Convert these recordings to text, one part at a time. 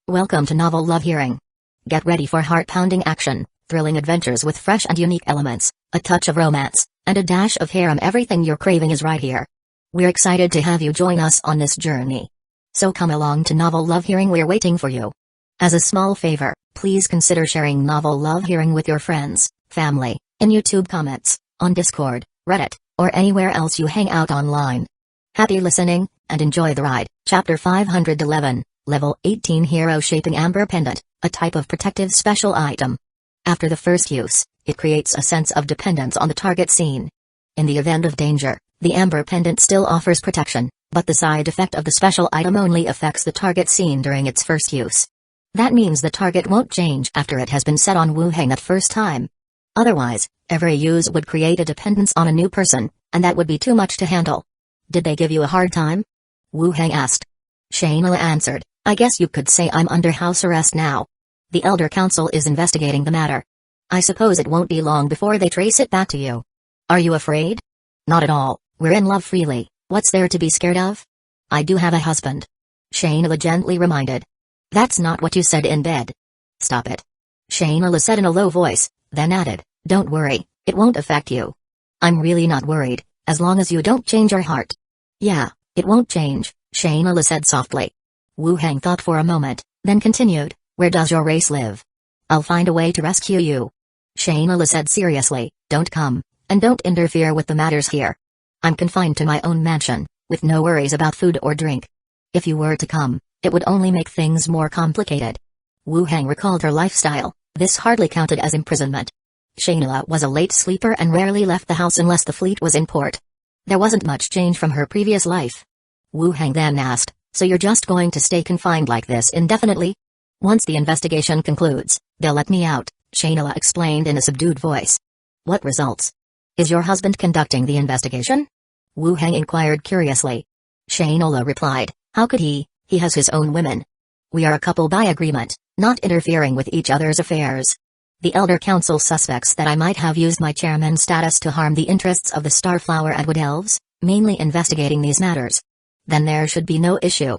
Welcome to Novel Love Hearing. Get ready for heart-pounding action, thrilling adventures with fresh and unique elements, a touch of romance, and a dash of harem. Everything you're craving is right here. We're excited to have you join us on this journey. So come along to Novel Love Hearing, we're waiting for you. As a small favor, please consider sharing Novel Love Hearing with your friends, family, in YouTube comments, on Discord, Reddit, or anywhere else you hang out online. Happy listening, and enjoy the ride. Chapter 511, Level 18 Hero Shaping Amber Pendant, a type of protective special item. After the first use, it creates a sense of dependence on the target scene. In the event of danger, the Amber Pendant still offers protection, but the side effect of the special item only affects the target scene during its first use. That means the target won't change after it has been set on Wu Heng that first time. Otherwise, every use would create a dependence on a new person, and that would be too much to handle. Did they give you a hard time? Wu Heng asked. Shayna answered, I guess you could say I'm under house arrest now. The Elder Council is investigating the matter. I suppose it won't be long before they trace it back to you. Are you afraid? Not at all, we're in love freely, what's there to be scared of? I do have a husband. Shayna gently reminded. That's not what you said in bed. Stop it. Shayna said in a low voice, then added, don't worry, it won't affect you. I'm really not worried, as long as you don't change your heart. Yeah, it won't change, Shayna said softly. Wu Heng thought for a moment, then continued, where does your race live? I'll find a way to rescue you. Shayna said seriously, don't come, and don't interfere with the matters here. I'm confined to my own mansion, with no worries about food or drink. If you were to come, it would only make things more complicated. Wu Heng recalled her lifestyle, this hardly counted as imprisonment. Shayna was a late sleeper and rarely left the house unless the fleet was in port. There wasn't much change from her previous life. Wu Heng then asked, so you're just going to stay confined like this indefinitely? Once the investigation concludes, they'll let me out, Shayna explained in a subdued voice. What results? Is your husband conducting the investigation? Wu Heng inquired curiously. Shayna replied, how could he has his own women. We are a couple by agreement, not interfering with each other's affairs. The Elder Council suspects that I might have used my chairman status to harm the interests of the Starflower and Wood Elves, mainly investigating these matters. Then there should be no issue.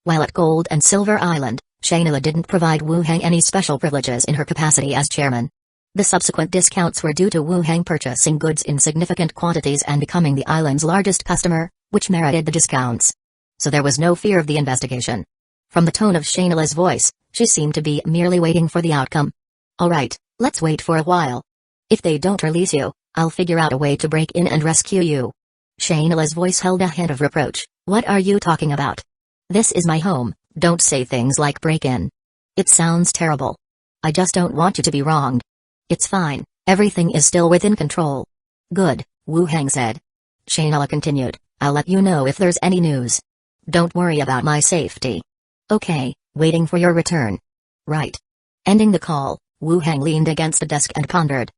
While at Gold and Silver Island, Shayna didn't provide Wu Heng any special privileges in her capacity as chairman. The subsequent discounts were due to Wu Heng purchasing goods in significant quantities and becoming the island's largest customer, which merited the discounts. So there was no fear of the investigation. From the tone of Shayna's voice, she seemed to be merely waiting for the outcome. Alright, let's wait for a while. If they don't release you, I'll figure out a way to break in and rescue you. Shayna's voice held a hint of reproach. What are you talking about? This is my home, don't say things like break in. It sounds terrible. I just don't want you to be wronged. It's fine, everything is still within control. Good, Wu Heng said. Shayna continued, I'll let you know if there's any news. Don't worry about my safety. Okay, waiting for your return. Right. Ending the call, Wu Heng leaned against the desk and pondered.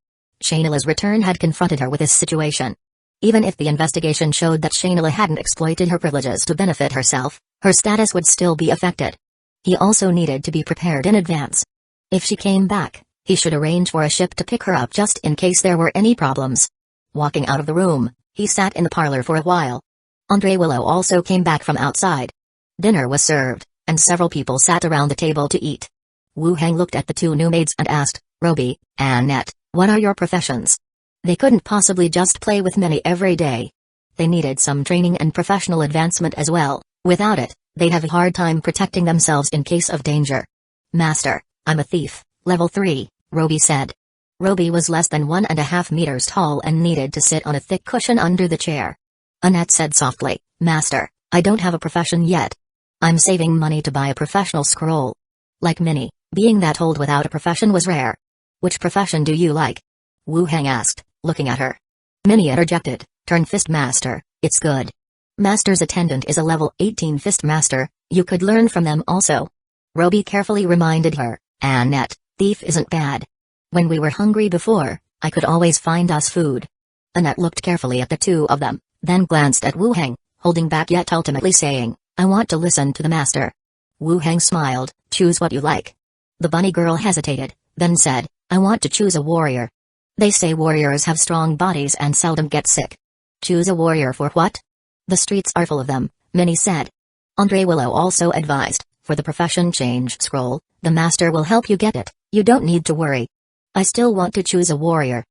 Shayna's return had confronted her with this situation. Even if the investigation showed that Shayna hadn't exploited her privileges to benefit herself, her status would still be affected. He also needed to be prepared in advance. If she came back, he should arrange for a ship to pick her up just in case there were any problems. Walking out of the room, he sat in the parlor for a while. Andre Willow also came back from outside. Dinner was served, and several people sat around the table to eat. Wu Heng looked at the two new maids and asked, Roby, Annette, what are your professions? They couldn't possibly just play with Minnie every day. They needed some training and professional advancement as well. Without it, they'd have a hard time protecting themselves in case of danger. Master, I'm a thief, level 3, Roby said. Roby was less than 1.5 meters tall and needed to sit on a thick cushion under the chair. Annette said softly, Master, I don't have a profession yet. I'm saving money to buy a professional scroll. Like Minnie, being that old without a profession was rare. Which profession do you like? Wu Heng asked, looking at her. Minnie interjected, Turn Fist Master, it's good. Master's attendant is a level 18 Fist Master, you could learn from them also. Roby carefully reminded her, Annette, thief isn't bad. When we were hungry before, I could always find us food. Annette looked carefully at the two of them, then glanced at Wu Heng, holding back yet ultimately saying, I want to listen to the master. Wu Heng smiled, choose what you like. The bunny girl hesitated, then said, I want to choose a warrior. They say warriors have strong bodies and seldom get sick. Choose a warrior for what? The streets are full of them, Minnie said. Andre Willow also advised, For the profession change scroll, the master will help you get it, you don't need to worry. I still want to choose a warrior.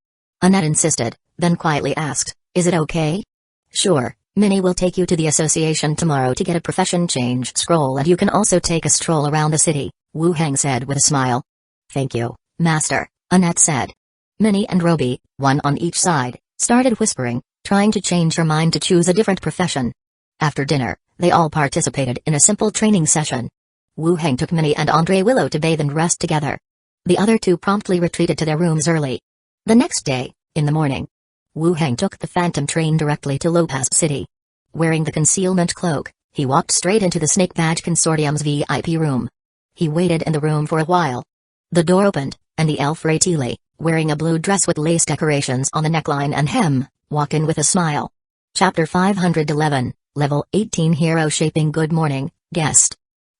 Annette insisted, then quietly asked, is it okay? Sure, Minnie will take you to the association tomorrow to get a profession change scroll, and you can also take a stroll around the city, Wu Heng said with a smile. Thank you, Master, Annette said. Minnie and Roby, one on each side, started whispering, trying to change her mind to choose a different profession. After dinner, they all participated in a simple training session. Wu Heng took Minnie and Andre Willow to bathe and rest together. The other two promptly retreated to their rooms early. The next day, in the morning, Wu Heng took the Phantom train directly to Lopez City. Wearing the concealment cloak, he walked straight into the Snake Badge Consortium's VIP room. He waited in the room for a while. The door opened, and the elf Raytili, wearing a blue dress with lace decorations on the neckline and hem, walked in with a smile. Chapter 511, Level 18 Hero Shaping. Good morning, guest.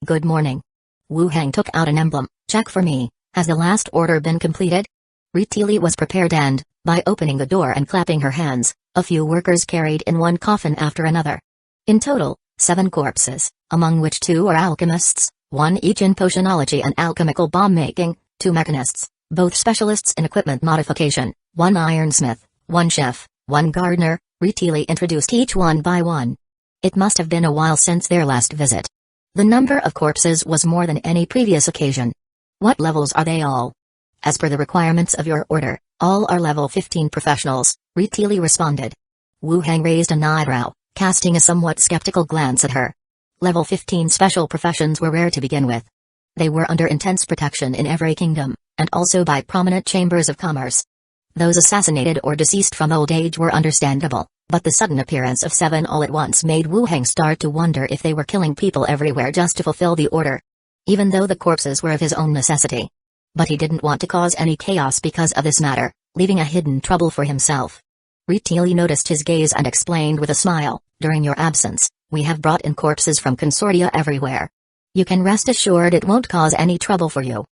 Good morning. Wu Heng took out an emblem. Check for me, has the last order been completed? Raytili was prepared and, by opening the door and clapping her hands, a few workers carried in one coffin after another. In total, 7 corpses, among which 2 are alchemists, 1 each in potionology and alchemical bomb-making, 2 mechanists, both specialists in equipment modification, 1 ironsmith, 1 chef, 1 gardener. Raytili introduced each one by one. It must have been a while since their last visit. The number of corpses was more than any previous occasion. What levels are they all? As per the requirements of your order, all are level 15 professionals, Raytili responded. Wu Heng raised an eyebrow, casting a somewhat skeptical glance at her. Level 15 special professions were rare to begin with. They were under intense protection in every kingdom, and also by prominent chambers of commerce. Those assassinated or deceased from old age were understandable, but the sudden appearance of 7 all at once made Wu Heng start to wonder if they were killing people everywhere just to fulfill the order. Even though the corpses were of his own necessity. But he didn't want to cause any chaos because of this matter, leaving a hidden trouble for himself. Raytili noticed his gaze and explained with a smile, during your absence, we have brought in corpses from consortia everywhere. You can rest assured it won't cause any trouble for you.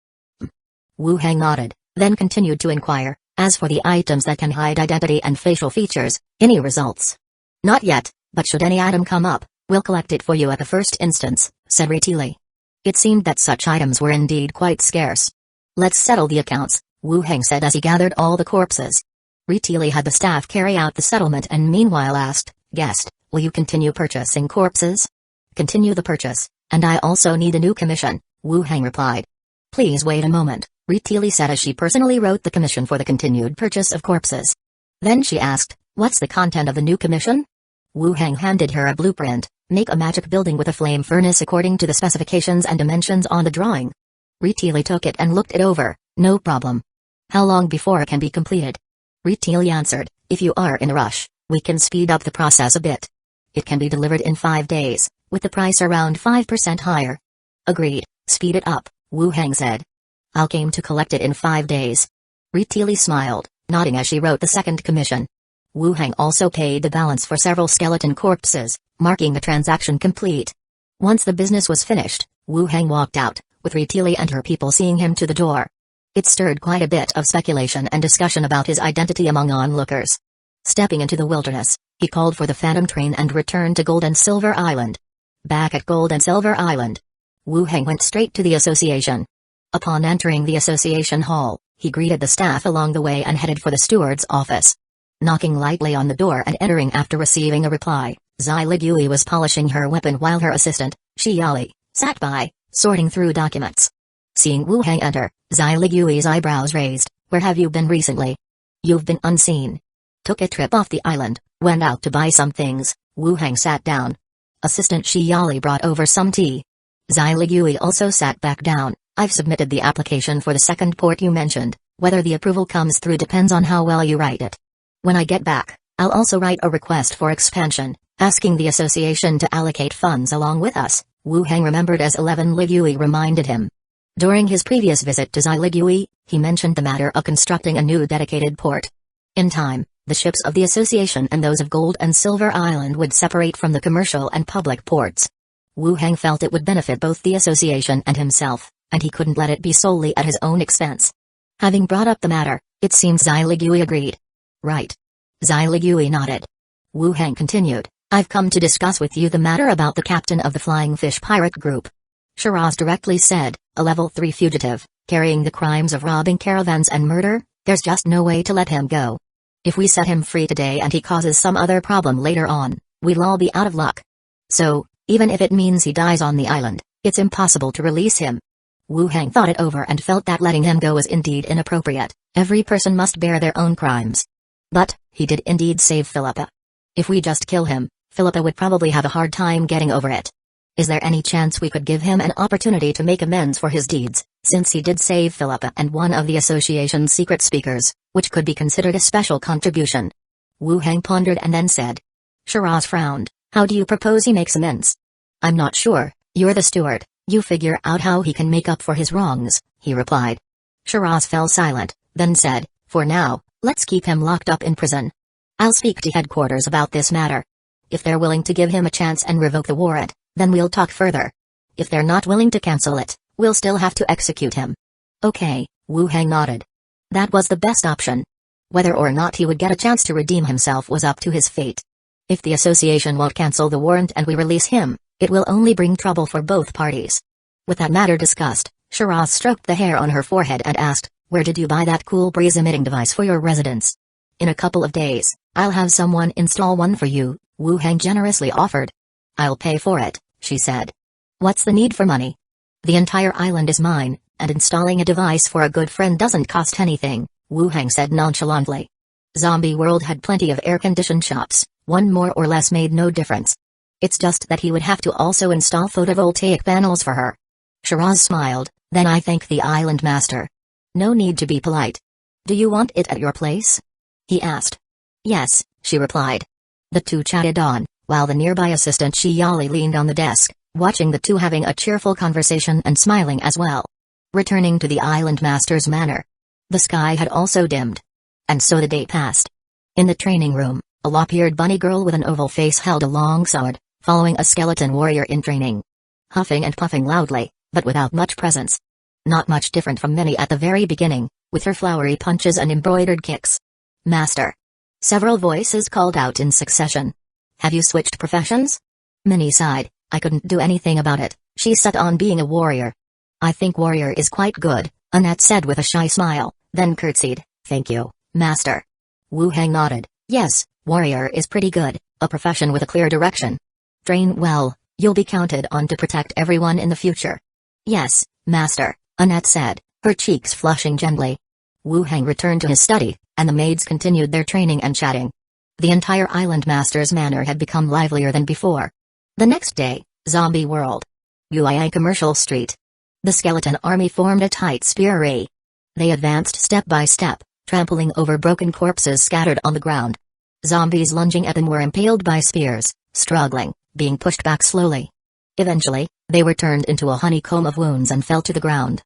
Wu Heng nodded, then continued to inquire, as for the items that can hide identity and facial features, any results? Not yet, but should any item come up, we'll collect it for you at the first instance, said Raytili. It seemed that such items were indeed quite scarce. Let's settle the accounts, Wu Heng said as he gathered all the corpses. Raytili had the staff carry out the settlement and meanwhile asked, guest, will you continue purchasing corpses? Continue the purchase, and I also need a new commission, Wu Heng replied. Please wait a moment, Raytili said as she personally wrote the commission for the continued purchase of corpses. Then she asked, what's the content of the new commission? Wu Heng handed her a blueprint, make a magic building with a flame furnace according to the specifications and dimensions on the drawing. Raytili took it and looked it over, no problem. How long before it can be completed? Raytili answered, if you are in a rush, we can speed up the process a bit. It can be delivered in 5 days, with the price around 5% higher. Agreed, speed it up, Wu Heng said. I'll aim to collect it in 5 days. Raytili smiled, nodding as she wrote the second commission. Wu Heng also paid the balance for several skeleton corpses, marking the transaction complete. Once the business was finished, Wu Heng walked out, with Raytili and her people seeing him to the door. It stirred quite a bit of speculation and discussion about his identity among onlookers. Stepping into the wilderness, he called for the Phantom train and returned to Gold and Silver Island. Back at Gold and Silver Island, Wu Heng went straight to the association. Upon entering the association hall, he greeted the staff along the way and headed for the steward's office. Knocking lightly on the door and entering after receiving a reply, Zai Ligui was polishing her weapon while her assistant, Xiali, sat by, sorting through documents. Seeing Wu Heng enter, Zai Ligui's eyebrows raised. Where have you been recently? You've been unseen. Took a trip off the island, went out to buy some things. Wu Heng sat down. Assistant Xiali brought over some tea. Zai Ligui also sat back down. I've submitted the application for the second port you mentioned. Whether the approval comes through depends on how well you write it. When I get back, I'll also write a request for expansion, asking the association to allocate funds along with us, Wu Heng remembered as 11 Ligui reminded him. During his previous visit to Zai Ligui, he mentioned the matter of constructing a new dedicated port. In time, the ships of the association and those of Gold and Silver Island would separate from the commercial and public ports. Wu Heng felt it would benefit both the association and himself, and he couldn't let it be solely at his own expense. Having brought up the matter, it seems Zai Ligui agreed. Right. Zai Ligui nodded. Wu Heng continued, I've come to discuss with you the matter about the captain of the Flying Fish pirate group. Shiraz directly said, a level 3 fugitive, carrying the crimes of robbing caravans and murder, there's just no way to let him go. If we set him free today and he causes some other problem later on, we'll all be out of luck. So, even if it means he dies on the island, it's impossible to release him. Wu Heng thought it over and felt that letting him go was indeed inappropriate. Every person must bear their own crimes. But, he did indeed save Philippa. If we just kill him, Philippa would probably have a hard time getting over it. Is there any chance we could give him an opportunity to make amends for his deeds, since he did save Philippa and one of the association's secret speakers, which could be considered a special contribution? Wu Heng pondered and then said. Shiraz frowned. How do you propose he makes amends? I'm not sure, you're the steward, you figure out how he can make up for his wrongs, he replied. Shiraz fell silent, then said, for now, let's keep him locked up in prison. I'll speak to headquarters about this matter. If they're willing to give him a chance and revoke the warrant, then we'll talk further. If they're not willing to cancel it, we'll still have to execute him. Okay, Wu Heng nodded. That was the best option. Whether or not he would get a chance to redeem himself was up to his fate. If the association won't cancel the warrant and we release him, it will only bring trouble for both parties. With that matter discussed, Shiraz stroked the hair on her forehead and asked, where did you buy that cool breeze-emitting device for your residence? In a couple of days, I'll have someone install one for you, Wu Heng generously offered. I'll pay for it, she said. What's the need for money? The entire island is mine, and installing a device for a good friend doesn't cost anything, Wu Heng said nonchalantly. Zombie World had plenty of air-conditioned shops, one more or less made no difference. It's just that he would have to also install photovoltaic panels for her. Shiraz smiled, then I thank the island master. No need to be polite. Do you want it at your place? He asked. Yes, she replied. The two chatted on, while the nearby assistant Shiyali leaned on the desk, watching the two having a cheerful conversation and smiling as well. Returning to the island master's manor. The sky had also dimmed. And so the day passed. In the training room, a lop-eared bunny girl with an oval face held a long sword, following a skeleton warrior in training. Huffing and puffing loudly, but without much presence. Not much different from Minnie at the very beginning, with her flowery punches and embroidered kicks. Master. Several voices called out in succession. Have you switched professions? Minnie sighed. I couldn't do anything about it, she set on being a warrior. I think warrior is quite good, Annette said with a shy smile, then curtsied. Thank you, Master. Wu Heng nodded. Yes, warrior is pretty good, a profession with a clear direction. Train well, you'll be counted on to protect everyone in the future. Yes, Master, Annette said, her cheeks flushing gently. Wu Heng returned to his study, and the maids continued their training and chatting. The entire island master's manor had become livelier than before. The next day, Zombie World. Yueyang Commercial Street. The skeleton army formed a tight spear array. They advanced step by step, trampling over broken corpses scattered on the ground. Zombies lunging at them were impaled by spears, struggling, being pushed back slowly. Eventually, they were turned into a honeycomb of wounds and fell to the ground.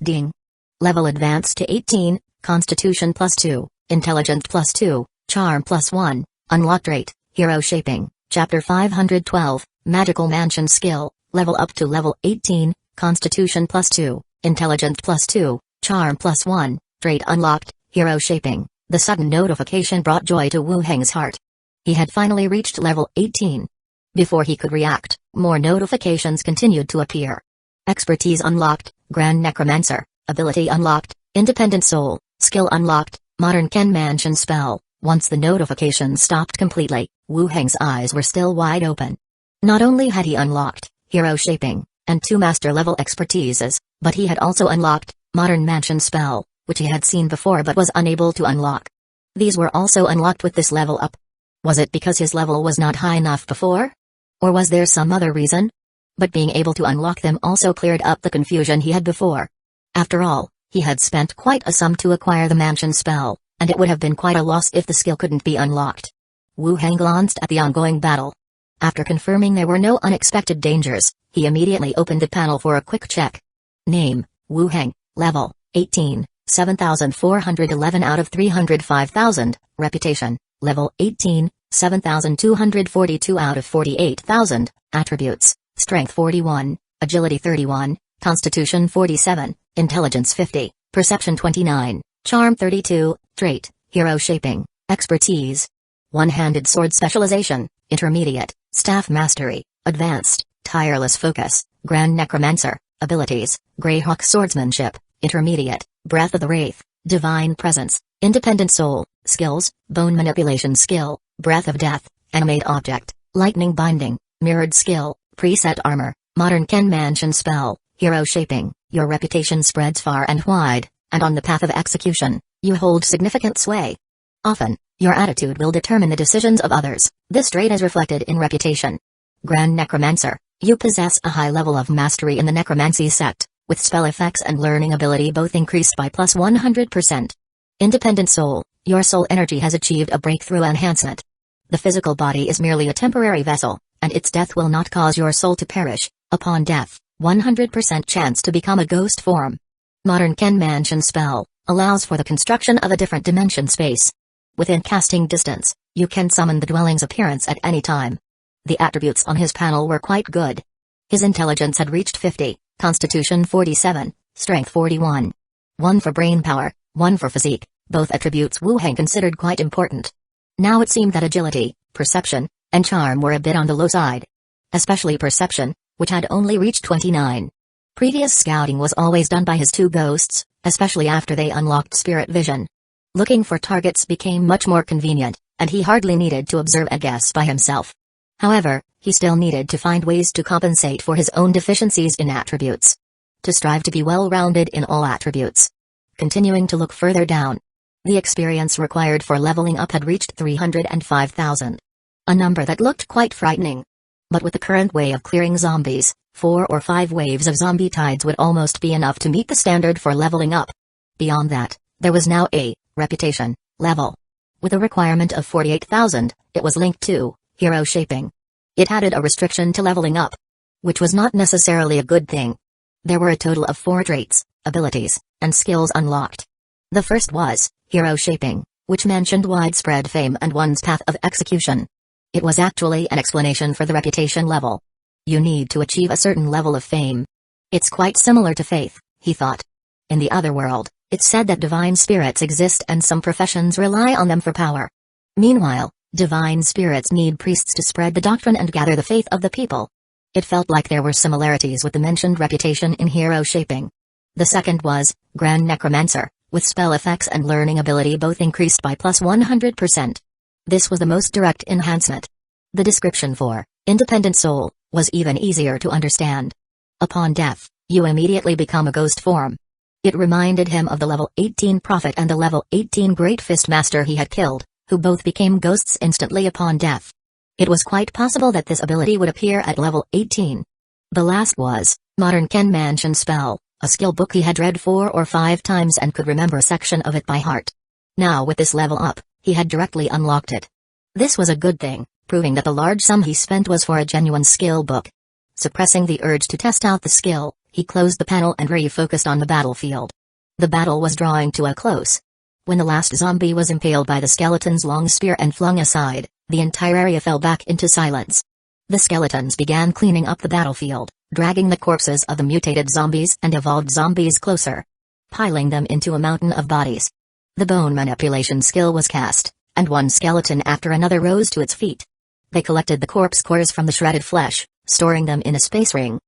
Ding. Level advanced to 18, Constitution +2, Intelligence +2, Charm +1, Unlocked Rate, Hero Shaping, Chapter 512, Magical Mansion Skill, level up to level 18, Constitution +2, Intelligence +2, Charm +1, Trait Unlocked, Hero Shaping. The sudden notification brought joy to Wu Heng's heart. He had finally reached level 18. Before he could react, more notifications continued to appear. Expertise unlocked, Grand Necromancer, Ability unlocked, Independent Soul, Skill unlocked, Modern Ken Mansion Spell. Once the notifications stopped completely, Wu Heng's eyes were still wide open. Not only had he unlocked Hero Shaping and 2 master-level expertises, but he had also unlocked Modern Mansion Spell, which he had seen before but was unable to unlock. These were also unlocked with this level up. Was it because his level was not high enough before? Or was there some other reason? But being able to unlock them also cleared up the confusion he had before. After all, he had spent quite a sum to acquire the Mansion Spell, and it would have been quite a loss if the skill couldn't be unlocked. Wu Heng glanced at the ongoing battle. After confirming there were no unexpected dangers, he immediately opened the panel for a quick check. Name, Wu Heng, level, 18, 7,411 out of 305,000, reputation, level 18, 7,242 out of 48,000, attributes, strength 41, agility 31, constitution 47, intelligence 50, perception 29, charm 32, trait, hero shaping, expertise. One-handed sword specialization, intermediate, staff mastery, advanced, tireless focus, Grand Necromancer, abilities, Greyhawk swordsmanship, intermediate, Breath of the Wraith, divine presence, independent soul, skills, bone manipulation skill, breath of death, animate object, lightning binding, mirrored skill, preset armor, modern Ken Mansion spell, hero shaping. Your reputation spreads far and wide, and on the path of execution, you hold significant sway. Often, your attitude will determine the decisions of others. This trait is reflected in reputation. Grand Necromancer, you possess a high level of mastery in the necromancy sect, with spell effects and learning ability both increased by plus 100%. Independent soul, your soul energy has achieved a breakthrough enhancement. The physical body is merely a temporary vessel, and its death will not cause your soul to perish. Upon death, 100% chance to become a ghost form. Modern Ken Mansion spell allows for the construction of a different dimension space. Within casting distance, you can summon the dwelling's appearance at any time. The attributes on his panel were quite good. His intelligence had reached 50, constitution 47, strength 41. 1 for brain power, 1 for physique, both attributes Wu Heng considered quite important. Now it seemed that agility, perception, and charm were a bit on the low side. Especially perception, which had only reached 29. Previous scouting was always done by his two ghosts, especially after they unlocked spirit vision. Looking for targets became much more convenient, and he hardly needed to observe and guess by himself. However, he still needed to find ways to compensate for his own deficiencies in attributes. To strive to be well-rounded in all attributes. Continuing to look further down. The experience required for leveling up had reached 305,000. A number that looked quite frightening. But with the current way of clearing zombies, 4 or 5 waves of zombie tides would almost be enough to meet the standard for leveling up. Beyond that, there was now a reputation level. With a requirement of 48,000, it was linked to hero shaping. It added a restriction to leveling up, which was not necessarily a good thing. There were a total of 4 traits, abilities, and skills unlocked. The first was hero shaping, which mentioned widespread fame and one's path of execution. It was actually an explanation for the reputation level. You need to achieve a certain level of fame. It's quite similar to faith, he thought. In the other world, it's said that divine spirits exist and some professions rely on them for power. Meanwhile, divine spirits need priests to spread the doctrine and gather the faith of the people. It felt like there were similarities with the mentioned reputation in hero shaping. The second was Grand Necromancer, with spell effects and learning ability both increased by plus 100%. This was the most direct enhancement. The description for independent soul was even easier to understand. Upon death, you immediately become a ghost form. It reminded him of the level 18 prophet and the level 18 great fist master he had killed, who both became ghosts instantly upon death. It was quite possible that this ability would appear at level 18. The last was Modern Ken Mansion spell, a skill book he had read 4 or 5 times and could remember a section of it by heart. Now with this level up, he had directly unlocked it. This was a good thing, proving that the large sum he spent was for a genuine skill book. Suppressing the urge to test out the skill, he closed the panel and refocused on the battlefield. The battle was drawing to a close. When the last zombie was impaled by the skeleton's long spear and flung aside, the entire area fell back into silence. The skeletons began cleaning up the battlefield, dragging the corpses of the mutated zombies and evolved zombies closer, piling them into a mountain of bodies. The bone manipulation skill was cast, and one skeleton after another rose to its feet. They collected the corpse cores from the shredded flesh, storing them in a space ring.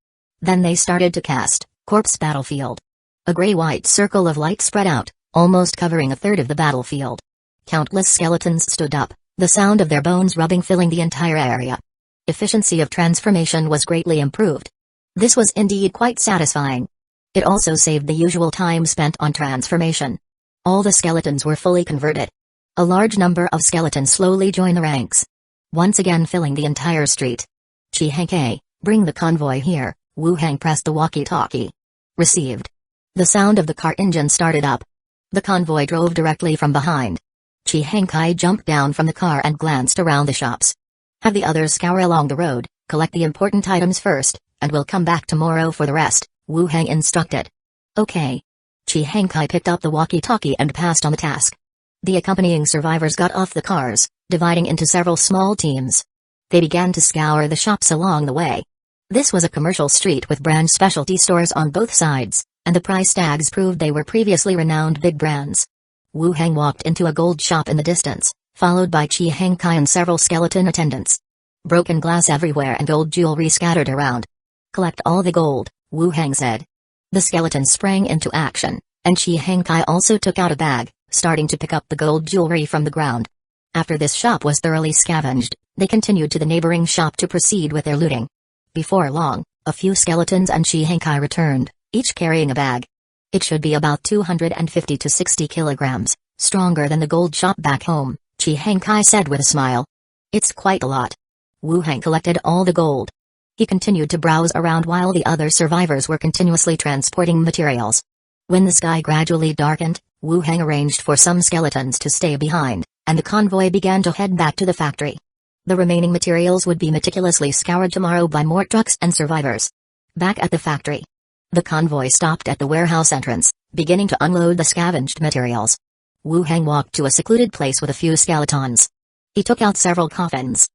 Then they started to cast corpse battlefield. A gray-white circle of light spread out, almost covering a third of the battlefield. Countless skeletons stood up, the sound of their bones rubbing filling the entire area. Efficiency of transformation was greatly improved. This was indeed quite satisfying. It also saved the usual time spent on transformation. All the skeletons were fully converted. A large number of skeletons slowly joined the ranks, once again filling the entire street. Chi Heng, bring the convoy here. Wu Heng pressed the walkie-talkie. Received. The sound of the car engine started up. The convoy drove directly from behind. Chi Heng jumped down from the car and glanced around the shops. Have the others scour along the road, collect the important items first, and we'll come back tomorrow for the rest, Wu Heng instructed. Okay. Chi Heng picked up the walkie-talkie and passed on the task. The accompanying survivors got off the cars, dividing into several small teams. They began to scour the shops along the way. This was a commercial street with brand specialty stores on both sides, and the price tags proved they were previously renowned big brands. Wu Heng walked into a gold shop in the distance, followed by Chi Heng and several skeleton attendants. Broken glass everywhere and gold jewelry scattered around. Collect all the gold, Wu Hang said. The skeleton sprang into action, and Shi Hangkai also took out a bag, starting to pick up the gold jewelry from the ground. After this shop was thoroughly scavenged, they continued to the neighboring shop to proceed with their looting. Before long, a few skeletons and Shi Hangkai returned, each carrying a bag. It should be about 250 to 60 kilograms, stronger than the gold shop back home, Shi Hangkai said with a smile. It's quite a lot. Wu Hang collected all the gold. He continued to browse around while the other survivors were continuously transporting materials. When the sky gradually darkened, Wu Hang arranged for some skeletons to stay behind, and the convoy began to head back to the factory. The remaining materials would be meticulously scoured tomorrow by more trucks and survivors. Back at the factory, the convoy stopped at the warehouse entrance, beginning to unload the scavenged materials. Wu Hang walked to a secluded place with a few skeletons. He took out several coffins.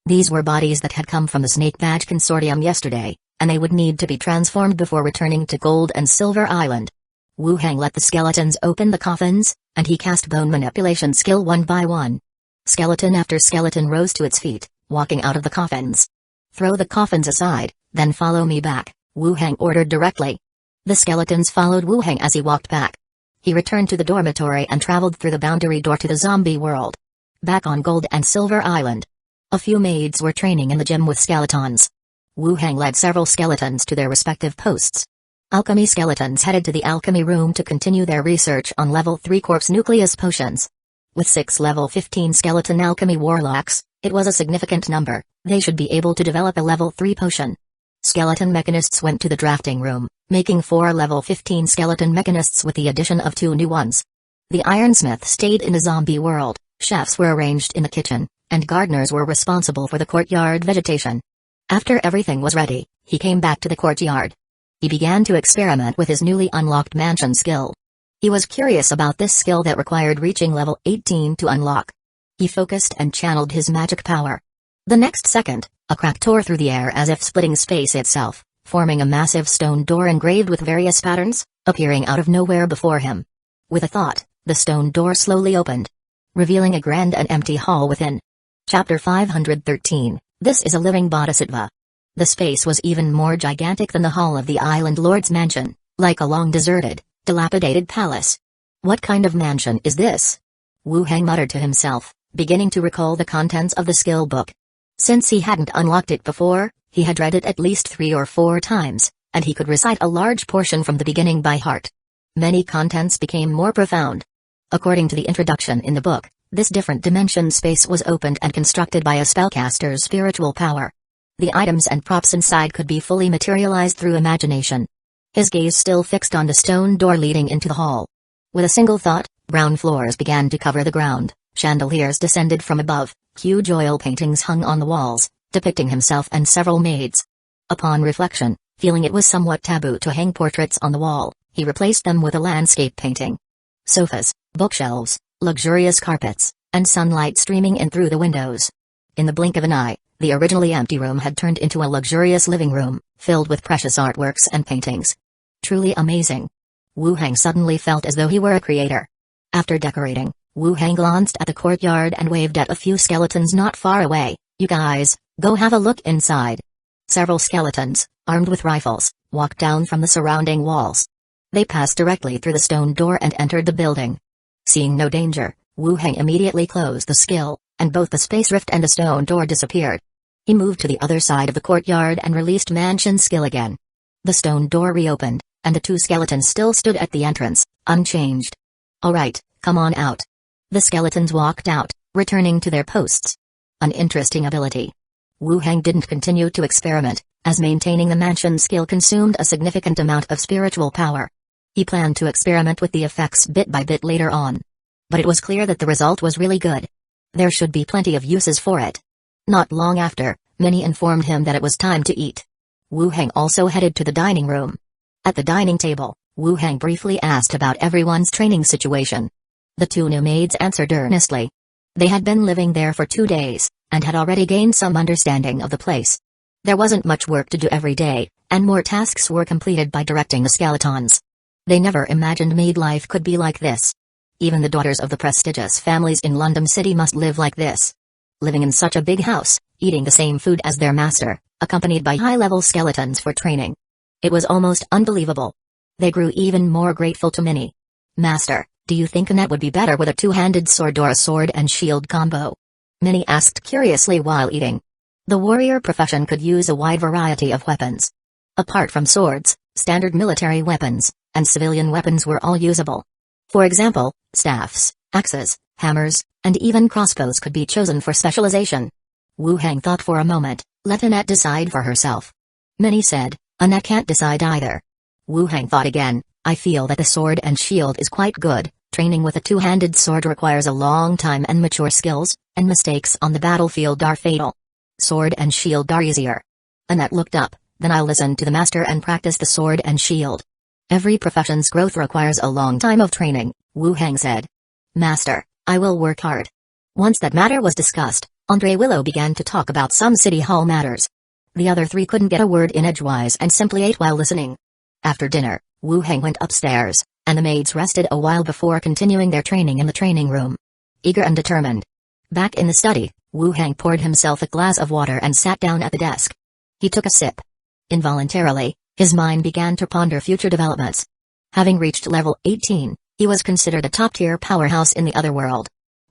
These were bodies that had come from the Snake Badge Consortium yesterday, and they would need to be transformed before returning to Gold and Silver Island. Wu Hang let the skeletons open the coffins, and he cast bone manipulation skill one by one. Skeleton after skeleton rose to its feet, walking out of the coffins. Throw the coffins aside, then follow me back, Wu Hang ordered directly. The skeletons followed Wu Hang as he walked back. He returned to the dormitory and traveled through the boundary door to the zombie world. Back on Gold and Silver Island, a few maids were training in the gym with skeletons. Wu Hang led several skeletons to their respective posts. Alchemy skeletons headed to the alchemy room to continue their research on level 3 corpse nucleus potions. With 6 level 15 skeleton alchemy warlocks, it was a significant number. They should be able to develop a level 3 potion. Skeleton mechanists went to the drafting room, making 4 level 15 skeleton mechanists with the addition of 2 new ones. The ironsmith stayed in the zombie world, chefs were arranged in the kitchen, and gardeners were responsible for the courtyard vegetation. After everything was ready, he came back to the courtyard. He began to experiment with his newly unlocked mansion skill. He was curious about this skill that required reaching level 18 to unlock. He focused and channeled his magic power. The next second, a crack tore through the air as if splitting space itself, forming a massive stone door engraved with various patterns, appearing out of nowhere before him. With a thought, the stone door slowly opened, revealing a grand and empty hall within. Chapter 513, This is a living bodhisattva. The space was even more gigantic than the hall of the island lord's mansion, like a long deserted, dilapidated palace. What kind of mansion is this? Wu Hang muttered to himself, beginning to recall the contents of the skill book. Since he hadn't unlocked it before, he had read it at least 3 or 4 times, and he could recite a large portion from the beginning by heart. Many contents became more profound. According to the introduction in the book, this different dimension space was opened and constructed by a spellcaster's spiritual power. The items and props inside could be fully materialized through imagination. His gaze still fixed on the stone door leading into the hall. With a single thought, brown floors began to cover the ground, chandeliers descended from above, huge oil paintings hung on the walls, depicting himself and several maids. Upon reflection, feeling it was somewhat taboo to hang portraits on the wall, he replaced them with a landscape painting. Sofas, bookshelves, luxurious carpets, and sunlight streaming in through the windows. In the blink of an eye, the originally empty room had turned into a luxurious living room, filled with precious artworks and paintings. Truly amazing. Wu Hang suddenly felt as though he were a creator. After decorating, Wu Hang glanced at the courtyard and waved at a few skeletons not far away. You guys, go have a look inside. Several skeletons, armed with rifles, walked down from the surrounding walls. They passed directly through the stone door and entered the building. Seeing no danger, Wu Hang immediately closed the skill, and both the space rift and the stone door disappeared. He moved to the other side of the courtyard and released mansion skill again. The stone door reopened, and the 2 skeletons still stood at the entrance, unchanged. Alright, come on out. The skeletons walked out, returning to their posts. An interesting ability. Wu Hang didn't continue to experiment, as maintaining the mansion skill consumed a significant amount of spiritual power. He planned to experiment with the effects bit by bit later on. But it was clear that the result was really good. There should be plenty of uses for it. Not long after, Minnie informed him that it was time to eat. Wu Hang also headed to the dining room. At the dining table, Wu Hang briefly asked about everyone's training situation. The 2 new maids answered earnestly. They had been living there for 2 days, and had already gained some understanding of the place. There wasn't much work to do every day, and more tasks were completed by directing the skeletons. They never imagined maid life could be like this. Even the daughters of the prestigious families in London City must live like this. Living in such a big house, eating the same food as their master, accompanied by high-level skeletons for training. It was almost unbelievable. They grew even more grateful to Minnie. "Master, do you think a net would be better with a two-handed sword or a sword and shield combo?" Minnie asked curiously while eating. The warrior profession could use a wide variety of weapons. Apart from swords, standard military weapons, and civilian weapons were all usable. For example, staffs, axes, hammers, and even crossbows could be chosen for specialization. Wu Hang thought for a moment. "Let Annette decide for herself." Minnie said, "Annette can't decide either." Wu Hang thought again. "I feel that the sword and shield is quite good. Training with a two-handed sword requires a long time and mature skills, and mistakes on the battlefield are fatal. Sword and shield are easier." Annette looked up. "Then I'll listen to the master and practice the sword and shield." "Every profession's growth requires a long time of training," Wu Hang said. "Master, I will work hard." Once that matter was discussed, Andre Willow began to talk about some city hall matters. The other three couldn't get a word in edgewise and simply ate while listening. After dinner, Wu Hang went upstairs, and the maids rested a while before continuing their training in the training room. Eager and determined. Back in the study, Wu Hang poured himself a glass of water and sat down at the desk. He took a sip. Involuntarily, his mind began to ponder future developments. Having reached level 18, he was considered a top-tier powerhouse in the other world.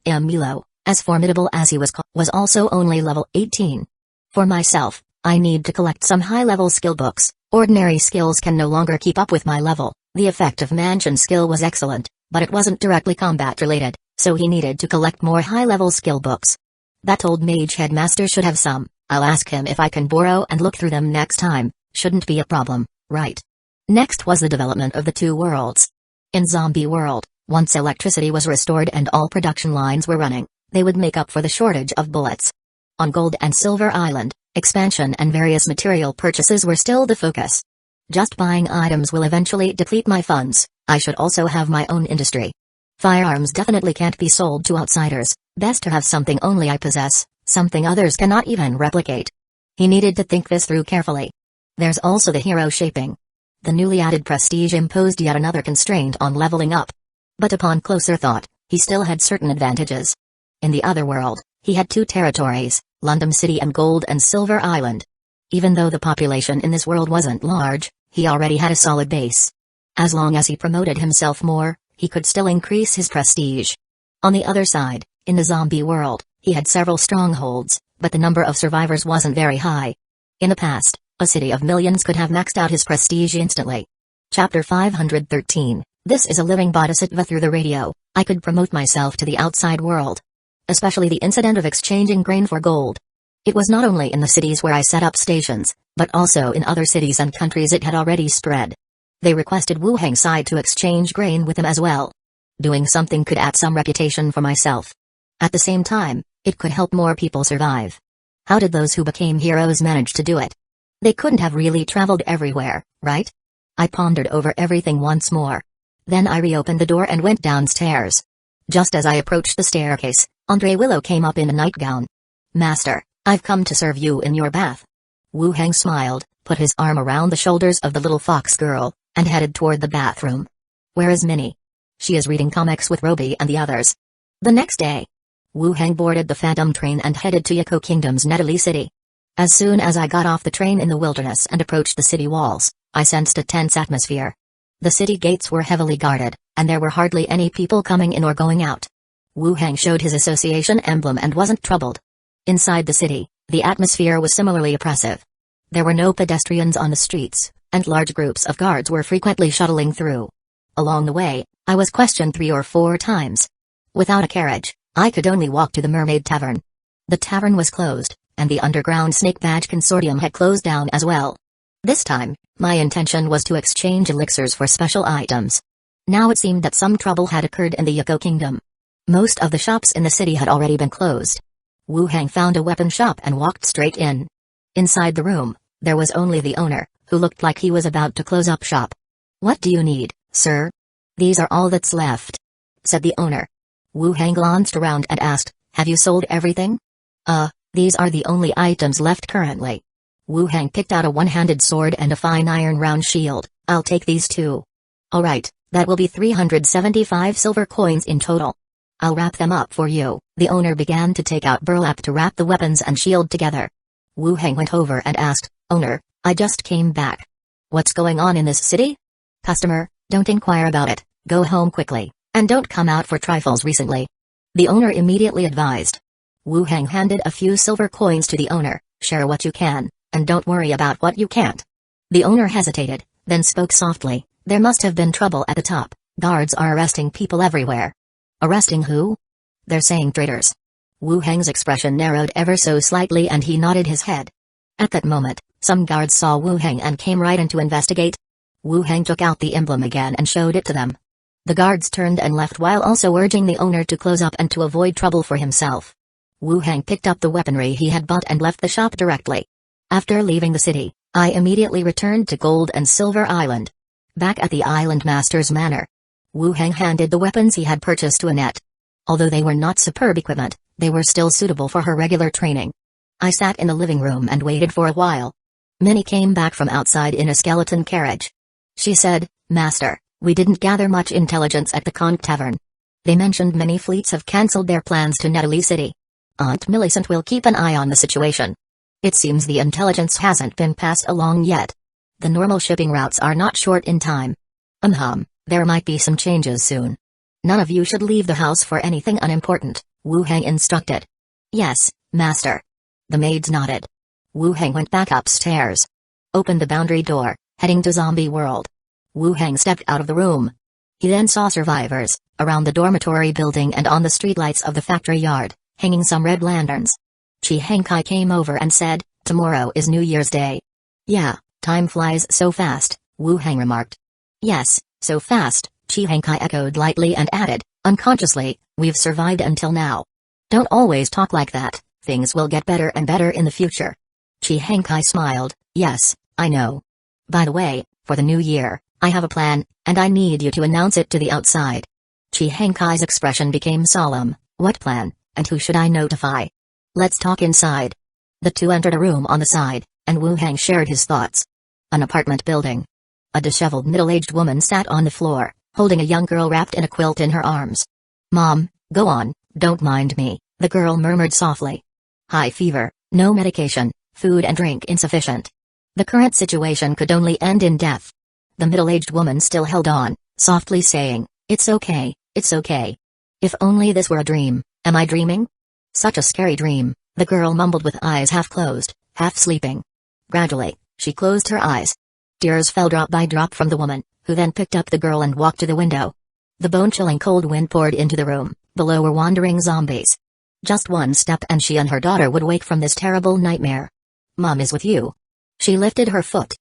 Milo, as formidable as he was also only level 18. For myself, I need to collect some high-level skill books. Ordinary skills can no longer keep up with my level. The effect of Mansion skill was excellent, but it wasn't directly combat-related, so he needed to collect more high-level skill books. That old mage headmaster should have some. I'll ask him if I can borrow and look through them next time. Shouldn't be a problem, right? Next was the development of the two worlds. In Zombie World, once electricity was restored and all production lines were running, they would make up for the shortage of bullets. On Gold and Silver Island, expansion and various material purchases were still the focus. Just buying items will eventually deplete my funds. I should also have my own industry. Firearms definitely can't be sold to outsiders. Best to have something only I possess, something others cannot even replicate. He needed to think this through carefully. There's also the hero shaping. The newly added prestige imposed yet another constraint on leveling up. But upon closer thought, he still had certain advantages. In the other world, he had two territories, London City and Gold and Silver Island. Even though the population in this world wasn't large, he already had a solid base. As long as he promoted himself more, he could still increase his prestige. On the other side, in the zombie world, he had several strongholds, but the number of survivors wasn't very high. In the past, a city of millions could have maxed out his prestige instantly. Chapter 513. This is a living bodhisattva through the radio. I could promote myself to the outside world. Especially the incident of exchanging grain for gold. It was not only in the cities where I set up stations, but also in other cities and countries it had already spread. They requested Wu Hang's side to exchange grain with them as well. Doing something could add some reputation for myself. At the same time, it could help more people survive. How did those who became heroes manage to do it? They couldn't have really traveled everywhere, right? I pondered over everything once more. Then I reopened the door and went downstairs. Just as I approached the staircase, Andre Willow came up in a nightgown. "Master, I've come to serve you in your bath." Wu Hang smiled, put his arm around the shoulders of the little fox girl, and headed toward the bathroom. "Where is Minnie?" "She is reading comics with Roby and the others." The next day, Wu Hang boarded the Phantom train and headed to Hueco Kingdom's Netali City. As soon as I got off the train in the wilderness and approached the city walls, I sensed a tense atmosphere. The city gates were heavily guarded, and there were hardly any people coming in or going out. Wu Hang showed his association emblem and wasn't troubled. Inside the city, the atmosphere was similarly oppressive. There were no pedestrians on the streets, and large groups of guards were frequently shuttling through. Along the way, I was questioned 3 or 4 times. Without a carriage, I could only walk to the Mermaid Tavern. The tavern was closed, and the underground Snake Badge Consortium had closed down as well. This time, my intention was to exchange elixirs for special items. Now it seemed that some trouble had occurred in the Hueco Kingdom. Most of the shops in the city had already been closed. Wu Hang found a weapon shop and walked straight in. Inside the room, there was only the owner, who looked like he was about to close up shop. "What do you need, sir?" "These are all that's left," said the owner. Wu Hang glanced around and asked, "Have you sold everything?" These are the only items left currently." Wu Hang picked out a one-handed sword and a fine iron round shield. "I'll take these too." "Alright, that will be 375 silver coins in total. I'll wrap them up for you." The owner began to take out burlap to wrap the weapons and shield together. Wu Heng went over and asked, "Owner, I just came back. What's going on in this city?" "Customer, don't inquire about it, go home quickly, and don't come out for trifles recently," the owner immediately advised. Wu Heng handed a few silver coins to the owner. "Share what you can, and don't worry about what you can't." The owner hesitated, then spoke softly, "There must have been trouble at the top. Guards are arresting people everywhere." "Arresting who?" "They're saying traitors." Wu Heng's expression narrowed ever so slightly and he nodded his head. At that moment, some guards saw Wu Heng and came right in to investigate. Wu Heng took out the emblem again and showed it to them. The guards turned and left while also urging the owner to close up and to avoid trouble for himself. Wu Heng picked up the weaponry he had bought and left the shop directly. After leaving the city, I immediately returned to Gold and Silver Island. Back at the island master's manor, Wu Heng handed the weapons he had purchased to Annette. Although they were not superb equipment, they were still suitable for her regular training. I sat in the living room and waited for a while. Minnie came back from outside in a skeleton carriage. She said, "Master, we didn't gather much intelligence at the Conch Tavern. They mentioned many fleets have cancelled their plans to Natalie City. Aunt Millicent will keep an eye on the situation. It seems the intelligence hasn't been passed along yet. The normal shipping routes are not short in time. There might be some changes soon. None of you should leave the house for anything unimportant," Wu Heng instructed. "Yes, master." The maids nodded. Wu Heng went back upstairs. Opened the boundary door, heading to Zombie World. Wu Heng stepped out of the room. He then saw survivors, around the dormitory building and on the streetlights of the factory yard, hanging some red lanterns. Chi Hankai came over and said, "Tomorrow is New Year's Day." "Yeah, time flies so fast," Wu Heng remarked. "Yes, so fast," Chi Hankai echoed lightly and added, unconsciously, "We've survived until now. Don't always talk like that, things will get better and better in the future." Chi Hankai smiled, "Yes, I know. By the way, for the new year, I have a plan, and I need you to announce it to the outside." Chi Hankai's expression became solemn. "What plan, and who should I notify?" "Let's talk inside." The two entered a room on the side, and Wu Heng shared his thoughts. An apartment building. A disheveled middle-aged woman sat on the floor, holding a young girl wrapped in a quilt in her arms. "Mom, go on, don't mind me," the girl murmured softly. "High fever, no medication, food and drink insufficient. The current situation could only end in death." The middle-aged woman still held on, softly saying, "It's okay, it's okay. If only this were a dream, am I dreaming?" "Such a scary dream," the girl mumbled with eyes half closed, half sleeping. Gradually, she closed her eyes. Tears fell drop by drop from the woman, who then picked up the girl and walked to the window. The bone-chilling cold wind poured into the room. Below were wandering zombies. Just one step and she and her daughter would wake from this terrible nightmare. "Mom is with you." She lifted her foot.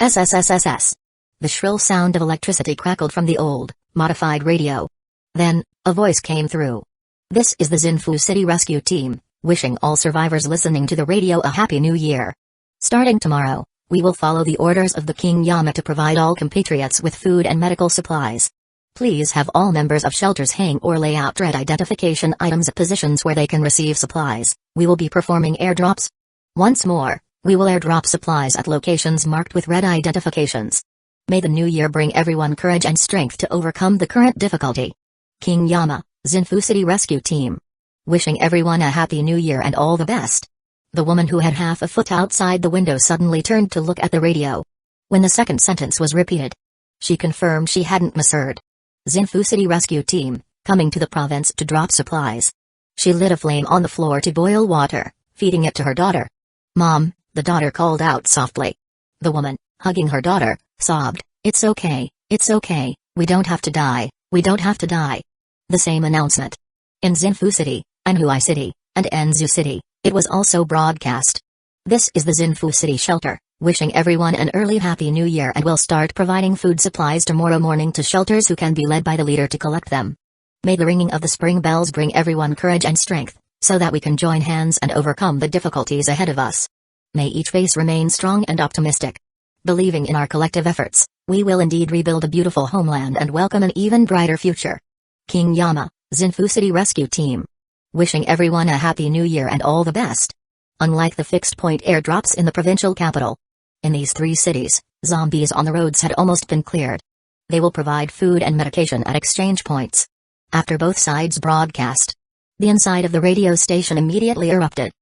"SSSSS." The shrill sound of electricity crackled from the old, modified radio. Then, a voice came through. "This is the Zinfu City Rescue Team, wishing all survivors listening to the radio a Happy New Year. Starting tomorrow, we will follow the orders of the King Yama to provide all compatriots with food and medical supplies. Please have all members of shelters hang or lay out red identification items at positions where they can receive supplies. We will be performing airdrops. Once more, we will airdrop supplies at locations marked with red identifications. May the new year bring everyone courage and strength to overcome the current difficulty. King Yama, Zinfu City Rescue Team. Wishing everyone a Happy New Year and all the best." The woman who had half a foot outside the window suddenly turned to look at the radio. When the second sentence was repeated, she confirmed she hadn't misheard. Zinfu City Rescue Team, coming to the province to drop supplies. She lit a flame on the floor to boil water, feeding it to her daughter. "Mom," the daughter called out softly. The woman, hugging her daughter, sobbed, "It's okay, we don't have to die, we don't have to die." The same announcement. In Zinfu City, Anhui City, and Enzu City, it was also broadcast. "This is the Zinfu City Shelter, wishing everyone an early Happy New Year and will start providing food supplies tomorrow morning to shelters who can be led by the leader to collect them. May the ringing of the spring bells bring everyone courage and strength, so that we can join hands and overcome the difficulties ahead of us. May each face remain strong and optimistic. Believing in our collective efforts, we will indeed rebuild a beautiful homeland and welcome an even brighter future. King Yama, Zinfu City Rescue Team. Wishing everyone a Happy New Year and all the best." Unlike the fixed-point airdrops in the provincial capital, in these three cities, zombies on the roads had almost been cleared. They will provide food and medication at exchange points. After both sides broadcast, the inside of the radio station immediately erupted.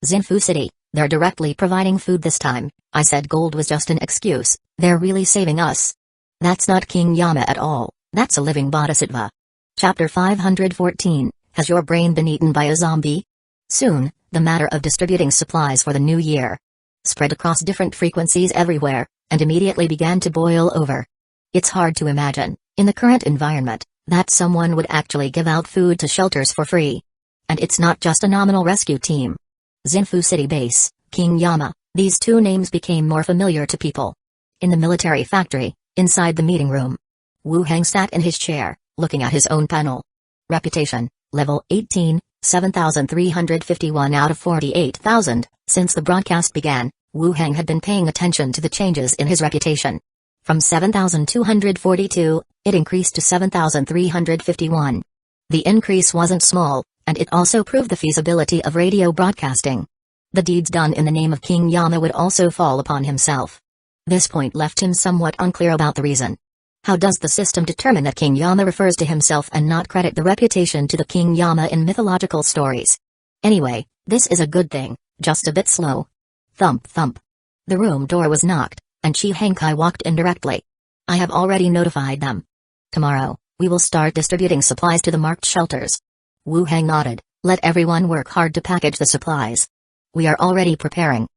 "Zinfu City, They're directly providing food this time. I said gold was just an excuse. They're really saving us. That's not King Yama at all. That's a living bodhisattva. Chapter 514. Has your brain been eaten by a zombie? Soon, the matter of distributing supplies for the new year spread across different frequencies everywhere, and immediately began to boil over. It's hard to imagine, in the current environment, that someone would actually give out food to shelters for free. And it's not just a nominal rescue team. Zinfu City Base, King Yama, these two names became more familiar to people. In the military factory, inside the meeting room, Wu Heng sat in his chair, looking at his own panel. Reputation, level 18, 7,351 out of 48,000. Since the broadcast began, Wu Heng had been paying attention to the changes in his reputation. From 7,242, it increased to 7,351. The increase wasn't small, and it also proved the feasibility of radio broadcasting. The deeds done in the name of King Yama would also fall upon himself. This point left him somewhat unclear about the reason. How does the system determine that King Yama refers to himself and not credit the reputation to the King Yama in mythological stories? Anyway, this is a good thing, just a bit slow. Thump thump. The room door was knocked, and Chi Henkai walked in directly. I have already notified them. Tomorrow, we will start distributing supplies to the marked shelters. Wu Heng nodded. Let everyone work hard to package the supplies. We are already preparing.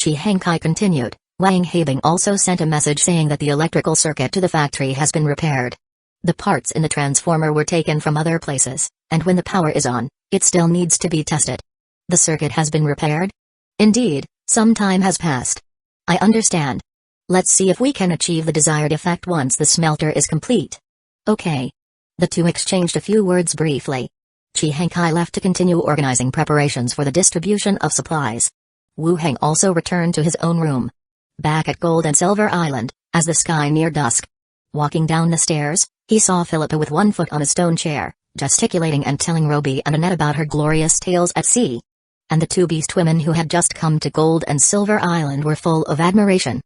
Chi Henkai continued. Wang Habing also sent a message saying that the electrical circuit to the factory has been repaired. The parts in the transformer were taken from other places, and when the power is on, it still needs to be tested. The circuit has been repaired? Indeed, some time has passed. I understand. Let's see if we can achieve the desired effect once the smelter is complete. Okay. The two exchanged a few words briefly. Chi Henkai left to continue organizing preparations for the distribution of supplies. Wu Heng also returned to his own room. Back at Gold and Silver Island, as the sky neared dusk. Walking down the stairs, he saw Philippa with one foot on a stone chair, gesticulating and telling Roby and Annette about her glorious tales at sea. And the two beast women who had just come to Gold and Silver Island were full of admiration.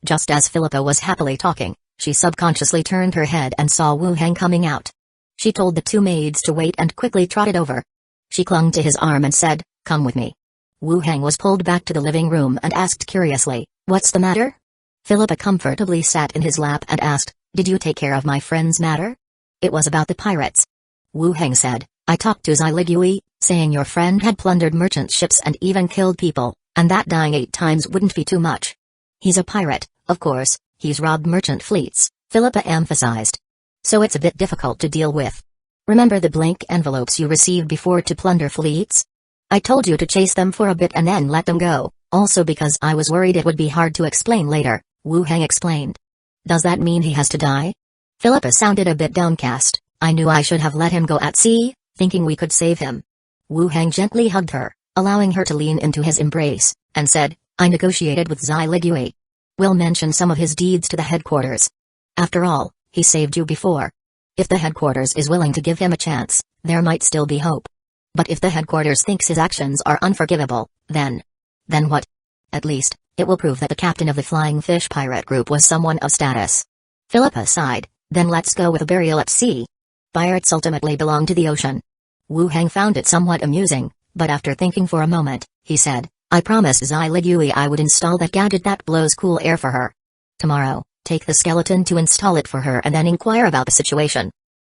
Just as Philippa was happily talking, she subconsciously turned her head and saw Wu Heng coming out. She told the two maids to wait and quickly trotted over. She clung to his arm and said, "Come with me." Wu Heng was pulled back to the living room and asked curiously, "What's the matter?" Philippa comfortably sat in his lap and asked, "Did you take care of my friend's matter?" "It was about the pirates." Wu Heng said, "I talked to Zai Ligui, saying your friend had plundered merchant ships and even killed people, and that dying 8 times wouldn't be too much." "He's a pirate, of course, he's robbed merchant fleets," Philippa emphasized. "So it's a bit difficult to deal with. Remember the blank envelopes you received before to plunder fleets? I told you to chase them for a bit and then let them go, also because I was worried it would be hard to explain later," Wu Heng explained. "Does that mean he has to die?" Philippa sounded a bit downcast. "I knew I should have let him go at sea, thinking we could save him." Wu Heng gently hugged her, allowing her to lean into his embrace, and said, "I negotiated with Zai Ligui. We'll mention some of his deeds to the headquarters. After all, he saved you before. If the headquarters is willing to give him a chance, there might still be hope. But if the headquarters thinks his actions are unforgivable, then what? At least, it will prove that the captain of the Flying Fish pirate group was someone of status." Philippa sighed. "Then let's go with a burial at sea. Pirates ultimately belong to the ocean." Wu Heng found it somewhat amusing, but after thinking for a moment, he said, "I promised Zai Ligui I would install that gadget that blows cool air for her. Tomorrow, take the skeleton to install it for her and then inquire about the situation."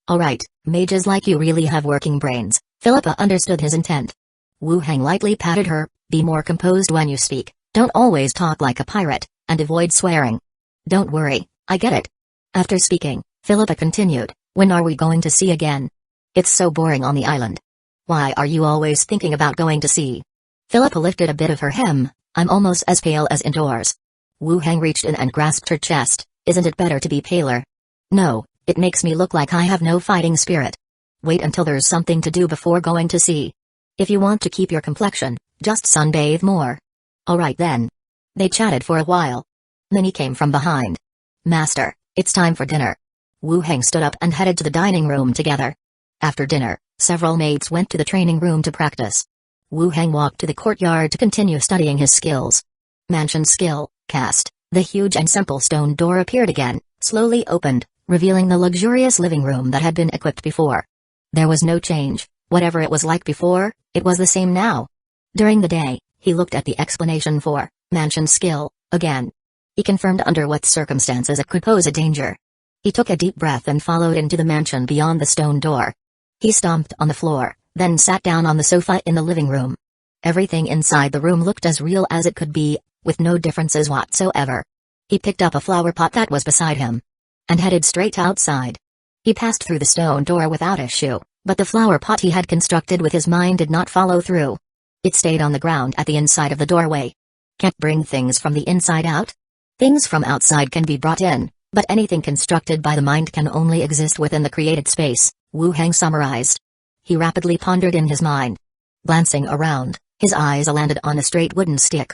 "Alright, mages like you really have working brains." Philippa understood his intent. Wu Heng lightly patted her. "Be more composed when you speak, don't always talk like a pirate, and avoid swearing." "Don't worry, I get it." After speaking, Philippa continued, "When are we going to sea again? It's so boring on the island. Why are you always thinking about going to sea?" Philippa lifted a bit of her hem. "I'm almost as pale as indoors." Wu Heng reached in and grasped her chest. "Isn't it better to be paler?" "No, it makes me look like I have no fighting spirit. Wait until there's something to do before going to sea. If you want to keep your complexion, just sunbathe more." "Alright then." They chatted for a while. Minnie came from behind. "Master, it's time for dinner." Wu Heng stood up and headed to the dining room together. After dinner, several maids went to the training room to practice. Wu Heng walked to the courtyard to continue studying his skills. Mansion skill, cast. The huge and simple stone door appeared again, slowly opened, revealing the luxurious living room that had been equipped before. There was no change. Whatever it was like before, it was the same now. During the day, He looked at the explanation for mansion skill again. He confirmed under what circumstances it could pose a danger. He took a deep breath and followed into the mansion beyond the stone door. He stomped on the floor, then sat down on the sofa in the living room. Everything inside the room looked as real as it could be, with no differences whatsoever. He picked up a flower pot that was beside him and headed straight outside. He passed through the stone door without issue, but the flower pot he had constructed with his mind did not follow through. It stayed on the ground at the inside of the doorway. Can't bring things from the inside out? Things from outside can be brought in, but anything constructed by the mind can only exist within the created space, Wu Heng summarized. He rapidly pondered in his mind. Glancing around, his eyes landed on a straight wooden stick.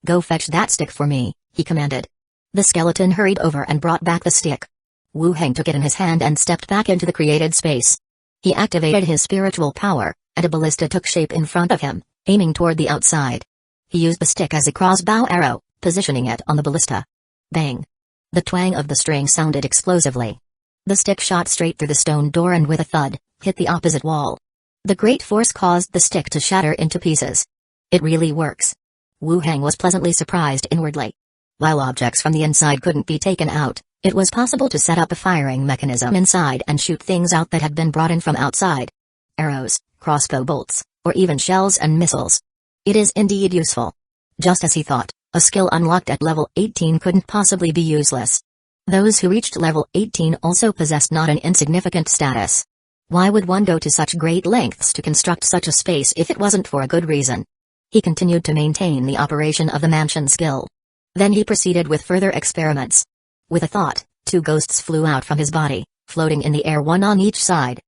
Go fetch that stick for me, he commanded. The skeleton hurried over and brought back the stick. Wu Heng took it in his hand and stepped back into the created space. He activated his spiritual power, and a ballista took shape in front of him, aiming toward the outside. He used the stick as a crossbow arrow, positioning it on the ballista. Bang! The twang of the string sounded explosively. The stick shot straight through the stone door and with a thud, hit the opposite wall. The great force caused the stick to shatter into pieces. It really works. Wu Heng was pleasantly surprised inwardly. While objects from the inside couldn't be taken out, it was possible to set up a firing mechanism inside and shoot things out that had been brought in from outside. Arrows, crossbow bolts, or even shells and missiles. It is indeed useful. Just as he thought, a skill unlocked at level 18 couldn't possibly be useless. Those who reached level 18 also possessed not an insignificant status. Why would one go to such great lengths to construct such a space if it wasn't for a good reason? He continued to maintain the operation of the mansion skill. Then he proceeded with further experiments. With a thought, two ghosts flew out from his body, floating in the air one on each side.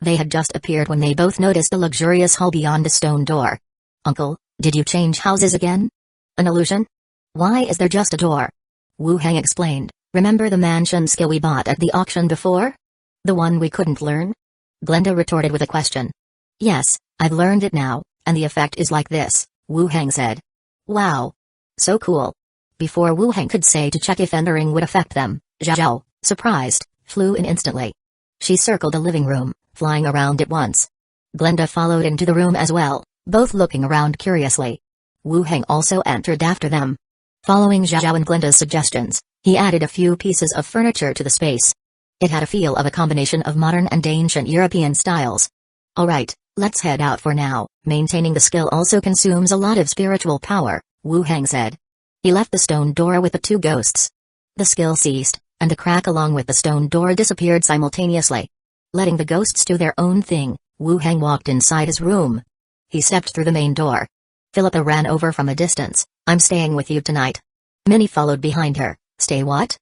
They had just appeared when they both noticed the luxurious hall beyond the stone door. Uncle, did you change houses again? An illusion? Why is there just a door? Wu Heng explained. Remember the mansion skill we bought at the auction before? The one we couldn't learn? Glenda retorted with a question. Yes, I've learned it now, and the effect is like this, Wu Heng said. Wow. So cool. Before Wu Heng could say to check if entering would affect them, Zhao, surprised, flew in instantly. She circled the living room, flying around it once. Glenda followed into the room as well, both looking around curiously. Wu Heng also entered after them. Following Zhao and Glenda's suggestions, he added a few pieces of furniture to the space. It had a feel of a combination of modern and ancient European styles. Alright, let's head out for now. Maintaining the skill also consumes a lot of spiritual power, Wu Heng said. He left the stone door with the two ghosts. The skill ceased, and the crack along with the stone door disappeared simultaneously. Letting the ghosts do their own thing, Wu Heng walked inside his room. He stepped through the main door. Philippa ran over from a distance. I'm staying with you tonight. Minnie followed behind her. Stay what?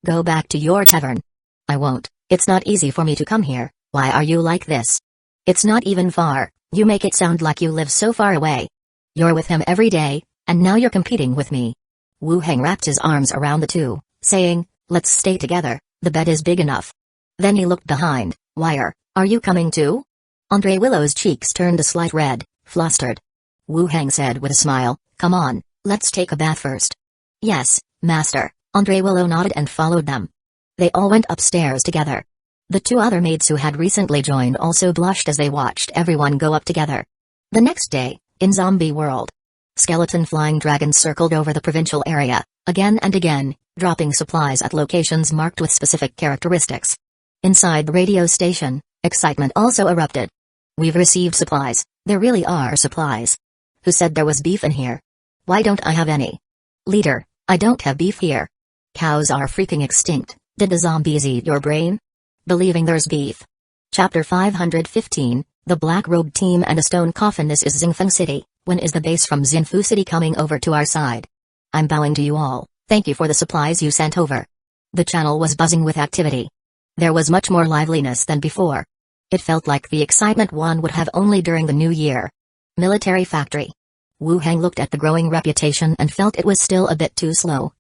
Go back to your tavern. I won't. It's not easy for me to come here. Why are you like this? It's not even far. You make it sound like you live so far away. You're with him every day, and now you're competing with me. Wu Heng wrapped his arms around the two, saying, let's stay together, the bed is big enough. Then he looked behind. Wire, are you coming too? Andre Willow's cheeks turned a slight red, flustered. Wu Heng said with a smile, come on, let's take a bath first. Yes, master. Andre Willow nodded and followed them. They all went upstairs together. The two other maids who had recently joined also blushed as they watched everyone go up together. The next day, in Zombie World, skeleton flying dragons circled over the provincial area, again and again, dropping supplies at locations marked with specific characteristics. Inside the radio station, excitement also erupted. We've received supplies. There really are supplies. Who said there was beef in here? Why don't I have any? Leader, I don't have beef here. Cows are freaking extinct. Did the zombies eat your brain? Believing there's beef. Chapter 515, The Black Robe Team and a Stone Coffin. This is Xingfeng City. When is the base from Xinfu City coming over to our side? I'm bowing to you all. Thank you for the supplies you sent over. The channel was buzzing with activity. There was much more liveliness than before. It felt like the excitement one would have only during the new year. Military factory. Wu Heng looked at the growing reputation and felt it was still a bit too slow.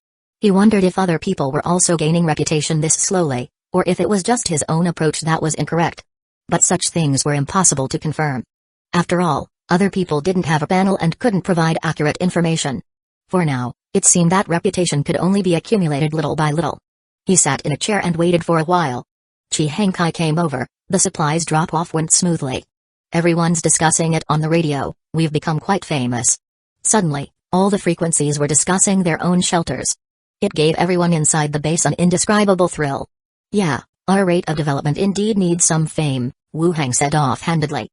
He wondered if other people were also gaining reputation this slowly, or if it was just his own approach that was incorrect. But such things were impossible to confirm. After all, other people didn't have a panel and couldn't provide accurate information. For now, it seemed that reputation could only be accumulated little by little. He sat in a chair and waited for a while. Chi Hengkai came over. The supplies drop-off went smoothly. Everyone's discussing it on the radio. We've become quite famous. Suddenly, all the frequencies were discussing their own shelters. It gave everyone inside the base an indescribable thrill. Yeah, our rate of development indeed needs some fame, Wu Heng said offhandedly.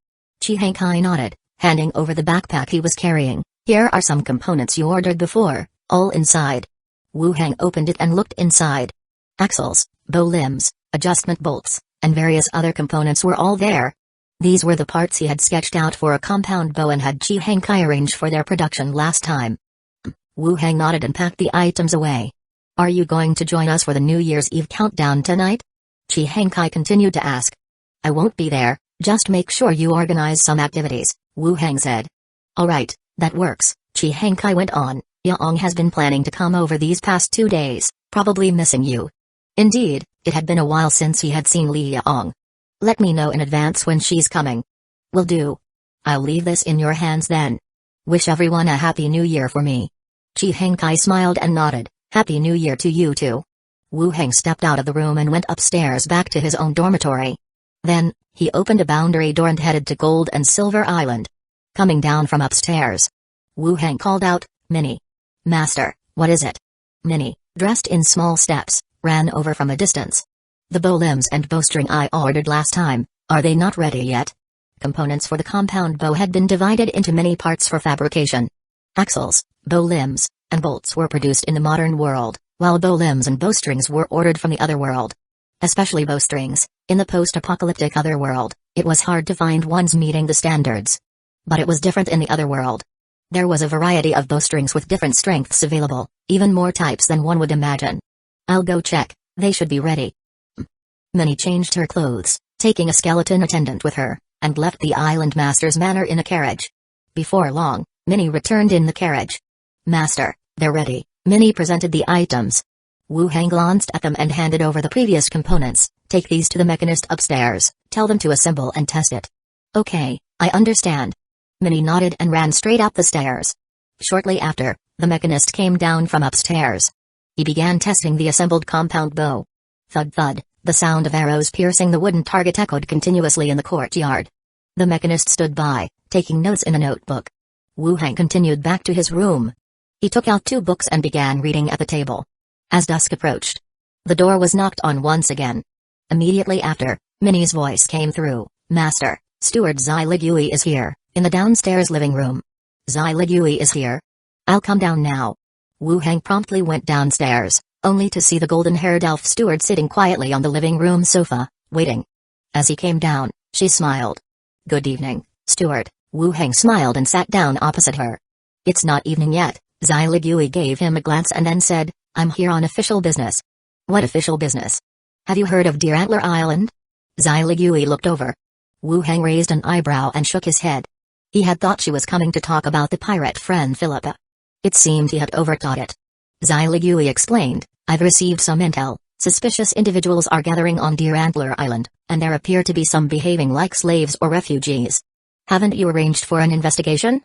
Chi nodded, handing over the backpack he was carrying. Here are some components you ordered before, all inside. Wu Heng opened it and looked inside. Axles, bow limbs, adjustment bolts, and various other components were all there. These were the parts he had sketched out for a compound bow and had Chi arrange for their production last time. Wu Heng nodded and packed the items away. Are you going to join us for the New Year's Eve countdown tonight? Chi continued to ask. I won't be there, just make sure you organize some activities, Wu Heng said. Alright, that works, Chi went on. Yaong has been planning to come over these past 2 days, probably missing you. Indeed, it had been a while since he had seen Li Yaong. Let me know in advance when she's coming. Will do. I'll leave this in your hands then. Wish everyone a Happy New Year for me. Chi smiled and nodded. Happy New Year to you too. Wu Heng stepped out of the room and went upstairs back to his own dormitory. Then, he opened a boundary door and headed to Gold and Silver Island. Coming down from upstairs, Wu Heng called out, Minnie. Master, what is it? Minnie, dressed in small steps, ran over from a distance. The bow limbs and bowstring I ordered last time, are they not ready yet? Components for the compound bow had been divided into many parts for fabrication. Axles, bow limbs, and bolts were produced in the modern world, while bow limbs and bowstrings were ordered from the other world. Especially bowstrings, in the post-apocalyptic other world, it was hard to find ones meeting the standards. But it was different in the other world. There was a variety of bowstrings with different strengths available, even more types than one would imagine. I'll go check, they should be ready. Minnie changed her clothes, taking a skeleton attendant with her, and left the island master's manor in a carriage. Before long, Minnie returned in the carriage. Master, they're ready. Minnie presented the items. Wu Heng glanced at them and handed over the previous components. Take these to the mechanist upstairs, tell them to assemble and test it. Okay, I understand. Minnie nodded and ran straight up the stairs. Shortly after, the mechanist came down from upstairs. He began testing the assembled compound bow. Thud thud, the sound of arrows piercing the wooden target echoed continuously in the courtyard. The mechanist stood by, taking notes in a notebook. Wu Heng continued back to his room. He took out 2 books and began reading at the table. As dusk approached, the door was knocked on once again. Immediately after, Minnie's voice came through. Master, Steward Zai Ligui is here, in the downstairs living room. Zai Ligui is here. I'll come down now. Wu Heng promptly went downstairs, only to see the golden-haired elf steward sitting quietly on the living room sofa, waiting. As he came down, she smiled. Good evening, steward. Wu Heng smiled and sat down opposite her. It's not evening yet. Zai Ligui gave him a glance and then said, I'm here on official business. What official business? Have you heard of Deer Antler Island? Zai Ligui looked over. Wu Heng raised an eyebrow and shook his head. He had thought she was coming to talk about the pirate friend Philippa. It seemed he had overthought it. Zai Ligui explained, I've received some intel. Suspicious individuals are gathering on Deer Antler Island, and there appear to be some behaving like slaves or refugees. Haven't you arranged for an investigation?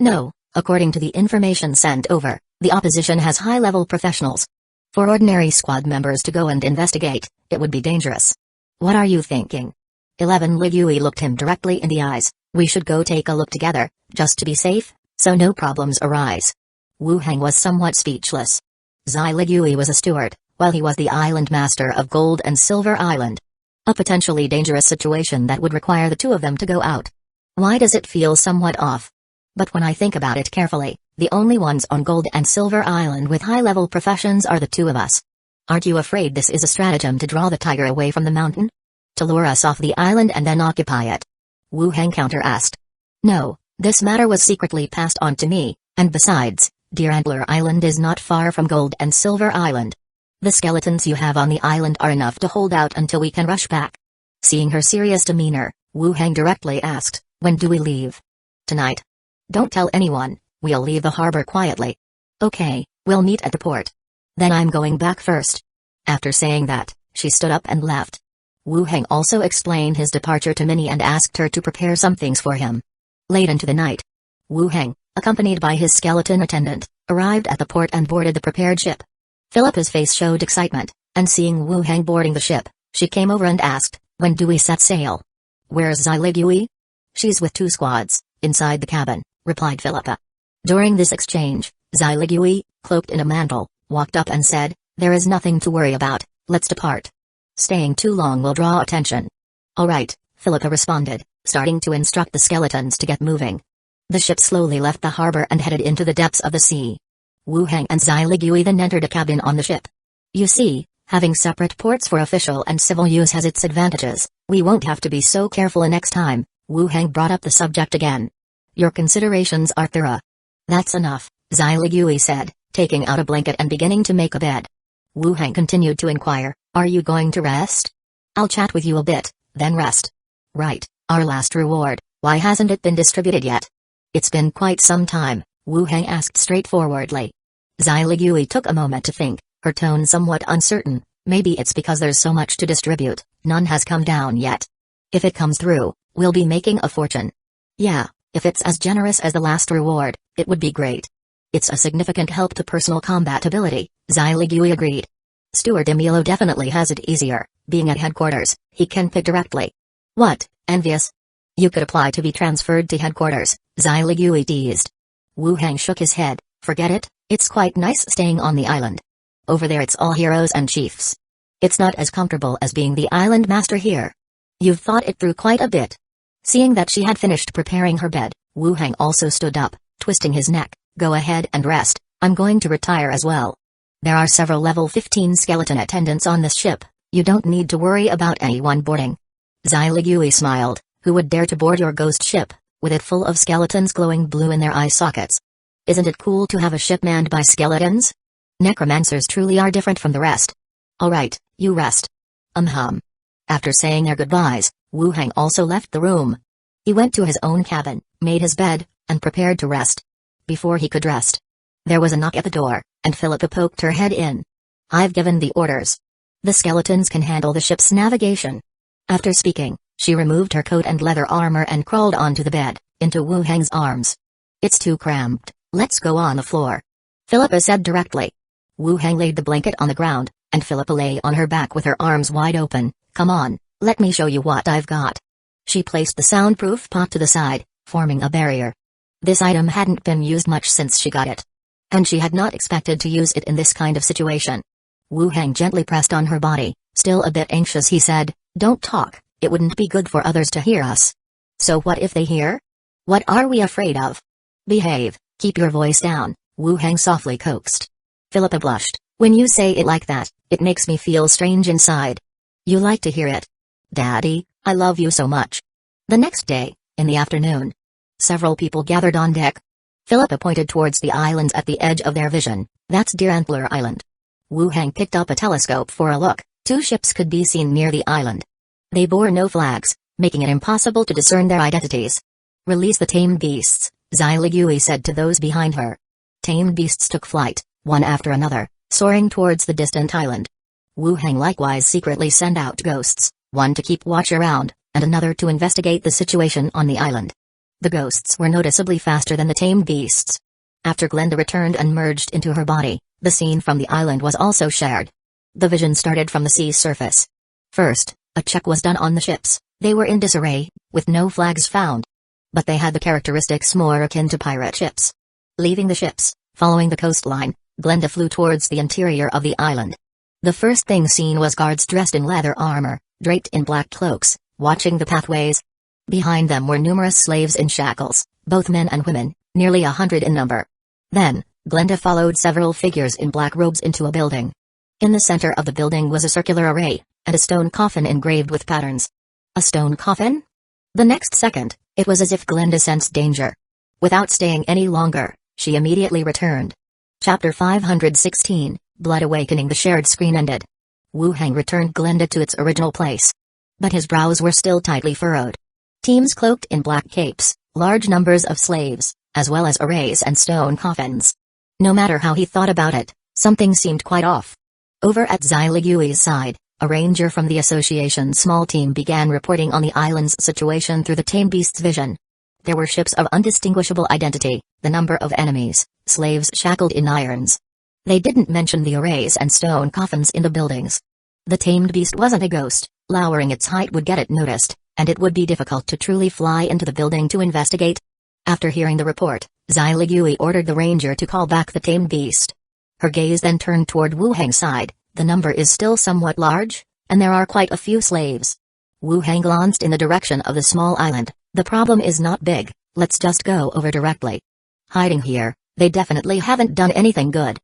No. According to the information sent over, the opposition has high-level professionals. For ordinary squad members to go and investigate, it would be dangerous. What are you thinking? 11 Ligui looked him directly in the eyes. We should go take a look together, just to be safe, so no problems arise. Wu Heng was somewhat speechless. Zai Ligui was a steward, while he was the island master of Gold and Silver Island. A potentially dangerous situation that would require the 2 of them to go out. Why does it feel somewhat off? But when I think about it carefully, the only ones on Gold and Silver Island with high-level professions are the 2 of us. Aren't you afraid this is a stratagem to draw the tiger away from the mountain? To lure us off the island and then occupy it? Wu Heng counter-asked. No, this matter was secretly passed on to me, and besides, Deer Antler Island is not far from Gold and Silver Island. The skeletons you have on the island are enough to hold out until we can rush back. Seeing her serious demeanor, Wu Heng directly asked, when do we leave? Tonight. Don't tell anyone, we'll leave the harbor quietly. Okay, we'll meet at the port. Then I'm going back first. After saying that, she stood up and left. Wu Heng also explained his departure to Minnie and asked her to prepare some things for him. Late into the night, Wu Heng, accompanied by his skeleton attendant, arrived at the port and boarded the prepared ship. Philippa's face showed excitement, and seeing Wu Heng boarding the ship, she came over and asked, when do we set sail? Where's Zai Ligui? She's with 2 squads, inside the cabin, replied Philippa. During this exchange, Zailigui, cloaked in a mantle, walked up and said, "There is nothing to worry about, let's depart. Staying too long will draw attention." "All right," Philippa responded, starting to instruct the skeletons to get moving. The ship slowly left the harbor and headed into the depths of the sea. Wu Heng and Zailigui then entered a cabin on the ship. "You see, having separate ports for official and civil use has its advantages. We won't have to be so careful next time." Wu Heng brought up the subject again. "Your considerations are thorough." "That's enough," Zailigui said, taking out a blanket and beginning to make a bed. Wu Heng continued to inquire, "Are you going to rest?" "I'll chat with you a bit, then rest." "Right, our last reward, why hasn't it been distributed yet?" "It's been quite some time," Wu Heng asked straightforwardly. Zailigui took a moment to think, her tone somewhat uncertain. "Maybe it's because there's so much to distribute, none has come down yet. If it comes through, we'll be making a fortune." "Yeah, if it's as generous as the last reward, it would be great. It's a significant help to personal combat ability," Zailigui agreed. "Stuart Emilio definitely has it easier, being at headquarters, he can pick directly." "What, envious? You could apply to be transferred to headquarters," Zailigui teased. Wu Heng shook his head. "Forget it, it's quite nice staying on the island. Over there it's all heroes and chiefs. It's not as comfortable as being the island master here." "You've thought it through quite a bit." Seeing that she had finished preparing her bed, Wu Heng also stood up, twisting his neck. "Go ahead and rest, I'm going to retire as well. There are several level 15 skeleton attendants on this ship, you don't need to worry about anyone boarding." Zailigui smiled. "Who would dare to board your ghost ship, with it full of skeletons glowing blue in their eye sockets? Isn't it cool to have a ship manned by skeletons? Necromancers truly are different from the rest." "All right, you rest." After saying their goodbyes, Wu Heng also left the room. He went to his own cabin, made his bed, and prepared to rest. Before he could rest, there was a knock at the door, and Philippa poked her head in. "I've given the orders. The skeletons can handle the ship's navigation." After speaking, she removed her coat and leather armor and crawled onto the bed, into Wu Heng's arms. "It's too cramped, let's go on the floor," Philippa said directly. Wu Heng laid the blanket on the ground, and Philippa lay on her back with her arms wide open. "Come on, let me show you what I've got." She placed the soundproof pot to the side, forming a barrier. This item hadn't been used much since she got it, and she had not expected to use it in this kind of situation. Wu Heng gently pressed on her body. Still a bit anxious, he said, "Don't talk, it wouldn't be good for others to hear us." "So what if they hear? What are we afraid of?" "Behave, keep your voice down," Wu Heng softly coaxed. Philippa blushed. "When you say it like that, it makes me feel strange inside." "You like to hear it? Daddy, I love you so much." The next day, in the afternoon, several people gathered on deck. Philippa pointed towards the islands at the edge of their vision. "That's Deer Antler Island." Wu Heng picked up a telescope for a look. 2 ships could be seen near the island. They bore no flags, making it impossible to discern their identities. "Release the tamed beasts," Zailigui said to those behind her. Tamed beasts took flight, one after another, soaring towards the distant island. Wu Heng likewise secretly sent out ghosts, one to keep watch around, and another to investigate the situation on the island. The ghosts were noticeably faster than the tamed beasts. After Glenda returned and merged into her body, the scene from the island was also shared. The vision started from the sea surface. First, a check was done on the ships. They were in disarray, with no flags found. But they had the characteristics more akin to pirate ships. Leaving the ships, following the coastline, Glenda flew towards the interior of the island. The first thing seen was guards dressed in leather armor, draped in black cloaks, watching the pathways. Behind them were numerous slaves in shackles, both men and women, nearly 100 in number. Then, Glenda followed several figures in black robes into a building. In the center of the building was a circular array, and a stone coffin engraved with patterns. A stone coffin? The next second, it was as if Glenda sensed danger. Without staying any longer, she immediately returned. Chapter 516, Blood Awakening. The shared screen ended. Wu Heng returned Glenda to its original place. But his brows were still tightly furrowed. Teams cloaked in black capes, large numbers of slaves, as well as arrays and stone coffins. No matter how he thought about it, something seemed quite off. Over at Zailiguy's side, a ranger from the association's small team began reporting on the island's situation through the tame beast's vision. There were ships of undistinguishable identity, the number of enemies, slaves shackled in irons. They didn't mention the arrays and stone coffins in the buildings. The tamed beast wasn't a ghost. Lowering its height would get it noticed, and it would be difficult to truly fly into the building to investigate. After hearing the report, Zai ordered the ranger to call back the tamed beast. Her gaze then turned toward Wu Heng's side. The number is still somewhat large, and there are quite a few slaves. Wu Heng glanced in the direction of the small island. The problem is not big, let's just go over directly. Hiding here, they definitely haven't done anything good.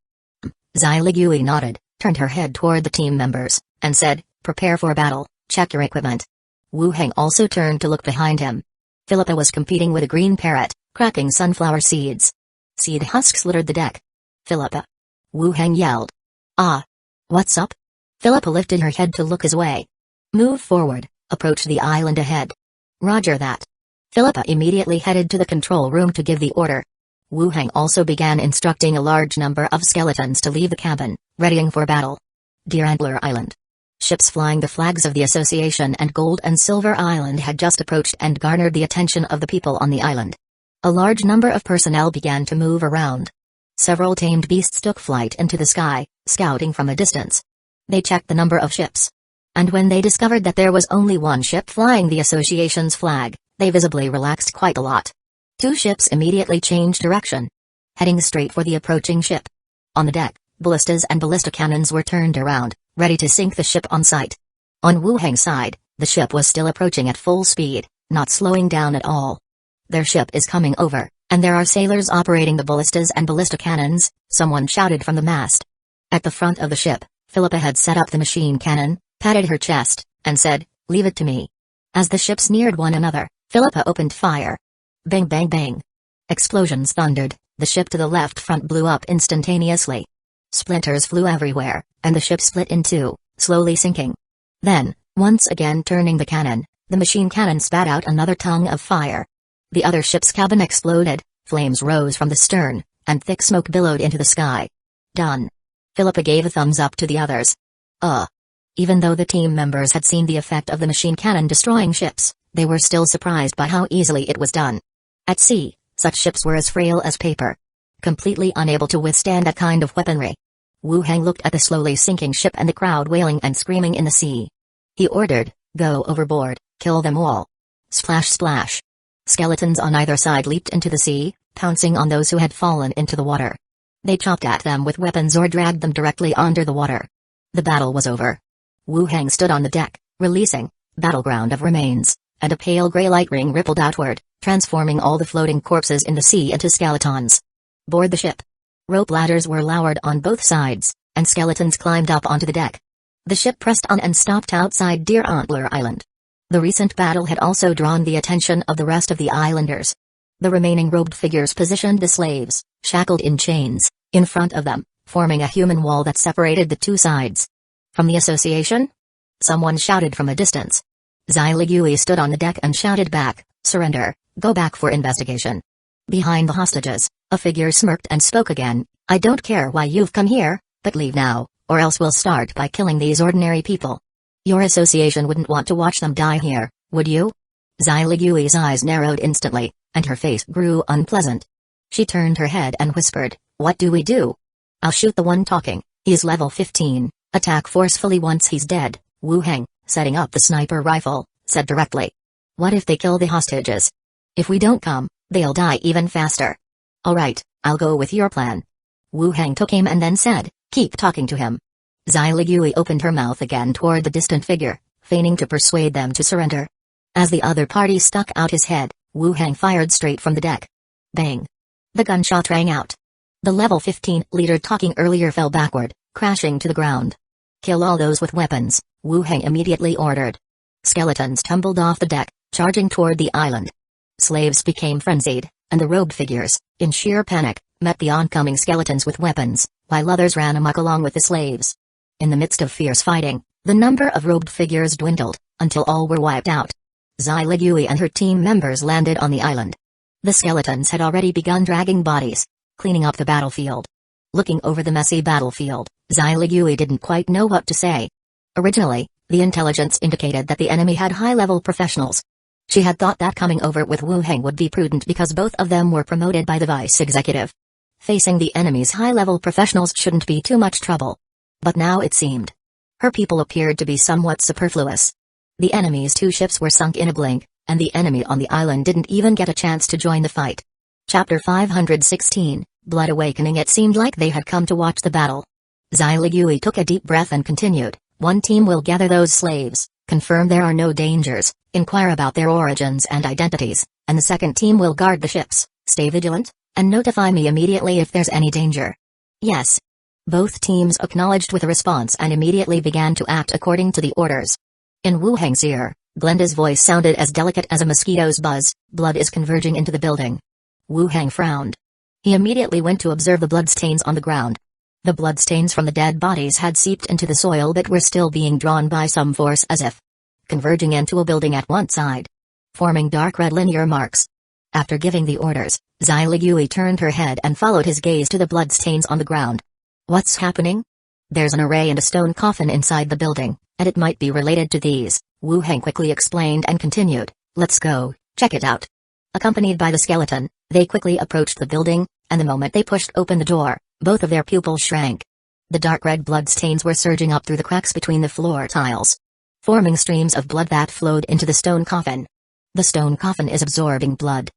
Zai nodded, turned her head toward the team members, and said, prepare for battle, check your equipment. Wu Heng also turned to look behind him. Philippa was competing with a green parrot, cracking sunflower seeds. Seed husks littered the deck. Philippa! Wu Heng yelled. Ah! What's up? Philippa lifted her head to look his way. Move forward, approach the island ahead. Roger that. Philippa immediately headed to the control room to give the order. Wu Heng also began instructing a large number of skeletons to leave the cabin, readying for battle. Deer Antler Island. Ships flying the flags of the Association and Gold and Silver Island had just approached and garnered the attention of the people on the island. A large number of personnel began to move around. Several tamed beasts took flight into the sky, scouting from a distance. They checked the number of ships. And when they discovered that there was only one ship flying the Association's flag, they visibly relaxed quite a lot. 2 ships immediately changed direction, heading straight for the approaching ship. On the deck, ballistas and ballista cannons were turned around, ready to sink the ship on sight. On Wu Heng's side, the ship was still approaching at full speed, not slowing down at all. Their ship is coming over, and there are sailors operating the ballistas and ballista cannons, someone shouted from the mast. At the front of the ship, Philippa had set up the machine cannon, patted her chest, and said, leave it to me. As the ships neared one another, Philippa opened fire. Bang bang bang. Explosions thundered, the ship to the left front blew up instantaneously. Splinters flew everywhere, and the ship split in 2, slowly sinking. Then, once again turning the cannon, the machine cannon spat out another tongue of fire. The other ship's cabin exploded, flames rose from the stern, and thick smoke billowed into the sky. Done. Philippa gave a thumbs up to the others. Even though the team members had seen the effect of the machine cannon destroying ships, they were still surprised by how easily it was done. At sea, such ships were as frail as paper. Completely unable to withstand that kind of weaponry. Wu Heng looked at the slowly sinking ship and the crowd wailing and screaming in the sea. He ordered, go overboard, kill them all. Splash splash. Skeletons on either side leaped into the sea, pouncing on those who had fallen into the water. They chopped at them with weapons or dragged them directly under the water. The battle was over. Wu Heng stood on the deck, releasing, battleground of remains, and a pale gray light ring rippled outward, transforming all the floating corpses in the sea into skeletons. Board the ship. Rope ladders were lowered on both sides, and skeletons climbed up onto the deck. The ship pressed on and stopped outside Deer Antler Island. The recent battle had also drawn the attention of the rest of the islanders. The remaining robed figures positioned the slaves, shackled in chains, in front of them, forming a human wall that separated the 2 sides. From the Association? Someone shouted from a distance. Zai stood on the deck and shouted back, surrender, go back for investigation. Behind the hostages, a figure smirked and spoke again, I don't care why you've come here, but leave now, or else we'll start by killing these ordinary people. Your association wouldn't want to watch them die here, would you? Zai Ligui's eyes narrowed instantly, and her face grew unpleasant. She turned her head and whispered, what do we do? I'll shoot the one talking, he's level 15, attack forcefully once he's dead. Wu Heng, setting up the sniper rifle, said directly. What if they kill the hostages? If we don't come, they'll die even faster. Alright, I'll go with your plan. Wu Heng took aim and then said, keep talking to him. Zai Ligui opened her mouth again toward the distant figure, feigning to persuade them to surrender. As the other party stuck out his head, Wu Heng fired straight from the deck. Bang! The gunshot rang out. The level 15 leader talking earlier fell backward, crashing to the ground. Kill all those with weapons, Wu Heng immediately ordered. Skeletons tumbled off the deck, charging toward the island. Slaves became frenzied, and the robed figures, in sheer panic, met the oncoming skeletons with weapons, while others ran amok along with the slaves. In the midst of fierce fighting, the number of robed figures dwindled, until all were wiped out. Zai Ligui and her team members landed on the island. The skeletons had already begun dragging bodies, cleaning up the battlefield. Looking over the messy battlefield, Zai Ligui didn't quite know what to say. Originally, the intelligence indicated that the enemy had high-level professionals. She had thought that coming over with Wu Heng would be prudent because both of them were promoted by the vice executive. Facing the enemy's high-level professionals shouldn't be too much trouble. But now it seemed. Her people appeared to be somewhat superfluous. The enemy's 2 ships were sunk in a blink, and the enemy on the island didn't even get a chance to join the fight. Chapter 516, Blood Awakening. It seemed like they had come to watch the battle. Xyligui took a deep breath and continued, one team will gather those slaves, confirm there are no dangers, inquire about their origins and identities, and the second team will guard the ships, stay vigilant, and notify me immediately if there's any danger. Yes. Both teams acknowledged with a response and immediately began to act according to the orders. In Wu Heng's ear, Glenda's voice sounded as delicate as a mosquito's buzz. Blood is converging into the building. Wu Heng frowned. He immediately went to observe the bloodstains on the ground. The bloodstains from the dead bodies had seeped into the soil but were still being drawn by some force as if converging into a building at one side, forming dark red linear marks. After giving the orders, Xyligui turned her head and followed his gaze to the bloodstains on the ground. What's happening? There's an array and a stone coffin inside the building, and it might be related to these, Wu Heng quickly explained and continued, let's go, check it out. Accompanied by the skeleton, they quickly approached the building, and the moment they pushed open the door, both of their pupils shrank. The dark red bloodstains were surging up through the cracks between the floor tiles, forming streams of blood that flowed into the stone coffin. The stone coffin is absorbing blood.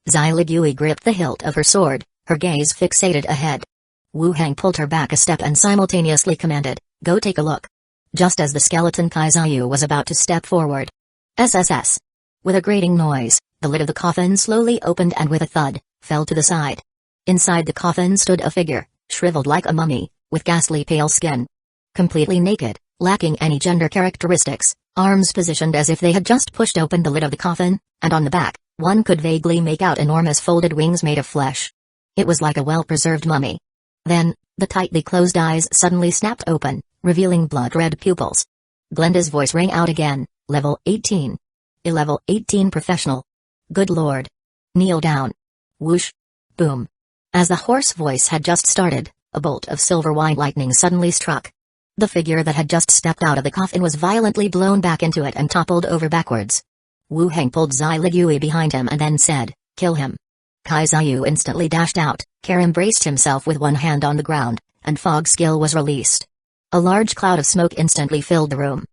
Xyligui gripped the hilt of her sword, her gaze fixated ahead. Wu Heng pulled her back a step and simultaneously commanded, go take a look. Just as the skeleton Kaizayu was about to step forward. SSS. With a grating noise, the lid of the coffin slowly opened and with a thud, fell to the side. Inside the coffin stood a figure, shriveled like a mummy, with ghastly pale skin. Completely naked, lacking any gender characteristics, arms positioned as if they had just pushed open the lid of the coffin, and on the back, one could vaguely make out enormous folded wings made of flesh. It was like a well-preserved mummy. Then, the tightly closed eyes suddenly snapped open, revealing blood-red pupils. Glenda's voice rang out again, level 18. Level 18 professional. Good lord. Kneel down. Whoosh. Boom. As the hoarse voice had just started, a bolt of silver white lightning suddenly struck. The figure that had just stepped out of the coffin was violently blown back into it and toppled over backwards. Wu Heng pulled Xyligui behind him and then said, kill him. Kaizayu instantly dashed out, Karim braced himself with one hand on the ground, and fog skill was released. A large cloud of smoke instantly filled the room.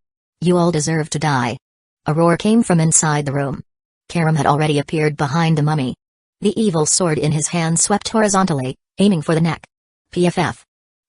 You all deserve to die. A roar came from inside the room. Karim had already appeared behind the mummy. The evil sword in his hand swept horizontally, aiming for the neck. PFF.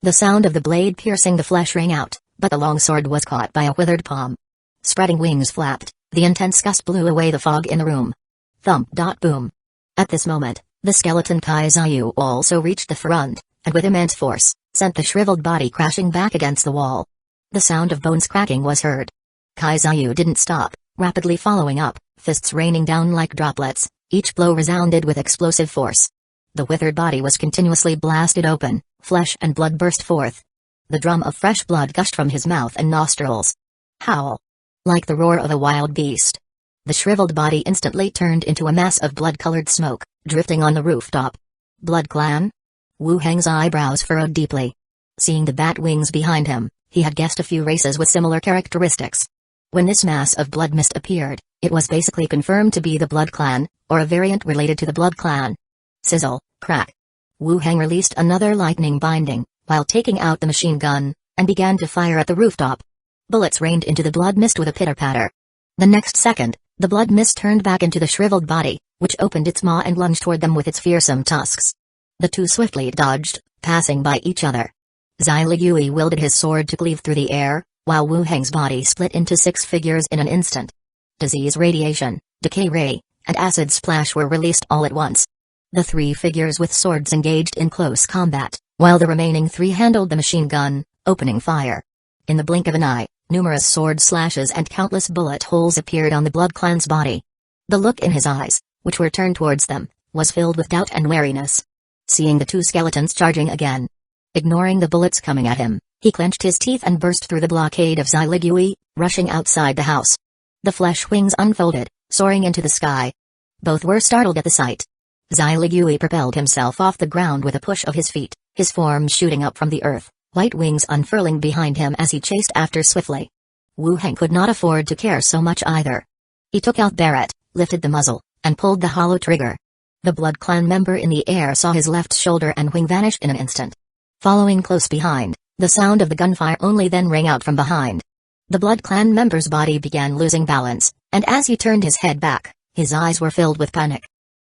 The sound of the blade piercing the flesh rang out, but the long sword was caught by a withered palm. Spreading wings flapped, the intense gust blew away the fog in the room. Thump. Boom. At this moment, the skeleton Kaizayu also reached the front, and with immense force, sent the shriveled body crashing back against the wall. The sound of bones cracking was heard. Kaizayu didn't stop, rapidly following up, fists raining down like droplets, each blow resounded with explosive force. The withered body was continuously blasted open, flesh and blood burst forth. The drum of fresh blood gushed from his mouth and nostrils. Howl. Like the roar of a wild beast. The shriveled body instantly turned into a mass of blood-colored smoke, drifting on the rooftop. Blood Clan? Wu Heng's eyebrows furrowed deeply. Seeing the bat wings behind him, he had guessed a few races with similar characteristics. When this mass of blood mist appeared, it was basically confirmed to be the Blood Clan, or a variant related to the Blood Clan. Sizzle, crack. Wu Heng released another lightning binding, while taking out the machine gun, and began to fire at the rooftop. Bullets rained into the blood mist with a pitter-patter. The next second, the blood mist turned back into the shriveled body, which opened its maw and lunged toward them with its fearsome tusks. The two swiftly dodged, passing by each other. Xyligui wielded his sword to cleave through the air, while Wu Heng's body split into 6 figures in an instant. Disease radiation, decay ray, and acid splash were released all at once. The 3 figures with swords engaged in close combat, while the remaining 3 handled the machine gun, opening fire. In the blink of an eye, numerous sword slashes and countless bullet holes appeared on the Blood Clan's body. The look in his eyes, which were turned towards them, was filled with doubt and wariness. Seeing the 2 skeletons charging again, ignoring the bullets coming at him, he clenched his teeth and burst through the blockade of Xyligui, rushing outside the house. The flesh wings unfolded, soaring into the sky. Both were startled at the sight. Xyligui propelled himself off the ground with a push of his feet, his form shooting up from the earth, white wings unfurling behind him as he chased after swiftly. Wu Heng could not afford to care so much either. He took out Barrett, lifted the muzzle, and pulled the hollow trigger. The Blood Clan member in the air saw his left shoulder and wing vanish in an instant. Following close behind, the sound of the gunfire only then rang out from behind. The Blood Clan member's body began losing balance, and as he turned his head back, his eyes were filled with panic.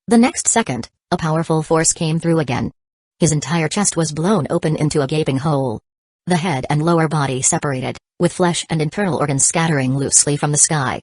The next second, A powerful force came through again. His entire chest was blown open into a gaping hole. The head and lower body separated, with flesh and internal organs scattering loosely from the sky.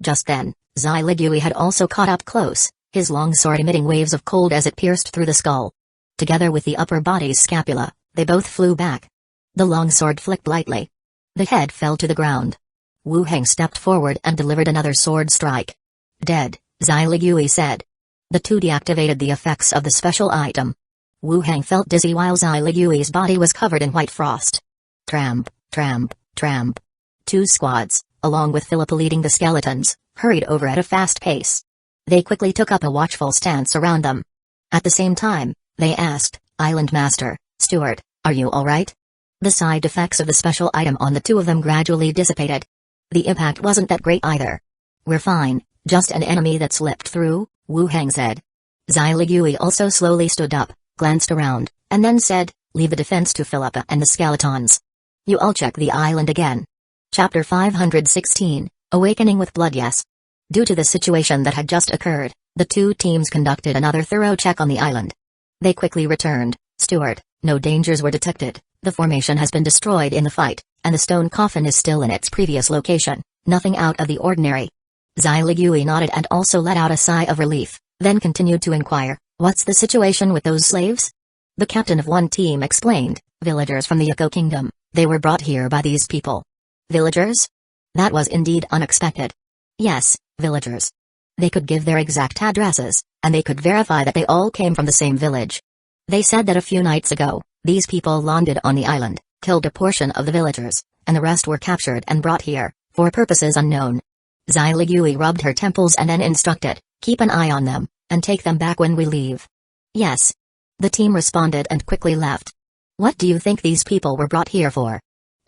Just then, Zai Ligui had also caught up close, his long sword emitting waves of cold as it pierced through the skull. Together with the upper body's scapula, they both flew back. The long sword flicked lightly. The head fell to the ground. Wu Heng stepped forward and delivered another sword strike. Dead, Zai Ligui said. The two deactivated the effects of the special item. Wu Heng felt dizzy while Zai Ligui's body was covered in white frost. Tramp, tramp, tramp. Two squads, along with Philippa leading the skeletons, hurried over at a fast pace. They quickly took up a watchful stance around them. At the same time, they asked, Island Master, Steward, are you alright? The side effects of the special item on the two of them gradually dissipated. The impact wasn't that great either. We're fine, just an enemy that slipped through, Wu Heng said. Zai Ligui also slowly stood up, glanced around, and then said, leave the defense to Philippa and the skeletons. You all check the island again. Chapter 516, Awakening with Blood. Yes. Due to the situation that had just occurred, the two teams conducted another thorough check on the island. They quickly returned, Steward, no dangers were detected, the formation has been destroyed in the fight, and the stone coffin is still in its previous location, nothing out of the ordinary. Zai Ligui nodded and also let out a sigh of relief, then continued to inquire, what's the situation with those slaves? The captain of one team explained, villagers from the Hueco kingdom, they were brought here by these people. Villagers? That was indeed unexpected. Yes, villagers. They could give their exact addresses, and they could verify that they all came from the same village. They said that a few nights ago, these people landed on the island, killed a portion of the villagers, and the rest were captured and brought here, for purposes unknown. Zai Ligui rubbed her temples and then instructed, keep an eye on them, and take them back when we leave. Yes. The team responded and quickly left. What do you think these people were brought here for?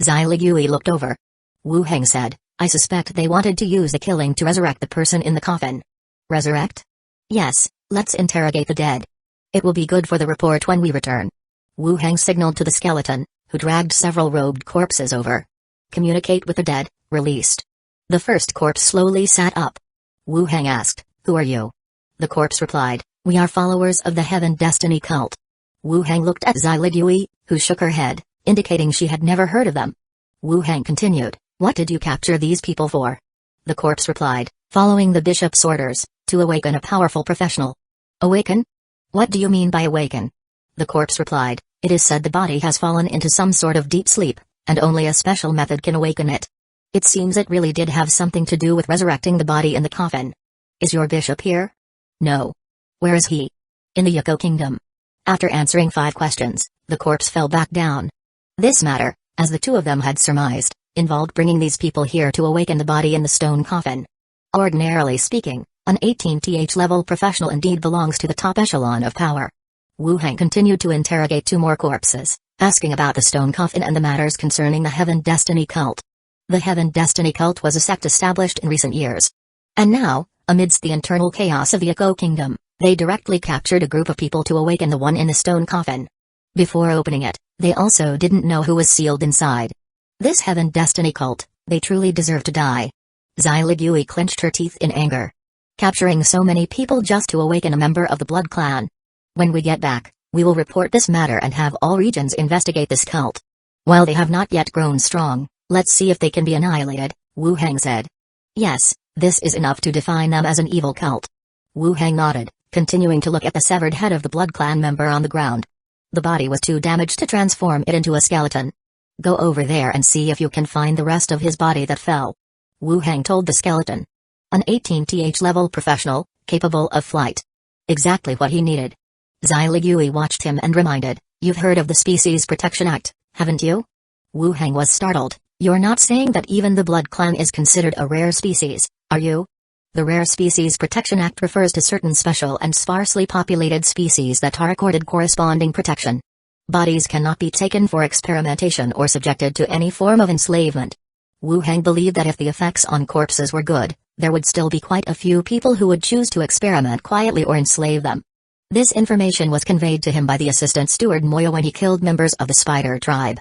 Zai Ligui looked over. Wu Heng said, I suspect they wanted to use the killing to resurrect the person in the coffin. Resurrect? Yes, let's interrogate the dead. It will be good for the report when we return. Wu Heng signaled to the skeleton, who dragged several robed corpses over. Communicate with the dead, released. The first corpse slowly sat up. Wu Heng asked, who are you? The corpse replied, we are followers of the Heaven Destiny cult. Wu Heng looked at Zai Ligui, who shook her head, indicating she had never heard of them. Wu Heng continued, what did you capture these people for? The corpse replied, following the bishop's orders, to awaken a powerful professional. Awaken? What do you mean by awaken? The corpse replied, it is said the body has fallen into some sort of deep sleep, and only a special method can awaken it. It seems it really did have something to do with resurrecting the body in the coffin. Is your bishop here? No. Where is he? In the Hueco kingdom. After answering 5 questions, the corpse fell back down. This matter, as the two of them had surmised, involved bringing these people here to awaken the body in the stone coffin. Ordinarily speaking, an 18th level professional indeed belongs to the top echelon of power. Wu Heng continued to interrogate 2 more corpses, asking about the stone coffin and the matters concerning the Heaven Destiny cult. The Heaven Destiny cult was a sect established in recent years. And now, amidst the internal chaos of the Hueco kingdom, they directly captured a group of people to awaken the one in the stone coffin. Before opening it, they also didn't know who was sealed inside. This Heaven Destiny cult, they truly deserve to die. Zai Ligui clenched her teeth in anger. Capturing so many people just to awaken a member of the blood clan. When we get back, we will report this matter and have all regions investigate this cult. While they have not yet grown strong, let's see if they can be annihilated, Wu Heng said. Yes, this is enough to define them as an evil cult. Wu Heng nodded, continuing to look at the severed head of the blood clan member on the ground. The body was too damaged to transform it into a skeleton. Go over there and see if you can find the rest of his body that fell. Wu Heng told the skeleton. An 18th level professional, capable of flight. Exactly what he needed. Zai Ligui watched him and reminded, you've heard of the Species Protection Act, haven't you? Wu Heng was startled. You're not saying that even the blood clan is considered a rare species, are you? The Rare Species Protection Act refers to certain special and sparsely populated species that are accorded corresponding protection. Bodies cannot be taken for experimentation or subjected to any form of enslavement. Wu Heng believed that if the effects on corpses were good, there would still be quite a few people who would choose to experiment quietly or enslave them. This information was conveyed to him by the assistant steward Moyo when he killed members of the spider tribe.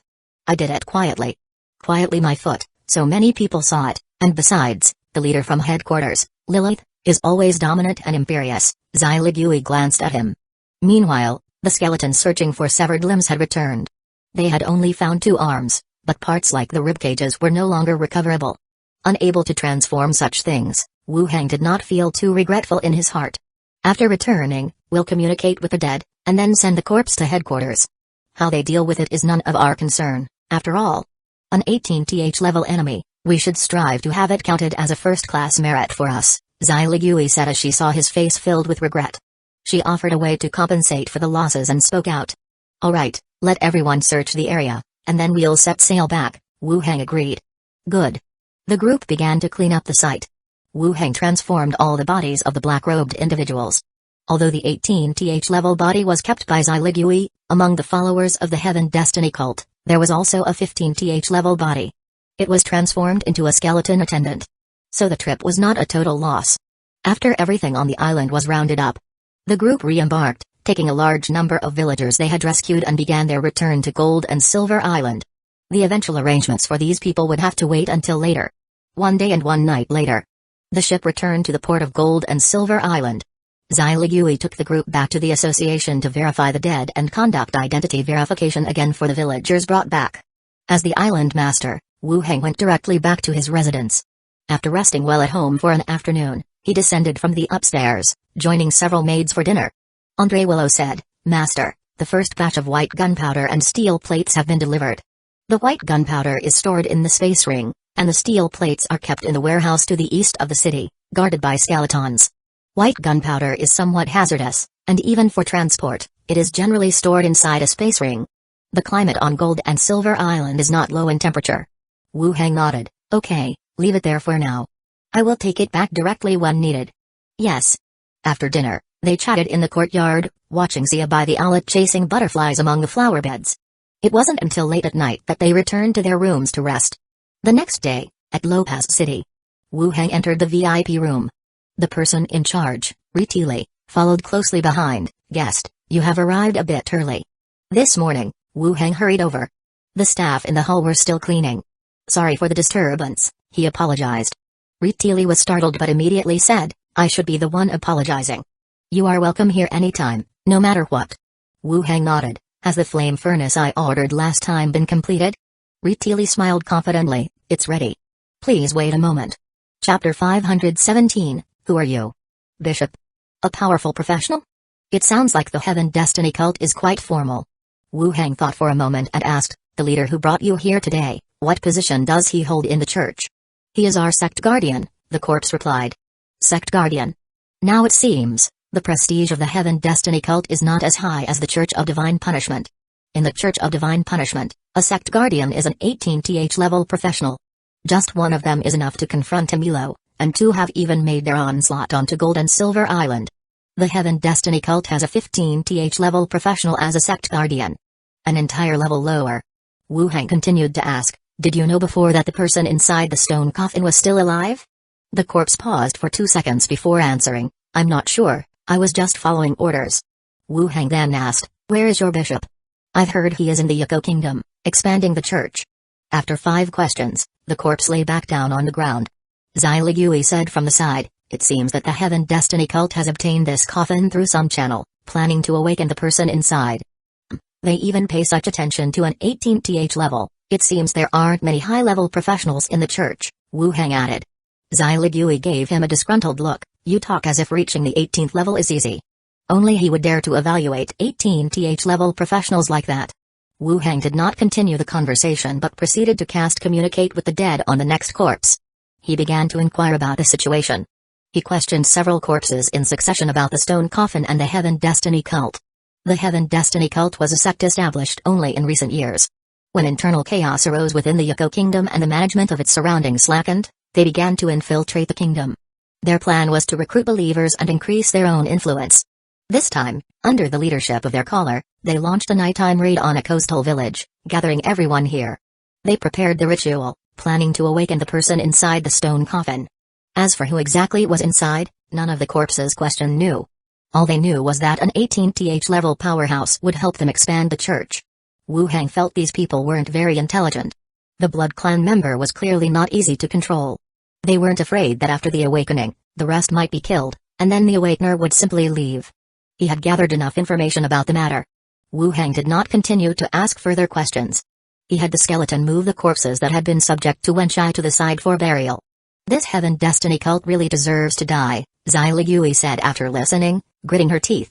I did it quietly. Quietly my foot, so many people saw it, and besides, the leader from headquarters, Lilith, is always dominant and imperious. Zai Ligui glanced at him. Meanwhile, the skeletons searching for severed limbs had returned. They had only found 2 arms, but parts like the ribcages were no longer recoverable. Unable to transform such things, Wu Heng did not feel too regretful in his heart. After returning, we'll communicate with the dead, and then send the corpse to headquarters. How they deal with it is none of our concern, after all. An 18th level enemy, we should strive to have it counted as a first-class merit for us, Zai Ligui said as she saw his face filled with regret. She offered a way to compensate for the losses and spoke out. Alright, let everyone search the area, and then we'll set sail back, Wu Heng agreed. Good. The group began to clean up the site. Wu Heng transformed all the bodies of the black-robed individuals. Although the 18th level body was kept by Zai Ligui, among the followers of the Heaven Destiny cult, there was also a 15th level body. It was transformed into a skeleton attendant. So the trip was not a total loss. After everything on the island was rounded up, the group re-embarked, taking a large number of villagers they had rescued and began their return to Gold and Silver Island. The eventual arrangements for these people would have to wait until later. 1 day and 1 night later, the ship returned to the port of Gold and Silver Island. Zai Ligui took the group back to the association to verify the dead and conduct identity verification again for the villagers brought back. As the island master, Wu Heng went directly back to his residence. After resting well at home for an afternoon, he descended from the upstairs, joining several maids for dinner. Andre Willow said, Master, the first batch of white gunpowder and steel plates have been delivered. The white gunpowder is stored in the space ring, and the steel plates are kept in the warehouse to the east of the city, guarded by skeletons. White gunpowder is somewhat hazardous, and even for transport, it is generally stored inside a space ring. The climate on Gold and Silver Island is not low in temperature. Wu Heng nodded. Okay, leave it there for now. I will take it back directly when needed. Yes. After dinner, they chatted in the courtyard, watching Zia by the outlet chasing butterflies among the flower beds. It wasn't until late at night that they returned to their rooms to rest. The next day, at Lopez City, Wu Heng entered the VIP room. The person in charge, Ritili, followed closely behind. Guest, you have arrived a bit early. This morning, Wu Heng hurried over. The staff in the hall were still cleaning. Sorry for the disturbance, he apologized. Ritili was startled but immediately said, I should be the one apologizing. You are welcome here anytime, no matter what. Wu Heng nodded. Has the flame furnace I ordered last time been completed? Ritili smiled confidently. It's ready. Please wait a moment. Chapter 517, Who are you? Bishop. A powerful professional? It sounds like the Heaven Destiny cult is quite formal. Wu Heng thought for a moment and asked, the leader who brought you here today, what position does he hold in the church? He is our sect guardian, the corpse replied. Sect guardian. Now it seems, the prestige of the Heaven Destiny cult is not as high as the Church of Divine Punishment. In the Church of Divine Punishment, a sect guardian is an 18th level professional. Just one of them is enough to confront Emilo, and 2 have even made their onslaught onto Gold and Silver Island. The Heaven Destiny cult has a 15th level professional as a sect guardian. An entire level lower. Wu Heng continued to ask, did you know before that the person inside the stone coffin was still alive? The corpse paused for 2 seconds before answering, I'm not sure, I was just following orders. Wu Heng then asked, where is your bishop? I've heard he is in the Hueco kingdom, expanding the church. After 5 questions, the corpse lay back down on the ground. Zai Ligui said from the side, it seems that the Heaven Destiny cult has obtained this coffin through some channel, planning to awaken the person inside. They even pay such attention to an 18th level, it seems there aren't many high-level professionals in the church, Wu Heng added. Zai Ligui gave him a disgruntled look, you talk as if reaching the 18th level is easy. Only he would dare to evaluate 18th level professionals like that. Wu Heng did not continue the conversation but proceeded to cast communicate with the dead on the next corpse. He began to inquire about the situation. He questioned several corpses in succession about the stone coffin and the Heaven Destiny cult. The Heaven Destiny cult was a sect established only in recent years. When internal chaos arose within the Hueco kingdom and the management of its surroundings slackened, they began to infiltrate the kingdom. Their plan was to recruit believers and increase their own influence. This time, under the leadership of their caller, they launched a nighttime raid on a coastal village, gathering everyone here. They prepared the ritual, planning to awaken the person inside the stone coffin. As for who exactly was inside, none of the corpses questioned knew. All they knew was that an 18th level powerhouse would help them expand the church. Wu Heng felt these people weren't very intelligent. The Blood Clan member was clearly not easy to control. They weren't afraid that after the awakening, the rest might be killed, and then the awakener would simply leave. He had gathered enough information about the matter. Wu Hang did not continue to ask further questions. He had the skeleton move the corpses that had been subject to Wenchai to the side for burial. This Heaven Destiny cult really deserves to die, Zai Ligui said after listening, gritting her teeth.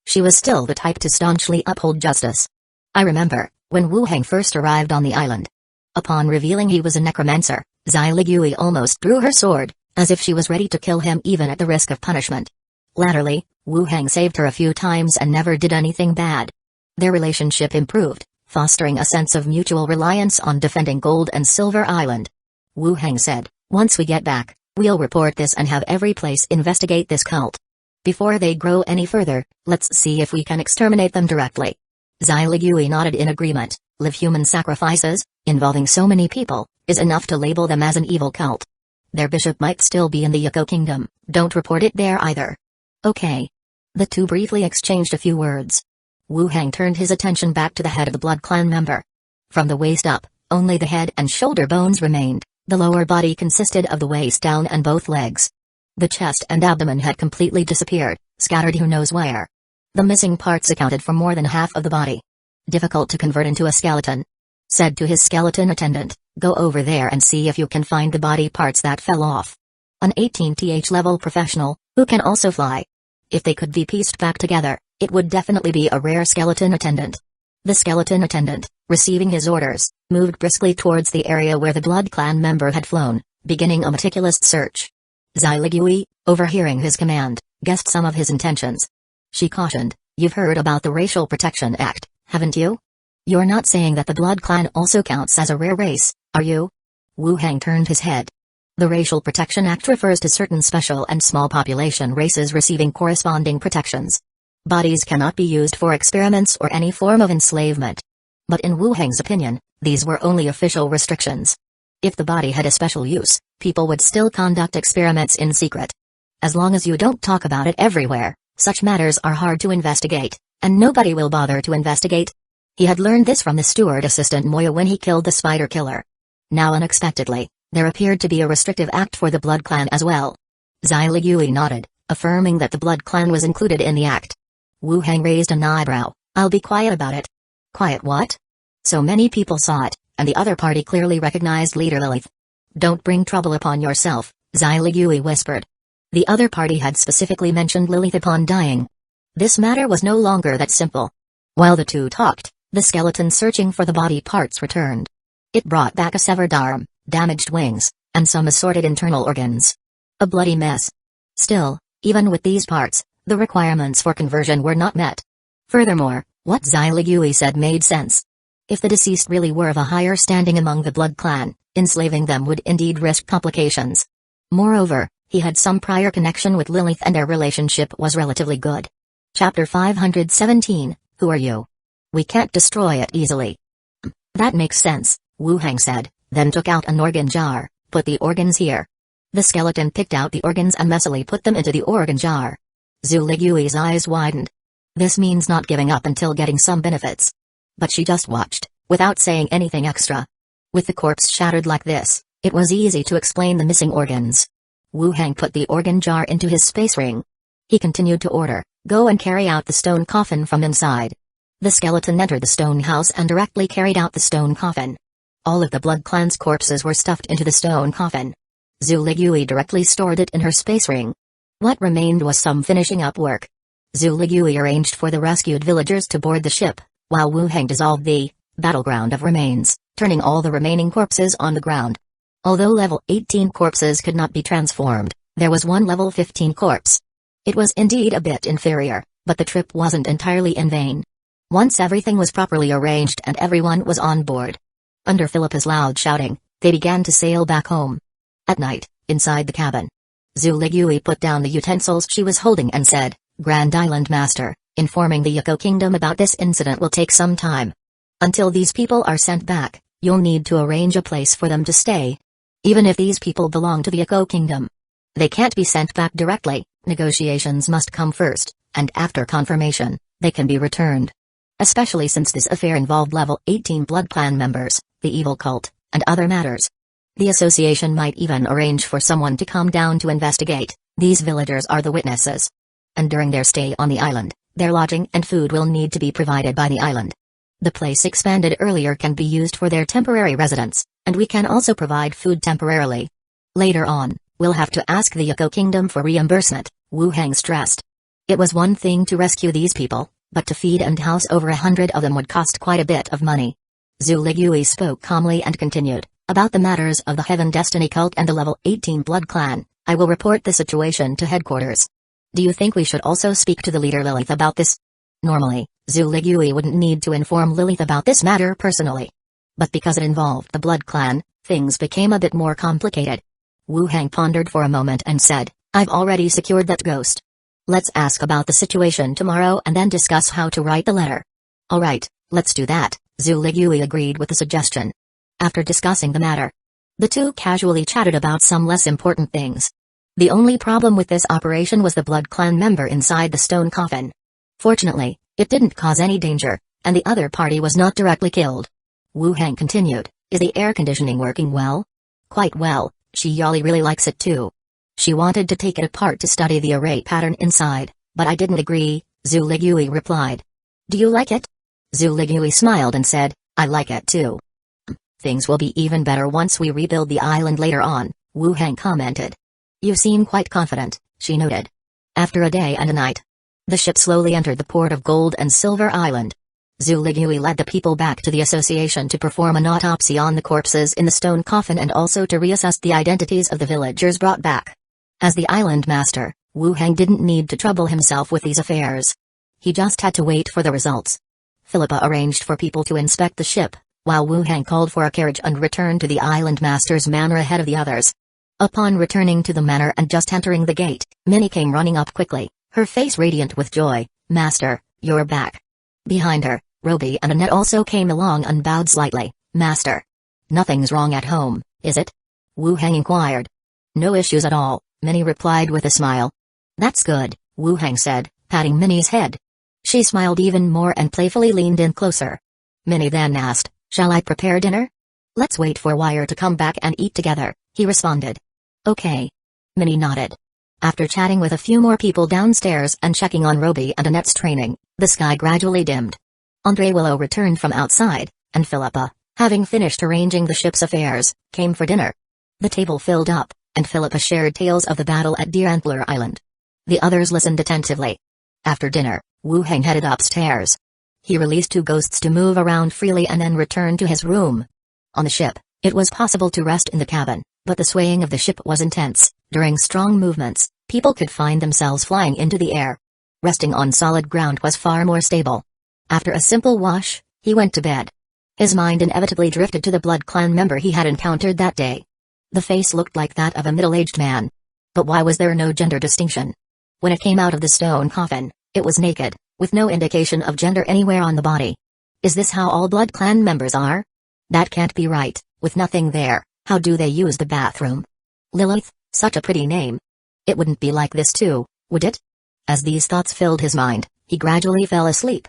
She was still the type to staunchly uphold justice. I remember, when Wu Hang first arrived on the island. Upon revealing he was a necromancer, Zai Ligui almost drew her sword, as if she was ready to kill him even at the risk of punishment. Latterly, Wu Hang saved her a few times and never did anything bad. Their relationship improved, fostering a sense of mutual reliance on defending Gold and Silver Island. Wu Hang said, once we get back, we'll report this and have every place investigate this cult. Before they grow any further, let's see if we can exterminate them directly. Zai Ligui nodded in agreement. Live human sacrifices, involving so many people, is enough to label them as an evil cult. Their bishop might still be in the Hueco kingdom, don't report it there either. Okay. The two briefly exchanged a few words. Wu Hang turned his attention back to the head of the Blood Clan member. From the waist up, only the head and shoulder bones remained, the lower body consisted of the waist down and both legs. The chest and abdomen had completely disappeared, scattered who knows where. The missing parts accounted for more than half of the body. Difficult to convert into a skeleton. Said to his skeleton attendant, go over there and see if you can find the body parts that fell off. An 18th level professional, who can also fly. If they could be pieced back together, it would definitely be a rare skeleton attendant. The skeleton attendant, receiving his orders, moved briskly towards the area where the Blood Clan member had flown, beginning a meticulous search. Zai Ligui, overhearing his command, guessed some of his intentions. She cautioned, you've heard about the Racial Protection Act, haven't you? You're not saying that the Blood Clan also counts as a rare race, are you? Wu Hang turned his head. The Racial Protection Act refers to certain special and small population races receiving corresponding protections. Bodies cannot be used for experiments or any form of enslavement. But in Wu Hang's opinion, these were only official restrictions. If the body had a special use, people would still conduct experiments in secret. As long as you don't talk about it everywhere, such matters are hard to investigate, and nobody will bother to investigate. He had learned this from the steward assistant Moya when he killed the spider killer. Now unexpectedly, there appeared to be a restrictive act for the Blood Clan as well. Zai Ligui nodded, affirming that the Blood Clan was included in the act. Wu Hang raised an eyebrow. I'll be quiet about it. Quiet what? So many people saw it, and the other party clearly recognized leader Lilith. Don't bring trouble upon yourself, Zai Ligui whispered. The other party had specifically mentioned Lilith upon dying. This matter was no longer that simple. While the two talked, the skeleton searching for the body parts returned. It brought back a severed arm, damaged wings, and some assorted internal organs. A bloody mess. Still, even with these parts, the requirements for conversion were not met. Furthermore, what Zai Ligui said made sense. If the deceased really were of a higher standing among the Blood Clan, enslaving them would indeed risk complications. Moreover, he had some prior connection with Lilith and their relationship was relatively good. Chapter 517, Who are you? We can't destroy it easily. That makes sense, Wu Hang said, then took out an organ jar, put the organs here. The skeleton picked out the organs and messily put them into the organ jar. Zhu Ligui's eyes widened. This means not giving up until getting some benefits. But she just watched, without saying anything extra. With the corpse shattered like this, it was easy to explain the missing organs. Wu Hang put the organ jar into his space ring. He continued to order, go and carry out the stone coffin from inside. The skeleton entered the stone house and directly carried out the stone coffin. All of the Blood Clan's corpses were stuffed into the stone coffin. Zhu Ligui directly stored it in her space ring. What remained was some finishing up work. Zhu Ligui arranged for the rescued villagers to board the ship, while Wu Hang dissolved the battleground of remains, turning all the remaining corpses on the ground. Although level 18 corpses could not be transformed, there was one level 15 corpse. It was indeed a bit inferior, but the trip wasn't entirely in vain. Once everything was properly arranged and everyone was on board, under Philippa's loud shouting, they began to sail back home. At night, inside the cabin, Zhu Ligui put down the utensils she was holding and said, Grand Island Master, informing the Hueco Kingdom about this incident will take some time. Until these people are sent back, you'll need to arrange a place for them to stay. Even if these people belong to the Hueco Kingdom, they can't be sent back directly, negotiations must come first, and after confirmation, they can be returned. Especially since this affair involved level 18 Blood Clan members, the evil cult, and other matters. The association might even arrange for someone to come down to investigate. These villagers are the witnesses. And during their stay on the island, Their lodging and food will need to be provided by the island. The place expanded earlier can be used for their temporary residence, and we can also provide food temporarily. Later on, we'll have to ask the Hueco Kingdom for reimbursement, Wu Hang stressed. It was one thing to rescue these people, but to feed and house over 100 of them would cost quite a bit of money. Zhu Ligui spoke calmly and continued, about the matters of the Heaven Destiny cult and the level 18 blood clan, I will report the situation to headquarters. Do you think we should also speak to the leader Lilith about this? Normally, Zhu Ligui wouldn't need to inform Lilith about this matter personally. But because it involved the blood clan, things became a bit more complicated. Wu Hang pondered for a moment and said, I've already secured that ghost. Let's ask about the situation tomorrow and then discuss how to write the letter. Alright, let's do that, Zhu Ligui agreed with the suggestion. After discussing the matter, the two casually chatted about some less important things. The only problem with this operation was the blood clan member inside the stone coffin. Fortunately, it didn't cause any danger, and the other party was not directly killed. Wu Hang continued, is the air conditioning working well? Quite well, Yali really likes it too. She wanted to take it apart to study the array pattern inside, but I didn't agree, Zhu Ligui replied. Do you like it? Zhu Ligui smiled and said, I like it too. Things will be even better once we rebuild the island later on, Wu Hang commented. You seem quite confident, she noted. After a day and a night, the ship slowly entered the port of Gold and Silver Island. Zhu Ligui led the people back to the association to perform an autopsy on the corpses in the stone coffin and also to reassess the identities of the villagers brought back. As the island master, Wu Hang didn't need to trouble himself with these affairs. He just had to wait for the results. Philippa arranged for people to inspect the ship, while Wu Hang called for a carriage and returned to the island master's manor ahead of the others. Upon returning to the manor and just entering the gate, Minnie came running up quickly, her face radiant with joy. Master, you're back. Behind her, Roby and Annette also came along and bowed slightly. Master. Nothing's wrong at home, is it? Wu Hang inquired. No issues at all, Minnie replied with a smile. That's good, Wu Hang said, patting Minnie's head. She smiled even more and playfully leaned in closer. Minnie then asked, shall I prepare dinner? Let's wait for Wire to come back and eat together, he responded. Okay. Minnie nodded. After chatting with a few more people downstairs and checking on Roby and Annette's training, the sky gradually dimmed. Andre Willow returned from outside, and Philippa, having finished arranging the ship's affairs, came for dinner. The table filled up, and Philippa shared tales of the battle at Deer Antler Island. The others listened attentively. After dinner, Wu Hang headed upstairs. He released two ghosts to move around freely and then returned to his room. On the ship, it was possible to rest in the cabin, but the swaying of the ship was intense. During strong movements, people could find themselves flying into the air. Resting on solid ground was far more stable. After a simple wash, he went to bed. His mind inevitably drifted to the blood clan member he had encountered that day. The face looked like that of a middle-aged man. But why was there no gender distinction? When it came out of the stone coffin, it was naked, with no indication of gender anywhere on the body. Is this how all blood clan members are? That can't be right, with nothing there. How do they use the bathroom? Lilith, such a pretty name. It wouldn't be like this too, would it? As these thoughts filled his mind, he gradually fell asleep.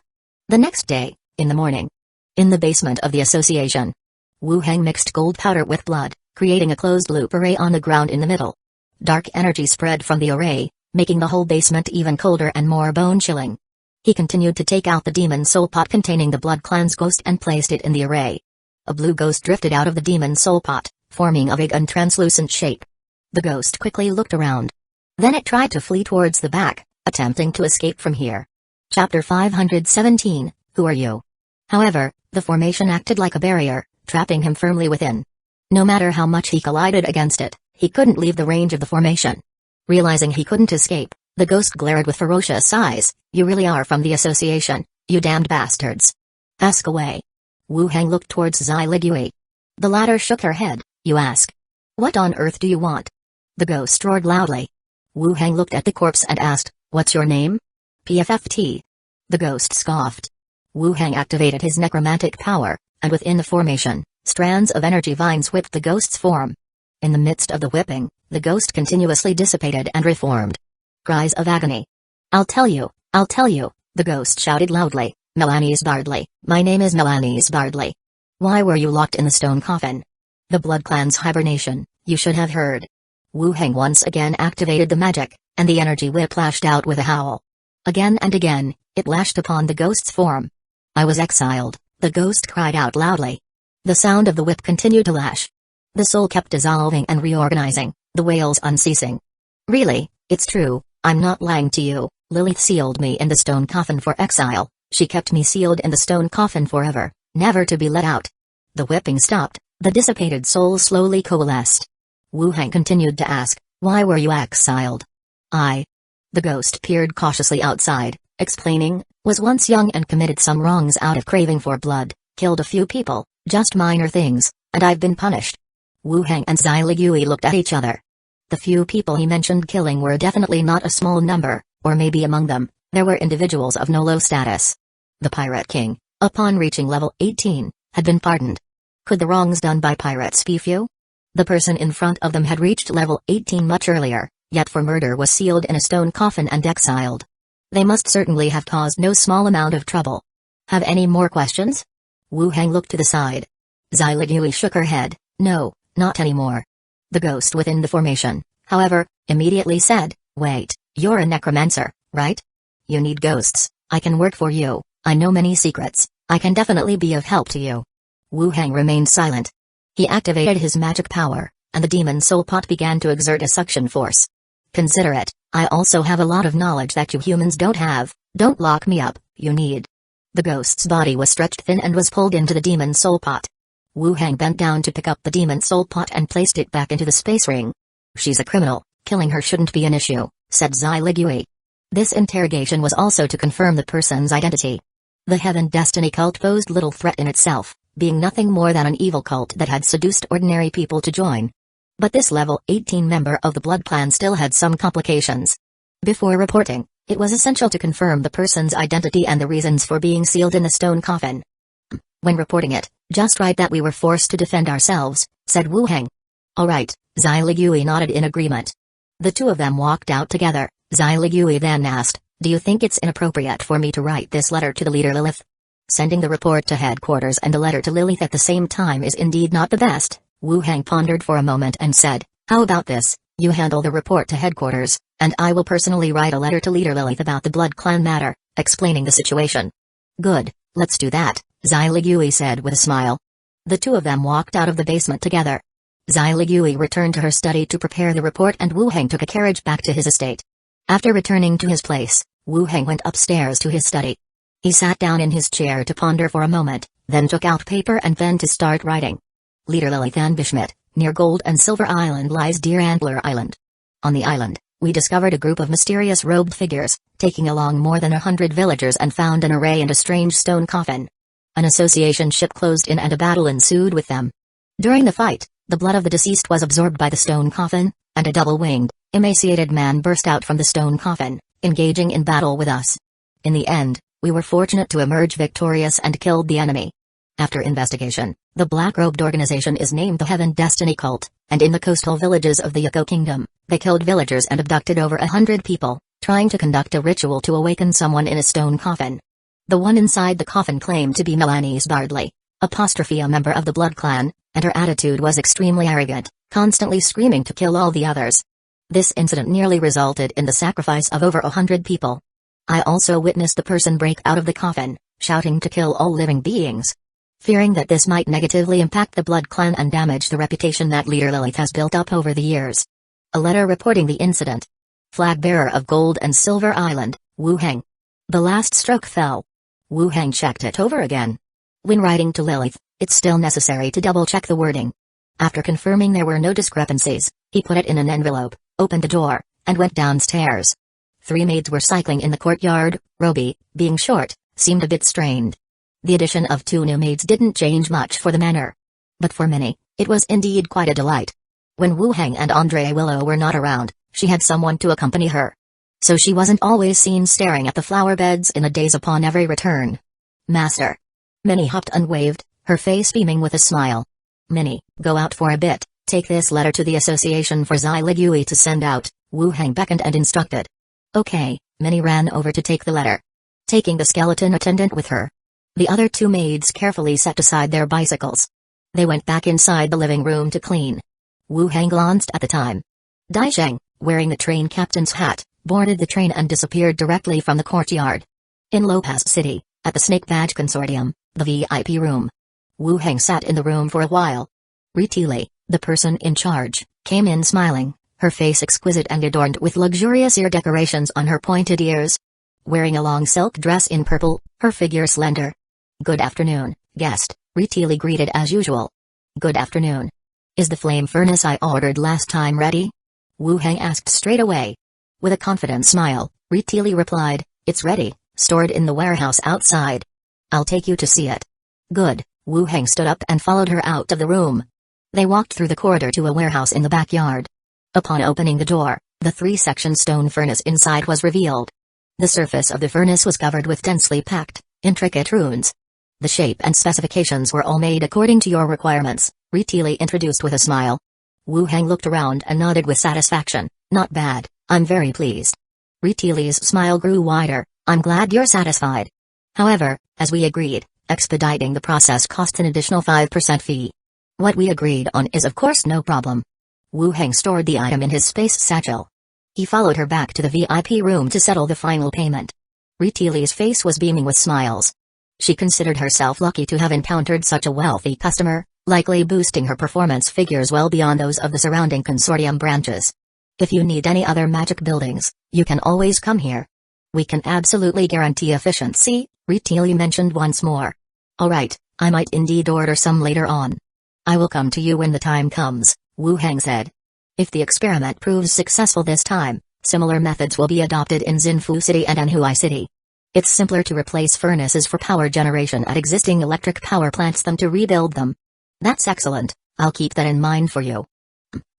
The next day, in the morning, in the basement of the association, Wu Hang mixed gold powder with blood, creating a closed-loop array on the ground in the middle. Dark energy spread from the array, making the whole basement even colder and more bone-chilling. He continued to take out the demon soul pot containing the blood clan's ghost and placed it in the array. A blue ghost drifted out of the demon soul pot, forming a vague and translucent shape. The ghost quickly looked around. Then it tried to flee towards the back, attempting to escape from here. Chapter 517, Who are you? However, the formation acted like a barrier, trapping him firmly within. No matter how much he collided against it, he couldn't leave the range of the formation. Realizing he couldn't escape, the ghost glared with ferocious eyes. You really are from the association, you damned bastards. Ask away. Wu Hang looked towards Zai Ligui. The latter shook her head. You ask. What on earth do you want? The ghost roared loudly. Wu Hang looked at the corpse and asked, What's your name? PFFT. The ghost scoffed. Wu Hang activated his necromantic power, and within the formation, strands of energy vines whipped the ghost's form. In the midst of the whipping, the ghost continuously dissipated and reformed. Cries of agony. I'll tell you, the ghost shouted loudly. Melanie's Bardley, my name is Melanie's Bardley. Why were you locked in the stone coffin? The blood clan's hibernation, you should have heard. Wu Hang once again activated the magic, and the energy whip lashed out with a howl. Again and again, It lashed upon the ghost's form. I was exiled, the ghost cried out loudly. The sound of the whip continued to lash. The soul kept dissolving and reorganizing, the wails unceasing. Really, it's true, I'm not lying to you. Lilith sealed me in the stone coffin for exile. She kept me sealed in the stone coffin forever, never to be let out. The whipping stopped, the dissipated soul slowly coalesced. Wu Hang continued to ask, why were you exiled? The ghost peered cautiously outside, explaining, was once young and committed some wrongs out of craving for blood, killed a few people, just minor things, and I've been punished. Wu Hang and Zailigui looked at each other. The few people he mentioned killing were definitely not a small number, or maybe among them, there were individuals of no low status. The Pirate King, upon reaching level 18, had been pardoned. Could the wrongs done by pirates be few? The person in front of them had reached level 18 much earlier, yet for murder was sealed in a stone coffin and exiled. They must certainly have caused no small amount of trouble. Have any more questions? Wu Hang looked to the side. Zailigui shook her head, no, not anymore. The ghost within the formation, however, immediately said, wait, you're a necromancer, right? You need ghosts, I can work for you, I know many secrets, I can definitely be of help to you. Wu Hang remained silent. He activated his magic power, and the demon soul pot began to exert a suction force. Consider it, I also have a lot of knowledge that you humans don't have, don't lock me up, you need. The ghost's body was stretched thin and was pulled into the demon soul pot. Wu Hang bent down to pick up the demon soul pot and placed it back into the space ring. She's a criminal, killing her shouldn't be an issue, said Zailigui. This interrogation was also to confirm the person's identity. The Heaven Destiny cult posed little threat in itself, being nothing more than an evil cult that had seduced ordinary people to join. But this level 18 member of the Blood Clan still had some complications. Before reporting, it was essential to confirm the person's identity and the reasons for being sealed in the stone coffin. When reporting it, just write that we were forced to defend ourselves, said Wu Hang. All right, Zailigui nodded in agreement. The two of them walked out together. Zailigui then asked, do you think it's inappropriate for me to write this letter to the leader Lilith? Sending the report to headquarters and a letter to Lilith at the same time is indeed not the best. Wu Hang pondered for a moment and said, how about this, you handle the report to headquarters, and I will personally write a letter to leader Lilith about the Blood Clan matter, explaining the situation. Good, let's do that, Zailigui said with a smile. The two of them walked out of the basement together. Zailigui returned to her study to prepare the report and Wu Hang took a carriage back to his estate. After returning to his place, Wu Hang went upstairs to his study. He sat down in his chair to ponder for a moment, then took out paper and pen to start writing. Leader Lilith and Bishmit, near Gold and Silver Island lies Deer Antler Island. On the island, we discovered a group of mysterious robed figures, taking along more than 100 villagers and found an array and a strange stone coffin. An association ship closed in and a battle ensued with them. During the fight, the blood of the deceased was absorbed by the stone coffin, and a double-winged, emaciated man burst out from the stone coffin, engaging in battle with us. In the end, we were fortunate to emerge victorious and killed the enemy. After investigation, the black-robed organization is named the Heaven Destiny Cult, and in the coastal villages of the Hueco Kingdom, they killed villagers and abducted over 100 people, trying to conduct a ritual to awaken someone in a stone coffin. The one inside the coffin claimed to be Melanese Bardley, a member of the Blood Clan, and her attitude was extremely arrogant, constantly screaming to kill all the others. This incident nearly resulted in the sacrifice of over 100 people. I also witnessed the person break out of the coffin, shouting to kill all living beings. Fearing that this might negatively impact the Blood Clan and damage the reputation that leader Lilith has built up over the years. A letter reporting the incident. Flag bearer of Gold and Silver Island, Wu Hang. The last stroke fell. Wu Hang checked it over again. When writing to Lilith, it's still necessary to double-check the wording. After confirming there were no discrepancies, he put it in an envelope, opened a door, and went downstairs. 3 maids were cycling in the courtyard. Roby, being short, seemed a bit strained. The addition of 2 new maids didn't change much for the manner. But for Minnie, it was indeed quite a delight. When Wu Hang and Andre Willow were not around, she had someone to accompany her. So she wasn't always seen staring at the flower beds in a daze upon every return. Master. Minnie hopped and waved, her face beaming with a smile. Minnie, go out for a bit, take this letter to the association for Zailigui to send out, Wu Hang beckoned and instructed. Okay, Minnie ran over to take the letter. Taking the skeleton attendant with her. The other 2 maids carefully set aside their bicycles. They went back inside the living room to clean. Wu Hang glanced at the time. Dai Sheng, wearing the train captain's hat, boarded the train and disappeared directly from the courtyard. In Lopez City, at the Snake Badge Consortium, the VIP room. Wu Heng sat in the room for a while. Riti Li, the person in charge, came in smiling, her face exquisite and adorned with luxurious ear decorations on her pointed ears. Wearing a long silk dress in purple, her figure slender. "Good afternoon, guest," Riti Li greeted as usual. "Good afternoon. Is the flame furnace I ordered last time ready?" Wu Heng asked straight away. With a confident smile, Riti Li replied, "It's ready, stored in the warehouse outside. I'll take you to see it." "Good." Wu Heng stood up and followed her out of the room. They walked through the corridor to a warehouse in the backyard. Upon opening the door, the three-section stone furnace inside was revealed. The surface of the furnace was covered with densely packed, intricate runes. "The shape and specifications were all made according to your requirements," Riti Li introduced with a smile. Wu Heng looked around and nodded with satisfaction. "Not bad, I'm very pleased." Riti Li's smile grew wider. "I'm glad you're satisfied. However, as we agreed, expediting the process costs an additional 5% fee. What we agreed on is of course no problem." Wu Heng stored the item in his space satchel. He followed her back to the VIP room to settle the final payment. Riti Li's face was beaming with smiles. She considered herself lucky to have encountered such a wealthy customer, likely boosting her performance figures well beyond those of the surrounding consortium branches. "If you need any other magic buildings, you can always come here. We can absolutely guarantee efficiency," Riti Li mentioned once more. "All right, I might indeed order some later on. I will come to you when the time comes," Wu Heng said. "If the experiment proves successful this time, similar methods will be adopted in Xinfu City and Anhui City. It's simpler to replace furnaces for power generation at existing electric power plants than to rebuild them." "That's excellent, I'll keep that in mind for you.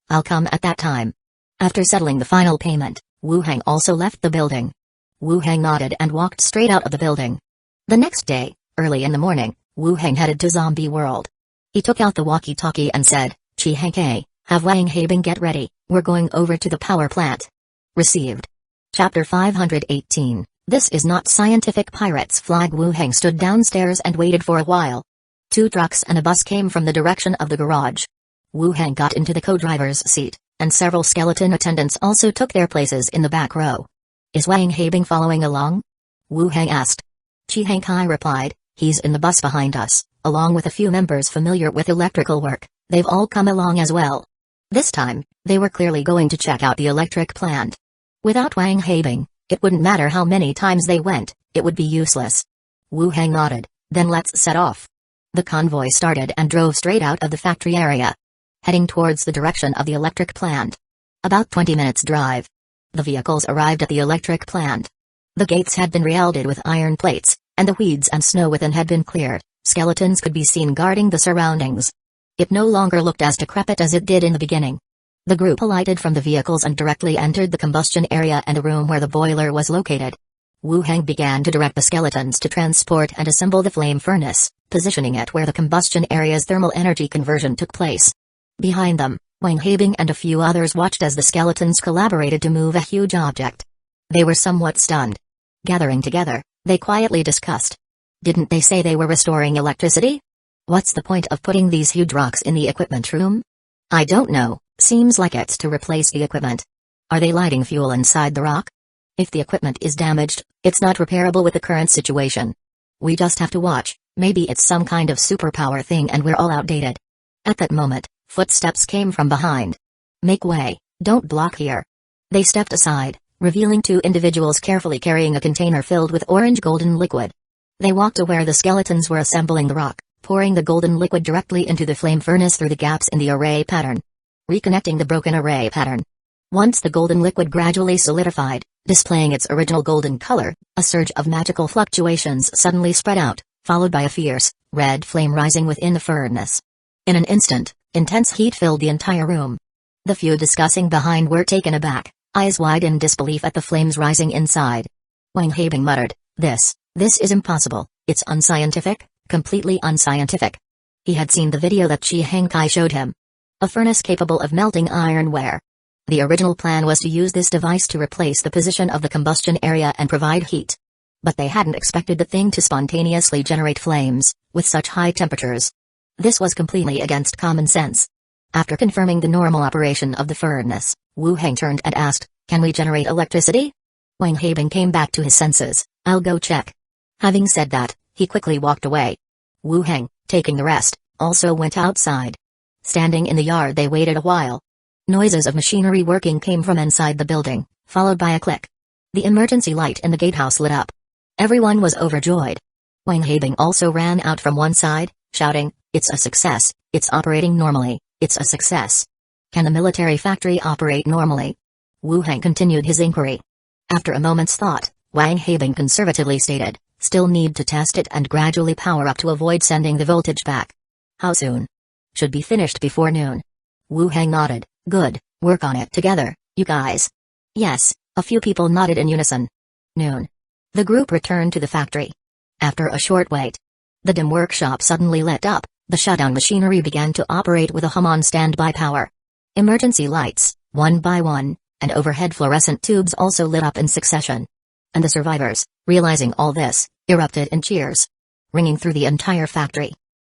I'll come at that time." After settling the final payment, Wu Heng also left the building. Wu Heng nodded and walked straight out of the building. The next day, early in the morning, Wu Heng headed to Zombie World. He took out the walkie-talkie and said, "Chi Heng, have Wang Habing get ready, we're going over to the power plant." Received. Chapter 518, This is Not Scientific Pirates Flag. Wu Heng stood downstairs and waited for a while. 2 trucks and a bus came from the direction of the garage. Wu Heng got into the co-driver's seat, and several skeleton attendants also took their places in the back row. "Is Wang Habing following along?" Wu Heng asked. Chi Heng replied, "He's in the bus behind us, along with a few members familiar with electrical work. They've all come along as well." This time, they were clearly going to check out the electric plant. Without Wang Habing, it wouldn't matter how many times they went, it would be useless. Wu Heng nodded, "Then let's set off." The convoy started and drove straight out of the factory area, heading towards the direction of the electric plant. About 20 minutes drive. The vehicles arrived at the electric plant. The gates had been re-welded with iron plates, and the weeds and snow within had been cleared. Skeletons could be seen guarding the surroundings. It no longer looked as decrepit as it did in the beginning. The group alighted from the vehicles and directly entered the combustion area and the room where the boiler was located. Wu Heng began to direct the skeletons to transport and assemble the flame furnace, positioning it where the combustion area's thermal energy conversion took place. Behind them, Wang Habing and a few others watched as the skeletons collaborated to move a huge object. They were somewhat stunned. Gathering together, they quietly discussed. "Didn't they say they were restoring electricity? What's the point of putting these huge rocks in the equipment room?" "I don't know, seems like it's to replace the equipment. Are they lighting fuel inside the rock? If the equipment is damaged, it's not repairable with the current situation. We just have to watch, maybe it's some kind of superpower thing and we're all outdated." At that moment, footsteps came from behind. "Make way, don't block here." They stepped aside, revealing 2 individuals carefully carrying a container filled with orange-golden liquid. They walked to where the skeletons were assembling the rock, pouring the golden liquid directly into the flame furnace through the gaps in the array pattern, reconnecting the broken array pattern. Once the golden liquid gradually solidified, displaying its original golden color, a surge of magical fluctuations suddenly spread out, followed by a fierce, red flame rising within the furnace. In an instant, intense heat filled the entire room. The few discussing behind were taken aback, eyes wide in disbelief at the flames rising inside. Wang Habing muttered, This is impossible, it's unscientific, completely unscientific." He had seen the video that Chi Hengkai showed him. A furnace capable of melting ironware. The original plan was to use this device to replace the position of the combustion area and provide heat. But they hadn't expected the thing to spontaneously generate flames, with such high temperatures. This was completely against common sense. After confirming the normal operation of the furnace, Wu Heng turned and asked, "Can we generate electricity?" Wang Habing came back to his senses. "I'll go check." Having said that, he quickly walked away. Wu Heng, taking the rest, also went outside. Standing in the yard they waited a while. Noises of machinery working came from inside the building, followed by a click. The emergency light in the gatehouse lit up. Everyone was overjoyed. Wang Habing also ran out from one side, shouting, "It's a success, it's operating normally, it's a success. Can the military factory operate normally?" Wu Heng continued his inquiry. After a moment's thought, Wang Habing conservatively stated, "Still need to test it and gradually power up to avoid sending the voltage back." "How soon?" "Should be finished before noon." Wu Heng nodded. "Good, work on it together, you guys." "Yes," a few people nodded in unison. Noon. The group returned to the factory. After a short wait, the dim workshop suddenly lit up, the shutdown machinery began to operate with a hum on standby power. Emergency lights, one by one, and overhead fluorescent tubes also lit up in succession. And the survivors, realizing all this, erupted in cheers, ringing through the entire factory.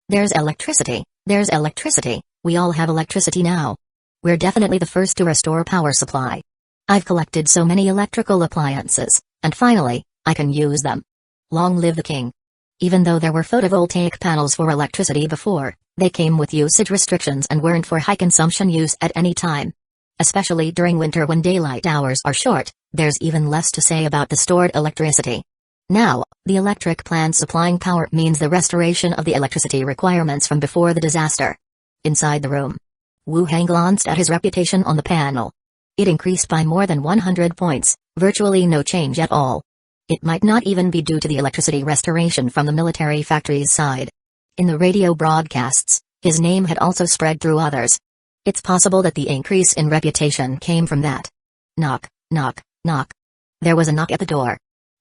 "There's electricity, there's electricity, we all have electricity now. We're definitely the first to restore power supply. I've collected so many electrical appliances, and finally, I can use them. Long live the king." Even though there were photovoltaic panels for electricity before, they came with usage restrictions and weren't for high consumption use at any time. Especially during winter when daylight hours are short, there's even less to say about the stored electricity. Now, the electric plant supplying power means the restoration of the electricity requirements from before the disaster. Inside the room, Wu Heng glanced at his reputation on the panel. It increased by more than 100 points, virtually no change at all. It might not even be due to the electricity restoration from the military factory's side. In the radio broadcasts, his name had also spread through others. It's possible that the increase in reputation came from that. Knock, knock, knock. There was a knock at the door.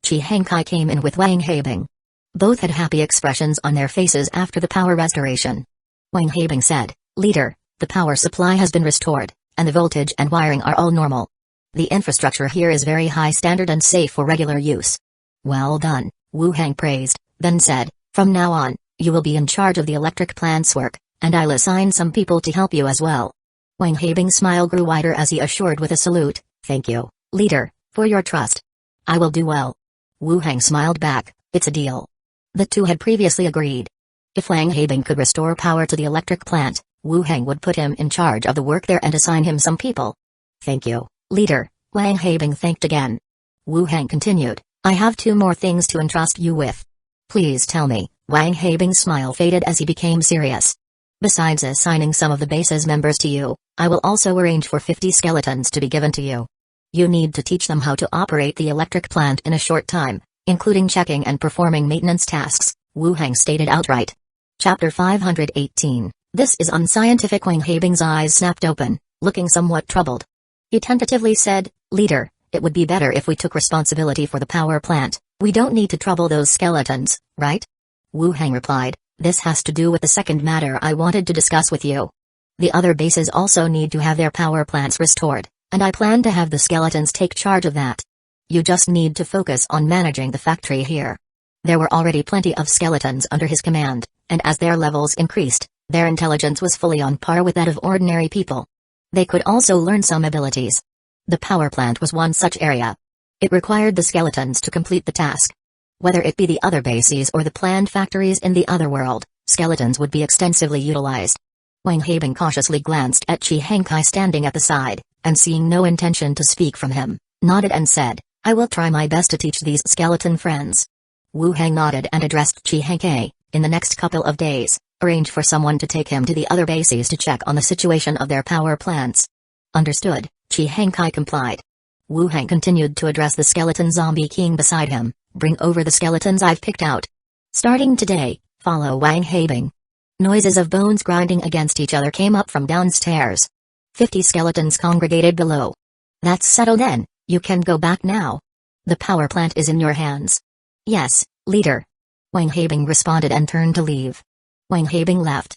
Chi Hengkai came in with Wang Habing. Both had happy expressions on their faces after the power restoration. Wang Habing said, "Leader, the power supply has been restored, and the voltage and wiring are all normal. The infrastructure here is very high standard and safe for regular use." "Well done," Wu Heng praised, then said, "From now on, you will be in charge of the electric plant's work, and I'll assign some people to help you as well." Wang Habing's smile grew wider as he assured with a salute, "Thank you, leader, for your trust. I will do well." Wu Heng smiled back, "It's a deal." The two had previously agreed. If Wang Habing could restore power to the electric plant, Wu Heng would put him in charge of the work there and assign him some people. "Thank you, leader," Wang Habing thanked again. Wu Heng continued, "I have two more things to entrust you with." "Please tell me." Wang Habing's smile faded as he became serious. "Besides assigning some of the base's members to you, I will also arrange for 50 skeletons to be given to you. You need to teach them how to operate the electric plant in a short time, including checking and performing maintenance tasks," Wu Heng stated outright. Chapter 518. This is unscientific. Wang Habing's eyes snapped open, looking somewhat troubled. He tentatively said, "Leader, it would be better if we took responsibility for the power plant. We don't need to trouble those skeletons, right?" Wu Heng replied, "This has to do with the second matter I wanted to discuss with you. The other bases also need to have their power plants restored, and I plan to have the skeletons take charge of that. You just need to focus on managing the factory here." There were already plenty of skeletons under his command, and as their levels increased, their intelligence was fully on par with that of ordinary people. They could also learn some abilities. The power plant was one such area. It required the skeletons to complete the task. Whether it be the other bases or the planned factories in the other world, skeletons would be extensively utilized. Wang Habing cautiously glanced at Chi Hengkai standing at the side, and seeing no intention to speak from him, nodded and said, "I will try my best to teach these skeleton friends." Wu Heng nodded and addressed Chi Hengkai, "In the next couple of days, arrange for someone to take him to the other bases to check on the situation of their power plants." "Understood," Chi Hengkai complied. Wu Heng continued to address the skeleton zombie king beside him, "Bring over the skeletons I've picked out. Starting today, follow Wang Habing." Noises of bones grinding against each other came up from downstairs. 50 skeletons congregated below. "That's settled then, you can go back now. The power plant is in your hands." "Yes, leader." Wang Habing responded and turned to leave. Wang Habing left.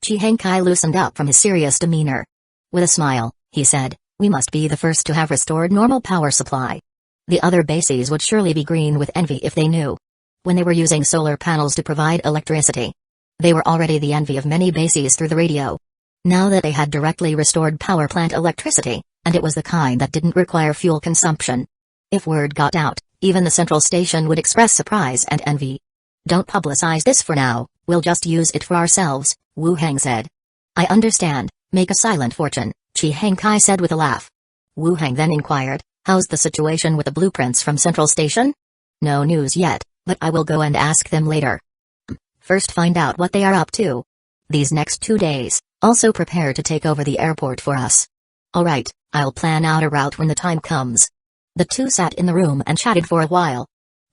Chi Hengkai loosened up from his serious demeanor. With a smile, he said, "We must be the first to have restored normal power supply. The other bases would surely be green with envy if they knew. When they were using solar panels to provide electricity, they were already the envy of many bases through the radio. Now that they had directly restored power plant electricity, and it was the kind that didn't require fuel consumption. If word got out, Even the central station would express surprise and envy. Don't publicize this for now, we'll just use it for ourselves, Wu Heng said. I understand, make a silent fortune, Chi Heng Kai said with a laugh. Wu Heng then inquired, how's the situation with the blueprints from Central Station? No news yet, but I will go and ask them later. First find out what they are up to. These next 2 days, also prepare to take over the airport for us. Alright, I'll plan out a route when the time comes. The two sat in the room and chatted for a while.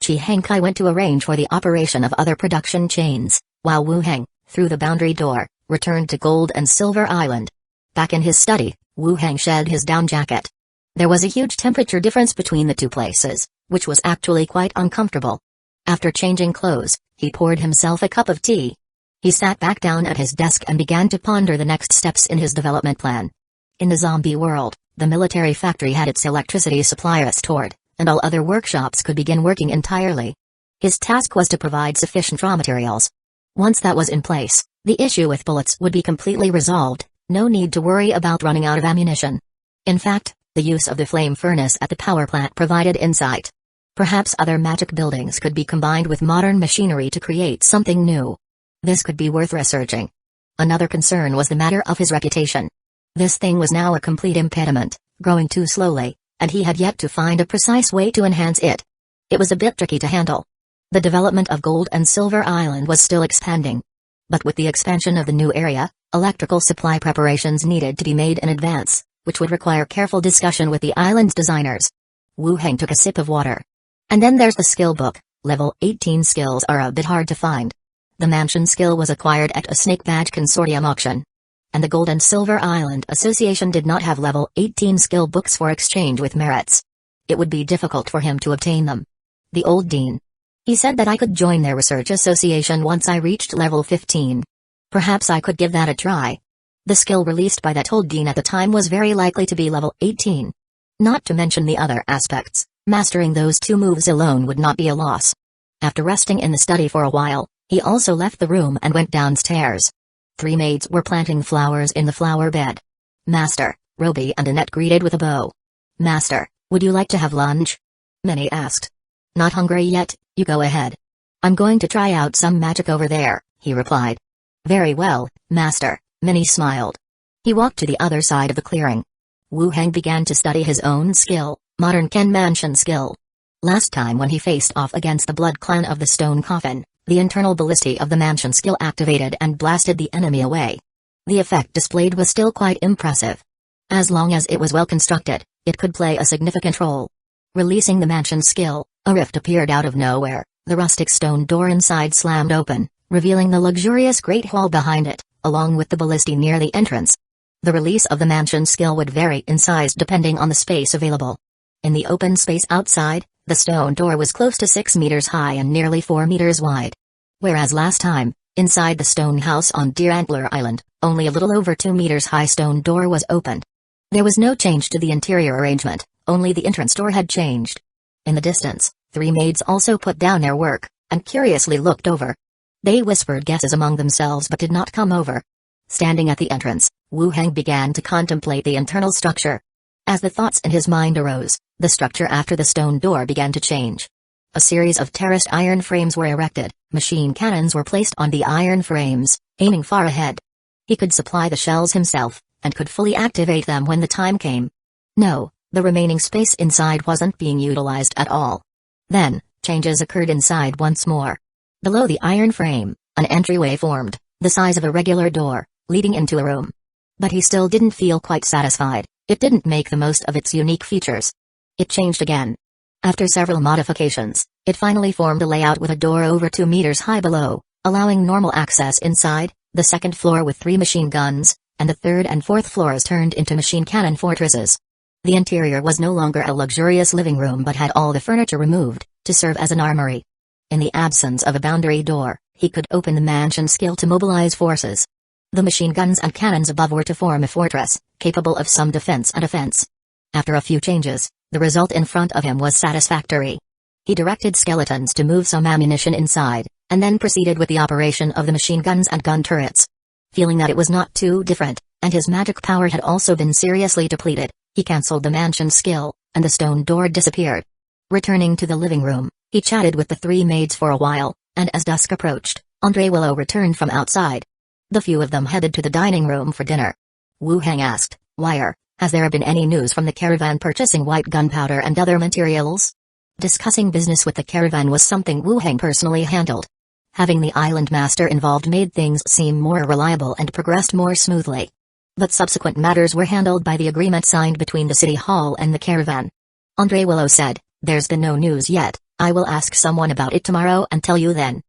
Chi Heng Kai went to arrange for the operation of other production chains, while Wu Heng, through the boundary door, returned to Gold and Silver Island. Back in his study, Wu Heng shed his down jacket. There was a huge temperature difference between the two places, which was actually quite uncomfortable. After changing clothes, he poured himself a cup of tea. He sat back down at his desk and began to ponder the next steps in his development plan. In the zombie world, the military factory had its electricity supply restored, and all other workshops could begin working entirely. His task was to provide sufficient raw materials. Once that was in place, the issue with bullets would be completely resolved, no need to worry about running out of ammunition. In fact, the use of the flame furnace at the power plant provided insight. Perhaps other magic buildings could be combined with modern machinery to create something new. This could be worth researching. Another concern was the matter of his reputation. This thing was now a complete impediment, growing too slowly, and he had yet to find a precise way to enhance it. It was a bit tricky to handle. The development of Gold and Silver Island was still expanding. But with the expansion of the new area, electrical supply preparations needed to be made in advance, which would require careful discussion with the island's designers. Wu Heng took a sip of water. And then there's the skill book. Level 18 skills are a bit hard to find. The mansion skill was acquired at a Snake Badge Consortium auction. And the Gold and Silver Island Association did not have level 18 skill books for exchange with merits. It would be difficult for him to obtain them. The old dean. He said that I could join their research association once I reached level 15. Perhaps I could give that a try. The skill released by that old dean at the time was very likely to be level 18. Not to mention the other aspects, mastering those 2 moves alone would not be a loss. After resting in the study for a while, he also left the room and went downstairs. 3 maids were planting flowers in the flower bed. Master, Roby and Annette greeted with a bow. Master, would you like to have lunch? Minnie asked. Not hungry yet, you go ahead. I'm going to try out some magic over there, he replied. Very well, Master, Minnie smiled. He walked to the other side of the clearing. Wu Heng began to study his own skill, Modern Ken Mansion skill. Last time when he faced off against the Blood Clan of the Stone Coffin, the internal ballisty of the mansion skill activated and blasted the enemy away. The effect displayed was still quite impressive. As long as it was well constructed, it could play a significant role. Releasing the mansion skill, a rift appeared out of nowhere, the rustic stone door inside slammed open, revealing the luxurious great hall behind it, along with the ballisty near the entrance. The release of the mansion skill would vary in size depending on the space available. In the open space outside, the stone door was close to 6 meters high and nearly 4 meters wide. Whereas last time, inside the stone house on Deer Antler Island, only a little over 2 meters high stone door was opened. There was no change to the interior arrangement, only the entrance door had changed. In the distance, 3 maids also put down their work, and curiously looked over. They whispered guesses among themselves but did not come over. Standing at the entrance, Wu Heng began to contemplate the internal structure. As the thoughts in his mind arose, the structure after the stone door began to change. A series of terraced iron frames were erected, machine cannons were placed on the iron frames, aiming far ahead. He could supply the shells himself, and could fully activate them when the time came. No, the remaining space inside wasn't being utilized at all. Then, changes occurred inside once more. Below the iron frame, an entryway formed, the size of a regular door, leading into a room. But he still didn't feel quite satisfied. It didn't make the most of its unique features. It changed again. After several modifications, it finally formed a layout with a door over 2 meters high below, allowing normal access inside, the second floor with 3 machine guns, and the third and fourth floors turned into machine cannon fortresses. The interior was no longer a luxurious living room but had all the furniture removed, to serve as an armory. In the absence of a boundary door, he could open the mansion skill to mobilize forces. The machine guns and cannons above were to form a fortress, capable of some defense and offense. After a few changes, the result in front of him was satisfactory. He directed skeletons to move some ammunition inside, and then proceeded with the operation of the machine guns and gun turrets. Feeling that it was not too different, and his magic power had also been seriously depleted, he cancelled the mansion skill, and the stone door disappeared. Returning to the living room, he chatted with the three maids for a while, and as dusk approached, Andre Willow returned from outside. The few of them headed to the dining room for dinner. Wu Hang asked, "Wire, has there been any news from the caravan purchasing white gunpowder and other materials?" Discussing business with the caravan was something Wu Hang personally handled. Having the island master involved made things seem more reliable and progressed more smoothly. But subsequent matters were handled by the agreement signed between the city hall and the caravan. Andre Willow said, "There's been no news yet, I will ask someone about it tomorrow and tell you then."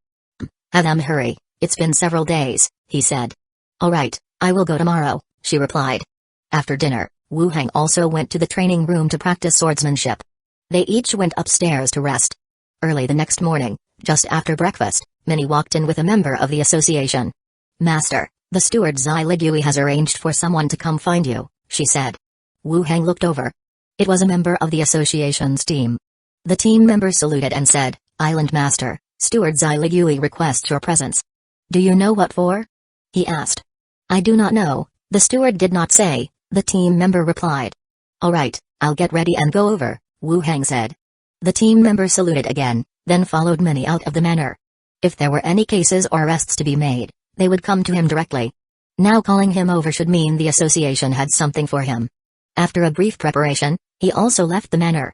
"Have them hurry, it's been several days," he said. "Alright, I will go tomorrow," she replied. After dinner, Wu Hang also went to the training room to practice swordsmanship. They each went upstairs to rest. Early the next morning, just after breakfast, Minnie walked in with a member of the association. "Master, the steward Zai Ligui has arranged for someone to come find you," she said. Wu Hang looked over. It was a member of the association's team. The team member saluted and said, "Island Master, Steward Zai Ligui requests your presence." "Do you know what for?" he asked. "I do not know, the steward did not say," the team member replied. "Alright, I'll get ready and go over," Wu Hang said. The team member saluted again, then followed Minnie out of the manor. If there were any cases or arrests to be made, they would come to him directly. Now calling him over should mean the association had something for him. After a brief preparation, he also left the manor.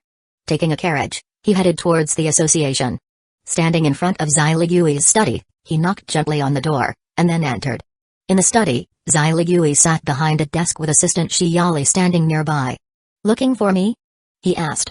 Taking a carriage, he headed towards the association. Standing in front of Zai Ligui's study, he knocked gently on the door, and then entered. In the study, Zai Ligui sat behind a desk with assistant Shiyali standing nearby. "Looking for me?" he asked.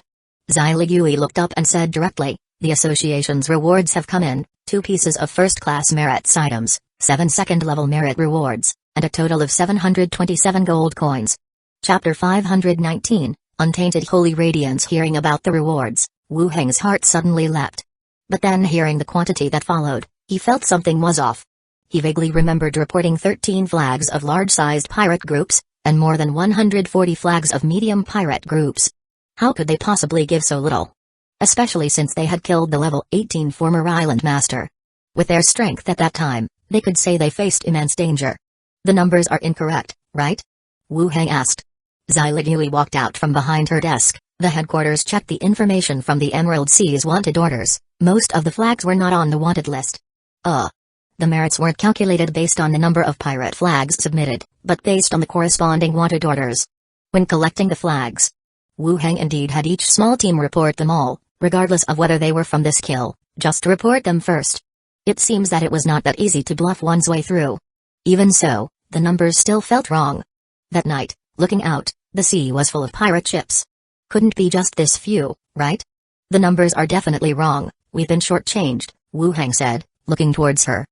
Zai Ligui looked up and said directly, "The association's rewards have come in, 2 pieces of first-class merits items, 7 second-level merit rewards, and a total of 727 gold coins." Chapter 519, Untainted Holy Radiance. Hearing about the rewards, Wu Hang's heart suddenly leapt. But then hearing the quantity that followed, he felt something was off. He vaguely remembered reporting 13 flags of large-sized pirate groups, and more than 140 flags of medium pirate groups. How could they possibly give so little? Especially since they had killed the level 18 former island master. With their strength at that time, they could say they faced immense danger. "The numbers are incorrect, right?" Wu Hang asked. Zai Ligui walked out from behind her desk. The headquarters checked the information from the Emerald Sea's wanted orders. Most of the flags were not on the wanted list. The merits weren't calculated based on the number of pirate flags submitted, but based on the corresponding wanted orders. When collecting the flags, Wu Hang indeed had each small team report them all, regardless of whether they were from this kill, just report them first. It seems that it was not that easy to bluff one's way through. Even so, the numbers still felt wrong. That night, looking out, the sea was full of pirate ships. Couldn't be just this few, right? "The numbers are definitely wrong, we've been shortchanged," Wu Hang said, looking towards her.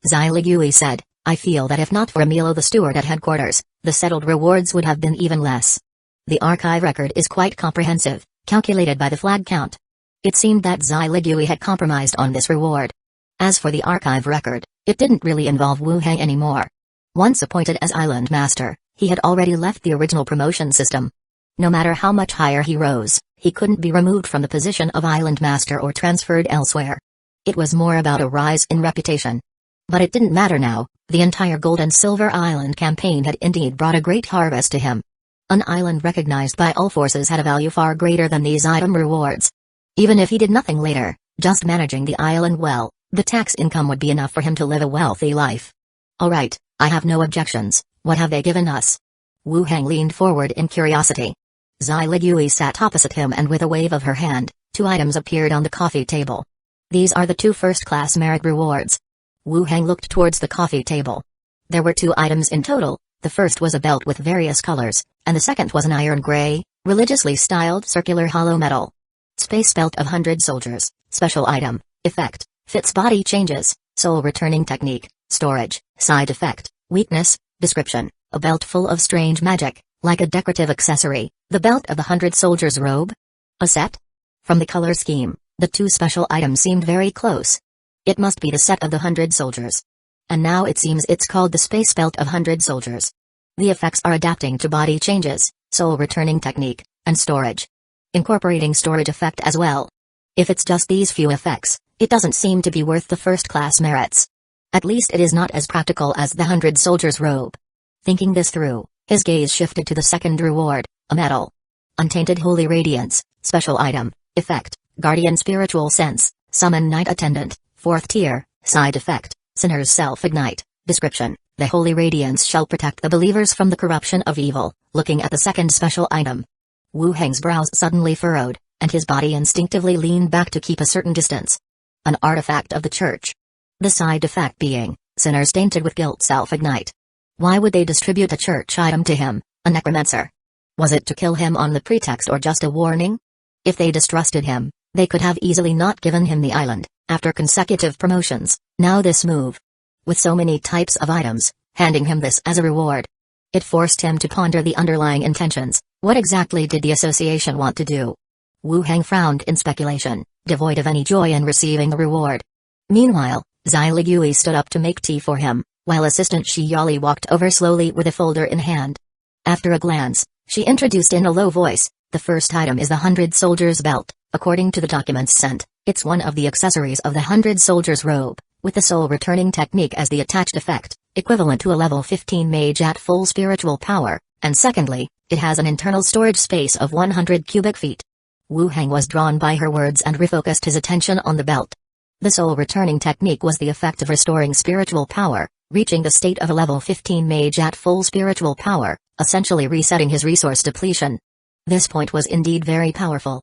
Zai Ligui said, "I feel that if not for Emilio the steward at headquarters, the settled rewards would have been even less." The archive record is quite comprehensive, calculated by the flag count. It seemed that Zai Ligui had compromised on this reward. As for the archive record, it didn't really involve Wu Hang anymore. Once appointed as island master, he had already left the original promotion system. No matter how much higher he rose, he couldn't be removed from the position of island master or transferred elsewhere. It was more about a rise in reputation. But it didn't matter now, the entire Gold and Silver Island campaign had indeed brought a great harvest to him. An island recognized by all forces had a value far greater than these item rewards. Even if he did nothing later, just managing the island well, the tax income would be enough for him to live a wealthy life. "Alright, I have no objections, what have they given us?" Wu Hang leaned forward in curiosity. Zai Ligui sat opposite him and with a wave of her hand, 2 items appeared on the coffee table. "These are the 2 first-class merit rewards." Wu Hang looked towards the coffee table. There were 2 items in total. The first was a belt with various colors, and the second was an iron gray, religiously styled circular hollow metal. Space belt of 100 soldiers, special item, effect, fits body changes, soul returning technique, storage, side effect, weakness, description, a belt full of strange magic, like a decorative accessory, the belt of the 100 soldiers robe? A set? From the color scheme, the 2 special items seemed very close. It must be the set of the 100 soldiers. And now it seems it's called the Space Belt of 100 Soldiers. The effects are adapting to body changes, soul returning technique, and storage. Incorporating storage effect as well. If it's just these few effects, it doesn't seem to be worth the first-class merits. At least it is not as practical as the 100 Soldiers robe. Thinking this through, his gaze shifted to the second reward, a medal. Untainted Holy Radiance, special item, effect, Guardian Spiritual Sense, Summon Night Attendant, 4th tier, Side Effect, Sinner's Self-Ignite. Description: the Holy Radiance shall protect the believers from the corruption of evil. Looking at the second special item, Wu Heng's brows suddenly furrowed, and his body instinctively leaned back to keep a certain distance. An artifact of the church. The side effect being, sinners tainted with guilt self-ignite. Why would they distribute a church item to him, a necromancer? Was it to kill him on the pretext or just a warning? If they distrusted him, they could have easily not given him the island, after consecutive promotions. Now this move, with so many types of items, handing him this as a reward. It forced him to ponder the underlying intentions. What exactly did the association want to do? Wu Heng frowned in speculation, devoid of any joy in receiving the reward. Meanwhile, Zai Ligui stood up to make tea for him, while assistant Shi Yali walked over slowly with a folder in hand. After a glance, she introduced in a low voice, the first item is the 100 Soldiers Belt. According to the documents sent, it's one of the accessories of the 100 Soldiers robe, with the soul returning technique as the attached effect, equivalent to a level 15 mage at full spiritual power, and secondly, it has an internal storage space of 100 cubic feet. Wu Heng was drawn by her words and refocused his attention on the belt. The soul returning technique was the effect of restoring spiritual power, reaching the state of a level 15 mage at full spiritual power, essentially resetting his resource depletion. This point was indeed very powerful.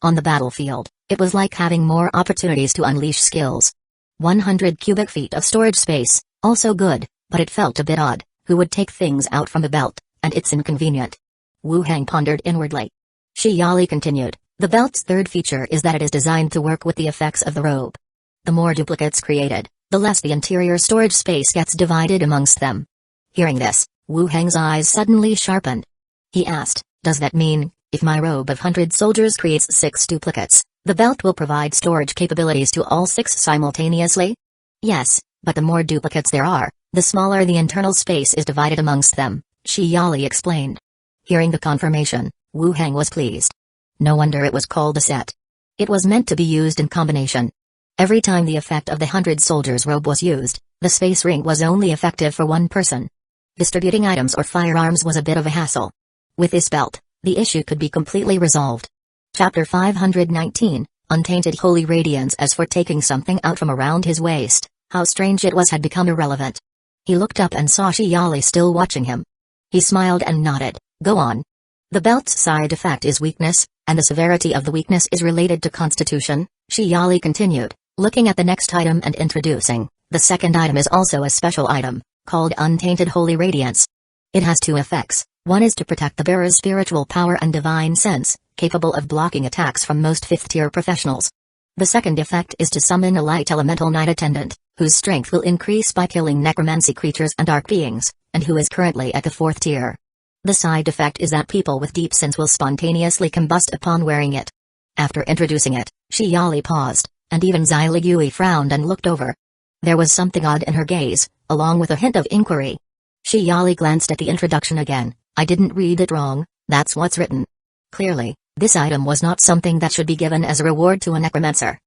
On the battlefield, it was like having more opportunities to unleash skills. 100 cubic feet of storage space, also good, but it felt a bit odd. Who would take things out from the belt, and it's inconvenient. Wu Heng pondered inwardly. Shi Yali continued, the belt's third feature is that it is designed to work with the effects of the robe. The more duplicates created, the less the interior storage space gets divided amongst them. Hearing this, Wu Heng's eyes suddenly sharpened. He asked, does that mean, if my robe of 100 soldiers creates 6 duplicates, the belt will provide storage capabilities to all 6 simultaneously? Yes, but the more duplicates there are, the smaller the internal space is divided amongst them, Shi Yali explained. Hearing the confirmation, Wu Heng was pleased. No wonder it was called a set. It was meant to be used in combination. Every time the effect of the 100 soldiers robe was used, the space ring was only effective for one person. Distributing items or firearms was a bit of a hassle. With this belt, the issue could be completely resolved. Chapter 519, Untainted Holy Radiance. As for taking something out from around his waist, how strange it was had become irrelevant. He looked up and saw Shi Yali still watching him. He smiled and nodded, go on. The belt's side effect is weakness, and the severity of the weakness is related to constitution, Shi Yali continued, looking at the next item and introducing, the second item is also a special item, called Untainted Holy Radiance. It has 2 effects. One is to protect the bearer's spiritual power and divine sense, capable of blocking attacks from most 5th-tier professionals. The second effect is to summon a light elemental night attendant, whose strength will increase by killing necromancy creatures and dark beings, and who is currently at the 4th tier. The side effect is that people with deep sins will spontaneously combust upon wearing it. After introducing it, Shi Yali paused, and even Zai Ligui frowned and looked over. There was something odd in her gaze, along with a hint of inquiry. Shi Yali glanced at the introduction again. I didn't read it wrong, that's what's written. Clearly, this item was not something that should be given as a reward to a necromancer.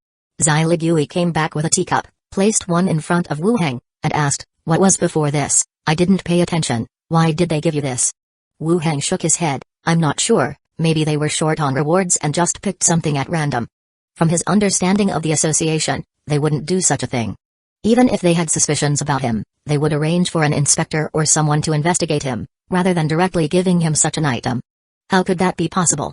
Zai Ligui came back with a teacup, placed one in front of Wu Heng, and asked, what was before this? I didn't pay attention, why did they give you this? Wu Heng shook his head, I'm not sure, maybe they were short on rewards and just picked something at random. From his understanding of the association, they wouldn't do such a thing. Even if they had suspicions about him, they would arrange for an inspector or someone to investigate him, rather than directly giving him such an item. How could that be possible?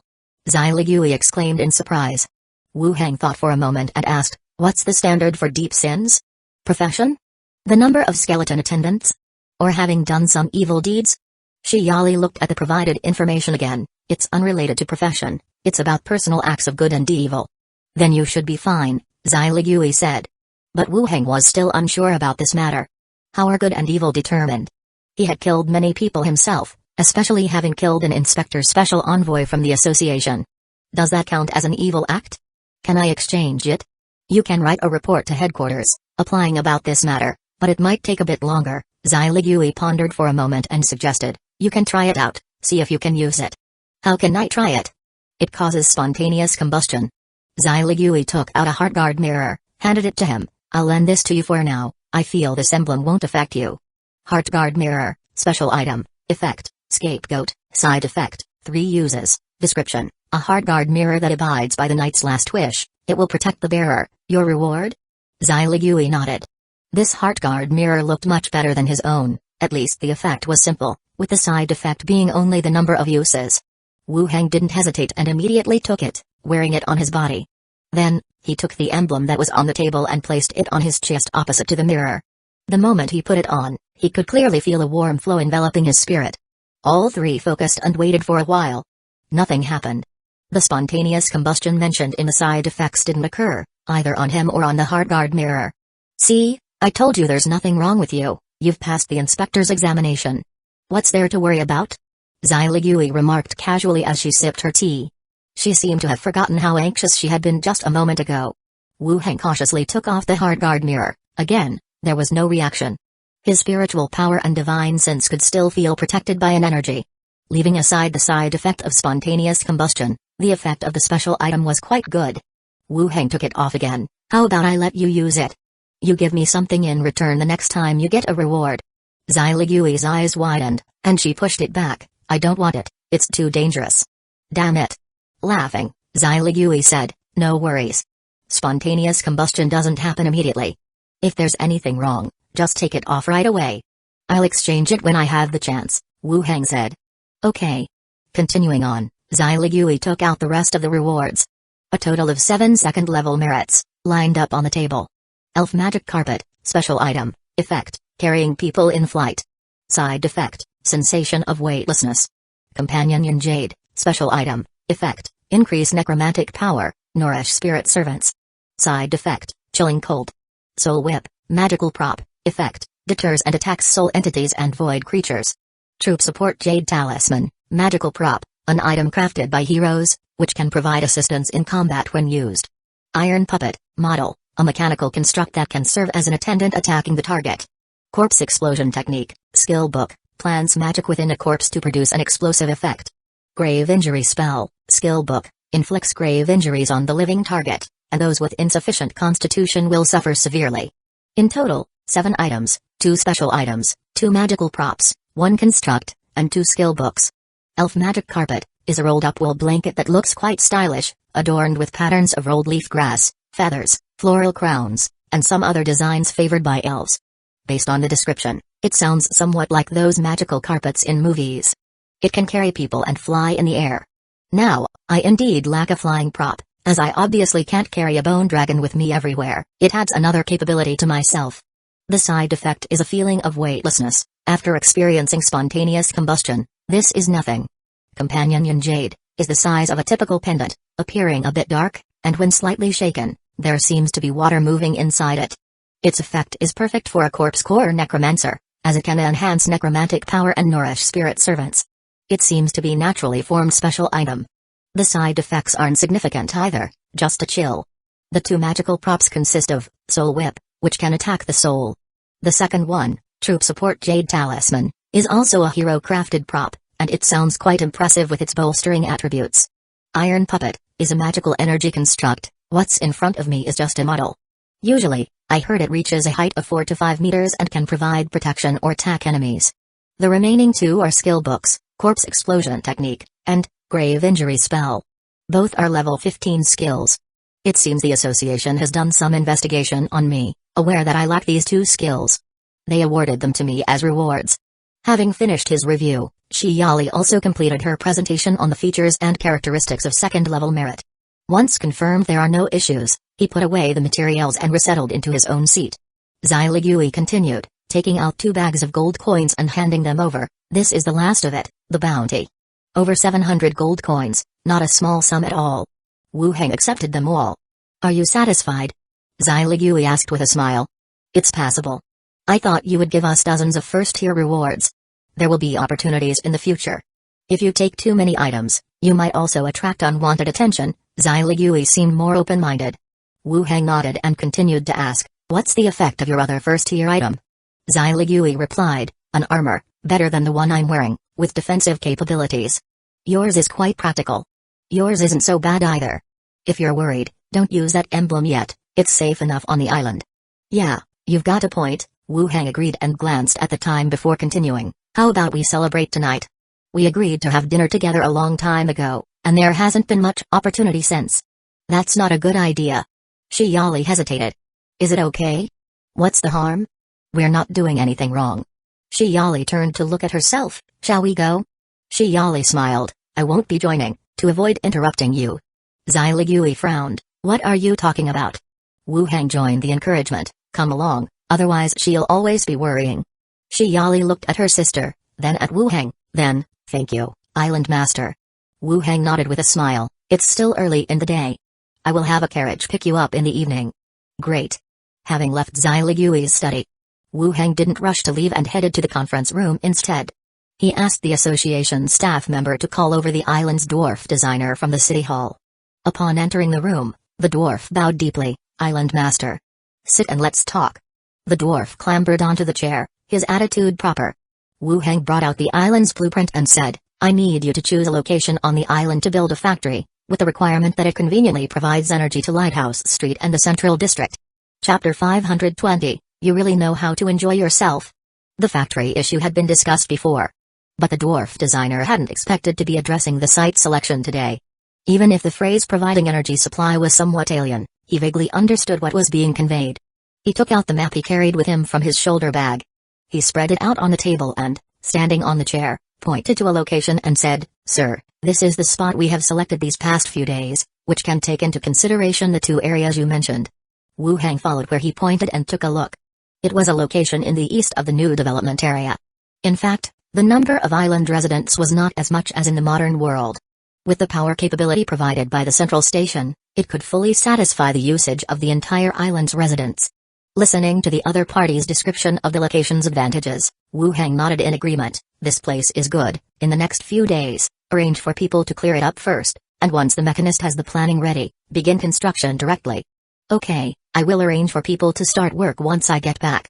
Zai Ligui exclaimed in surprise. Wu Heng thought for a moment and asked, what's the standard for deep sins? Profession? The number of skeleton attendants? Or having done some evil deeds? Shi Yali looked at the provided information again. It's unrelated to profession, it's about personal acts of good and evil. Then you should be fine, Zai Ligui said. But Wu Heng was still unsure about this matter. How are good and evil determined? He had killed many people himself, especially having killed an inspector special envoy from the association. Does that count as an evil act? Can I exchange it? You can write a report to headquarters, applying about this matter, but it might take a bit longer. Zai Ligui pondered for a moment and suggested, you can try it out, see if you can use it. How can I try it? It causes spontaneous combustion. Zai Ligui took out a Heartguard mirror, handed it to him. I'll lend this to you for now, I feel this emblem won't affect you. Heartguard mirror, special item, effect, scapegoat, side effect, 3 uses. Description, a Heartguard mirror that abides by the knight's last wish, It will protect the bearer. Your reward? Xyligui nodded. This Heartguard mirror looked much better than his own, at least the effect was simple, with the side effect being only the number of uses. Wu Heng didn't hesitate and immediately took it, wearing it on his body. Then, he took the emblem that was on the table and placed it on his chest opposite to the mirror. The moment he put it on, he could clearly feel a warm flow enveloping his spirit. All three focused and waited for a while. Nothing happened. The spontaneous combustion mentioned in the side effects didn't occur, either on him or on the Heartguard mirror. See, I told you there's nothing wrong with you, you've passed the inspector's examination. What's there to worry about? Xyligui remarked casually as she sipped her tea. She seemed to have forgotten how anxious she had been just a moment ago. Wu Heng cautiously took off the Heartguard mirror. Again, there was no reaction. His spiritual power and divine sense could still feel protected by an energy. Leaving aside the side effect of spontaneous combustion, the effect of the special item was quite good. Wu Heng took it off again. How about I let you use it? You give me something in return the next time you get a reward. Xyligui's eyes widened, and she pushed it back. I don't want it, it's too dangerous. Damn it. Laughing, Xyligui said, no worries. Spontaneous combustion doesn't happen immediately. If there's anything wrong, just take it off right away. I'll exchange it when I have the chance, Wu Heng said. Okay. Continuing on, Xyligui took out the rest of the rewards. A total of 7 second-level merits, lined up on the table. Elf Magic Carpet, special item, effect, carrying people in flight. Side effect, sensation of weightlessness. Companion Jade, special item, effect, increase necromantic power, nourish spirit servants. Side effect, chilling cold. Soul Whip, magical prop, effect, deters and attacks soul entities and void creatures. Troop Support Jade Talisman, magical prop, an item crafted by heroes, which can provide assistance in combat when used. Iron Puppet, model, a mechanical construct that can serve as an attendant attacking the target. Corpse Explosion Technique, skill book, plants magic within a corpse to produce an explosive effect. Grave Injury Spell, skill book, inflicts grave injuries on the living target, and those with insufficient constitution will suffer severely. In total, 7 items, 2 special items, 2 magical props, 1 construct, and 2 skill books. Elf Magic Carpet is a rolled-up wool blanket that looks quite stylish, adorned with patterns of rolled leaf grass, feathers, floral crowns, and some other designs favored by elves. Based on the description, it sounds somewhat like those magical carpets in movies. It can carry people and fly in the air. Now, I indeed lack a flying prop, as I obviously can't carry a bone dragon with me everywhere. It adds another capability to myself. The side effect is a feeling of weightlessness. After experiencing spontaneous combustion, this is nothing. Companion Jade is the size of a typical pendant, appearing a bit dark, and when slightly shaken, there seems to be water moving inside it. Its effect is perfect for a corpse core necromancer, as it can enhance necromantic power and nourish spirit servants. It seems to be naturally formed special item. The side effects aren't significant either, just a chill. The 2 magical props consist of Soul Whip, which can attack the soul. The second one, Troop Support Jade Talisman, is also a hero-crafted prop, and it sounds quite impressive with its bolstering attributes. Iron Puppet is a magical energy construct. What's in front of me is just a model. Usually, I heard it reaches a height of 4 to 5 meters and can provide protection or attack enemies. The remaining 2 are skill books, Corpse Explosion Technique, and Grave Injury Spell. Both are level 15 skills. It seems the association has done some investigation on me, aware that I lack these 2 skills. They awarded them to me as rewards. Having finished his review, Shiyali also completed her presentation on the features and characteristics of second-level merit. Once confirmed there are no issues, he put away the materials and resettled into his own seat. Xyligui continued, taking out 2 bags of gold coins and handing them over. This is the last of it, the bounty. Over 700 gold coins, not a small sum at all. Wu Heng accepted them all. Are you satisfied? Xyligui asked with a smile. It's passable. I thought you would give us dozens of first-tier rewards. There will be opportunities in the future. If you take too many items, you might also attract unwanted attention. Xyligui seemed more open-minded. Wu Heng nodded and continued to ask, what's the effect of your other first-tier item? Xyligui replied, an armor, better than the one I'm wearing, with defensive capabilities. Yours is quite practical. Yours isn't so bad either. If you're worried, don't use that emblem yet, it's safe enough on the island. Yeah, you've got a point, Wu Heng agreed and glanced at the time before continuing. How about we celebrate tonight? We agreed to have dinner together a long time ago, and there hasn't been much opportunity since. That's not a good idea. Shiyali hesitated. Is it okay? What's the harm? We're not doing anything wrong. Shiyali turned to look at herself. Shall we go? Shiyali smiled. I won't be joining, to avoid interrupting you. Xyligui frowned. What are you talking about? Wu Hang joined the encouragement. Come along, otherwise she'll always be worrying. Shiyali looked at her sister, then at Wu Hang, then, thank you, Island Master. Wu Hang nodded with a smile. It's still early in the day. I will have a carriage pick you up in the evening. Great. Having left Xyligui's study, Wu Hang didn't rush to leave and headed to the conference room instead. He asked the association staff member to call over the island's dwarf designer from the city hall. Upon entering the room, the dwarf bowed deeply. Island Master. Sit and let's talk. The dwarf clambered onto the chair, his attitude proper. Wu Hang brought out the island's blueprint and said, I need you to choose a location on the island to build a factory, with the requirement that it conveniently provides energy to Lighthouse Street and the Central District. Chapter 520, You really know how to enjoy yourself. The factory issue had been discussed before. But the dwarf designer hadn't expected to be addressing the site selection today. Even if the phrase providing energy supply was somewhat alien, he vaguely understood what was being conveyed. He took out the map he carried with him from his shoulder bag. He spread it out on the table and, standing on the chair, pointed to a location and said, Sir, this is the spot we have selected these past few days, which can take into consideration the two areas you mentioned. Wu Hang followed where he pointed and took a look. It was a location in the east of the new development area. In fact, the number of island residents was not as much as in the modern world. With the power capability provided by the central station, it could fully satisfy the usage of the entire island's residents. Listening to the other party's description of the location's advantages, Wu Hang nodded in agreement. This place is good. In the next few days, arrange for people to clear it up first, and once the mechanist has the planning ready, begin construction directly. Okay, I will arrange for people to start work once I get back.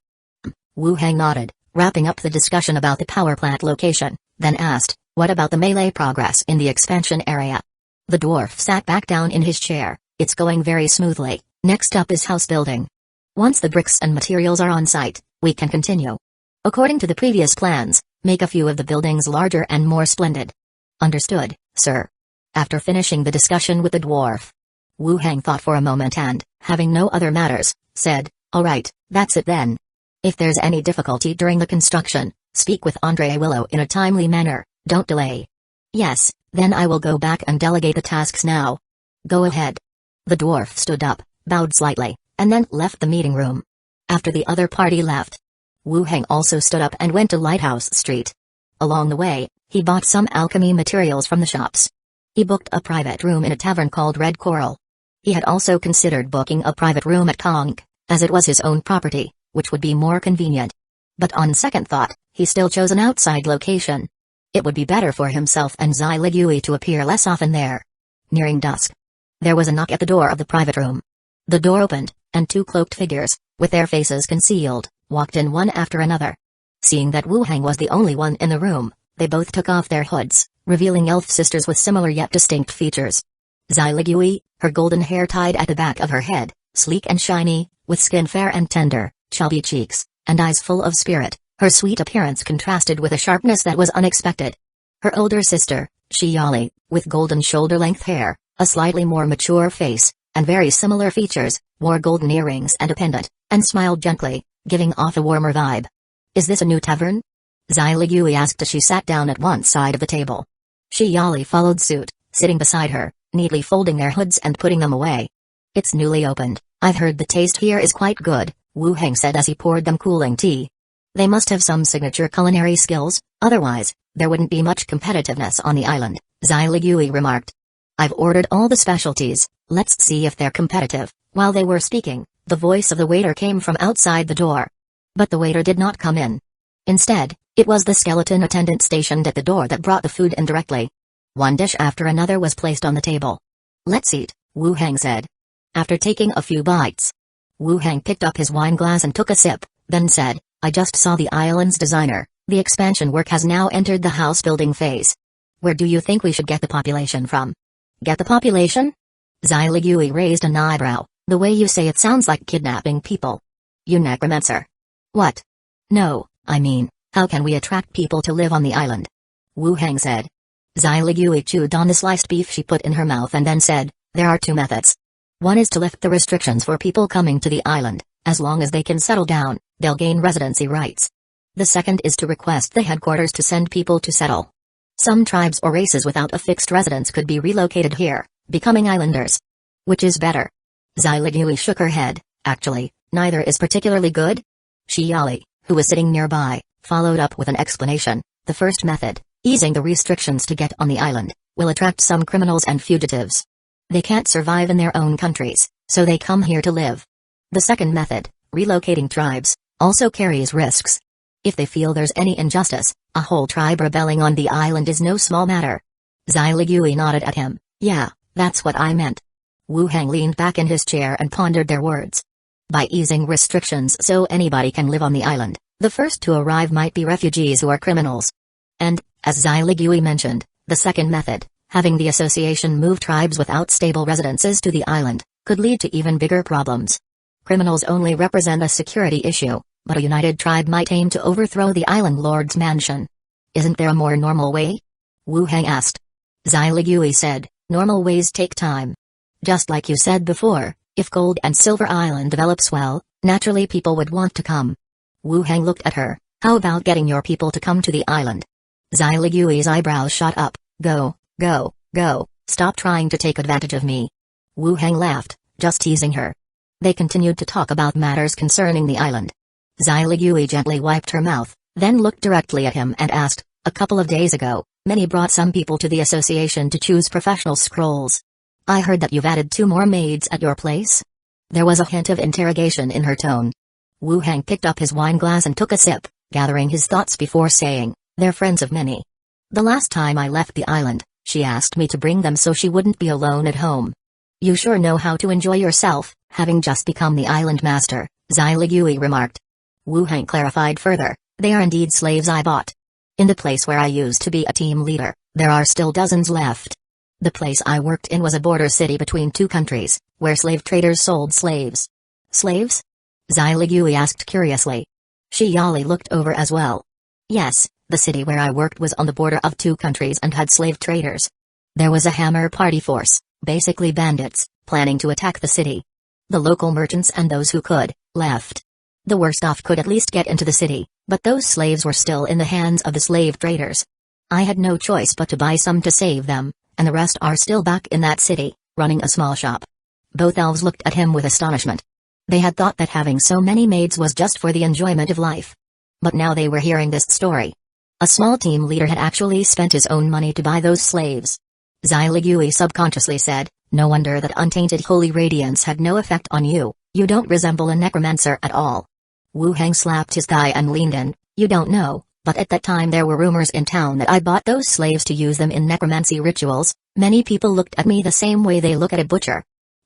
Wu Hang nodded, wrapping up the discussion about the power plant location, then asked, what about the melee progress in the expansion area? The dwarf sat back down in his chair. It's going very smoothly. Next up is house building. Once the bricks and materials are on site, we can continue. According to the previous plans, make a few of the buildings larger and more splendid. Understood, sir. After finishing the discussion with the dwarf, Wu Hang thought for a moment and, having no other matters, said, all right, that's it then. If there's any difficulty during the construction, speak with Andre Willow in a timely manner. Don't delay. Yes, then I will go back and delegate the tasks now. Go ahead. The dwarf stood up, bowed slightly, and then left the meeting room. After the other party left, Wu Hang also stood up and went to Lighthouse Street. Along the way, he bought some alchemy materials from the shops. He booked a private room in a tavern called Red Coral. He had also considered booking a private room at Conquest, as it was his own property, which would be more convenient. But on second thought, he still chose an outside location. It would be better for himself and Xyligui to appear less often there. Nearing dusk, there was a knock at the door of the private room. The door opened, and two cloaked figures, with their faces concealed, walked in one after another. Seeing that Wu Hang was the only one in the room, they both took off their hoods, revealing elf sisters with similar yet distinct features. Xyligui, her golden hair tied at the back of her head, sleek and shiny, with skin fair and tender, chubby cheeks, and eyes full of spirit. Her sweet appearance contrasted with a sharpness that was unexpected. Her older sister, Shiyali, with golden shoulder-length hair, a slightly more mature face, and very similar features, wore golden earrings and a pendant, and smiled gently, giving off a warmer vibe. Is this a new tavern? Xyligui asked as she sat down at one side of the table. Shiyali followed suit, sitting beside her, neatly folding their hoods and putting them away. It's newly opened. I've heard the taste here is quite good, Wu Hang said as he poured them cooling tea. They must have some signature culinary skills, otherwise, there wouldn't be much competitiveness on the island, Xyligui remarked. I've ordered all the specialties, let's see if they're competitive. While they were speaking, the voice of the waiter came from outside the door. But the waiter did not come in. Instead, it was the skeleton attendant stationed at the door that brought the food in directly. One dish after another was placed on the table. Let's eat, Wu Hang said. After taking a few bites, Wu Hang picked up his wine glass and took a sip, then said, I just saw the island's designer. The expansion work has now entered the house building phase. Where do you think we should get the population from? Get the population? Xyligui raised an eyebrow. The way you say it sounds like kidnapping people. You necromancer. What? No, I mean, how can we attract people to live on the island? Wu Hang said. Xyligui chewed on the sliced beef she put in her mouth and then said, there are two methods. One is to lift the restrictions for people coming to the island. As long as they can settle down, they'll gain residency rights. The second is to request the headquarters to send people to settle. Some tribes or races without a fixed residence could be relocated here, becoming islanders. Which is better? Xyligui shook her head. Actually, neither is particularly good. Shiali, who was sitting nearby, followed up with an explanation. The first method, easing the restrictions to get on the island, will attract some criminals and fugitives. They can't survive in their own countries, so they come here to live. The second method, relocating tribes, also carries risks. If they feel there's any injustice, a whole tribe rebelling on the island is no small matter. Xyligui nodded at him. Yeah, that's what I meant. Wu Hang leaned back in his chair and pondered their words. By easing restrictions so anybody can live on the island, the first to arrive might be refugees who are criminals. And, as Xyligui mentioned, the second method, having the association move tribes without stable residences to the island, could lead to even bigger problems. Criminals only represent a security issue, but a united tribe might aim to overthrow the island lord's mansion. Isn't there a more normal way? Wu Hang asked. Xyligui said, normal ways take time. Just like you said before, if Gold and Silver Island develops well, naturally people would want to come. Wu Hang looked at her. How about getting your people to come to the island? Xyligui's eyebrows shot up. Go, go, go, stop trying to take advantage of me. Wu Hang laughed, just teasing her. They continued to talk about matters concerning the island. Xyligui gently wiped her mouth, then looked directly at him and asked, a couple of days ago, many brought some people to the association to choose professional scrolls. I heard that you've added 2 more maids at your place? There was a hint of interrogation in her tone. Wu Hang picked up his wine glass and took a sip, gathering his thoughts before saying, they're friends of many. The last time I left the island, she asked me to bring them so she wouldn't be alone at home. You sure know how to enjoy yourself, having just become the island master, Xyligui remarked. Wu Hang clarified further, they are indeed slaves I bought. In the place where I used to be a team leader, there are still dozens left. The place I worked in was a border city between 2 countries, where slave traders sold slaves. Slaves? Xyligui asked curiously. Shiali looked over as well. Yes, the city where I worked was on the border of 2 countries and had slave traders. There was a hammer party force, basically bandits, planning to attack the city. The local merchants and those who could, left. The worst off could at least get into the city, but those slaves were still in the hands of the slave traders. I had no choice but to buy some to save them, and the rest are still back in that city, running a small shop. Both elves looked at him with astonishment. They had thought that having so many maids was just for the enjoyment of life. But now they were hearing this story. A small team leader had actually spent his own money to buy those slaves. Xyligui subconsciously said, no wonder that untainted holy radiance had no effect on you, you don't resemble a necromancer at all. Wu Hang slapped his thigh and leaned in, you don't know, but at that time there were rumors in town that I bought those slaves to use them in necromancy rituals. Many people looked at me the same way they look at a butcher.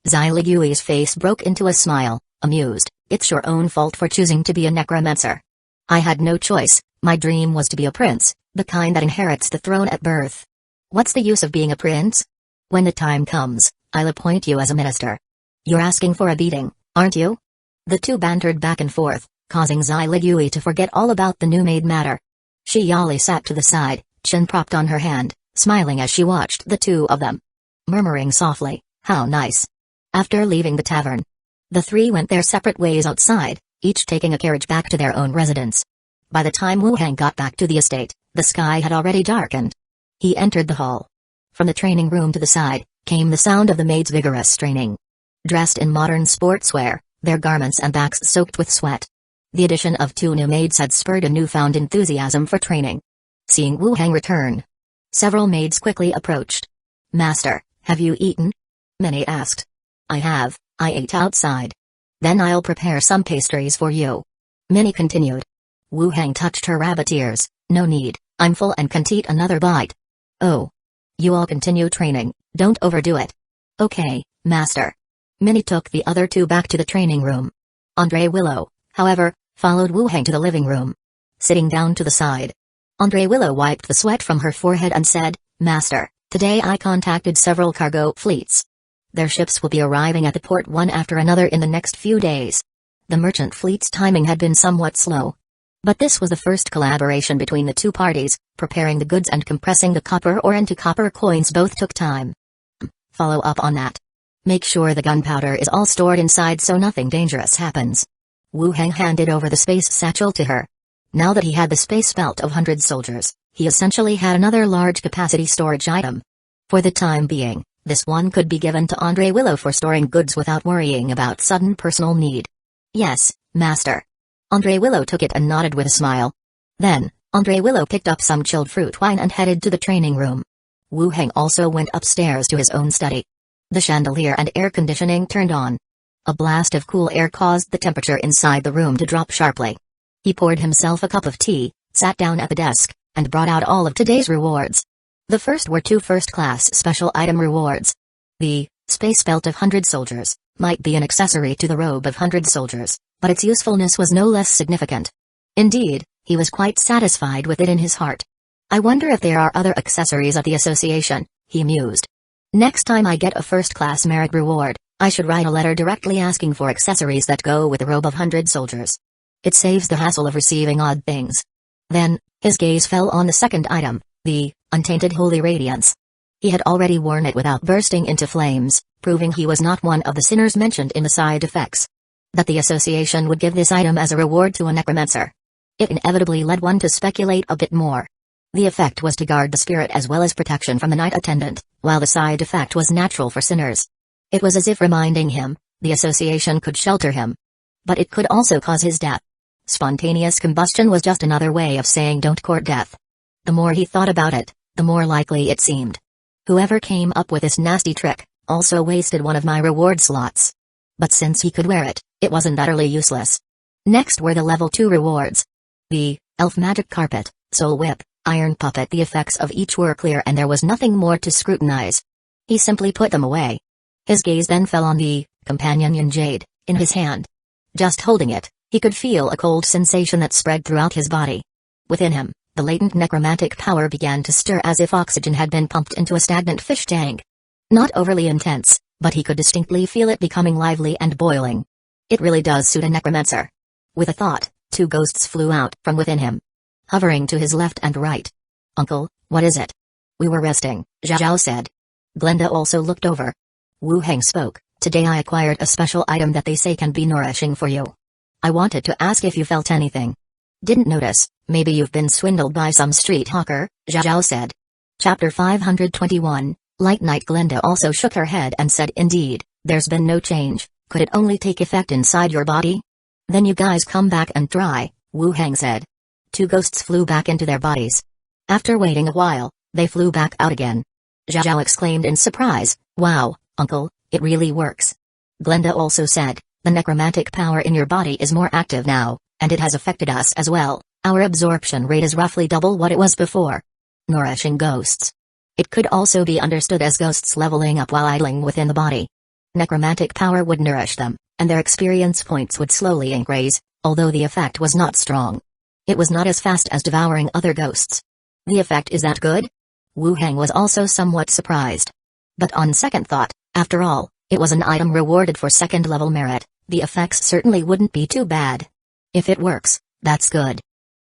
Xyligui's face broke into a smile, amused, it's your own fault for choosing to be a necromancer. I had no choice, my dream was to be a prince, the kind that inherits the throne at birth. What's the use of being a prince? When the time comes, I'll appoint you as a minister. You're asking for a beating, aren't you? The two bantered back and forth, causing Xyligui to forget all about the new-made matter. Shiali sat to the side, chin propped on her hand, smiling as she watched the 2 of them. Murmuring softly, how nice. After leaving the tavern, the 3 went their separate ways outside, each taking a carriage back to their own residence. By the time Wu Hang got back to the estate, the sky had already darkened. He entered the hall. From the training room to the side, came the sound of the maids' vigorous training. Dressed in modern sportswear, their garments and backs soaked with sweat. The addition of 2 new maids had spurred a newfound enthusiasm for training. Seeing Wu Hang return, several maids quickly approached. Master, have you eaten? Many asked. I have, I ate outside. Then I'll prepare some pastries for you. Minnie continued. Wu Hang touched her rabbit ears, no need, I'm full and can eat another bite. Oh. You all continue training, don't overdo it. Okay, Master. Minnie took the other 2 back to the training room. Andre Willow, however, followed Wu Hang to the living room. Sitting down to the side, Andre Willow wiped the sweat from her forehead and said, Master, today I contacted several cargo fleets. Their ships will be arriving at the port one after another in the next few days. The merchant fleet's timing had been somewhat slow. But this was the first collaboration between the 2 parties, preparing the goods and compressing the copper ore into copper coins both took time. Follow up on that. Make sure the gunpowder is all stored inside so nothing dangerous happens. Wu Heng handed over the space satchel to her. Now that he had the space belt of 100 soldiers, he essentially had another large capacity storage item. For the time being, this one could be given to Andre Willow for storing goods without worrying about sudden personal need. Yes, Master. Andre Willow took it and nodded with a smile. Then, Andre Willow picked up some chilled fruit wine and headed to the training room. Wu Heng also went upstairs to his own study. The chandelier and air conditioning turned on. A blast of cool air caused the temperature inside the room to drop sharply. He poured himself a cup of tea, sat down at the desk, and brought out all of today's rewards. The first were 2 first-class special item rewards. The space belt of 100 soldiers might be an accessory to the robe of 100 soldiers, but its usefulness was no less significant. Indeed, he was quite satisfied with it in his heart. I wonder if there are other accessories at the association, he mused. Next time I get a first-class merit reward, I should write a letter directly asking for accessories that go with the robe of 100 soldiers. It saves the hassle of receiving odd things. Then, his gaze fell on the second item, the untainted holy radiance. He had already worn it without bursting into flames, proving he was not one of the sinners mentioned in the side effects. That the association would give this item as a reward to a necromancer. It inevitably led one to speculate a bit more. The effect was to guard the spirit as well as protection from the night attendant, while the side effect was natural for sinners. It was as if reminding him, the association could shelter him. But it could also cause his death. Spontaneous combustion was just another way of saying don't court death. The more he thought about it, the more likely it seemed. Whoever came up with this nasty trick, also wasted one of my reward slots. But since he could wear it, it wasn't utterly useless. Next were the level 2 rewards. The elf magic carpet, soul whip, iron puppet. The effects of each were clear and there was nothing more to scrutinize. He simply put them away. His gaze then fell on the companion yin jade in his hand. Just holding it, he could feel a cold sensation that spread throughout his body. Within him, the latent necromantic power began to stir as if oxygen had been pumped into a stagnant fish tank. Not overly intense, but he could distinctly feel it becoming lively and boiling. It really does suit a necromancer. With a thought, 2 ghosts flew out from within him, hovering to his left and right. Uncle, what is it? We were resting, Zhao said. Glenda also looked over. Wu Heng spoke. Today I acquired a special item that they say can be nourishing for you. I wanted to ask if you felt anything. Didn't notice, maybe you've been swindled by some street hawker, Zhao said. Chapter 521, Light Night. Glenda also shook her head and said indeed, there's been no change. Could it only take effect inside your body? Then you guys come back and try, Wu Heng said. 2 ghosts flew back into their bodies. After waiting a while, they flew back out again. Zhao exclaimed in surprise, wow, uncle, it really works. Glenda also said, the necromantic power in your body is more active now, and it has affected us as well. Our absorption rate is roughly double what it was before. Nourishing ghosts. It could also be understood as ghosts leveling up while idling within the body. Necromantic power would nourish them, and their experience points would slowly increase, although the effect was not strong. It was not as fast as devouring other ghosts. The effect is that good? Wu Heng was also somewhat surprised. But on second thought, after all, it was an item rewarded for second-level merit, the effects certainly wouldn't be too bad. If it works, that's good.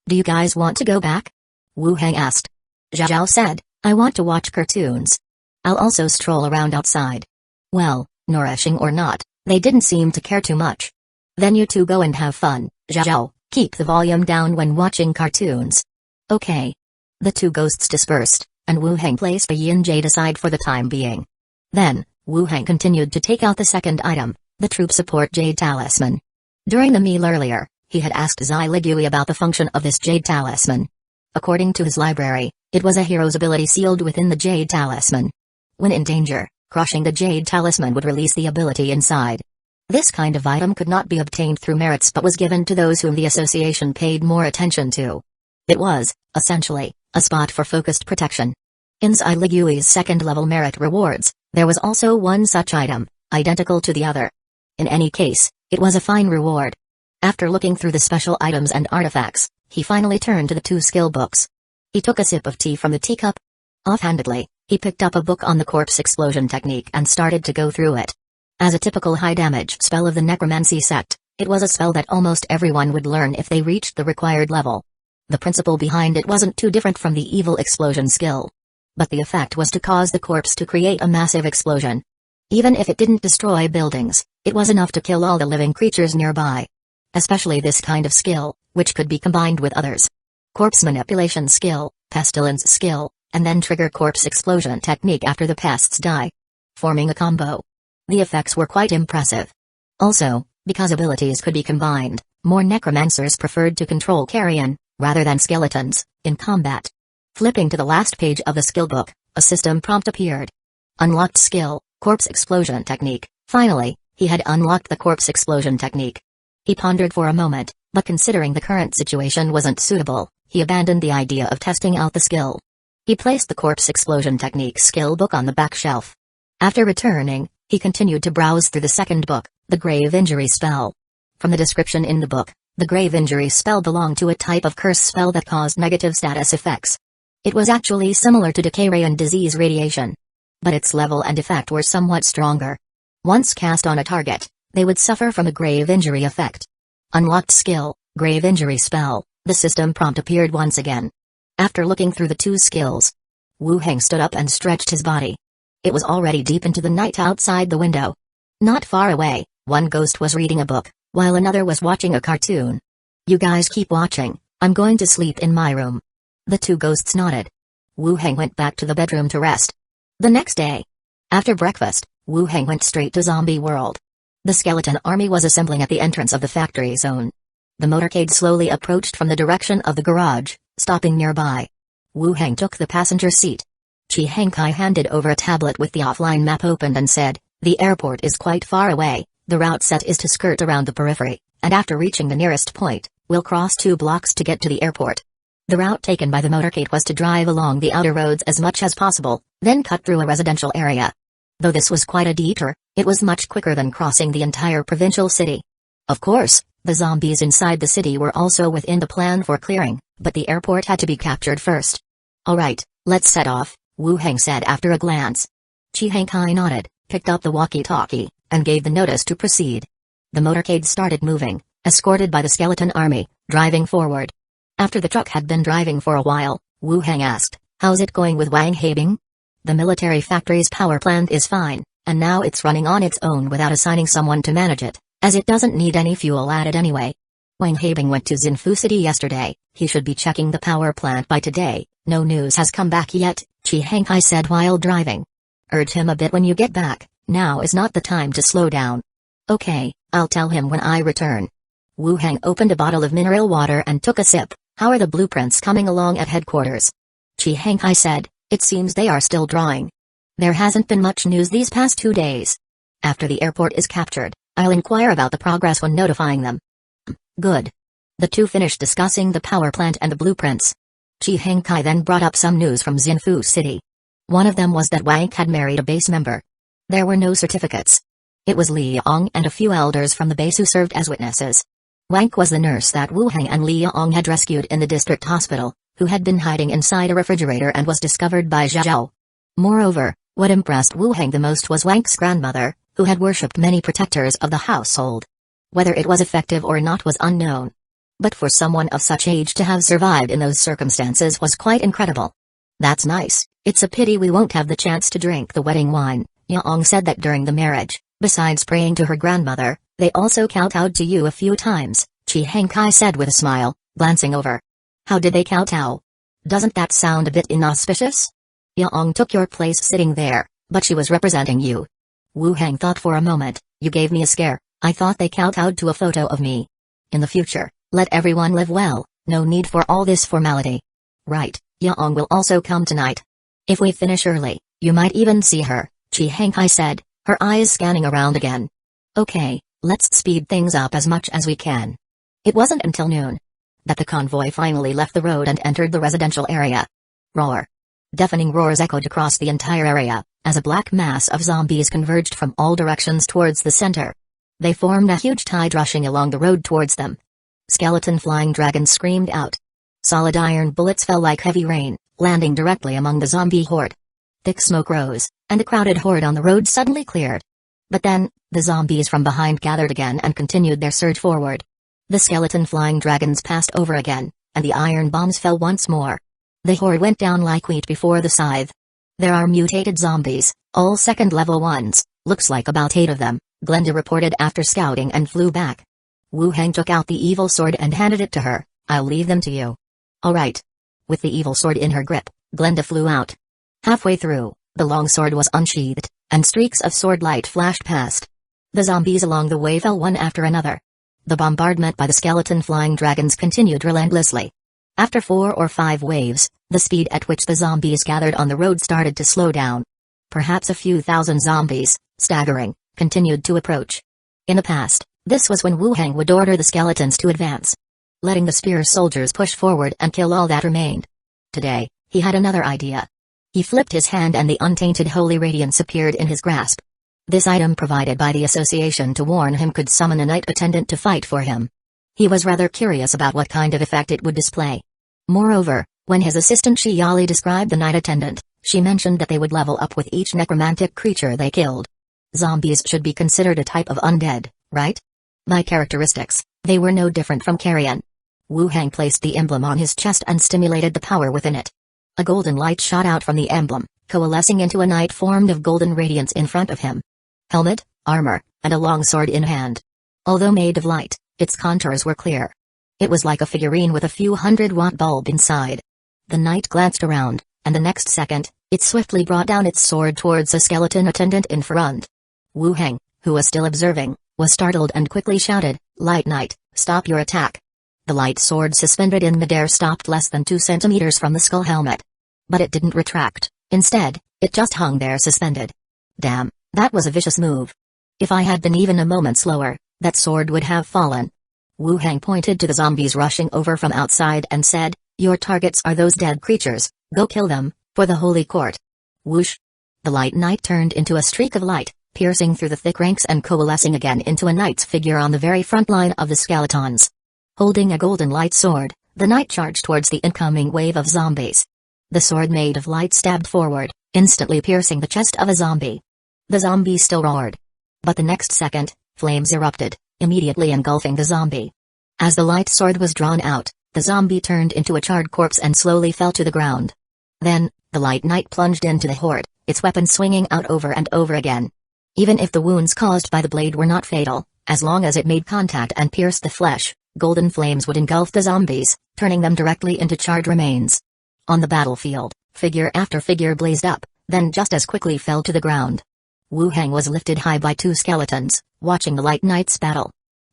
Do you guys want to go back? Wu Heng asked. Zhao said, I want to watch cartoons. I'll also stroll around outside. Well, nourishing or not, they didn't seem to care too much. Then you 2 go and have fun, Zhao, keep the volume down when watching cartoons. Okay. The 2 ghosts dispersed, and Wu Heng placed the yin jade aside for the time being. Then, Wu Heng continued to take out the second item, the troop support jade talisman. During the meal earlier, he had asked Zai Ligui about the function of this jade talisman. According to his library, it was a hero's ability sealed within the jade talisman. When in danger, crushing the jade talisman would release the ability inside. This kind of item could not be obtained through merits but was given to those whom the association paid more attention to. It was, essentially, a spot for focused protection. In Zai Ligui's second-level merit rewards, there was also one such item, identical to the other. In any case, it was a fine reward. After looking through the special items and artifacts, he finally turned to the 2 skill books. He took a sip of tea from the teacup. Offhandedly, he picked up a book on the corpse explosion technique and started to go through it. As a typical high-damage spell of the necromancy sect, it was a spell that almost everyone would learn if they reached the required level. The principle behind it wasn't too different from the evil explosion skill. But the effect was to cause the corpse to create a massive explosion. Even if it didn't destroy buildings, it was enough to kill all the living creatures nearby. Especially this kind of skill, which could be combined with others. Corpse manipulation skill, pestilence skill, and then trigger corpse explosion technique after the pests die. Forming a combo. The effects were quite impressive. Also, because abilities could be combined, more necromancers preferred to control carrion, rather than skeletons, in combat. Flipping to the last page of the skill book, a system prompt appeared. Unlocked skill, corpse explosion technique. Finally, he had unlocked the corpse explosion technique. He pondered for a moment, but considering the current situation wasn't suitable, he abandoned the idea of testing out the skill. He placed the corpse explosion technique skill book on the back shelf. After returning, he continued to browse through the second book, the grave injury spell. From the description in the book, the grave injury spell belonged to a type of curse spell that caused negative status effects. It was actually similar to decay ray and disease radiation. But its level and effect were somewhat stronger. Once cast on a target, they would suffer from a grave injury effect. Unlocked skill, grave injury spell, the system prompt appeared once again. After looking through the two skills, Wu Heng stood up and stretched his body. It was already deep into the night outside the window. Not far away, one ghost was reading a book, while another was watching a cartoon. You guys keep watching, I'm going to sleep in my room. The two ghosts nodded. Wu Heng went back to the bedroom to rest. The next day, after breakfast, Wu Heng went straight to Zombie World. The skeleton army was assembling at the entrance of the factory zone. The motorcade slowly approached from the direction of the garage, stopping nearby. Wu Heng took the passenger seat. Chi Hengkai handed over a tablet with the offline map opened and said, "The airport is quite far away, the route set is to skirt around the periphery, and after reaching the nearest point, we'll cross 2 blocks to get to the airport." The route taken by the motorcade was to drive along the outer roads as much as possible, then cut through a residential area. Though this was quite a detour, it was much quicker than crossing the entire provincial city. Of course, the zombies inside the city were also within the plan for clearing, but the airport had to be captured first. "Alright, let's set off," Wu Heng said after a glance. Chi Hengkai nodded, picked up the walkie-talkie, and gave the notice to proceed. The motorcade started moving, escorted by the skeleton army, driving forward. After the truck had been driving for a while, Wu Heng asked, "How's it going with Wang Habing?" "The military factory's power plant is fine, and now it's running on its own without assigning someone to manage it, as it doesn't need any fuel added anyway. Wang Habing went to Xinfu City yesterday, he should be checking the power plant by today, no news has come back yet," Chi Hengkai said while driving. "Urge him a bit when you get back, now is not the time to slow down." "Okay, I'll tell him when I return." Wu Heng opened a bottle of mineral water and took a sip. "How are the blueprints coming along at headquarters?" Chi Hengkai said, "It seems they are still drawing. There hasn't been much news these past 2 days. After the airport is captured, I'll inquire about the progress when notifying them." "Good." The two finished discussing the power plant and the blueprints. Chi Hengkai then brought up some news from Xinfu City. One of them was that Wang had married a base member. There were no certificates. It was Li Yong and a few elders from the base who served as witnesses. Wang was the nurse that Wu Heng and Li Yong had rescued in the district hospital, who had been hiding inside a refrigerator and was discovered by Zhao. Moreover, what impressed Wu Heng the most was Wang's grandmother, who had worshipped many protectors of the household. Whether it was effective or not was unknown. But for someone of such age to have survived in those circumstances was quite incredible. "That's nice, it's a pity we won't have the chance to drink the wedding wine." Yong said that during the marriage, besides praying to her grandmother, they also kowtowed to you a few times, Chi Hengkai said with a smile, glancing over. "How did they kowtow? Doesn't that sound a bit inauspicious?" "Yong took your place sitting there, but she was representing you." Wu Heng thought for a moment. "You gave me a scare, I thought they kowtowed to a photo of me. In the future, let everyone live well, no need for all this formality." "Right, Yong will also come tonight. If we finish early, you might even see her," Chi Hengkai said, her eyes scanning around again. "Okay, let's speed things up as much as we can." It wasn't until noon that the convoy finally left the road and entered the residential area. Roar. Deafening roars echoed across the entire area, as a black mass of zombies converged from all directions towards the center. They formed a huge tide rushing along the road towards them. Skeleton flying dragons screamed out. Solid iron bullets fell like heavy rain, landing directly among the zombie horde. Thick smoke rose, and the crowded horde on the road suddenly cleared. But then, the zombies from behind gathered again and continued their surge forward. The skeleton flying dragons passed over again, and the iron bombs fell once more. The horde went down like wheat before the scythe. There are mutated zombies, all second-level ones, Looks like about 8 of them, Glenda reported after scouting and flew back. Wu Hang took out the evil sword and handed it to her. I'll leave them to you. Alright. With the evil sword in her grip, Glenda flew out. Halfway through, the long sword was unsheathed, and streaks of sword light flashed past. The zombies along the way fell one after another. The bombardment by the skeleton flying dragons continued relentlessly. After 4 or 5 waves, the speed at which the zombies gathered on the road started to slow down. Perhaps a few thousand zombies, staggering, continued to approach. In the past, this was when Wu Hang would order the skeletons to advance, letting the spear soldiers push forward and kill all that remained. Today, he had another idea. He flipped his hand and the untainted holy radiance appeared in his grasp. This item provided by the association to warn him could summon a knight attendant to fight for him. He was rather curious about what kind of effect it would display. Moreover, when his assistant Shiyali described the knight attendant, she mentioned that they would level up with each necromantic creature they killed. Zombies should be considered a type of undead, right? By characteristics, they were no different from carrion. Wu Hang placed the emblem on his chest and stimulated the power within it. A golden light shot out from the emblem, coalescing into a knight formed of golden radiance in front of him. Helmet, armor, and a long sword in hand. Although made of light, its contours were clear. It was like a figurine with a few 100-watt bulb inside. The knight glanced around, and the next second, it swiftly brought down its sword towards a skeleton attendant in front. Wu Hang, who was still observing, was startled and quickly shouted, "Light Knight, stop your attack." The light sword suspended in midair stopped less than 2 centimeters from the skull helmet. But it didn't retract. Instead, it just hung there suspended. Damn, that was a vicious move. If I had been even a moment slower, that sword would have fallen. Wu Hang pointed to the zombies rushing over from outside and said, "Your targets are those dead creatures, go kill them, for the holy court." Whoosh! The light knight turned into a streak of light, piercing through the thick ranks and coalescing again into a knight's figure on the very front line of the skeletons. Holding a golden light sword, the knight charged towards the incoming wave of zombies. The sword made of light stabbed forward, instantly piercing the chest of a zombie. The zombie still roared. But the next second, flames erupted, immediately engulfing the zombie. As the light sword was drawn out, the zombie turned into a charred corpse and slowly fell to the ground. Then, the light knight plunged into the horde, its weapon swinging out over and over again. Even if the wounds caused by the blade were not fatal, as long as it made contact and pierced the flesh, golden flames would engulf the zombies, turning them directly into charred remains. On the battlefield, figure after figure blazed up, then just as quickly fell to the ground. Wu Hang was lifted high by 2 skeletons, watching the light knights battle.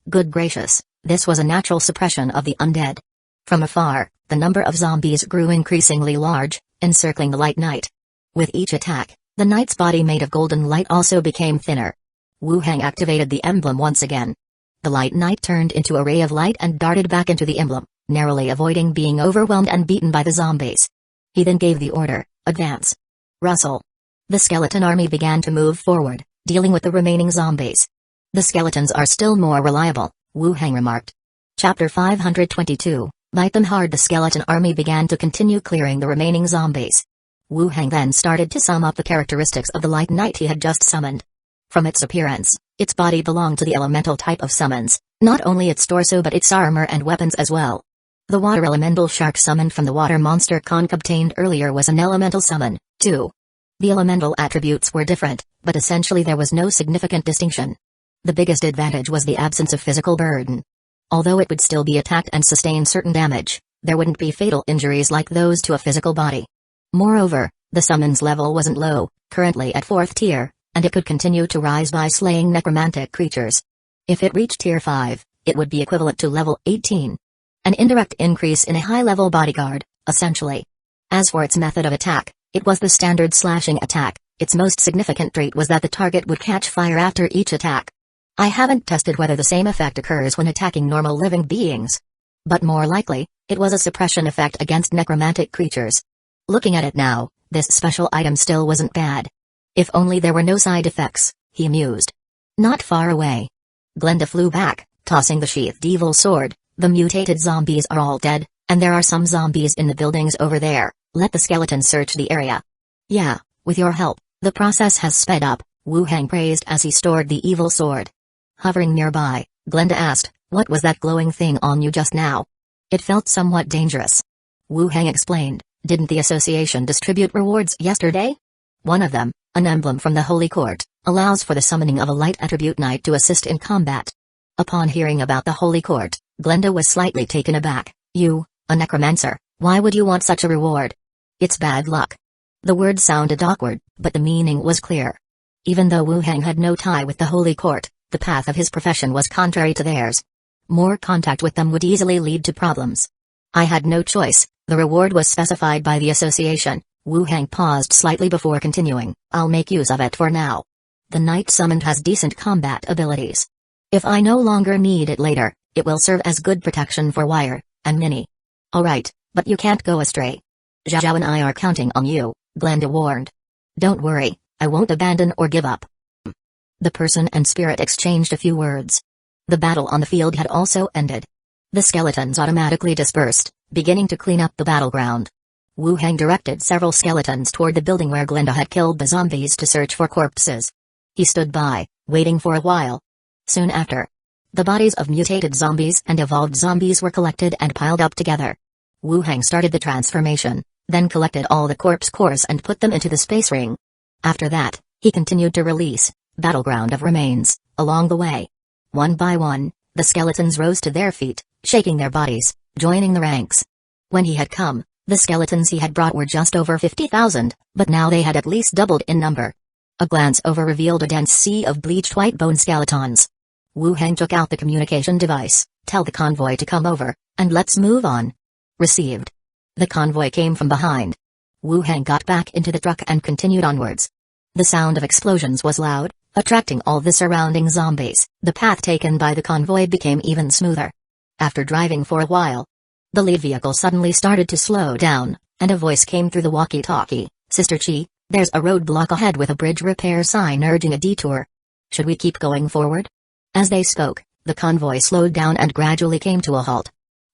Good gracious, this was a natural suppression of the undead. From afar, the number of zombies grew increasingly large, encircling the light knight. With each attack, the knight's body made of golden light also became thinner. Wu Hang activated the emblem once again. The light knight turned into a ray of light and darted back into the emblem, narrowly avoiding being overwhelmed and beaten by the zombies. He then gave the order, "Advance." Rustle. The skeleton army began to move forward, dealing with the remaining zombies. "The skeletons are still more reliable," Wu Hang remarked. Chapter 522, Bite Them Hard. The skeleton army began to continue clearing the remaining zombies. Wu Hang then started to sum up the characteristics of the light knight he had just summoned. From its appearance, its body belonged to the elemental type of summons, not only its torso but its armor and weapons as well. The water elemental shark summoned from the water monster Conk obtained earlier was an elemental summon, too. The elemental attributes were different, but essentially there was no significant distinction. The biggest advantage was the absence of physical burden. Although it would still be attacked and sustain certain damage, there wouldn't be fatal injuries like those to a physical body. Moreover, the summons level wasn't low, currently at 4th tier, and it could continue to rise by slaying necromantic creatures. If it reached tier 5, it would be equivalent to level 18. An indirect increase in a high-level bodyguard, essentially. As for its method of attack, it was the standard slashing attack. Its most significant trait was that the target would catch fire after each attack. I haven't tested whether the same effect occurs when attacking normal living beings. But more likely, it was a suppression effect against necromantic creatures. Looking at it now, this special item still wasn't bad. If only there were no side effects, he mused. Not far away. Glenda flew back, tossing the sheathed evil sword. The mutated zombies are all dead, and there are some zombies in the buildings over there. Let the skeletons search the area. Yeah, with your help, the process has sped up, Wu Hang praised as he stored the evil sword. Hovering nearby, Glenda asked, "What was that glowing thing on you just now?" "It felt somewhat dangerous." Wu Hang explained, "Didn't the association distribute rewards yesterday?" "One of them, an emblem from the Holy Court, Allows for the summoning of a light attribute knight to assist in combat. Upon hearing about the Holy Court, Glenda was slightly taken aback. You, a necromancer, why would you want such a reward? It's bad luck. The word sounded awkward, but the meaning was clear. Even though Wu Heng had no tie with the Holy Court, the path of his profession was contrary to theirs. More contact with them would easily lead to problems. I had no choice, the reward was specified by the association. Wu Heng paused slightly before continuing. I'll make use of it for now. The knight summoned has decent combat abilities. If I no longer need it later, it will serve as good protection for Wire and Minnie. Alright, but you can't go astray. Zhao and I are counting on you, Glenda warned. Don't worry, I won't abandon or give up. The person and spirit exchanged a few words. The battle on the field had also ended. The skeletons automatically dispersed, beginning to clean up the battleground. Wu Heng directed several skeletons toward the building where Glenda had killed the zombies to search for corpses. He stood by, waiting for a while. Soon after, the bodies of mutated zombies and evolved zombies were collected and piled up together. Wu Heng started the transformation, then collected all the corpse cores and put them into the space ring. After that, he continued to release battleground of remains along the way. One by one, the skeletons rose to their feet, shaking their bodies, joining the ranks. When he had come, the skeletons he had brought were just over 50,000, but now they had at least doubled in number. A glance over revealed a dense sea of bleached white bone skeletons. Wu Heng took out the communication device. Tell the convoy to come over, and let's move on. Received. The convoy came from behind. Wu Heng got back into the truck and continued onwards. The sound of explosions was loud, attracting all the surrounding zombies. The path taken by the convoy became even smoother. After driving for a while, the lead vehicle suddenly started to slow down, and a voice came through the walkie-talkie. Sister Chi, there's a roadblock ahead with a bridge repair sign urging a detour. Should we keep going forward? As they spoke, the convoy slowed down and gradually came to a halt.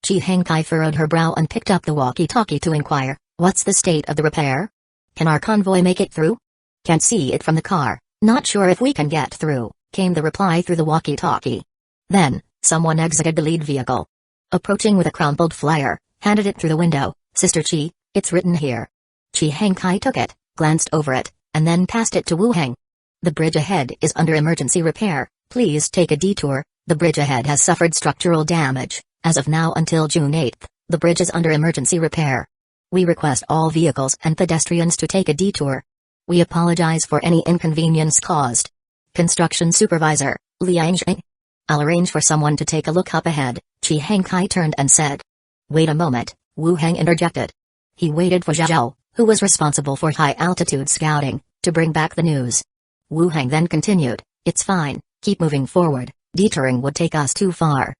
Chi Hengkai furrowed her brow and picked up the walkie-talkie to inquire, what's the state of the repair? Can our convoy make it through? Can't see it from the car, not sure if we can get through, came the reply through the walkie-talkie. Then, someone exited the lead vehicle. Approaching with a crumpled flyer, handed it through the window. Sister Chi, it's written here. Chi Hengkai took it, glanced over it, and then passed it to Wu Heng. The bridge ahead is under emergency repair, please take a detour. The bridge ahead has suffered structural damage. As of now until June 8, the bridge is under emergency repair. We request all vehicles and pedestrians to take a detour. We apologize for any inconvenience caused. Construction Supervisor, Liang Zheng. I'll arrange for someone to take a look up ahead. Chi Hengkai turned and said. Wait a moment, Wu Heng interjected. He waited for Zhao, who was responsible for high-altitude scouting, to bring back the news. Wu Heng then continued, it's fine, keep moving forward, detouring would take us too far.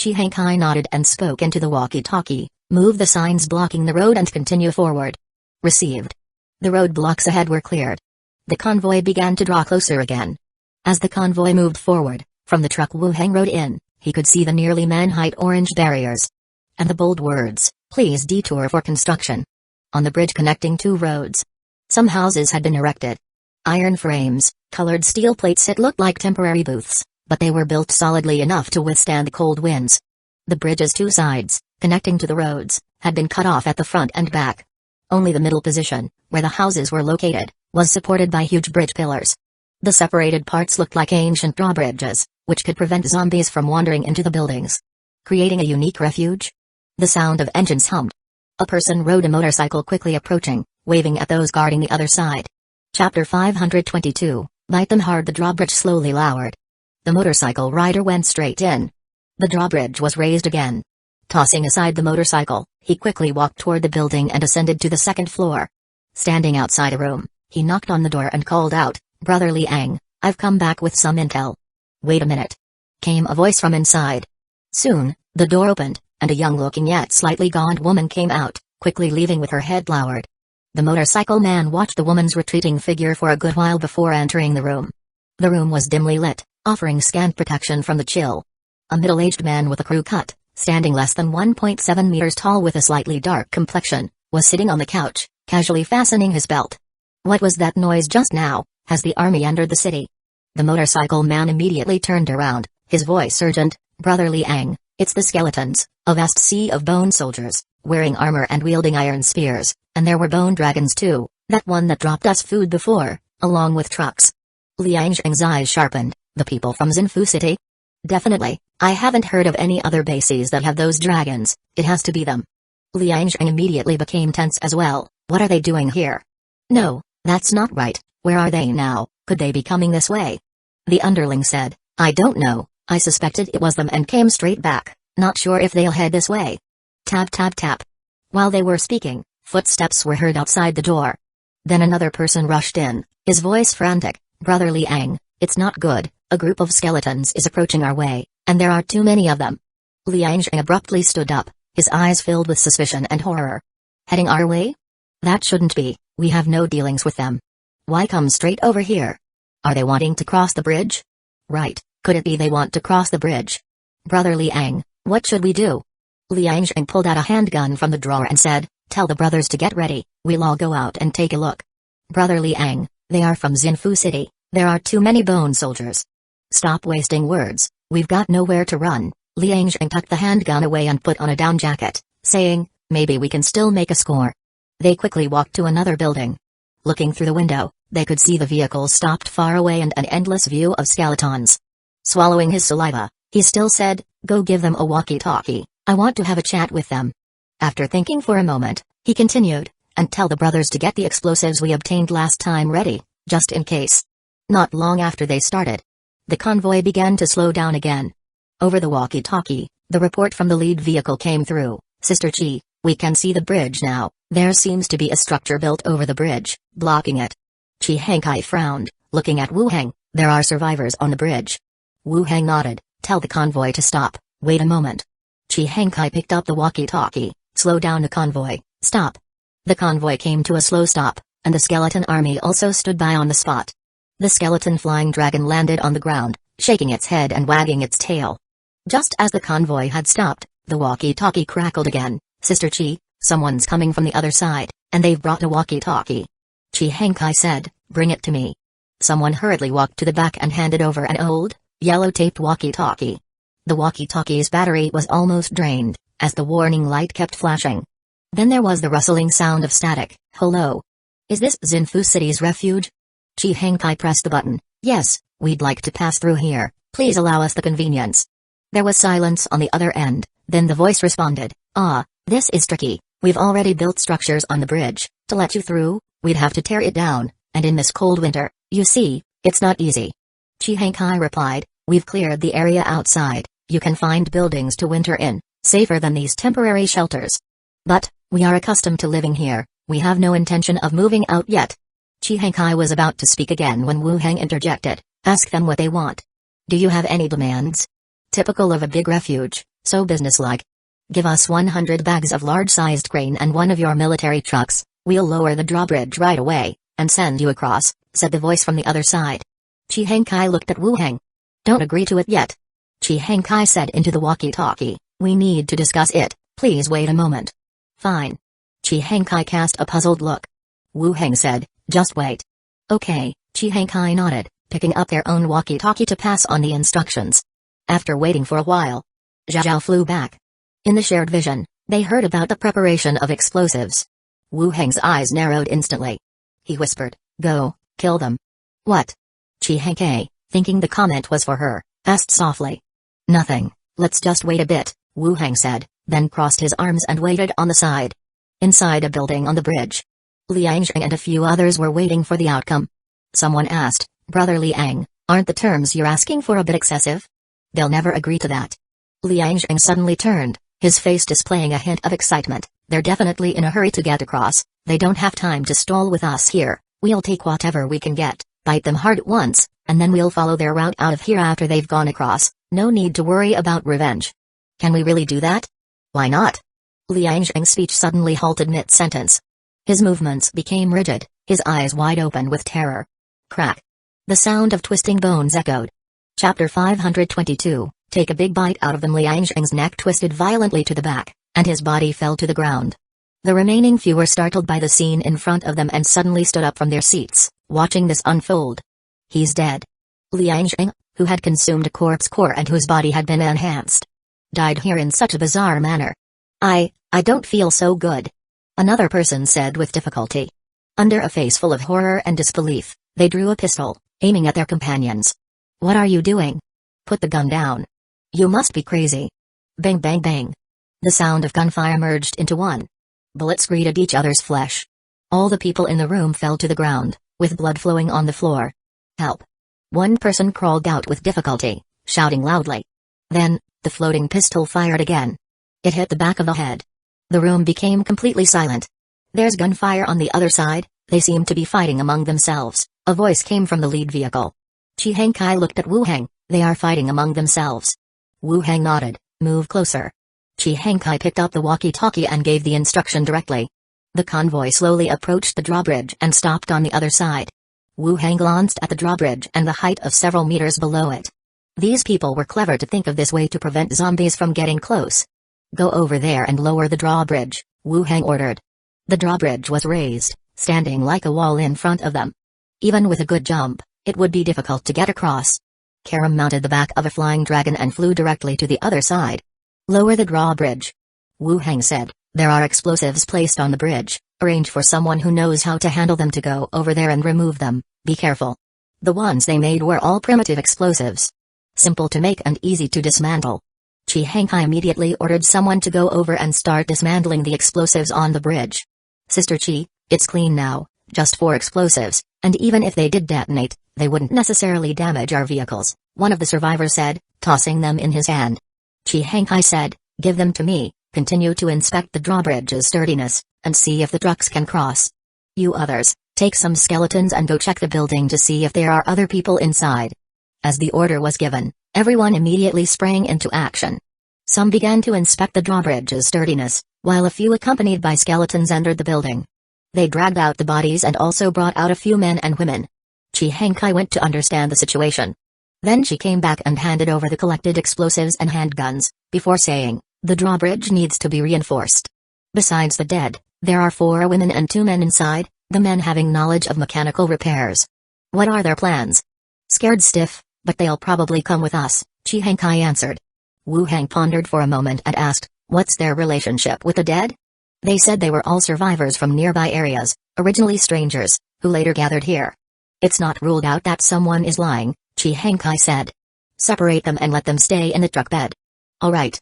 Chi Hengkai nodded and spoke into the walkie-talkie, move the signs blocking the road and continue forward. Received. The roadblocks ahead were cleared. The convoy began to draw closer again. As the convoy moved forward, from the truck Wu Heng rode in, he could see the nearly man-height orange barriers. And the bold words, please detour for construction. On the bridge connecting two roads, some houses had been erected. Iron frames, colored steel plates, it looked like temporary booths, but they were built solidly enough to withstand the cold winds. The bridge's two sides, connecting to the roads, had been cut off at the front and back. Only the middle position, where the houses were located, was supported by huge bridge pillars. The separated parts looked like ancient drawbridges, which could prevent zombies from wandering into the buildings, creating a unique refuge. The sound of engines hummed. A person rode a motorcycle quickly approaching, waving at those guarding the other side. Chapter 522, Bite Them Hard. The drawbridge slowly lowered. The motorcycle rider went straight in. The drawbridge was raised again. Tossing aside the motorcycle, he quickly walked toward the building and ascended to the second floor. Standing outside a room, he knocked on the door and called out, Brother Liang, I've come back with some intel. Wait a minute. Came a voice from inside. Soon, the door opened, and a young-looking yet slightly gaunt woman came out, quickly leaving with her head lowered. The motorcycle man watched the woman's retreating figure for a good while before entering the room. The room was dimly lit, offering scant protection from the chill. A middle-aged man with a crew cut, standing less than 1.7 meters tall with a slightly dark complexion, was sitting on the couch, casually fastening his belt. What was that noise just now? Has the army entered the city? The motorcycle man immediately turned around, his voice urgent, Brother Liang, it's the skeletons, a vast sea of bone soldiers, wearing armor and wielding iron spears, and there were bone dragons too, that one that dropped us food before, along with trucks. Liang's eyes sharpened. The people from Zinfu City? Definitely. I haven't heard of any other bases that have those dragons. It has to be them. Liang immediately became tense as well. What are they doing here? No, that's not right. Where are they now? Could they be coming this way? The underling said, I don't know. I suspected it was them and came straight back. Not sure if they'll head this way. Tap tap tap. While they were speaking, footsteps were heard outside the door. Then another person rushed in, his voice frantic. Brother Liang, it's not good. A group of skeletons is approaching our way, and there are too many of them. Liang abruptly stood up, his eyes filled with suspicion and horror. Heading our way? That shouldn't be. We have no dealings with them. Why come straight over here? Are they wanting to cross the bridge? Right, could it be they want to cross the bridge? Brother Liang, what should we do? Liang pulled out a handgun from the drawer and said, tell the brothers to get ready, we'll all go out and take a look. Brother Liang, they are from Zinfu City, there are too many bone soldiers. Stop wasting words, we've got nowhere to run. Liang tucked the handgun away and put on a down jacket, saying, maybe we can still make a score. They quickly walked to another building. Looking through the window, they could see the vehicles stopped far away and an endless view of skeletons. Swallowing his saliva, he still said, go give them a walkie-talkie, I want to have a chat with them. After thinking for a moment, he continued, and tell the brothers to get the explosives we obtained last time ready, just in case. Not long after they started, the convoy began to slow down again. Over the walkie-talkie, the report from the lead vehicle came through. Sister Chi, we can see the bridge now. There seems to be a structure built over the bridge, blocking it. Chi Hengkai frowned, looking at Wu Heng. There are survivors on the bridge. Wu Heng nodded. Tell the convoy to stop. Wait a moment. Chi Hengkai picked up the walkie-talkie. Slow down the convoy. Stop. The convoy came to a slow stop, and the skeleton army also stood by on the spot. The skeleton flying dragon landed on the ground, shaking its head and wagging its tail. Just as the convoy had stopped, the walkie-talkie crackled again. Sister Chi, someone's coming from the other side, and they've brought a walkie-talkie. Chi Hengkai said, bring it to me. Someone hurriedly walked to the back and handed over an old, yellow-taped walkie-talkie. The walkie-talkie's battery was almost drained, as the warning light kept flashing. Then there was the rustling sound of static. Hello? Is this Zinfu City's refuge? Chi Hengkai pressed the button. Yes, we'd like to pass through here, please allow us the convenience. There was silence on the other end, then the voice responded, this is tricky, we've already built structures on the bridge, to let you through, we'd have to tear it down, and in this cold winter, you see, it's not easy. Chi Hengkai replied, we've cleared the area outside, you can find buildings to winter in, safer than these temporary shelters. But, we are accustomed to living here, we have no intention of moving out yet. Chi Hengkai was about to speak again when Wu Heng interjected, ask them what they want. Do you have any demands? Typical of a big refuge, so businesslike. Give us 100 bags of large-sized grain and one of your military trucks, we'll lower the drawbridge right away, and send you across, said the voice from the other side. Chi Hengkai looked at Wu Heng. Don't agree to it yet. Chi Hengkai said into the walkie-talkie, we need to discuss it, please wait a moment. Fine. Chi Hengkai cast a puzzled look. Wu Heng said, just wait. Okay, Chi Hengkai nodded, picking up their own walkie-talkie to pass on the instructions. After waiting for a while, Zhao flew back. In the shared vision, they heard about the preparation of explosives. Wu Heng's eyes narrowed instantly. He whispered, go, kill them. What? Chi Hengkai, thinking the comment was for her, asked softly. Nothing, let's just wait a bit, Wu Heng said, then crossed his arms and waited on the side. Inside a building on the bridge, Liang and a few others were waiting for the outcome. Someone asked, Brother Liang, aren't the terms you're asking for a bit excessive? They'll never agree to that. Liang suddenly turned, his face displaying a hint of excitement. They're definitely in a hurry to get across, they don't have time to stall with us here, we'll take whatever we can get, bite them hard at once, and then we'll follow their route out of here after they've gone across, no need to worry about revenge. Can we really do that? Why not? Liang's speech suddenly halted mid-sentence. His movements became rigid, his eyes wide open with terror. Crack. The sound of twisting bones echoed. Chapter 522, take a big bite out of them. Liang's neck twisted violently to the back, and his body fell to the ground. The remaining few were startled by the scene in front of them and suddenly stood up from their seats, watching this unfold. He's dead. Liang, who had consumed a corpse core and whose body had been enhanced, died here in such a bizarre manner. I don't feel so good. Another person said with difficulty. Under a face full of horror and disbelief, they drew a pistol, aiming at their companions. "What are you doing? Put the gun down. You must be crazy." Bang bang bang. The sound of gunfire merged into one. Bullets greeted each other's flesh. All the people in the room fell to the ground, with blood flowing on the floor. "Help!" One person crawled out with difficulty, shouting loudly. Then, the floating pistol fired again. It hit the back of the head. The room became completely silent. "There's gunfire on the other side, they seem to be fighting among themselves," a voice came from the lead vehicle. Chi Hankai looked at Wu Heng. "They are fighting among themselves." Wu Heng nodded. "Move closer." Chi Hankai picked up the walkie-talkie and gave the instruction directly. The convoy slowly approached the drawbridge and stopped on the other side. Wu Heng glanced at the drawbridge and the height of several meters below it. These people were clever to think of this way to prevent zombies from getting close. "Go over there and lower the drawbridge," Wu Heng ordered. The drawbridge was raised, standing like a wall in front of them. Even with a good jump, it would be difficult to get across. Karam mounted the back of a flying dragon and flew directly to the other side. "Lower the drawbridge," Wu Heng said. "There are explosives placed on the bridge. Arrange for someone who knows how to handle them to go over there and remove them. Be careful." The ones they made were all primitive explosives. Simple to make and easy to dismantle. Chi Hankai immediately ordered someone to go over and start dismantling the explosives on the bridge. "Sister Chi, it's clean now, just 4 explosives, and even if they did detonate, they wouldn't necessarily damage our vehicles," one of the survivors said, tossing them in his hand. Chi Hankai said, "Give them to me, continue to inspect the drawbridge's sturdiness, and see if the trucks can cross. You others, take some skeletons and go check the building to see if there are other people inside." As the order was given, everyone immediately sprang into action. Some began to inspect the drawbridge's sturdiness, while a few accompanied by skeletons entered the building. They dragged out the bodies and also brought out a few men and women. Chi Hankai went to understand the situation. Then she came back and handed over the collected explosives and handguns, before saying, "The drawbridge needs to be reinforced. Besides the dead, there are 4 women and 2 men inside, the men having knowledge of mechanical repairs." "What are their plans?" "Scared stiff, but they'll probably come with us," Chi Hankai answered. Wu Heng pondered for a moment and asked, "What's their relationship with the dead?" "They said they were all survivors from nearby areas, originally strangers, who later gathered here." "It's not ruled out that someone is lying," Chi Hankai said. "Separate them and let them stay in the truck bed." "All right."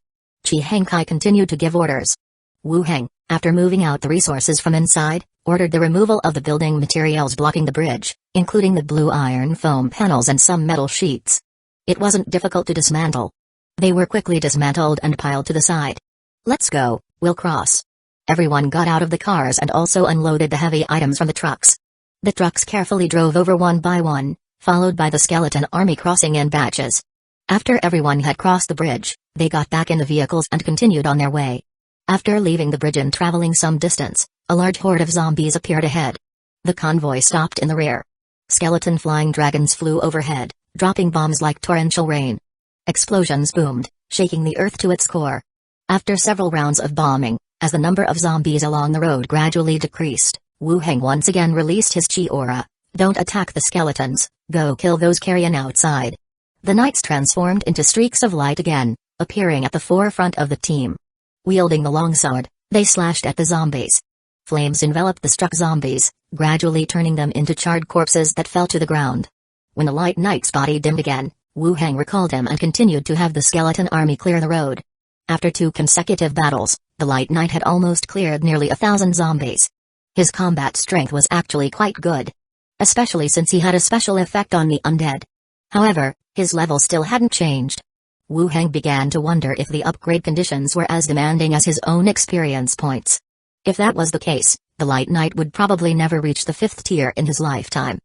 Chi Hankai continued to give orders. Wu Heng, after moving out the resources from inside, ordered the removal of the building materials blocking the bridge, including the blue iron foam panels and some metal sheets. It wasn't difficult to dismantle. They were quickly dismantled and piled to the side. "Let's go, we'll cross." Everyone got out of the cars and also unloaded the heavy items from the trucks. The trucks carefully drove over one by one, followed by the skeleton army crossing in batches. After everyone had crossed the bridge, they got back in the vehicles and continued on their way. After leaving the bridge and traveling some distance, a large horde of zombies appeared ahead. The convoy stopped in the rear. Skeleton flying dragons flew overhead, dropping bombs like torrential rain. Explosions boomed, shaking the earth to its core. After several rounds of bombing, as the number of zombies along the road gradually decreased, Wu Heng once again released his chi aura. "Don't attack the skeletons, go kill those carrion outside." The knights transformed into streaks of light again, appearing at the forefront of the team. Wielding the longsword, they slashed at the zombies. Flames enveloped the struck zombies, gradually turning them into charred corpses that fell to the ground. When the light knight's body dimmed again, Wu Heng recalled him and continued to have the skeleton army clear the road. After 2 consecutive battles, the light knight had almost cleared nearly 1,000 zombies. His combat strength was actually quite good, especially since he had a special effect on the undead. However, his level still hadn't changed. Wu Heng began to wonder if the upgrade conditions were as demanding as his own experience points. If that was the case, the Light Knight would probably never reach the 5th tier in his lifetime.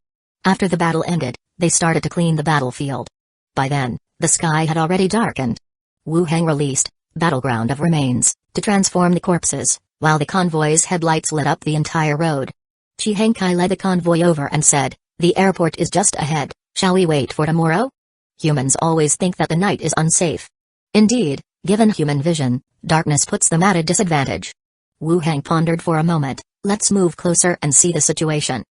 After the battle ended, they started to clean the battlefield. By then, the sky had already darkened. Wu Heng released Battleground of Remains to transform the corpses, while the convoy's headlights lit up the entire road. Chi Hankai led the convoy over and said, "The airport is just ahead, shall we wait for tomorrow?" Humans always think that the night is unsafe. Indeed, given human vision, darkness puts them at a disadvantage. Wu Heng pondered for a moment. "Let's move closer and see the situation."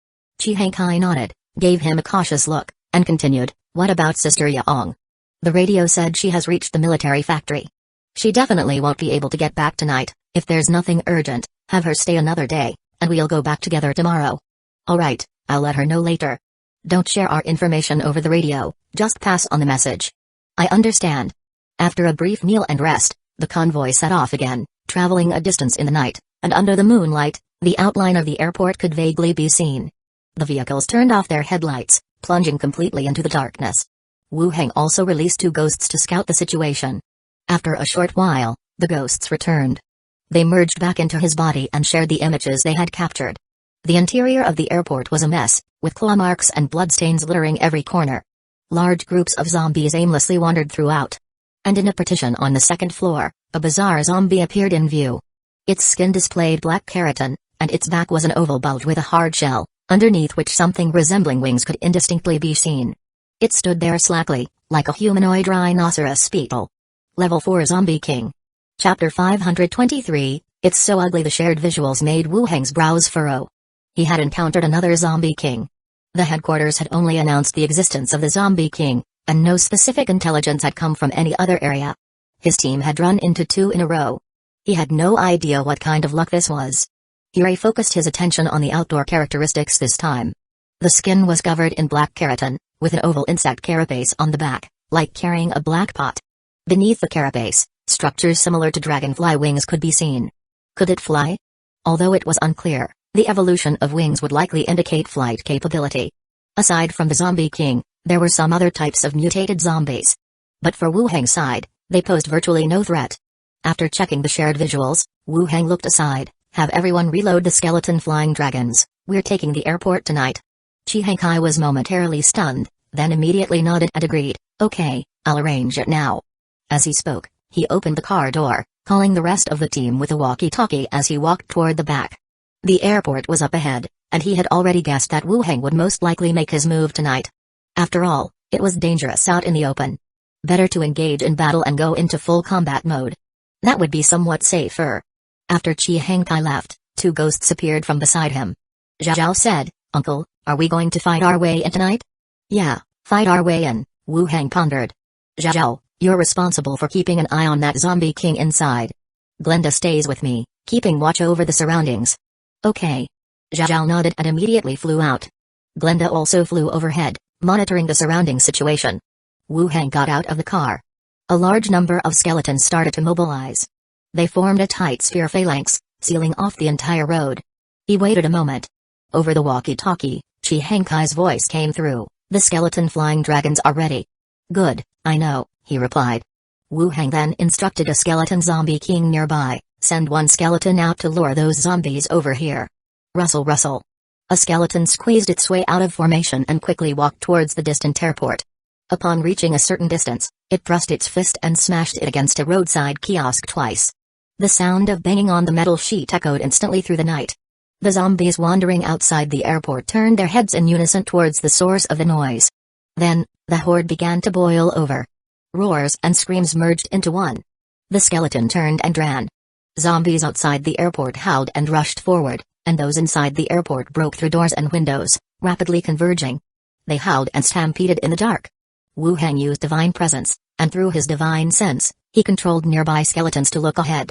Chi Hankai nodded, gave him a cautious look, and continued, "What about Sister Yaong?" The radio said she has reached the military factory. She definitely won't be able to get back tonight. If there's nothing urgent, have her stay another day, and we'll go back together tomorrow. All right, I'll let her know later. Don't share our information over the radio, just pass on the message. I understand. After a brief meal and rest, the convoy set off again, traveling a distance in the night, and under the moonlight, the outline of the airport could vaguely be seen. The vehicles turned off their headlights, plunging completely into the darkness. Wu Heng also released 2 ghosts to scout the situation. After a short while, the ghosts returned. They merged back into his body and shared the images they had captured. The interior of the airport was a mess, with claw marks and bloodstains littering every corner. Large groups of zombies aimlessly wandered throughout. And in a partition on the 2nd floor, a bizarre zombie appeared in view. Its skin displayed black keratin, and its back was an oval bulge with a hard shell, underneath which something resembling wings could indistinctly be seen. It stood there slackly, like a humanoid rhinoceros beetle. Level 4 Zombie King. Chapter 523, It's so ugly. The shared visuals made Wu Heng's brows furrow. He had encountered another Zombie King. The headquarters had only announced the existence of the Zombie King, and no specific intelligence had come from any other area. His team had run into 2 in a row. He had no idea what kind of luck this was. He refocused his attention on the outdoor characteristics this time. The skin was covered in black keratin, with an oval insect carapace on the back, like carrying a black pot. Beneath the carapace, structures similar to dragonfly wings could be seen. Could it fly? Although it was unclear, the evolution of wings would likely indicate flight capability. Aside from the Zombie King, there were some other types of mutated zombies. But for Wu Heng's side, they posed virtually no threat. After checking the shared visuals, Wu Heng looked aside. Have everyone reload the skeleton flying dragons, we're taking the airport tonight. Chi Hankai was momentarily stunned, then immediately nodded and agreed, okay, I'll arrange it now. As he spoke, he opened the car door, calling the rest of the team with a walkie-talkie as he walked toward the back. The airport was up ahead, and he had already guessed that Wu Heng would most likely make his move tonight. After all, it was dangerous out in the open. Better to engage in battle and go into full combat mode. That would be somewhat safer. After Chi Hankai left, 2 ghosts appeared from beside him. Zhao said, Uncle, are we going to fight our way in tonight? Yeah, fight our way in, Wu Heng pondered. Zhao, you're responsible for keeping an eye on that Zombie King inside. Glenda stays with me, keeping watch over the surroundings. Okay. Zhao nodded and immediately flew out. Glenda also flew overhead, monitoring the surrounding situation. Wu Heng got out of the car. A large number of skeletons started to mobilize. They formed a tight sphere phalanx, sealing off the entire road. He waited a moment. Over the walkie-talkie, Chi Hankai's voice came through, the skeleton flying dragons are ready. Good, I know, he replied. Wu Heng then instructed a skeleton Zombie King nearby, send 1 skeleton out to lure those zombies over here. Rustle rustle. A skeleton squeezed its way out of formation and quickly walked towards the distant airport. Upon reaching a certain distance, it thrust its fist and smashed it against a roadside kiosk twice. The sound of banging on the metal sheet echoed instantly through the night. The zombies wandering outside the airport turned their heads in unison towards the source of the noise. Then, the horde began to boil over. Roars and screams merged into one. The skeleton turned and ran. Zombies outside the airport howled and rushed forward, and those inside the airport broke through doors and windows, rapidly converging. They howled and stampeded in the dark. Wu Heng used divine presence, and through his divine sense, he controlled nearby skeletons to look ahead.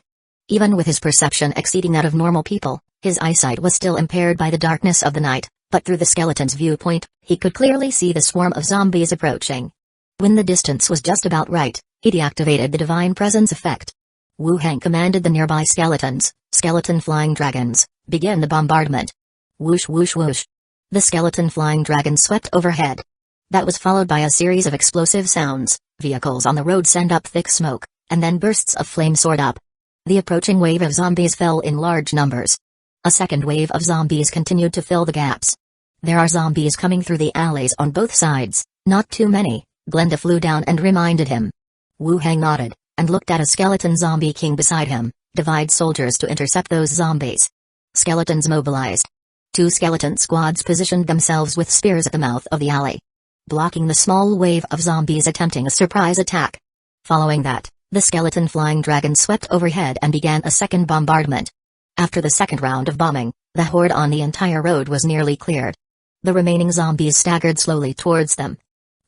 Even with his perception exceeding that of normal people, his eyesight was still impaired by the darkness of the night, but through the skeleton's viewpoint, he could clearly see the swarm of zombies approaching. When the distance was just about right, he deactivated the divine presence effect. Wu Heng commanded the nearby skeletons, skeleton flying dragons, begin the bombardment. Whoosh whoosh whoosh. The skeleton flying dragons swept overhead. That was followed by a series of explosive sounds, vehicles on the road sent up thick smoke, and then bursts of flame soared up. The approaching wave of zombies fell in large numbers. A second wave of zombies continued to fill the gaps. There are zombies coming through the alleys on both sides, not too many, Glenda flew down and reminded him. Wu Heng nodded, and looked at a skeleton zombie king beside him, divide soldiers to intercept those zombies. Skeletons mobilized. 2 skeleton squads positioned themselves with spears at the mouth of the alley, blocking the small wave of zombies attempting a surprise attack. Following that, the skeleton flying dragon swept overhead and began a second bombardment. After the second round of bombing, the horde on the entire road was nearly cleared. The remaining zombies staggered slowly towards them.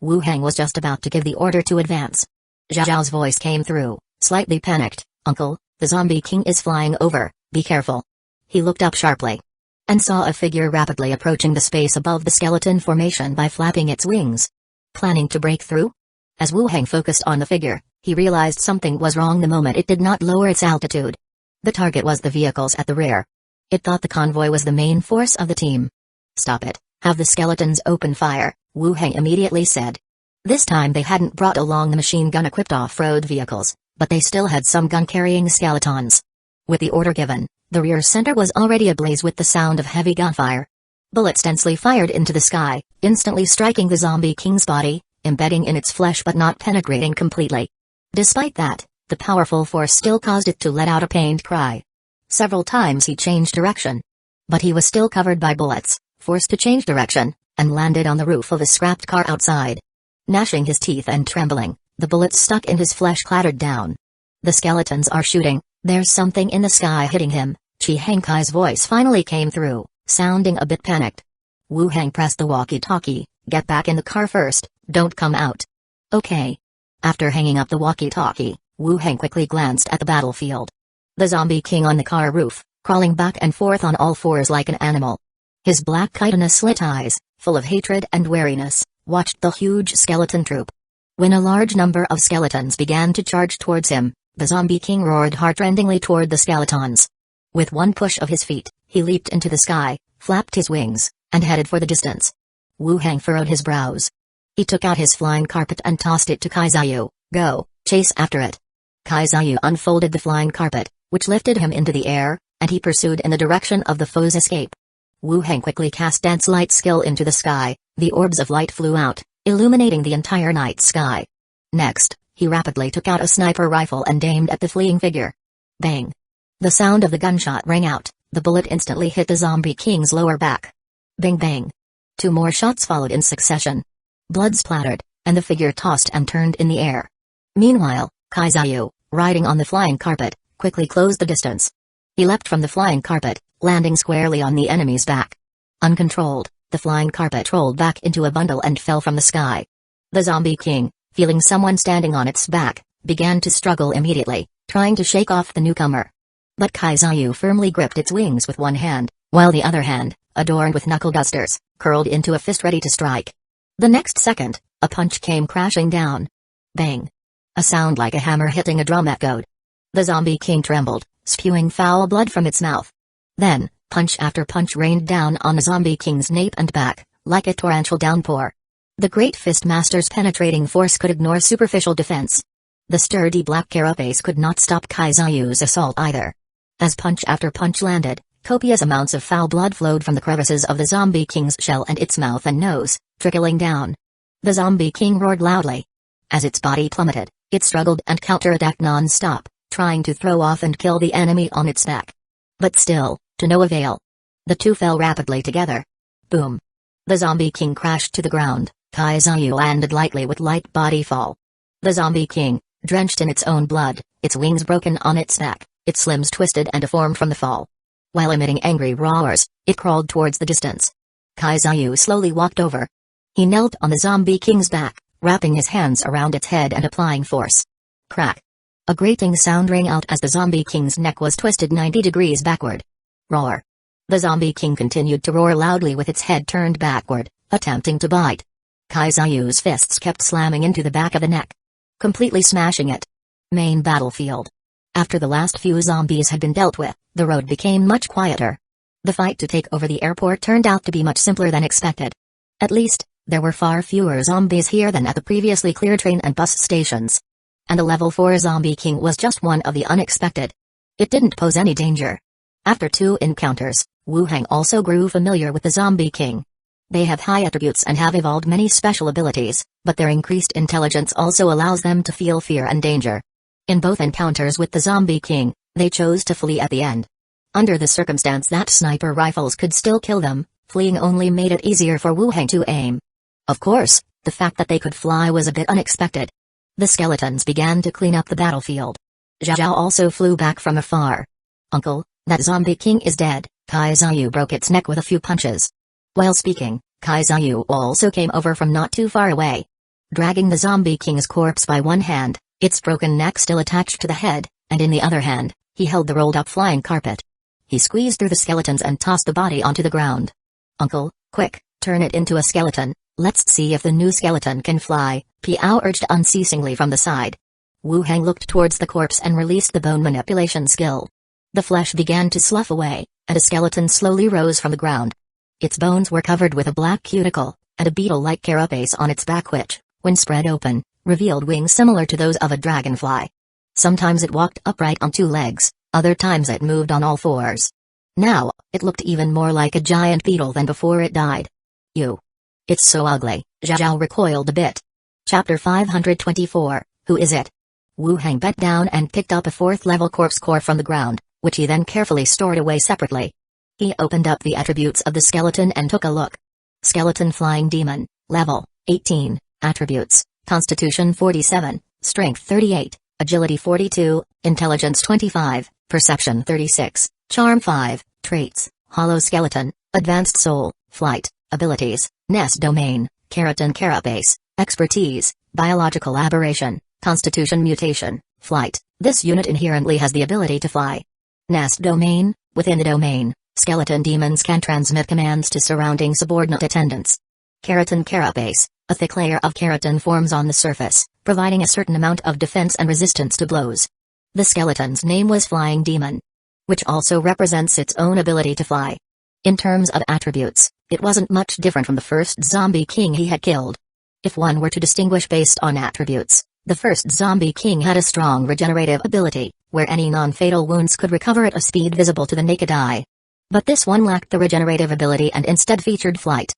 Wu Heng was just about to give the order to advance. Zhao's voice came through, slightly panicked, Uncle, the zombie king is flying over, be careful. He looked up sharply. and saw a figure rapidly approaching the space above the skeleton formation by flapping its wings. Planning to break through? As Wu Heng focused on the figure, he realized something was wrong the moment it did not lower its altitude. The target was the vehicles at the rear. It thought the convoy was the main force of the team. "Stop it, have the skeletons open fire," Wu Heng immediately said. This time they hadn't brought along the machine gun-equipped off-road vehicles, but they still had some gun-carrying skeletons. With the order given, the rear center was already ablaze with the sound of heavy gunfire. Bullets densely fired into the sky, instantly striking the zombie king's body, embedding in its flesh but not penetrating completely. Despite that, the powerful force still caused it to let out a pained cry. Several times he changed direction. But he was still covered by bullets, forced to change direction, and landed on the roof of a scrapped car outside. Gnashing his teeth and trembling, the bullets stuck in his flesh clattered down. "The skeletons are shooting, there's something in the sky hitting him," Chi Hengkai's voice finally came through, sounding a bit panicked. Wu Heng pressed the walkie-talkie. "Get back in the car first, don't come out." "Okay." After hanging up the walkie-talkie, Wu Heng quickly glanced at the battlefield. The zombie king on the car roof, crawling back and forth on all fours like an animal. His black chitinous-slit eyes, full of hatred and wariness, watched the huge skeleton troop. When a large number of skeletons began to charge towards him, the zombie king roared heartrendingly toward the skeletons. With one push of his feet, he leaped into the sky, flapped his wings, and headed for the distance. Wu Heng furrowed his brows. He took out his flying carpet and tossed it to Kaizayu. "Go, chase after it." Kaizayu unfolded the flying carpet, which lifted him into the air, and he pursued in the direction of the foe's escape. Wu Heng quickly cast Dance Light skill into the sky. The orbs of light flew out, illuminating the entire night sky. Next, he rapidly took out a sniper rifle and aimed at the fleeing figure. Bang! The sound of the gunshot rang out, the bullet instantly hit the zombie king's lower back. Bang bang! 2 more shots followed in succession. Blood splattered, and the figure tossed and turned in the air. Meanwhile, Kaizayu, riding on the flying carpet, quickly closed the distance. He leapt from the flying carpet, landing squarely on the enemy's back. Uncontrolled, the flying carpet rolled back into a bundle and fell from the sky. The zombie king, feeling someone standing on its back, began to struggle immediately, trying to shake off the newcomer. But Kaizayu firmly gripped its wings with one hand, while the other hand, adorned with knuckle dusters, curled into a fist ready to strike. The next second, a punch came crashing down. Bang! A sound like a hammer hitting a drum echoed. The zombie king trembled, spewing foul blood from its mouth. Then, punch after punch rained down on the zombie king's nape and back, like a torrential downpour. The great fist master's penetrating force could ignore superficial defense. The sturdy black carapace could not stop Kaizayu's assault either. As punch after punch landed, copious amounts of foul blood flowed from the crevices of the zombie king's shell and its mouth and nose, trickling down. The zombie king roared loudly. As its body plummeted, it struggled and counterattacked non-stop, trying to throw off and kill the enemy on its back. But still, to no avail. The two fell rapidly together. Boom! The zombie king crashed to the ground. Kaizayu landed lightly with light body fall. The zombie king, drenched in its own blood, its wings broken on its back, its limbs twisted and deformed from the fall. While emitting angry roars, it crawled towards the distance. Kaizayu slowly walked over. He knelt on the zombie king's back, wrapping his hands around its head and applying force. Crack! A grating sound rang out as the zombie king's neck was twisted 90 degrees backward. Roar! The zombie king continued to roar loudly with its head turned backward, attempting to bite. Kaizayu's fists kept slamming into the back of the neck, completely smashing it. Main battlefield. After the last few zombies had been dealt with, the road became much quieter. The fight to take over the airport turned out to be much simpler than expected. At least, there were far fewer zombies here than at the previously cleared train and bus stations. And the level 4 zombie king was just one of the unexpected. It didn't pose any danger. After 2 encounters, Wu Heng also grew familiar with the zombie king. They have high attributes and have evolved many special abilities, but their increased intelligence also allows them to feel fear and danger. In both encounters with the zombie king, they chose to flee at the end. Under the circumstance that sniper rifles could still kill them, fleeing only made it easier for Wu Heng to aim. Of course, the fact that they could fly was a bit unexpected. The skeletons began to clean up the battlefield. Zhao also flew back from afar. "Uncle, that zombie king is dead." Kaizayu broke its neck with a few punches. While speaking, Kaizayu also came over from not too far away. Dragging the zombie king's corpse by one hand, its broken neck still attached to the head, and in the other hand, he held the rolled-up flying carpet. He squeezed through the skeletons and tossed the body onto the ground. "Uncle, quick, turn it into a skeleton. Let's see if the new skeleton can fly," Piao urged unceasingly from the side. Wu Heng looked towards the corpse and released the bone manipulation skill. The flesh began to slough away, and a skeleton slowly rose from the ground. Its bones were covered with a black cuticle, and a beetle-like carapace on its back which, when spread open, revealed wings similar to those of a dragonfly. Sometimes it walked upright on two legs, other times it moved on all fours. Now, it looked even more like a giant beetle than before it died. "You. It's so ugly," Zhao recoiled a bit. Chapter 524, Who is it? Wu Heng bent down and picked up a 4th-level corpse core from the ground, which he then carefully stored away separately. He opened up the attributes of the skeleton and took a look. Skeleton Flying Demon, Level 18, Attributes, Constitution 47, Strength 38, Agility 42, Intelligence 25, Perception 36, Charm 5, Traits, Hollow Skeleton, Advanced Soul, Flight, Abilities, Nest Domain, Keratin Carapace, Expertise, Biological Aberration, Constitution Mutation, Flight. This unit inherently has the ability to fly. Nest Domain. Within the domain, skeleton demons can transmit commands to surrounding subordinate attendants. Keratin Carapace. A thick layer of keratin forms on the surface, providing a certain amount of defense and resistance to blows. The skeleton's name was Flying Demon, which also represents its own ability to fly. In terms of attributes, it wasn't much different from the first zombie king he had killed. If one were to distinguish based on attributes, the first zombie king had a strong regenerative ability, where any non-fatal wounds could recover at a speed visible to the naked eye. But this one lacked the regenerative ability and instead featured flight.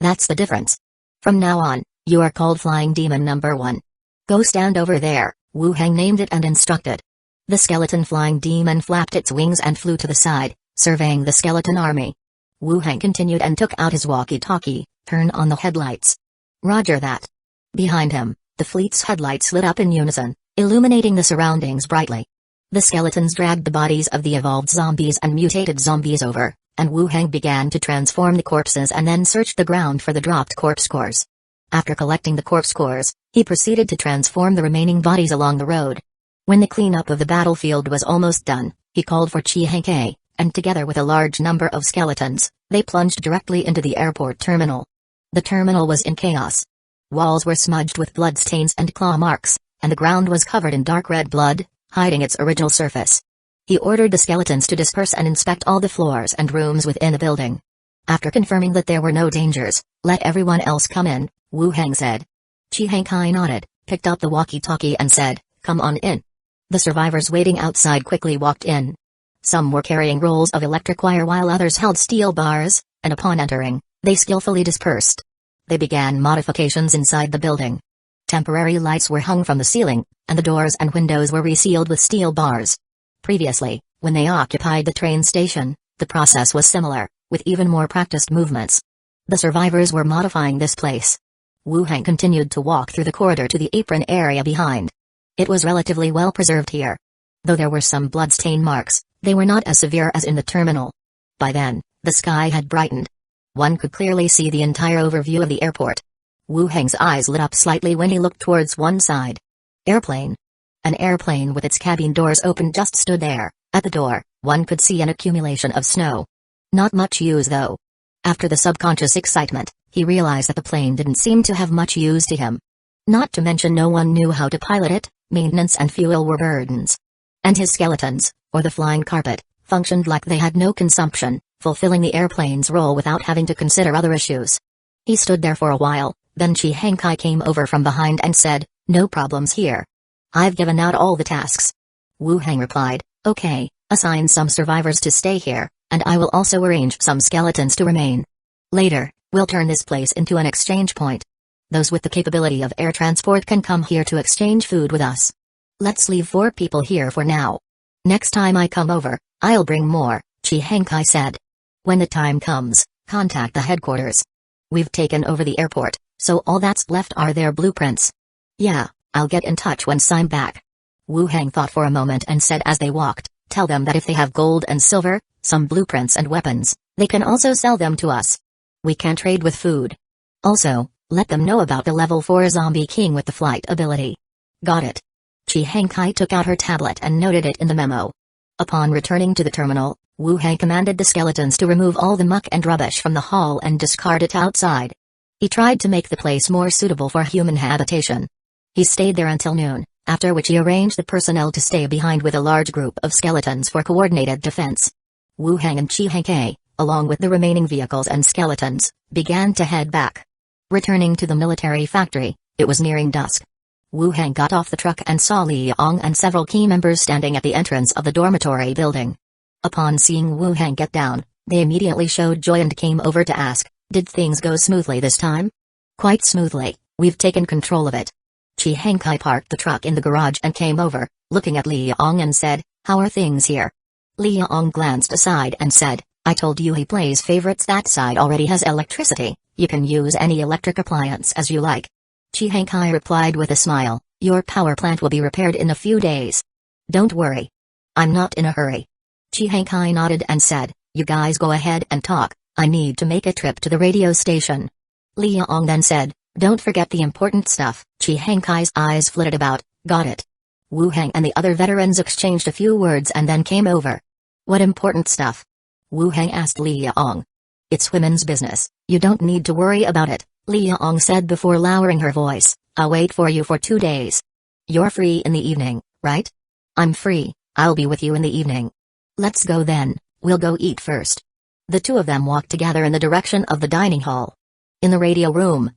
That's the difference. From now on, you are called Flying Demon Number 1. Go stand over there, Wu Heng named it and instructed. The skeleton Flying Demon flapped its wings and flew to the side, surveying the skeleton army. Wu Heng continued and took out his walkie-talkie. "Turn on the headlights." "Roger that." Behind him, the fleet's headlights lit up in unison, illuminating the surroundings brightly. The skeletons dragged the bodies of the evolved zombies and mutated zombies over, and Wu Heng began to transform the corpses and then searched the ground for the dropped corpse cores. After collecting the corpse cores, he proceeded to transform the remaining bodies along the road. When the cleanup of the battlefield was almost done, he called for Chi Henkai, and together with a large number of skeletons, they plunged directly into the airport terminal. The terminal was in chaos. Walls were smudged with bloodstains and claw marks, and the ground was covered in dark red blood, hiding its original surface. He ordered the skeletons to disperse and inspect all the floors and rooms within the building. After confirming that there were no dangers, "Let everyone else come in," Wu Heng said. Chi Henkai nodded, picked up the walkie-talkie and said, "Come on in." The survivors waiting outside quickly walked in. Some were carrying rolls of electric wire while others held steel bars, and upon entering, they skillfully dispersed. They began modifications inside the building. Temporary lights were hung from the ceiling, and the doors and windows were resealed with steel bars. Previously, when they occupied the train station, the process was similar, with even more practiced movements. The survivors were modifying this place. Wu Heng continued to walk through the corridor to the apron area behind. It was relatively well preserved here. Though there were some bloodstain marks, they were not as severe as in the terminal. By then, the sky had brightened. One could clearly see the entire overview of the airport. Wu Heng's eyes lit up slightly when he looked towards one side. Airplane. An airplane with its cabin doors open just stood there. At the door, one could see an accumulation of snow. Not much use though. After the subconscious excitement, he realized that the plane didn't seem to have much use to him. Not to mention no one knew how to pilot it, maintenance and fuel were burdens. And his skeletons, or the flying carpet, functioned like they had no consumption, fulfilling the airplane's role without having to consider other issues. He stood there for a while, then Chi Henkai came over from behind and said, "No problems here. I've given out all the tasks." Wu Heng replied, "Okay, assign some survivors to stay here, and I will also arrange some skeletons to remain. Later, we'll turn this place into an exchange point. Those with the capability of air transport can come here to exchange food with us. Let's leave 4 people here for now. Next time I come over, I'll bring more," Chi Henkai said. "When the time comes, contact the headquarters. We've taken over the airport, so all that's left are their blueprints." "Yeah, I'll get in touch once I'm back." Wu Heng thought for a moment and said as they walked, "Tell them that if they have gold and silver, some blueprints and weapons, they can also sell them to us. We can trade with food. Also, let them know about the level 4 zombie king with the flight ability." "Got it." Chi Henkai took out her tablet and noted it in the memo. Upon returning to the terminal, Wu Hang commanded the skeletons to remove all the muck and rubbish from the hall and discard it outside. He tried to make the place more suitable for human habitation. He stayed there until noon, after which he arranged the personnel to stay behind with a large group of skeletons for coordinated defense. Wu Hang and Chi Hang, along with the remaining vehicles and skeletons, began to head back. Returning to the military factory, it was nearing dusk. Wu Hang got off the truck and saw Li Yong and several key members standing at the entrance of the dormitory building. Upon seeing Wu Hang get down, they immediately showed joy and came over to ask, "Did things go smoothly this time?" "Quite smoothly, we've taken control of it." Chi Hangkai parked the truck in the garage and came over, looking at Li Yong and said, "How are things here?" Li Yong glanced aside and said, "I told you he plays favorites. That side already has electricity, you can use any electric appliance as you like." Chi Hangkai replied with a smile, "Your power plant will be repaired in a few days. Don't worry. I'm not in a hurry." Chi Hangkai nodded and said, "You guys go ahead and talk, I need to make a trip to the radio station." Li Yong then said, "Don't forget the important stuff." Chi Hangkai's eyes flitted about, "Got it." Wu Hang and the other veterans exchanged a few words and then came over. "What important stuff?" Wu Hang asked Li Yong. "It's women's business, you don't need to worry about it," Li Yong said before lowering her voice. "I'll wait for you for 2 days. You're free in the evening, right?" "I'm free, I'll be with you in the evening." "Let's go then, we'll go eat first." The two of them walked together in the direction of the dining hall. In the radio room,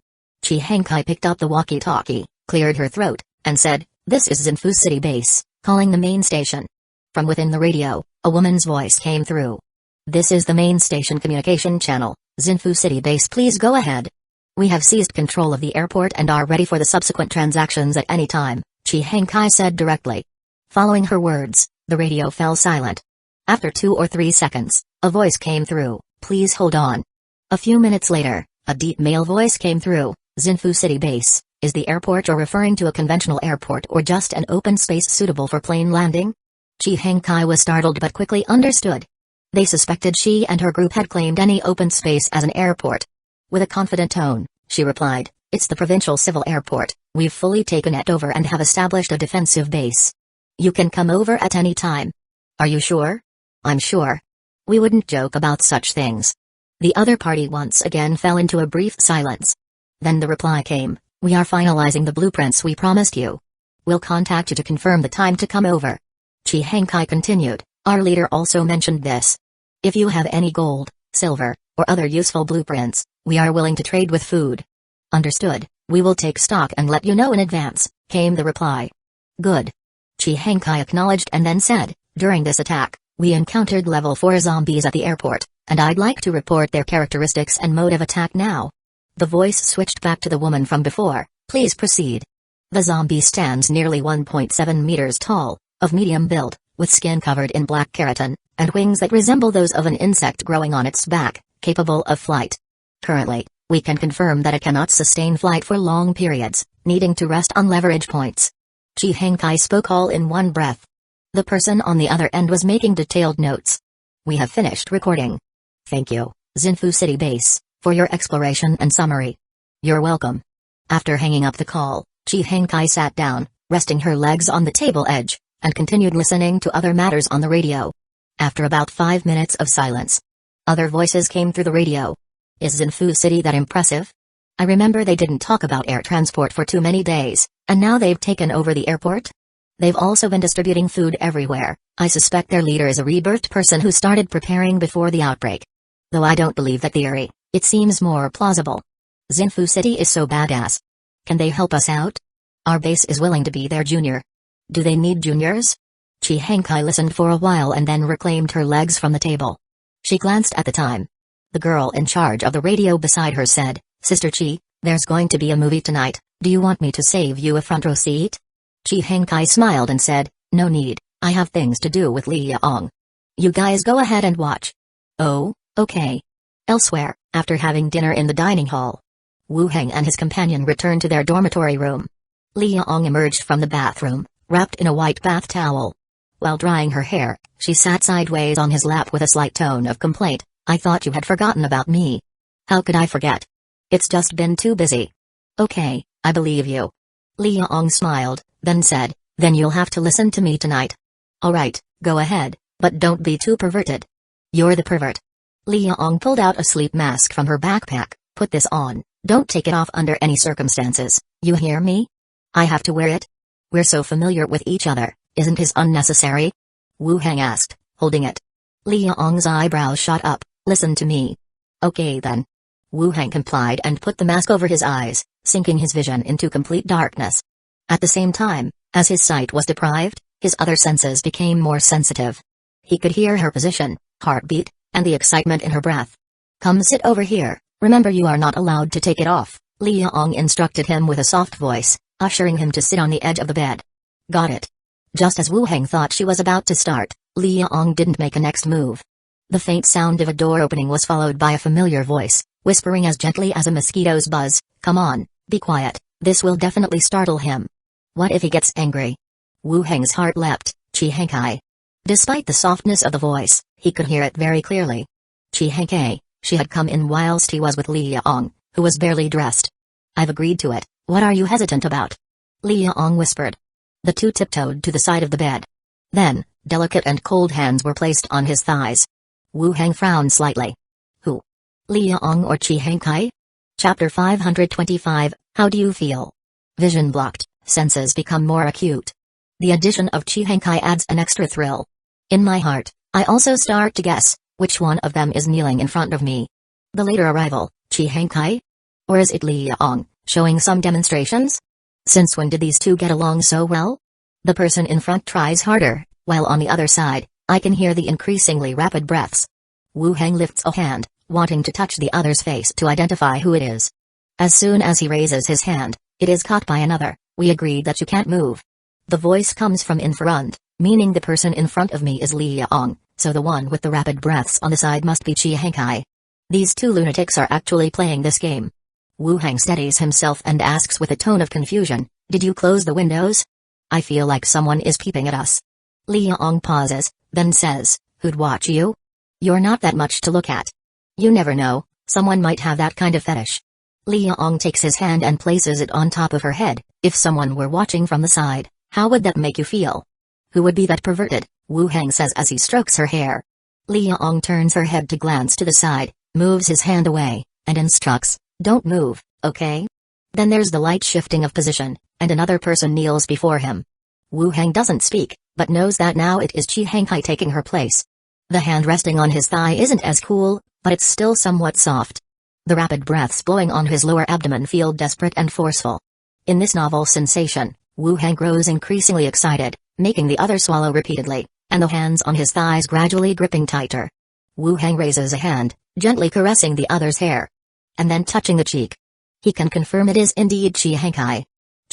Chi Hangkai picked up the walkie-talkie, cleared her throat, and said, "This is Zinfu City Base, calling the main station." From within the radio, a woman's voice came through. "This is the main station communication channel, Zinfu City Base, please go ahead. We have seized control of the airport and are ready for the subsequent transactions at any time," Chi Hangkai said directly. Following her words, the radio fell silent. After 2 or 3 seconds, a voice came through, "Please hold on." A few minutes later, a deep male voice came through, "Zinfu City Base, is the airport or referring to a conventional airport or just an open space suitable for plane landing?" Chi Hangkai was startled but quickly understood. They suspected she and her group had claimed any open space as an airport. With a confident tone, she replied, "It's the provincial civil airport, we've fully taken it over and have established a defensive base. You can come over at any time." "Are you sure?" "I'm sure. We wouldn't joke about such things." The other party once again fell into a brief silence. Then the reply came, "We are finalizing the blueprints we promised you. We'll contact you to confirm the time to come over." Chi Hangkai continued, "Our leader also mentioned this. If you have any gold, silver, or other useful blueprints, we are willing to trade with food." "Understood, we will take stock and let you know in advance," came the reply. "Good." Chi Hangkai acknowledged and then said, "During this attack, we encountered level 4 zombies at the airport, and I'd like to report their characteristics and mode of attack now." The voice switched back to the woman from before, "Please proceed." The zombie stands nearly 1.7 meters tall, of medium build, with skin covered in black keratin, and wings that resemble those of an insect growing on its back, capable of flight. Currently, we can confirm that it cannot sustain flight for long periods, needing to rest on leverage points. Chi Hangkai spoke all in one breath. The person on the other end was making detailed notes. "We have finished recording. Thank you, Zinfu City Base, for your exploration and summary." "You're welcome." After hanging up the call, Chi Hangkai sat down, resting her legs on the table edge, and continued listening to other matters on the radio. After about 5 minutes of silence, other voices came through the radio. "Is Zinfu City that impressive? I remember they didn't talk about air transport for too many days, and now they've taken over the airport? They've also been distributing food everywhere. I suspect their leader is a rebirthed person who started preparing before the outbreak. Though I don't believe that theory, it seems more plausible. Zinfu City is so badass. Can they help us out? Our base is willing to be their junior. Do they need juniors?" Chi Hangkai listened for a while and then reclaimed her legs from the table. She glanced at the time. The girl in charge of the radio beside her said, "Sister Chi, there's going to be a movie tonight, do you want me to save you a front row seat?" Chi Hangkai smiled and said, "No need, I have things to do with Li Yong. You guys go ahead and watch." "Oh, okay." Elsewhere, after having dinner in the dining hall, Wu Hang and his companion returned to their dormitory room. Li Yong emerged from the bathroom, wrapped in a white bath towel. While drying her hair, she sat sideways on his lap with a slight tone of complaint. "I thought you had forgotten about me." "How could I forget? It's just been too busy." "Okay, I believe you." Li Yong smiled, then said, "Then you'll have to listen to me tonight." "Alright, go ahead, but don't be too perverted." You're the pervert. Liang pulled out a sleep mask from her backpack. Put this on. Don't take it off under any circumstances. You hear me? I have to wear it? We're so familiar with each other. Isn't this unnecessary? Wu Hang asked, holding it. Liang's eyebrows shot up. Listen to me. Okay then. Wu Hang complied and put the mask over his eyes, sinking his vision into complete darkness. At the same time, as his sight was deprived, his other senses became more sensitive. He could hear her position, heartbeat, and the excitement in her breath. Come sit over here, remember you are not allowed to take it off, Liang instructed him with a soft voice, ushering him to sit on the edge of the bed. Got it. Just as Wu Hang thought she was about to start, Liang didn't make a next move. The faint sound of a door opening was followed by a familiar voice, whispering as gently as a mosquito's buzz, come on, be quiet, this will definitely startle him. What if he gets angry? Wu Hang's heart leapt, Chi Hankai. Despite the softness of the voice, he could hear it very clearly. Chi Hankai, she had come in whilst he was with Liang, who was barely dressed. I've agreed to it, what are you hesitant about? Liang whispered. The two tiptoed to the side of the bed. Then, delicate and cold hands were placed on his thighs. Wu Hang frowned slightly. Who? Liang or Chi Hankai? Chapter 525, How do you feel? Vision blocked, senses become more acute. The addition of Chi Hankai adds an extra thrill. In my heart, I also start to guess, which one of them is kneeling in front of me? The later arrival, Chi Hankai? Or is it Liang, showing some demonstrations? Since when did these two get along so well? The person in front tries harder, while on the other side, I can hear the increasingly rapid breaths. Wu Hang lifts a hand, wanting to touch the other's face to identify who it is. As soon as he raises his hand, it is caught by another. We agreed that you can't move. The voice comes from in front, meaning the person in front of me is Liang, so the one with the rapid breaths on the side must be Chi Hankai. These two lunatics are actually playing this game. Wu Hang steadies himself and asks with a tone of confusion, did you close the windows? I feel like someone is peeping at us. Liang pauses, then says, who'd watch you? You're not that much to look at. You never know, someone might have that kind of fetish. Liang takes his hand and places it on top of her head. If someone were watching from the side, how would that make you feel? Who would be that perverted? Wu Hang says as he strokes her hair. Liang turns her head to glance to the side, moves his hand away, and instructs, don't move, okay? Then there's the light shifting of position, and another person kneels before him. Wu Hang doesn't speak, but knows that now it is Chi Hankai taking her place. The hand resting on his thigh isn't as cool, but it's still somewhat soft. The rapid breaths blowing on his lower abdomen feel desperate and forceful. In this novel sensation, Wu Hang grows increasingly excited, making the other swallow repeatedly, and the hands on his thighs gradually gripping tighter. Wu Hang raises a hand, gently caressing the other's hair, and then touching the cheek. He can confirm it is indeed Chi Hankai.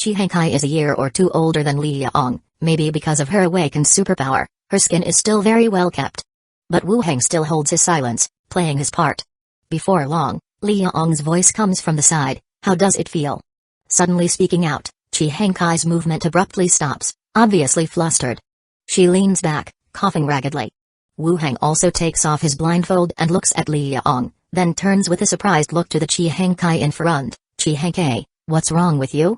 Chi Hankai is a year or two older than Liang, maybe because of her awakened superpower, her skin is still very well kept. But Wu Hang still holds his silence, playing his part. Before long, Liang's voice comes from the side, how does it feel? Suddenly speaking out, Chi Hankai's movement abruptly stops, obviously flustered. She leans back, coughing raggedly. Wu Hang also takes off his blindfold and looks at Liang, then turns with a surprised look to the Chi Hankai in front. Chi Hankai, what's wrong with you?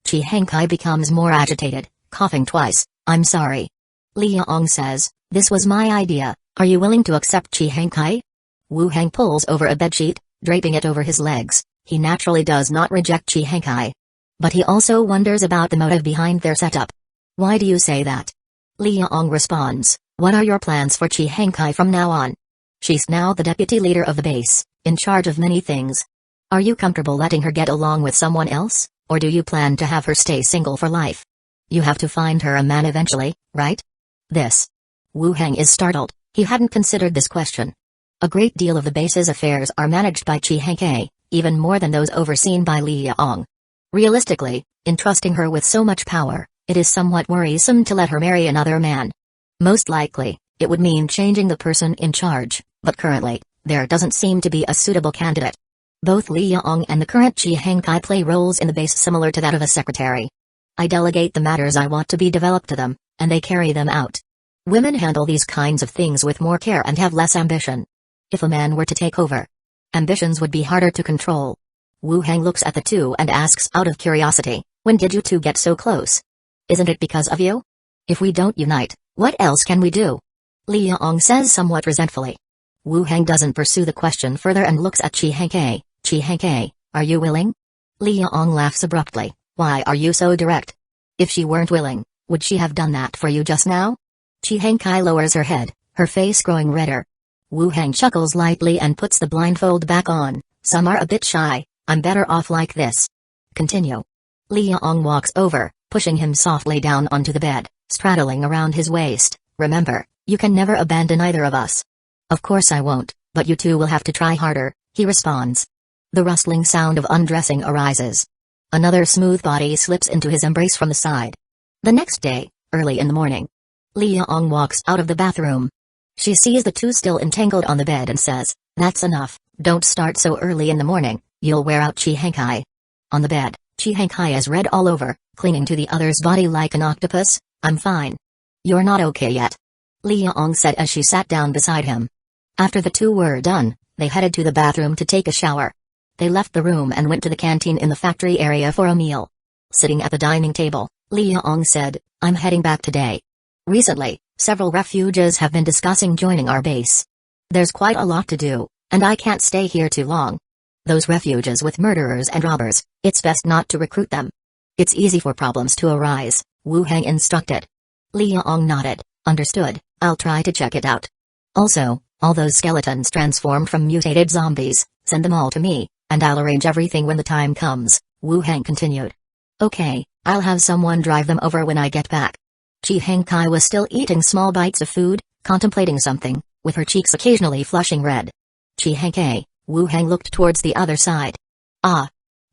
Chi Hankai becomes more agitated, coughing twice. I'm sorry. Liang says, this was my idea, are you willing to accept Chi Hankai? Wu Hang pulls over a bedsheet, draping it over his legs. He naturally does not reject Chi Hankai. But he also wonders about the motive behind their setup. Why do you say that? Liang responds, what are your plans for Chi Hankai from now on? She's now the deputy leader of the base, in charge of many things. Are you comfortable letting her get along with someone else, or do you plan to have her stay single for life? You have to find her a man eventually, right? This. Wu Hang is startled, he hadn't considered this question. A great deal of the base's affairs are managed by Chi Hankai, even more than those overseen by Liang. Realistically, entrusting her with so much power, it is somewhat worrisome to let her marry another man. Most likely, it would mean changing the person in charge, but currently, there doesn't seem to be a suitable candidate. Both Liang and the current Chi Hankai play roles in the base similar to that of a secretary. I delegate the matters I want to be developed to them, and they carry them out. Women handle these kinds of things with more care and have less ambition. If a man were to take over, ambitions would be harder to control. Wu Hang looks at the two and asks out of curiosity, when did you two get so close? Isn't it because of you? If we don't unite, what else can we do? Liang says somewhat resentfully. Wu Heng doesn't pursue the question further and looks at Chi Hengkai. Chi Hengkai, are you willing? Li Yong laughs abruptly. Why are you so direct? If she weren't willing, would she have done that for you just now? Chi Hengkai lowers her head, her face growing redder. Wu Heng chuckles lightly and puts the blindfold back on. Some are a bit shy, I'm better off like this. Continue. Li Yong walks over, pushing him softly down onto the bed, straddling around his waist. Remember, you can never abandon either of us. Of course I won't, but you two will have to try harder, he responds. The rustling sound of undressing arises. Another smooth body slips into his embrace from the side. The next day, early in the morning, Li Yong walks out of the bathroom. She sees the two still entangled on the bed and says, "That's enough, don't start so early in the morning, you'll wear out Chi Hengkai." On the bed, Chi Hengkai is red all over, clinging to the other's body like an octopus. "I'm fine." "You're not okay yet," Li Yong said as she sat down beside him. After the two were done, they headed to the bathroom to take a shower. They left the room and went to the canteen in the factory area for a meal. Sitting at the dining table, Li Yong said, "I'm heading back today. Recently, several refugees have been discussing joining our base. There's quite a lot to do, and I can't stay here too long. Those refugees with murderers and robbers, it's best not to recruit them. It's easy for problems to arise," Wu Heng instructed. Li Yong nodded. "Understood, I'll try to check it out. Also, all those skeletons transformed from mutated zombies, send them all to me, and I'll arrange everything when the time comes," Wu Heng continued. "Okay, I'll have someone drive them over when I get back." Chi Hengkai was still eating small bites of food, contemplating something, with her cheeks occasionally flushing red. "Chi Hengkai," Wu Heng looked towards the other side. "Ah."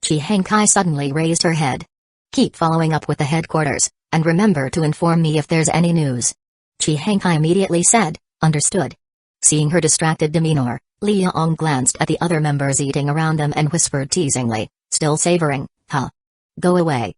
Chi Hengkai suddenly raised her head. "Keep following up with the headquarters, and remember to inform me if there's any news." Chi Hengkai immediately said, "Understood." Seeing her distracted demeanor, Li Yong glanced at the other members eating around them and whispered teasingly, still savoring, "Huh. Go away."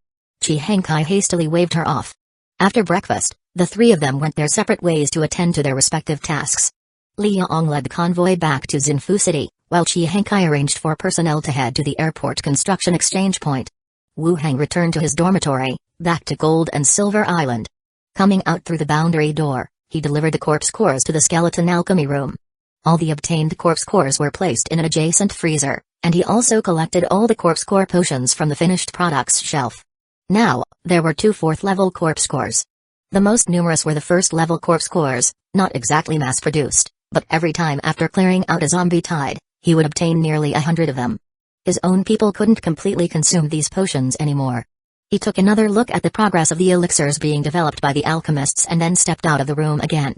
Chi Hengkai hastily waved her off. After breakfast, the three of them went their separate ways to attend to their respective tasks. Li Yong led the convoy back to Xinfu City, while Chi Hengkai arranged for personnel to head to the airport construction exchange point. Wu Heng returned to his dormitory, back to Gold and Silver Island. Coming out through the boundary door, he delivered the corpse cores to the skeleton alchemy room. All the obtained corpse cores were placed in an adjacent freezer, and he also collected all the corpse core potions from the finished products shelf. Now, there were two fourth-level corpse cores. The most numerous were the first-level corpse cores, not exactly mass-produced, but every time after clearing out a zombie tide, he would obtain nearly 100 of them. His own people couldn't completely consume these potions anymore. He took another look at the progress of the elixirs being developed by the alchemists and then stepped out of the room again.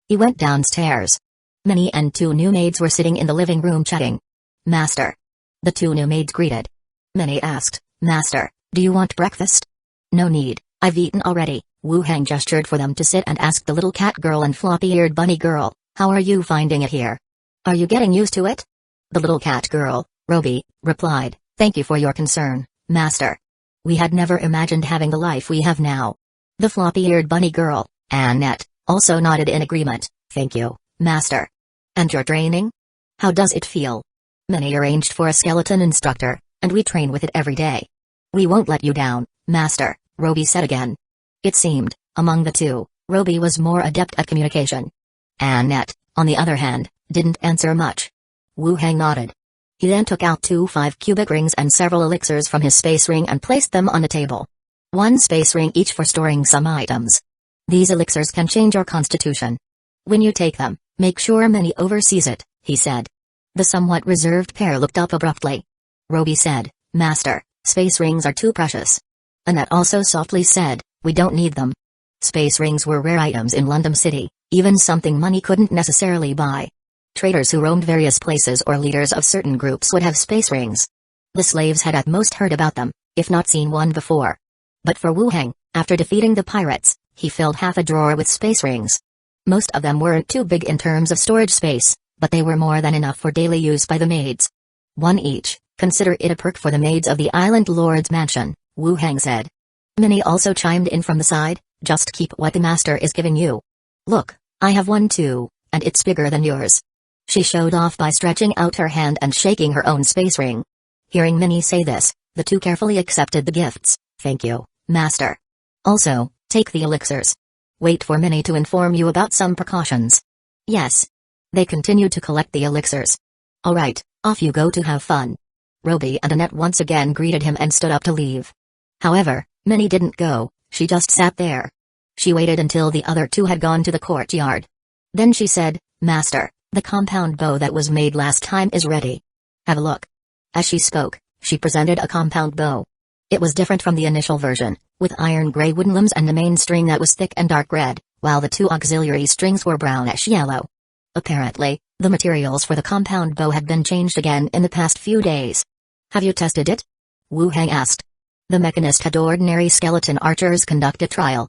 He went downstairs. Minnie and two new maids were sitting in the living room chatting. "Master." The two new maids greeted. Minnie asked, "Master, do you want breakfast?" "No need, I've eaten already." Wu Heng gestured for them to sit and asked the little cat girl and floppy-eared bunny girl, "How are you finding it here? Are you getting used to it?" The little cat girl, Roby, replied, "Thank you for your concern, Master. We had never imagined having the life we have now." The floppy-eared bunny girl, Annette, also nodded in agreement. "Thank you, Master." "And your training? How does it feel?" "Minnie arranged for a skeleton instructor, and we train with it every day." "We won't let you down, Master," Roby said again. It seemed, among the two, Roby was more adept at communication. Annette, on the other hand, didn't answer much. Wu Heng nodded. He then took out 2 5-cubic rings and several elixirs from his space ring and placed them on the table. 1 space ring each for storing some items. "These elixirs can change your constitution. When you take them, make sure Minnie oversees it," he said. The somewhat reserved pair looked up abruptly. Roby said, "Master, space rings are too precious." Annette also softly said, "We don't need them." Space rings were rare items in London City, even something money couldn't necessarily buy. Traders who roamed various places or leaders of certain groups would have space rings. The slaves had at most heard about them, if not seen one before. But for Wu Heng, after defeating the pirates, he filled half a drawer with space rings. Most of them weren't too big in terms of storage space, but they were more than enough for daily use by the maids. 1 each, consider it a perk for the maids of the island lord's mansion, Wu Heng said. Minnie also chimed in from the side, "Just keep what the master is giving you. Look, I have one too, and it's bigger than yours." She showed off by stretching out her hand and shaking her own space ring. Hearing Minnie say this, the two carefully accepted the gifts. "Thank you, Master. Also, take the elixirs. Wait for Minnie to inform you about some precautions." "Yes." They continued to collect the elixirs. Alright, off you go to have fun. Roby and Annette once again greeted him and stood up to leave. However, Minnie didn't go, she just sat there. She waited until the other two had gone to the courtyard. Then she said, Master, the compound bow that was made last time is ready. Have a look. As she spoke, she presented a compound bow. It was different from the initial version, with iron gray wooden limbs and the main string that was thick and dark red, while the two auxiliary strings were brownish yellow. Apparently, the materials for the compound bow had been changed again in the past few days. Have you tested it? Wu Hang asked. The mechanist had ordinary skeleton archers conduct a trial.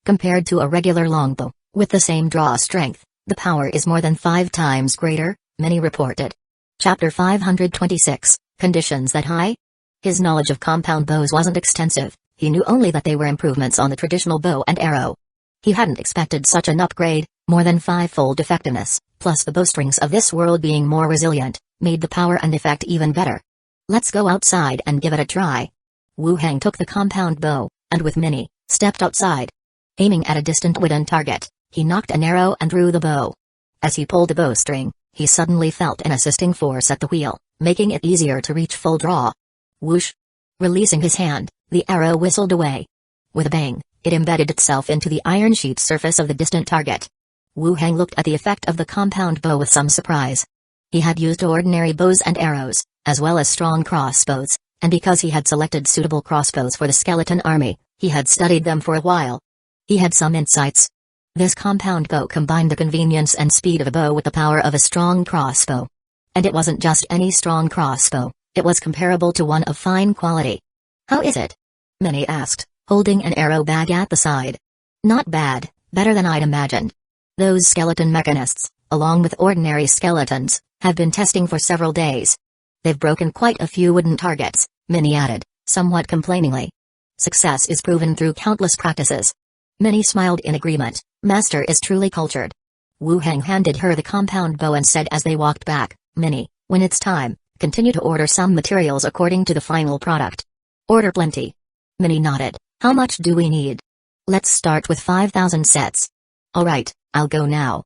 Compared to a regular longbow, with the same draw strength, the power is more than 5 times greater, Minnie reported. Chapter 526, Conditions that High? His knowledge of compound bows wasn't extensive, he knew only that they were improvements on the traditional bow and arrow. He hadn't expected such an upgrade, more than 5-fold effectiveness, plus the bowstrings of this world being more resilient, made the power and effect even better. Let's go outside and give it a try. Wu Hang took the compound bow, and with Minnie, stepped outside. Aiming at a distant wooden target, he knocked an arrow and drew the bow. As he pulled the bowstring, he suddenly felt an assisting force at the wheel, making it easier to reach full draw. Whoosh! Releasing his hand, the arrow whistled away. With a bang, it embedded itself into the iron sheet surface of the distant target. Wu Hang looked at the effect of the compound bow with some surprise. He had used ordinary bows and arrows, as well as strong crossbows, and because he had selected suitable crossbows for the skeleton army, he had studied them for a while. He had some insights. This compound bow combined the convenience and speed of a bow with the power of a strong crossbow. And it wasn't just any strong crossbow, it was comparable to one of fine quality. How is it? Minnie asked, holding an arrow bag at the side. Not bad, better than I'd imagined. Those skeleton mechanists, along with ordinary skeletons, have been testing for several days. They've broken quite a few wooden targets, Minnie added, somewhat complainingly. Success is proven through countless practices. Minnie smiled in agreement, Master is truly cultured. Wu Hang handed her the compound bow and said as they walked back, Minnie, when it's time, continue to order some materials according to the final product. Order plenty. Minnie nodded, how much do we need? Let's start with 5,000 sets. Alright, I'll go now.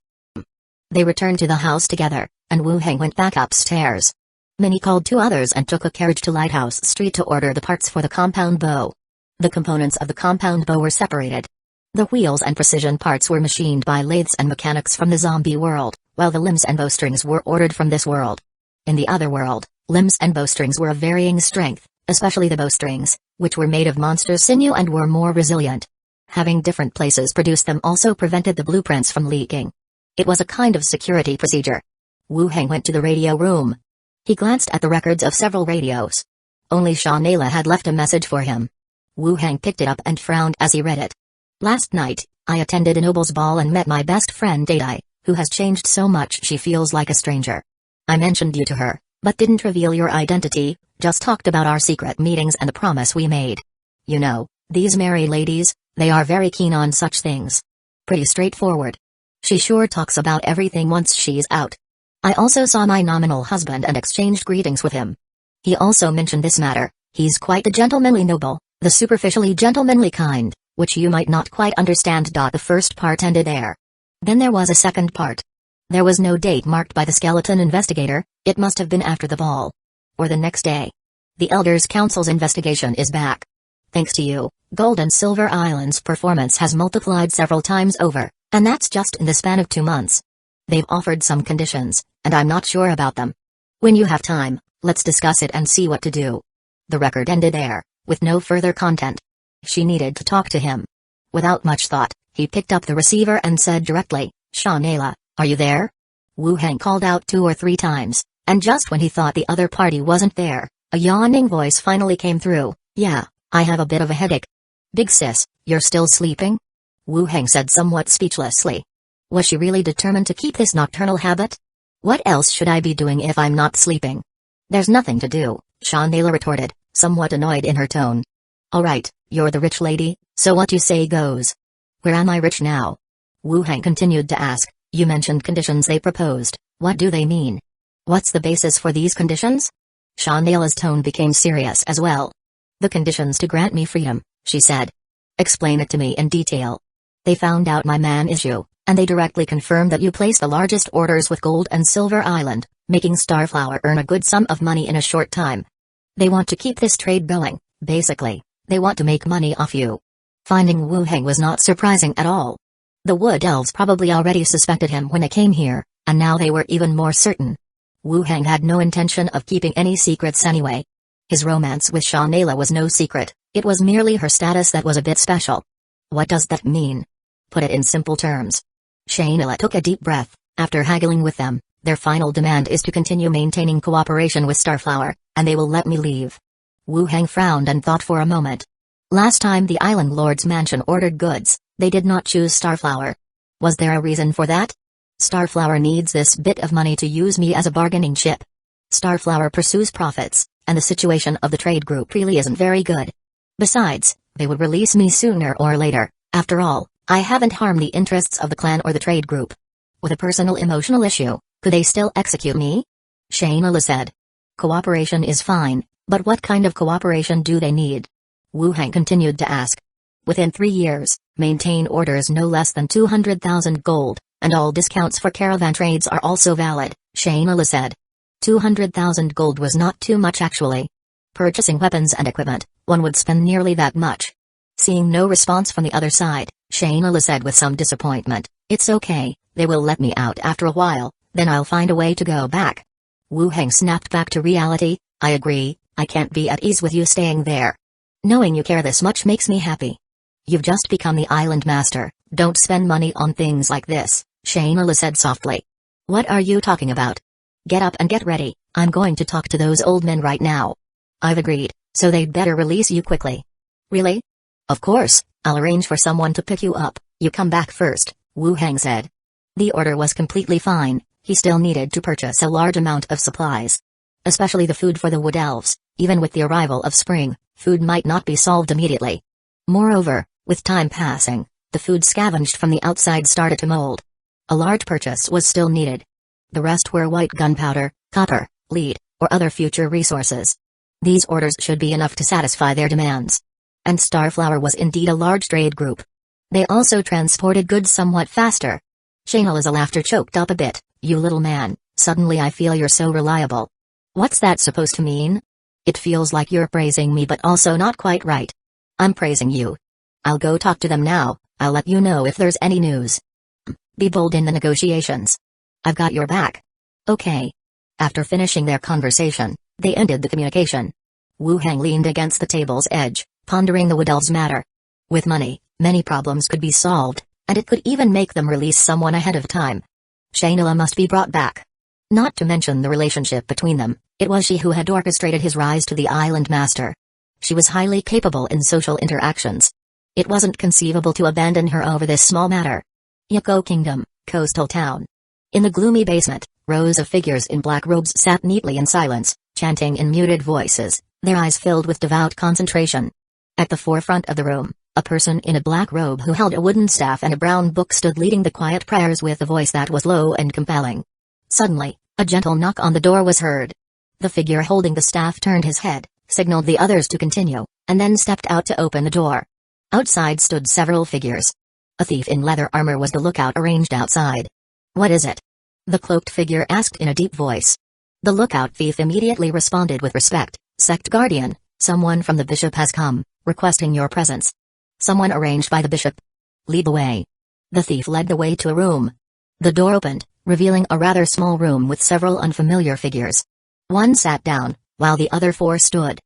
They returned to the house together, and Wu Hang went back upstairs. Minnie called 2 others and took a carriage to Lighthouse Street to order the parts for the compound bow. The components of the compound bow were separated. The wheels and precision parts were machined by lathes and mechanics from the zombie world, while the limbs and bowstrings were ordered from this world. In the other world, limbs and bowstrings were of varying strength, especially the bowstrings, which were made of monster sinew and were more resilient. Having different places produce them also prevented the blueprints from leaking. It was a kind of security procedure. Wu Hang went to the radio room. He glanced at the records of several radios. Only Shawnayla had left a message for him. Wu Hang picked it up and frowned as he read it. Last night, I attended a noble's ball and met my best friend Dadai, who has changed so much she feels like a stranger. I mentioned you to her, but didn't reveal your identity, just talked about our secret meetings and the promise we made. You know, these married ladies, they are very keen on such things. Pretty straightforward. She sure talks about everything once she's out. I also saw my nominal husband and exchanged greetings with him. He also mentioned this matter, he's quite the gentlemanly noble, the superficially gentlemanly kind, which you might not quite understand. The first part ended there. Then there was a second part. There was no date marked by the skeleton investigator, it must have been after the ball. Or the next day. The Elders Council's investigation is back. Thanks to you, Gold and Silver Island's performance has multiplied several times over, and that's just in the span of 2 months. They've offered some conditions, and I'm not sure about them. When you have time, let's discuss it and see what to do. The record ended there, with no further content. She needed to talk to him. Without much thought, he picked up the receiver and said directly, Shawnayla, are you there? Wu Hang called out 2 or 3 times, and just when he thought the other party wasn't there, a yawning voice finally came through, yeah, I have a bit of a headache. Big sis, you're still sleeping? Wu Hang said somewhat speechlessly. Was she really determined to keep this nocturnal habit? What else should I be doing if I'm not sleeping? There's nothing to do, Shawnayla retorted, somewhat annoyed in her tone. Alright, you're the rich lady, so what you say goes. Where am I rich now? Wu Hang continued to ask, you mentioned conditions they proposed, what do they mean? What's the basis for these conditions? Shawnayla's tone became serious as well. The conditions to grant me freedom, she said. Explain it to me in detail. They found out my man issue, And they directly confirmed that you place the largest orders with Gold and Silver Island, making Starflower earn a good sum of money in a short time. They want to keep this trade going, basically, they want to make money off you. Finding Wu Heng was not surprising at all. The Wood Elves probably already suspected him when they came here, and now they were even more certain. Wu Heng had no intention of keeping any secrets anyway. His romance with Shanela was no secret, it was merely her status that was a bit special. What does that mean? Put it in simple terms. Shanela took a deep breath. After haggling with them, their final demand is to continue maintaining cooperation with Starflower, and they will let me leave. Wu Heng frowned and thought for a moment. Last time the Island Lord's mansion ordered goods, they did not choose Starflower. Was there a reason for that? Starflower needs this bit of money to use me as a bargaining chip. Starflower pursues profits, and the situation of the trade group really isn't very good. Besides, they would release me sooner or later. After all, I haven't harmed the interests of the clan or the trade group. With a personal emotional issue, could they still execute me? Shanela said. Cooperation is fine, but what kind of cooperation do they need? Wu Heng continued to ask. Within 3 years, maintain orders no less than 200,000 gold, and all discounts for caravan trades are also valid, Shanela said. 200,000 gold was not too much actually. Purchasing weapons and equipment, one would spend nearly that much. Seeing no response from the other side, Shanela said with some disappointment, it's okay, they will let me out after a while, then I'll find a way to go back. Wu Heng snapped back to reality, I agree, I can't be at ease with you staying there. Knowing you care this much makes me happy. You've just become the island master, don't spend money on things like this, Shanela said softly. What are you talking about? Get up and get ready, I'm going to talk to those old men right now. I've agreed, so they'd better release you quickly. Really? Of course, I'll arrange for someone to pick you up, you come back first, Wu Heng said. The order was completely fine, he still needed to purchase a large amount of supplies. Especially the food for the Wood Elves, even with the arrival of spring, food might not be solved immediately. Moreover, with time passing, the food scavenged from the outside started to mold. A large purchase was still needed. The rest were white gunpowder, copper, lead, or other future resources. These orders should be enough to satisfy their demands. And Starflower was indeed a large trade group. They also transported goods somewhat faster. Shanela's laughter choked up a bit, you little man, suddenly I feel you're so reliable. What's that supposed to mean? It feels like you're praising me but also not quite right. I'm praising you. I'll go talk to them now, I'll let you know if there's any news. Be bold in the negotiations. I've got your back. Okay. After finishing their conversation, they ended the communication. Wu Heng leaned against the table's edge, pondering the Wood Elves' matter. With money, many problems could be solved, and it could even make them release someone ahead of time. Shanela must be brought back. Not to mention the relationship between them, it was she who had orchestrated his rise to the island master. She was highly capable in social interactions. It wasn't conceivable to abandon her over this small matter. Hueco Kingdom, coastal town. In the gloomy basement, rows of figures in black robes sat neatly in silence, chanting in muted voices, their eyes filled with devout concentration. At the forefront of the room, a person in a black robe who held a wooden staff and a brown book stood leading the quiet prayers with a voice that was low and compelling. Suddenly, a gentle knock on the door was heard. The figure holding the staff turned his head, signaled the others to continue, and then stepped out to open the door. Outside stood several figures. A thief in leather armor was the lookout arranged outside. What is it? The cloaked figure asked in a deep voice. The lookout thief immediately responded with respect, Sect Guardian, someone from the bishop has come, requesting your presence. Someone arranged by the bishop. Lead the way. The thief led the way to a room. The door opened, revealing a rather small room with several unfamiliar figures. One sat down, while the other 4 stood.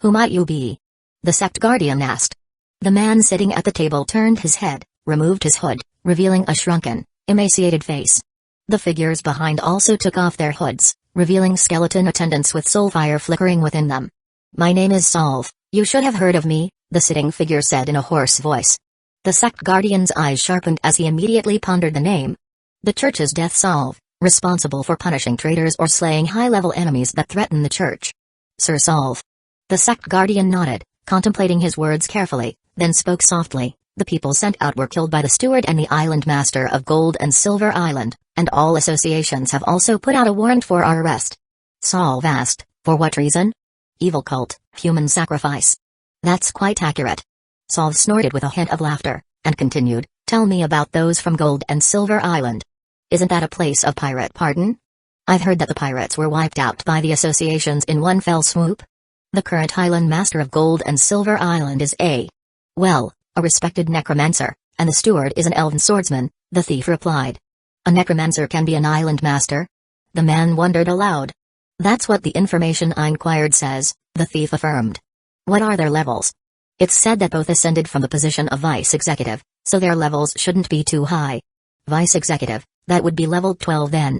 Who might you be? The Sect Guardian asked. The man sitting at the table turned his head, removed his hood, revealing a shrunken, emaciated face. The figures behind also took off their hoods, revealing skeleton attendants with soul fire flickering within them. My name is Solve, you should have heard of me, the sitting figure said in a hoarse voice. The Sect Guardian's eyes sharpened as he immediately pondered the name. The church's death Solve, responsible for punishing traitors or slaying high-level enemies that threaten the church. Sir Solve. The Sect Guardian nodded, contemplating his words carefully, then spoke softly. The people sent out were killed by the steward and the island master of Gold and Silver Island, and all associations have also put out a warrant for our arrest. Solve asked, for what reason? Evil cult, human sacrifice. That's quite accurate. Solve snorted with a hint of laughter, and continued, Tell me about those from Gold and Silver Island. Isn't that a place of pirate pardon? I've heard that the pirates were wiped out by the associations in one fell swoop. The current island master of Gold and Silver Island is a respected necromancer, and the steward is an elven swordsman, the thief replied. A necromancer can be an island master? The man wondered aloud. That's what the information I inquired says, the thief affirmed. What are their levels? It's said that both ascended from the position of vice executive, so their levels shouldn't be too high. Vice executive, that would be level 12 then.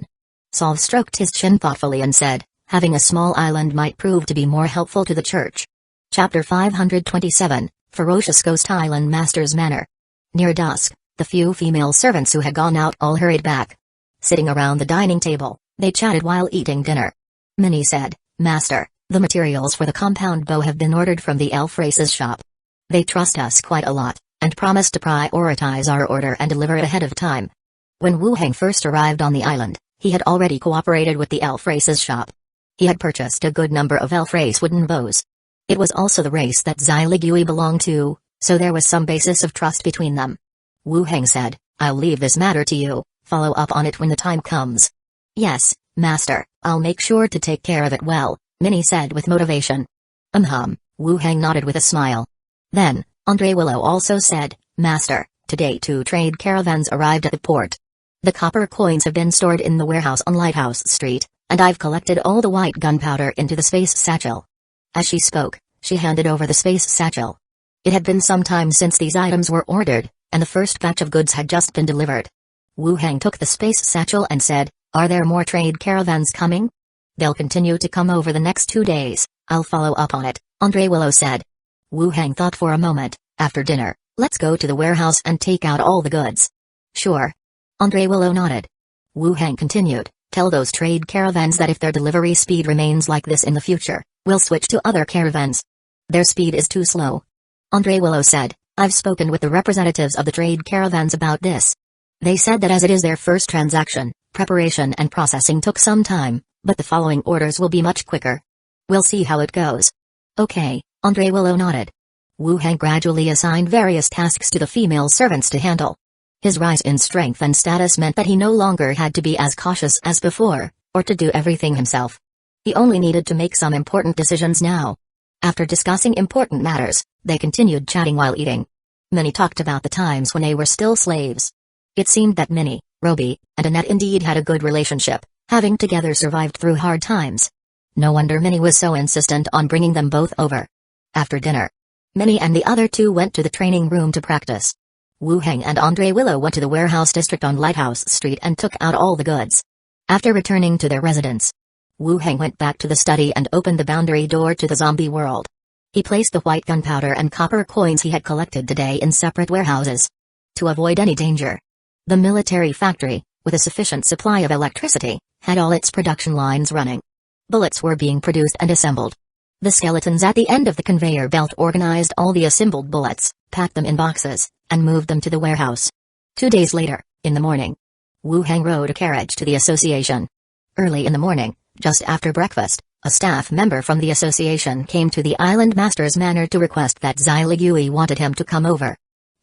Solve stroked his chin thoughtfully and said, having a small island might prove to be more helpful to the church. Chapter 527, Ferocious Ghost Island Master's Manor. Near dusk, the few female servants who had gone out all hurried back. Sitting around the dining table, they chatted while eating dinner. Minnie said, Master, the materials for the compound bow have been ordered from the elf race's shop. They trust us quite a lot, and promise to prioritize our order and deliver it ahead of time. When Wu Heng first arrived on the island, he had already cooperated with the elf race's shop. He had purchased a good number of elf race wooden bows. It was also the race that Zai Ligui belonged to, so there was some basis of trust between them. Wu Heng said, I'll leave this matter to you, follow up on it when the time comes. Yes, Master, I'll make sure to take care of it well, Minnie said with motivation. Wu Heng nodded with a smile. Then, Andre Willow also said, Master, today 2 trade caravans arrived at the port. The copper coins have been stored in the warehouse on Lighthouse Street, and I've collected all the white gunpowder into the space satchel. As she spoke, she handed over the space satchel. It had been some time since these items were ordered, and the first batch of goods had just been delivered. Wu Heng took the space satchel and said, Are there more trade caravans coming? They'll continue to come over the next 2 days, I'll follow up on it, Andre Willow said. Wu Heng thought for a moment. After dinner, let's go to the warehouse and take out all the goods. Sure. Andre Willow nodded. Wu Heng continued, tell those trade caravans that if their delivery speed remains like this in the future, we'll switch to other caravans. Their speed is too slow. Andre Willow said, I've spoken with the representatives of the trade caravans about this. They said that as it is their first transaction, preparation and processing took some time, but the following orders will be much quicker. We'll see how it goes. Okay, Andre Willow nodded. Wu Heng gradually assigned various tasks to the female servants to handle. His rise in strength and status meant that he no longer had to be as cautious as before, or to do everything himself. He only needed to make some important decisions now. After discussing important matters, they continued chatting while eating. Minnie talked about the times when they were still slaves. It seemed that Minnie, Roby, and Annette indeed had a good relationship, having together survived through hard times. No wonder Minnie was so insistent on bringing them both over. After dinner, Minnie and the other 2 went to the training room to practice. Wu Heng and Andre Willow went to the warehouse district on Lighthouse Street and took out all the goods. After returning to their residence, Wu Heng went back to the study and opened the boundary door to the zombie world. He placed the white gunpowder and copper coins he had collected today in separate warehouses. To avoid any danger, the military factory, with a sufficient supply of electricity, had all its production lines running. Bullets were being produced and assembled. The skeletons at the end of the conveyor belt organized all the assembled bullets, packed them in boxes, and moved them to the warehouse. 2 days later, in the morning, Wu Heng rode a carriage to the association. Early in the morning, just after breakfast, a staff member from the association came to the island master's manor to request that Zai Ligui wanted him to come over.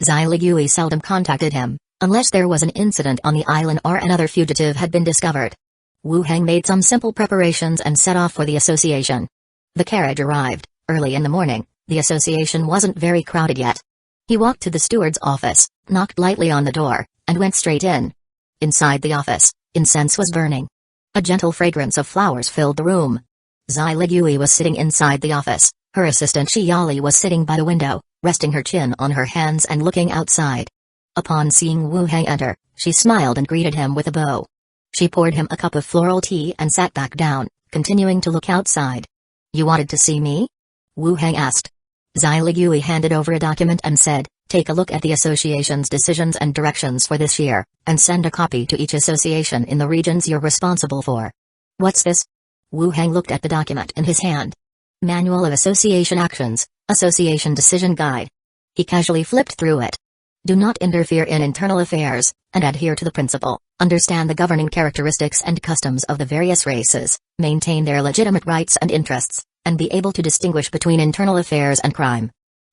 Zai Ligui seldom contacted him, unless there was an incident on the island or another fugitive had been discovered. Wu Heng made some simple preparations and set off for the association. The carriage arrived early in the morning. The association wasn't very crowded yet. He walked to the steward's office, knocked lightly on the door, and went straight in. Inside the office, incense was burning. A gentle fragrance of flowers filled the room. Zai Ligui was sitting inside the office. Her assistant Xiali was sitting by the window, resting her chin on her hands and looking outside. Upon seeing Wu Heng enter, she smiled and greeted him with a bow. She poured him a cup of floral tea and sat back down, continuing to look outside. You wanted to see me? Wu Heng asked. Zai Ligui handed over a document and said, take a look at the association's decisions and directions for this year, and send a copy to each association in the regions you're responsible for. What's this? Wu Heng looked at the document in his hand. Manual of Association Actions, Association Decision Guide. He casually flipped through it. Do not interfere in internal affairs, and adhere to the principle, understand the governing characteristics and customs of the various races, maintain their legitimate rights and interests, and be able to distinguish between internal affairs and crime.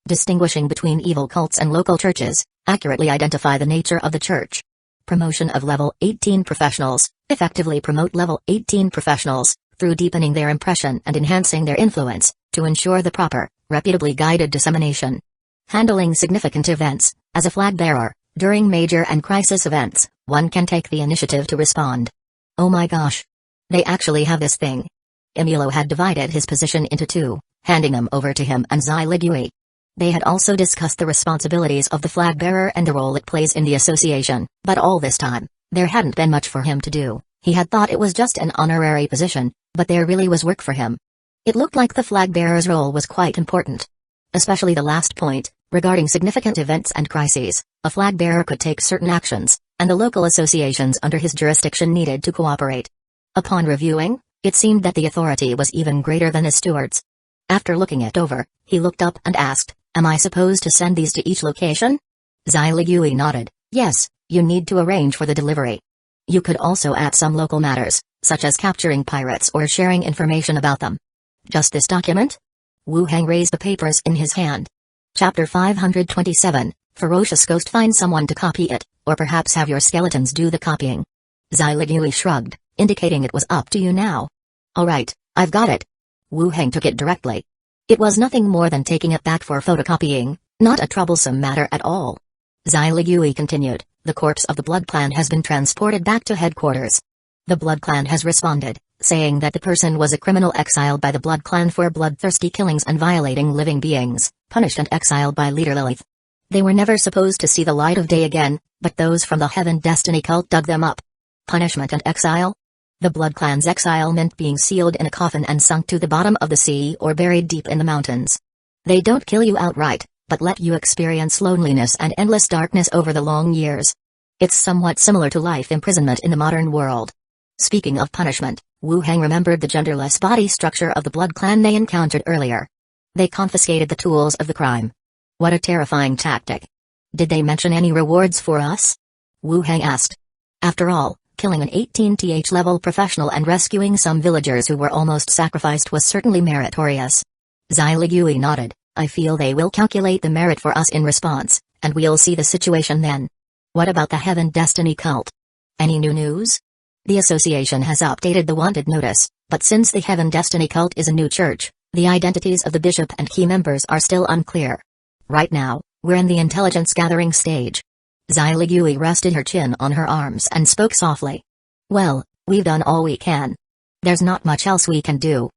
Distinguishing between evil cults and local churches, accurately identify the nature of the church. Promotion of level 18 professionals, effectively promote level 18 professionals, through deepening their impression and enhancing their influence, to ensure the proper, reputably guided dissemination. Handling significant events, as a flag bearer, during major and crisis events, one can take the initiative to respond. Oh my gosh. They actually have this thing. Emilio had divided his position into two, handing them over to him and Zai Ligui. They had also discussed the responsibilities of the flag bearer and the role it plays in the association, but all this time, there hadn't been much for him to do. He had thought it was just an honorary position, but there really was work for him. It looked like the flag bearer's role was quite important. Especially the last point, regarding significant events and crises, a flag bearer could take certain actions, and the local associations under his jurisdiction needed to cooperate. Upon reviewing, it seemed that the authority was even greater than his stewards. After looking it over, he looked up and asked, "Am I supposed to send these to each location?" Zai Ligui nodded. "Yes, you need to arrange for the delivery. You could also add some local matters, such as capturing pirates or sharing information about them." "Just this document?" Wu Heng raised the papers in his hand. Chapter 527, Ferocious Ghost. Find someone to copy it, or perhaps have your skeletons do the copying. Zai Ligui shrugged, indicating it was up to you now. "Alright, I've got it." Wu Heng took it directly. It was nothing more than taking it back for photocopying, not a troublesome matter at all. Zai Ligui continued, "The corpse of the Blood Clan has been transported back to headquarters. The Blood Clan has responded, saying that the person was a criminal exiled by the Blood Clan for bloodthirsty killings and violating living beings, punished and exiled by leader Lilith. They were never supposed to see the light of day again, but those from the Heaven Destiny cult dug them up. Punishment and exile? The Blood Clan's exile meant being sealed in a coffin and sunk to the bottom of the sea or buried deep in the mountains. They don't kill you outright, but let you experience loneliness and endless darkness over the long years. It's somewhat similar to life imprisonment in the modern world." Speaking of punishment, Wu Heng remembered the genderless body structure of the Blood Clan they encountered earlier. They confiscated the tools of the crime. What a terrifying tactic. "Did they mention any rewards for us?" Wu Heng asked. After all, killing an 18th level professional and rescuing some villagers who were almost sacrificed was certainly meritorious. Zai Ligui nodded. "I feel they will calculate the merit for us in response, and we'll see the situation then." "What about the Heaven Destiny cult? Any new news?" "The association has updated the wanted notice, but since the Heaven Destiny cult is a new church, the identities of the bishop and key members are still unclear. Right now, we're in the intelligence gathering stage." Zai Ligui rested her chin on her arms and spoke softly. "Well, we've done all we can. There's not much else we can do.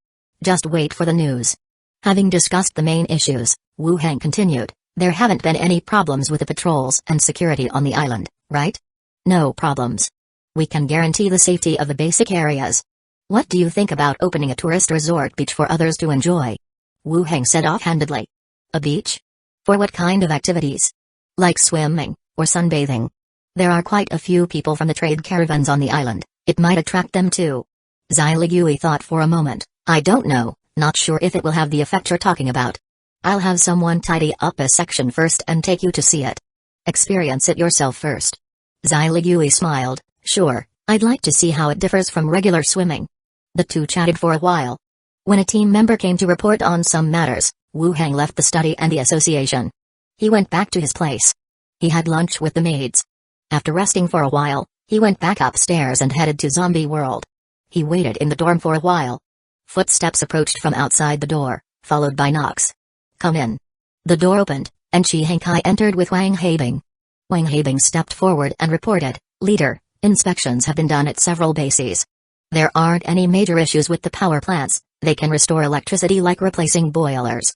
Just wait for the news." Having discussed the main issues, Wu Heng continued, "There haven't been any problems with the patrols and security on the island, right?" "No problems. We can guarantee the safety of the basic areas. What do you think about opening a tourist resort beach for others to enjoy?" Wu Heng said offhandedly. "A beach? For what kind of activities? Like swimming, or sunbathing? There are quite a few people from the trade caravans on the island, it might attract them too." Zai Ligui thought for a moment. "I don't know, not sure if it will have the effect you're talking about. I'll have someone tidy up a section first and take you to see it. Experience it yourself first." Zai Ligui smiled. "Sure, I'd like to see how it differs from regular swimming." The two chatted for a while. When a team member came to report on some matters, Wu Heng left the study and the association. He went back to his place. He had lunch with the maids. After resting for a while, he went back upstairs and headed to Zombie World. He waited in the dorm for a while. Footsteps approached from outside the door, followed by knocks. "Come in." The door opened, and Shi Hengkai entered with Wang Haibing. Wang Haibing stepped forward and reported, "Leader, inspections have been done at several bases. There aren't any major issues with the power plants, they can restore electricity like replacing boilers.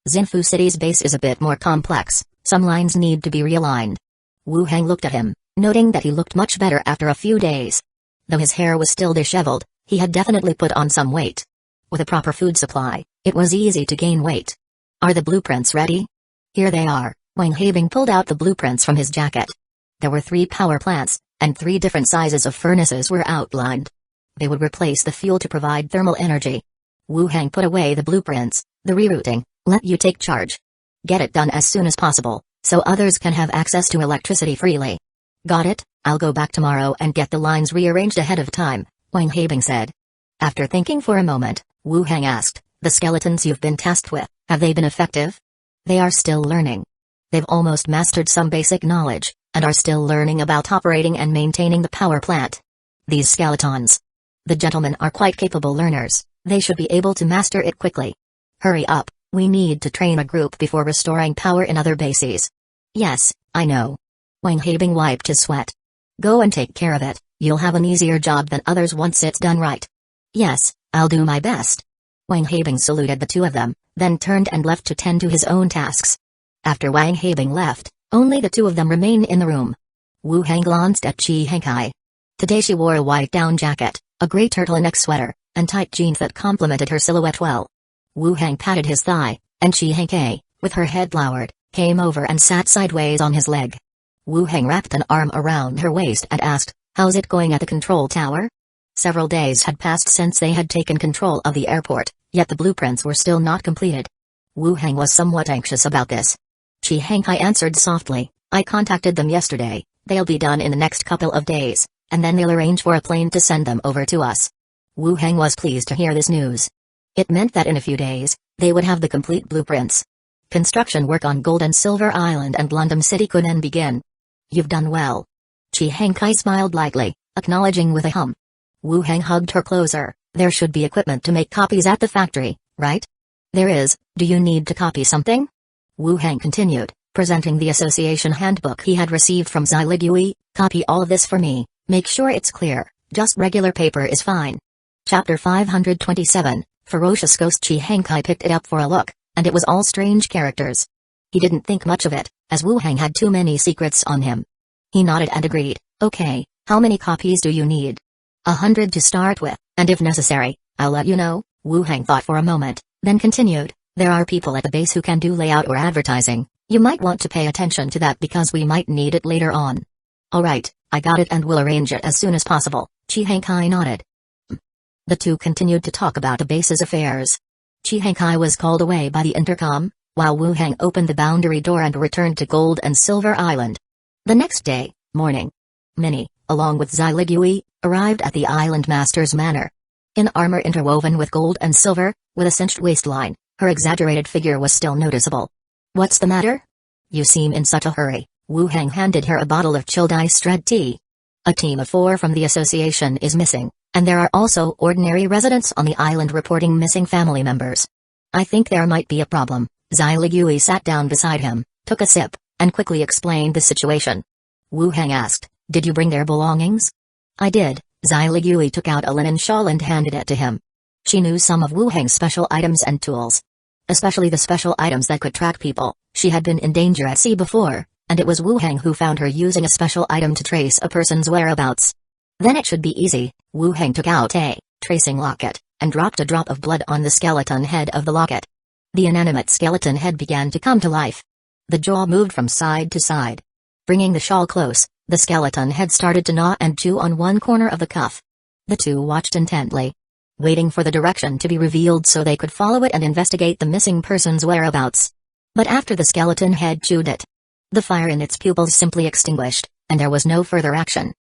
Xinfu City's base is a bit more complex, some lines need to be realigned." Wu Heng looked at him, noting that he looked much better after a few days. Though his hair was still disheveled, he had definitely put on some weight. With a proper food supply, it was easy to gain weight. "Are the blueprints ready?" "Here they are." Wang Haibing pulled out the blueprints from his jacket. There were 3 power plants, and 3 different sizes of furnaces were outlined. They would replace the fuel to provide thermal energy. Wu Heng put away the blueprints. "The rerouting, let you take charge. Get it done as soon as possible, so others can have access to electricity freely." "Got it, I'll go back tomorrow and get the lines rearranged ahead of time," Wang Haibing said. After thinking for a moment, Wu Heng asked, "The skeletons you've been tasked with, have they been effective?" They are still learning. They've almost mastered some basic knowledge, and are still learning about operating and maintaining the power plant. These skeletons. The gentlemen are quite capable learners, they should be able to master it quickly. Hurry up, we need to train a group before restoring power in other bases. Yes, I know. Wang Habing wiped his sweat. Go and take care of it, you'll have an easier job than others once it's done right. Yes, I'll do my best. Wang Habing saluted the two of them, then turned and left to tend to his own tasks. After Wang Habing left, only the two of them remained in the room. Wu Hang glanced at Chi Hankai. Today she wore a white down jacket, a grey turtleneck sweater, and tight jeans that complemented her silhouette well. Wu Hang patted his thigh, and Chi Hankai, with her head lowered, came over and sat sideways on his leg. Wu Hang wrapped an arm around her waist and asked, "How's it going at the control tower?" Several days had passed since they had taken control of the airport, yet the blueprints were still not completed. Wu Hang was somewhat anxious about this. Chi Hankai answered softly, "I contacted them yesterday, they'll be done in the next couple of days, and then they'll arrange for a plane to send them over to us." Wu Hang was pleased to hear this news. It meant that in a few days, they would have the complete blueprints. Construction work on Gold and Silver Island and London City could then begin. "You've done well." Chi Hankai smiled lightly, acknowledging with a hum. Wu Hang hugged her closer. "There should be equipment to make copies at the factory, right?" "There is. Do you need to copy something?" Wu Hang continued, presenting the association handbook he had received from Zai Ligui. "Copy all of this for me, make sure it's clear, just regular paper is fine." Chapter 527, Ferocious Ghost. Chi Hankai picked it up for a look, and it was all strange characters. He didn't think much of it, as Wu Hang had too many secrets on him. He nodded and agreed. "Okay, how many copies do you need?" 100 to start with, and if necessary, I'll let you know." Wu Hang thought for a moment, then continued, "There are people at the base who can do layout or advertising. You might want to pay attention to that because we might need it later on." "Alright, I got it and will arrange it as soon as possible." Chi Hankai nodded. The two continued to talk about the base's affairs. Chi Hankai was called away by the intercom, while Wu Hang opened the boundary door and returned to Gold and Silver Island. The next day, morning, Minnie, along with Zai Ligui, arrived at the island master's manor. In armor interwoven with gold and silver, with a cinched waistline, her exaggerated figure was still noticeable. "What's the matter? You seem in such a hurry." Wu Hang handed her a bottle of chilled iced red tea. "A team of 4 from the association is missing, and there are also ordinary residents on the island reporting missing family members. I think there might be a problem." Zai Ligui sat down beside him, took a sip, and quickly explained the situation. Wu Hang asked, "Did you bring their belongings?" "I did." Zai Ligui took out a linen shawl and handed it to him. She knew some of Wu Hang's special items and tools. Especially the special items that could track people. She had been in danger at sea before, and it was Wu Hang who found her using a special item to trace a person's whereabouts. Then it should be easy. Wu Hang took out a tracing locket, and dropped a drop of blood on the skeleton head of the locket. The inanimate skeleton head began to come to life. The jaw moved from side to side. Bringing the shawl close, the skeleton head started to gnaw and chew on one corner of the cuff. The two watched intently, waiting for the direction to be revealed so they could follow it and investigate the missing person's whereabouts. But after the skeleton head chewed it, the fire in its pupils simply extinguished, and there was no further action.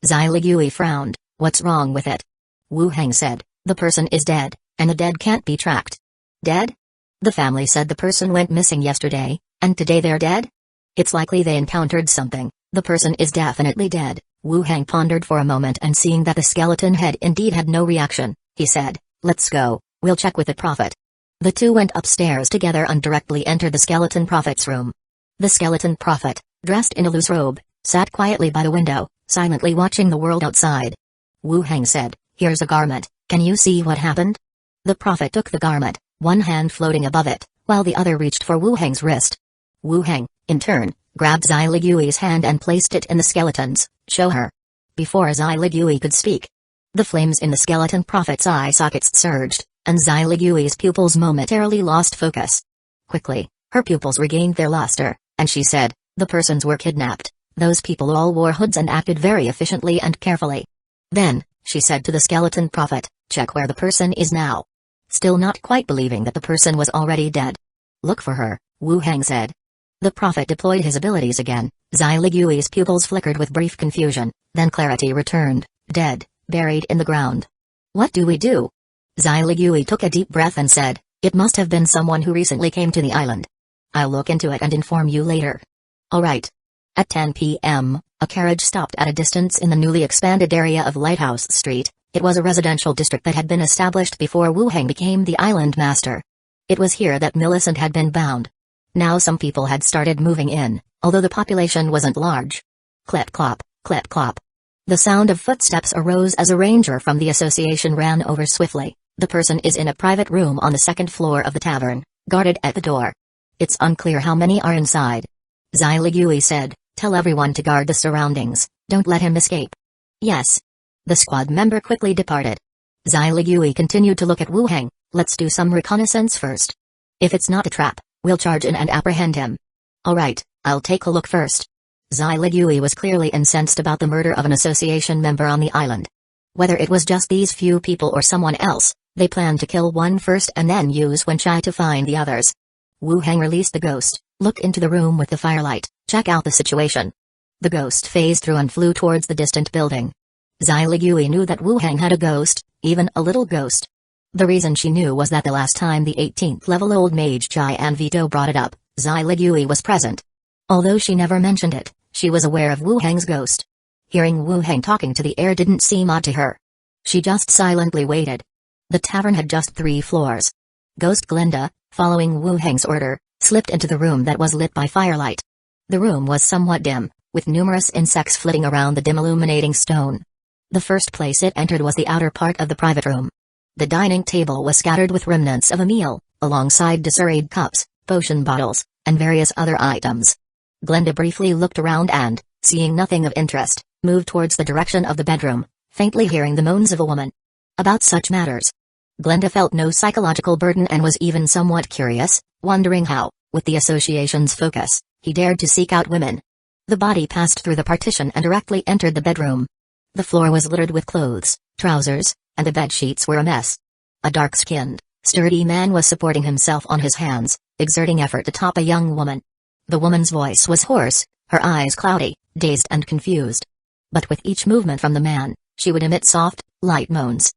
Zai Ligui frowned. "What's wrong with it?" Wu Hang said, "The person is dead, and the dead can't be tracked." "Dead?" "The family said the person went missing yesterday, and today they're dead? It's likely they encountered something. The person is definitely dead." Wu Hang pondered for a moment, and seeing that the skeleton head indeed had no reaction, he said, "Let's go, we'll check with the prophet." The two went upstairs together and directly entered the skeleton prophet's room. The skeleton prophet, dressed in a loose robe, sat quietly by the window, silently watching the world outside. Wu Hang said, "Here's a garment, can you see what happened?" The prophet took the garment, one hand floating above it, while the other reached for Wu Hang's wrist. Wu Hang, in turn, grabbed Zai Ligui's hand and placed it in the skeleton's. "Show her." Before Zai Ligui could speak, the flames in the skeleton prophet's eye sockets surged, and Zai Ligui's pupils momentarily lost focus. Quickly, her pupils regained their luster, and she said, "The persons were kidnapped. Those people all wore hoods and acted very efficiently and carefully." Then, she said to the skeleton prophet, "Check where the person is now." Still not quite believing that the person was already dead. "Look for her," Wu Hang said. The prophet deployed his abilities again. Zai Ligui's pupils flickered with brief confusion, then clarity returned. "Dead, buried in the ground. What do we do?" Zai Ligui took a deep breath and said, "It must have been someone who recently came to the island." I'll look into it and inform you later. Alright. At 10 p.m., a carriage stopped at a distance in the newly expanded area of Lighthouse Street. It was a residential district that had been established before Wu Heng became the island master. It was here that Millicent had been bound. Now some people had started moving in, although the population wasn't large. Clip-clop, clip-clop. The sound of footsteps arose as a ranger from the association ran over swiftly. The person is in a private room on the second floor of the tavern, guarded at the door. It's unclear how many are inside. Zai Ligui said, tell everyone to guard the surroundings, don't let him escape. Yes. The squad member quickly departed. Zai Ligui continued to look at Wu Heng. Let's do some reconnaissance first. If it's not a trap, we'll charge in and apprehend him. Alright, I'll take a look first. Zai Ligui was clearly incensed about the murder of an association member on the island. Whether it was just these few people or someone else, they planned to kill one first and then use Wenchai to find the others. Wu Heng released the ghost, looked into the room with the firelight, check out the situation. The ghost phased through and flew towards the distant building. Zai Ligui knew that Wu Heng had a ghost, even a little ghost. The reason she knew was that the last time the 18th level old mage Chai and Vito brought it up, Zai Ligui was present. Although she never mentioned it, she was aware of Wu Heng's ghost. Hearing Wu Heng talking to the air didn't seem odd to her. She just silently waited. The tavern had just 3 floors. Ghost Glenda, following Wu Heng's order, slipped into the room that was lit by firelight. The room was somewhat dim, with numerous insects flitting around the dim illuminating stone. The first place it entered was the outer part of the private room. The dining table was scattered with remnants of a meal, alongside disarrayed cups, potion bottles, and various other items. Glenda briefly looked around and, seeing nothing of interest, moved towards the direction of the bedroom, faintly hearing the moans of a woman. About such matters, Glenda felt no psychological burden and was even somewhat curious, wondering how, with the association's focus, he dared to seek out women. The body passed through the partition and directly entered the bedroom. The floor was littered with clothes, trousers, and the bed sheets were a mess. A dark-skinned, sturdy man was supporting himself on his hands, exerting effort to top a young woman. The woman's voice was hoarse, her eyes cloudy, dazed and confused. But with each movement from the man, she would emit soft, light moans.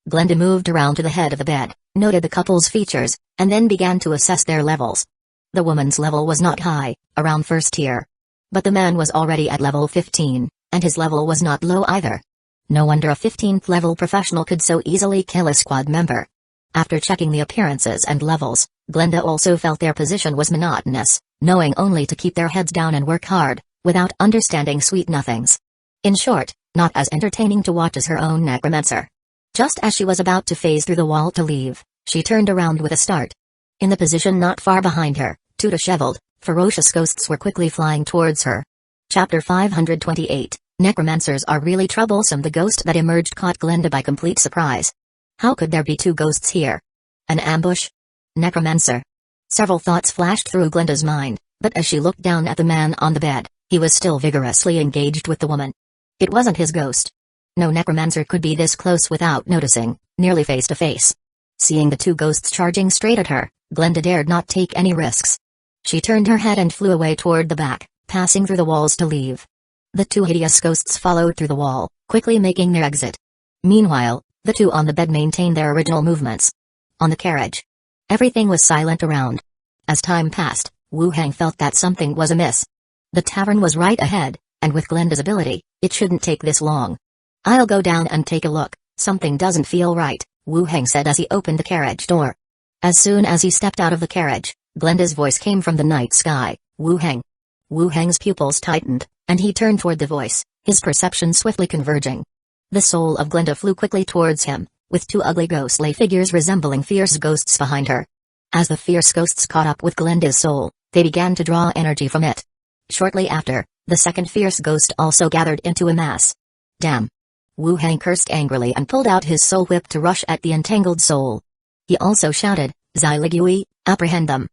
Glenda moved around to the head of the bed, noted the couple's features, and then began to assess their levels. The woman's level was not high, around first tier. But the man was already at level 15, and his level was not low either. No wonder a 15th level professional could so easily kill a squad member. After checking the appearances and levels, Glenda also felt their position was monotonous, knowing only to keep their heads down and work hard, without understanding sweet nothings. In short, not as entertaining to watch as her own Necromancer. Just as she was about to phase through the wall to leave, she turned around with a start. In the position not far behind her, 2 disheveled, ferocious ghosts were quickly flying towards her. Chapter 528, Necromancers are really troublesome. The ghost that emerged caught Glenda by complete surprise. How could there be 2 ghosts here? An ambush? Necromancer? Several thoughts flashed through Glenda's mind, but as she looked down at the man on the bed, he was still vigorously engaged with the woman. It wasn't his ghost. No Necromancer could be this close without noticing, nearly face to face. Seeing the 2 ghosts charging straight at her, Glenda dared not take any risks. She turned her head and flew away toward the back, passing through the walls to leave. The 2 hideous ghosts followed through the wall, quickly making their exit. Meanwhile, the 2 on the bed maintained their original movements. On the carriage, everything was silent around. As time passed, Wu Heng felt that something was amiss. The tavern was right ahead, and with Glenda's ability, it shouldn't take this long. I'll go down and take a look. Something doesn't feel right, Wu Heng said as he opened the carriage door. As soon as he stepped out of the carriage, Glenda's voice came from the night sky, Wu Heng. Wu Heng's pupils tightened, and he turned toward the voice, his perception swiftly converging. The soul of Glenda flew quickly towards him, with 2 ugly ghostly figures resembling fierce ghosts behind her. As the fierce ghosts caught up with Glenda's soul, they began to draw energy from it. Shortly after, the second fierce ghost also gathered into a mass. Damn! Wu Heng cursed angrily and pulled out his soul whip to rush at the entangled soul. He also shouted, Zai Ligui, apprehend them.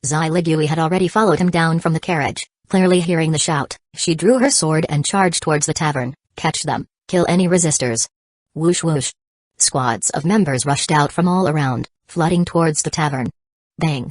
Zai Ligui had already followed him down from the carriage, clearly hearing the shout. She drew her sword and charged towards the tavern. Catch them, kill any resistors. Whoosh whoosh. Squads of members rushed out from all around, flooding towards the tavern. Bang!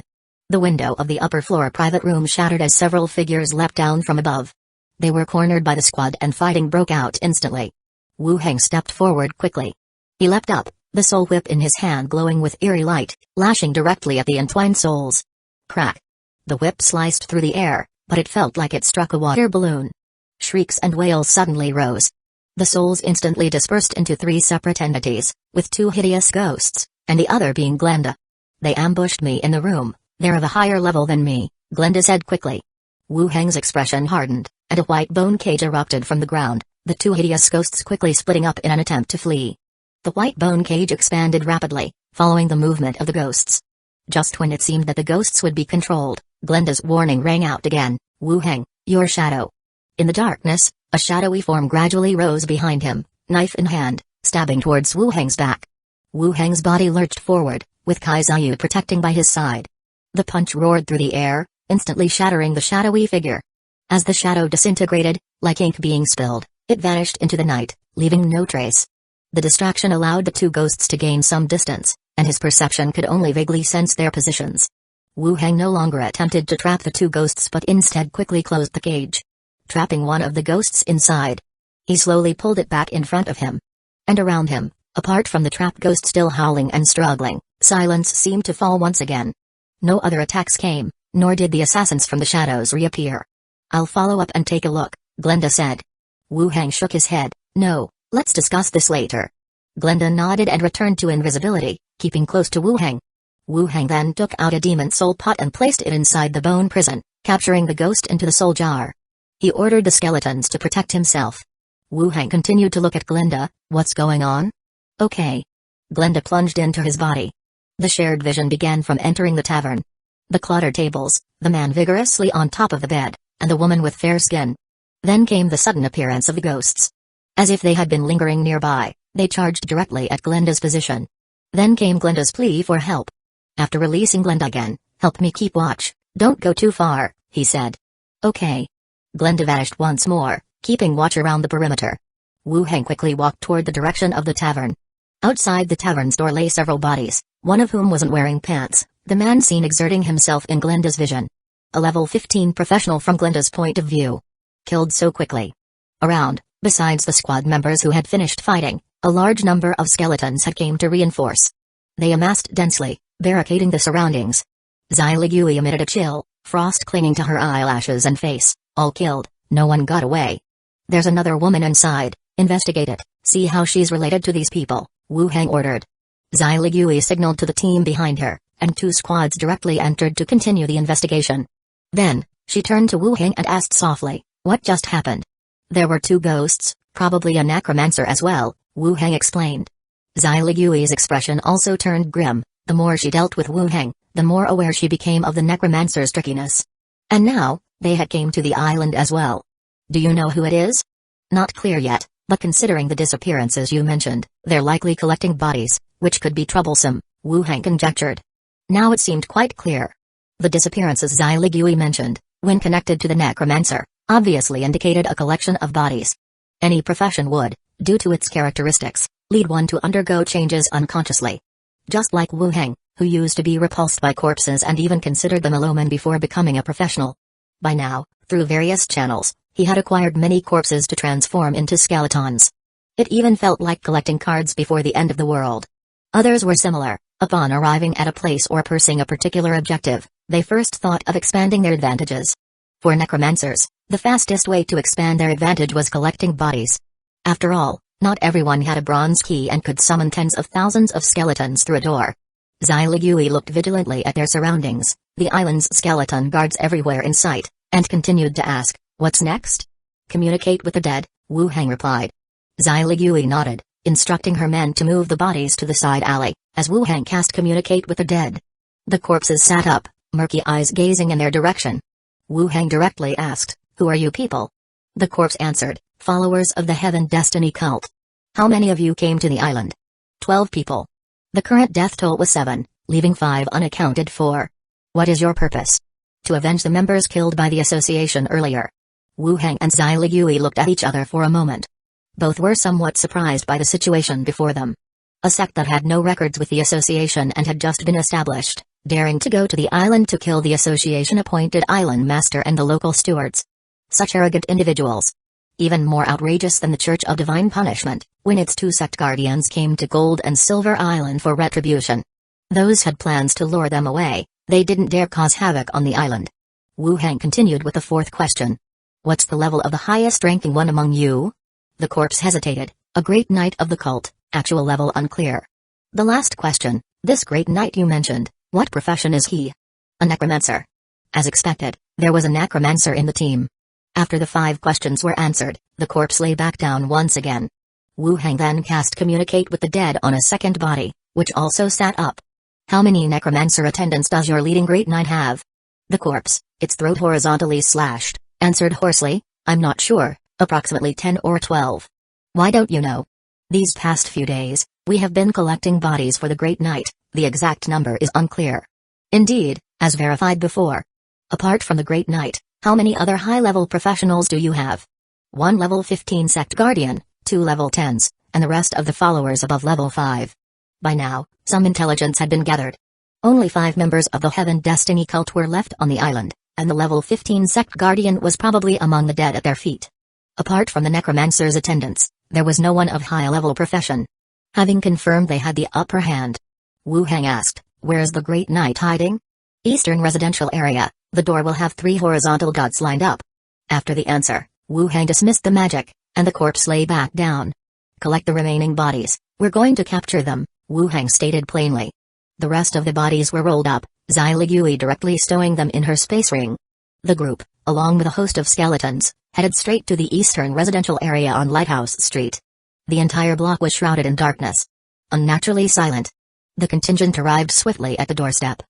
The window of the upper floor private room shattered as several figures leapt down from above. They were cornered by the squad and fighting broke out instantly. Wu Heng stepped forward quickly. He leapt up, the soul whip in his hand glowing with eerie light, lashing directly at the entwined souls. Crack! The whip sliced through the air, but it felt like it struck a water balloon. Shrieks and wails suddenly rose. The souls instantly dispersed into 3 separate entities, with 2 hideous ghosts, and the other being Glenda. They ambushed me in the room. They're of a higher level than me, Glenda said quickly. Wu Heng's expression hardened, and a white bone cage erupted from the ground, the 2 hideous ghosts quickly splitting up in an attempt to flee. The white bone cage expanded rapidly, following the movement of the ghosts. Just when it seemed that the ghosts would be controlled, Glenda's warning rang out again, Wu Heng, your shadow. In the darkness, a shadowy form gradually rose behind him, knife in hand, stabbing towards Wu Heng's back. Wu Heng's body lurched forward, with Kai Xiu protecting by his side. The punch roared through the air, instantly shattering the shadowy figure. As the shadow disintegrated, like ink being spilled, it vanished into the night, leaving no trace. The distraction allowed the 2 ghosts to gain some distance, and his perception could only vaguely sense their positions. Wu Heng no longer attempted to trap the 2 ghosts but instead quickly closed the cage, trapping one of the ghosts inside. He slowly pulled it back in front of him. And around him, apart from the trapped ghost still howling and struggling, silence seemed to fall once again. No other attacks came, nor did the assassins from the shadows reappear. I'll follow up and take a look, Glenda said. Wu Heng shook his head. No, let's discuss this later. Glenda nodded and returned to invisibility, keeping close to Wu Heng. Wu Heng then took out a demon soul pot and placed it inside the bone prison, capturing the ghost into the soul jar. He ordered the skeletons to protect himself. Wu Heng continued to look at Glenda. What's going on? Okay. Glenda plunged into his body. The shared vision began from entering the tavern. The cluttered tables, the man vigorously on top of the bed, and the woman with fair skin. Then came the sudden appearance of the ghosts. As if they had been lingering nearby, they charged directly at Glenda's position. Then came Glenda's plea for help. After releasing Glenda again, help me keep watch, don't go too far, he said. Okay. Glenda vanished once more, keeping watch around the perimeter. Wu Heng quickly walked toward the direction of the tavern. Outside the tavern's door lay several bodies, one of whom wasn't wearing pants, the man seen exerting himself in Glenda's vision. A level 15 professional from Glenda's point of view. Killed so quickly. Around, besides the squad members who had finished fighting, a large number of skeletons had came to reinforce. They amassed densely, barricading the surroundings. Zai Ligui emitted a chill, frost clinging to her eyelashes and face. All killed, no one got away. There's another woman inside, investigate it, see how she's related to these people, Wu Heng ordered. Zai Ligui signaled to the team behind her, and 2 squads directly entered to continue the investigation. Then, she turned to Wu Heng and asked softly, what just happened? There were 2 ghosts, probably a necromancer as well, Wu Heng explained. Zai Ligui's expression also turned grim. The more she dealt with Wu Heng, the more aware she became of the necromancer's trickiness. And now, they had came to the island as well. Do you know who it is? Not clear yet, but considering the disappearances you mentioned, they're likely collecting bodies, which could be troublesome, Wu Heng conjectured. Now it seemed quite clear. The disappearances Zai Ligui mentioned, when connected to the necromancer, obviously indicated a collection of bodies. Any profession would, due to its characteristics, lead one to undergo changes unconsciously. Just like Wu Heng, who used to be repulsed by corpses and even considered them a lowman before becoming a professional. By now, through various channels, he had acquired many corpses to transform into skeletons. It even felt like collecting cards before the end of the world. Others were similar. Upon arriving at a place or pursuing a particular objective, they first thought of expanding their advantages. For necromancers, the fastest way to expand their advantage was collecting bodies. After all, not everyone had a bronze key and could summon tens of thousands of skeletons through a door. Zai Ligui looked vigilantly at their surroundings, the island's skeleton guards everywhere in sight, and continued to ask, what's next? Communicate with the dead, Wu Heng replied. Zai Ligui nodded, instructing her men to move the bodies to the side alley, as Wu Heng cast communicate with the dead. The corpses sat up, murky eyes gazing in their direction. Wu Heng directly asked, who are you people? The corpse answered, followers of the Heaven Destiny cult. How many of you came to the island? 12 people. The current death toll was 7, leaving 5 unaccounted for. What is your purpose? To avenge the members killed by the association earlier. Wu Heng and Zai Ligui looked at each other for a moment. Both were somewhat surprised by the situation before them. A sect that had no records with the association and had just been established, daring to go to the island to kill the association-appointed island master and the local stewards. Such arrogant individuals. Even more outrageous than the Church of Divine Punishment, when its 2 sect guardians came to Gold and Silver Island for retribution. Those had plans to lure them away, they didn't dare cause havoc on the island, Wu Hang continued with the fourth question. What's the level of the highest ranking one among you? The corpse hesitated. A great knight of the cult, actual level unclear. The last question, this great knight you mentioned, what profession is he? A necromancer. As expected, there was a necromancer in the team. After the 5 questions were answered, the corpse lay back down once again. Wu Hang then cast Communicate with the Dead on a second body, which also sat up. How many necromancer attendants does your leading great knight have? The corpse, its throat horizontally slashed, answered hoarsely, I'm not sure, approximately 10 or 12. Why don't you know? These past few days, we have been collecting bodies for the Great Knight, the exact number is unclear. Indeed, as verified before. Apart from the Great Knight, how many other high-level professionals do you have? 1 level 15 sect guardian, 2 level 10s, and the rest of the followers above level 5. By now, some intelligence had been gathered. Only 5 members of the Heaven Destiny cult were left on the island, and the level 15 sect guardian was probably among the dead at their feet. Apart from the necromancer's attendants, there was no one of high-level profession. Having confirmed they had the upper hand, Wu Hang asked, where's the Great Knight hiding? Eastern residential area, the door will have 3 horizontal gods lined up. After the answer, Wu Hang dismissed the magic, and the corpse lay back down. Collect the remaining bodies, we're going to capture them, Wu Hang stated plainly. The rest of the bodies were rolled up, Xi Ligui directly stowing them in her space ring. The group, along with a host of skeletons, headed straight to the eastern residential area on Lighthouse Street. The entire block was shrouded in darkness. Unnaturally silent. The contingent arrived swiftly at the doorstep.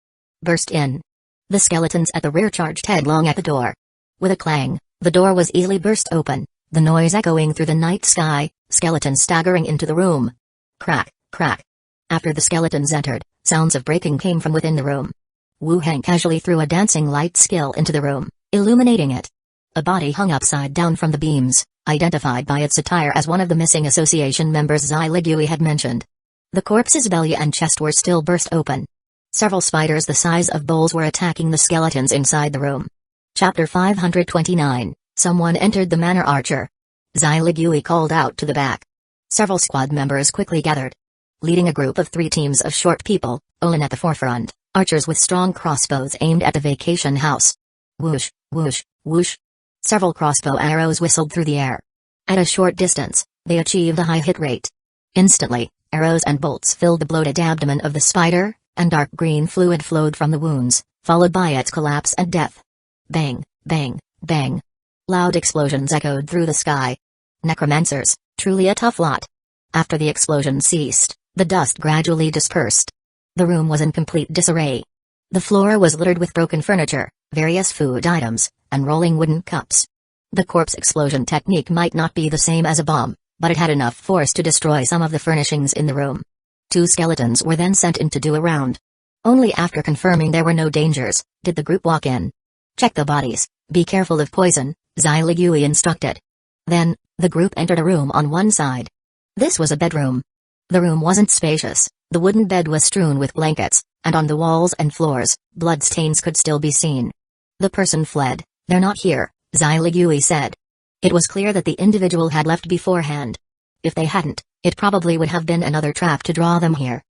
Burst in. The skeletons at the rear charged headlong at the door. With a clang, the door was easily burst open, the noise echoing through the night sky, skeletons staggering into the room. Crack, crack. After the skeletons entered, sounds of breaking came from within the room. Wu Hang casually threw a dancing light skill into the room, illuminating it. A body hung upside down from the beams, identified by its attire as one of the missing association members Xi Ligui had mentioned. The corpse's belly and chest were still burst open. Several spiders the size of bowls were attacking the skeletons inside the room. Chapter 529, Someone entered the manor archer. Xi Ligui called out to the back. Several squad members quickly gathered. Leading a group of 3 teams of short people, Olin at the forefront, archers with strong crossbows aimed at the vacation house. Whoosh, whoosh, whoosh. Several crossbow arrows whistled through the air. At a short distance, they achieved a high hit rate. Instantly, arrows and bolts filled the bloated abdomen of the spider, and dark green fluid flowed from the wounds, followed by its collapse and death. Bang, bang, bang. Loud explosions echoed through the sky. Necromancers, truly a tough lot. After the explosion ceased, the dust gradually dispersed. The room was in complete disarray. The floor was littered with broken furniture, various food items, and rolling wooden cups. The corpse explosion technique might not be the same as a bomb, but it had enough force to destroy some of the furnishings in the room. 2 skeletons were then sent in to do a round. Only after confirming there were no dangers, did the group walk in. Check the bodies, be careful of poison, Xi Ligui instructed. Then, the group entered a room on one side. This was a bedroom. The room wasn't spacious, the wooden bed was strewn with blankets, and on the walls and floors, bloodstains could still be seen. The person fled, they're not here, Xi Ligui said. It was clear that the individual had left beforehand. If they hadn't, it probably would have been another trap to draw them here.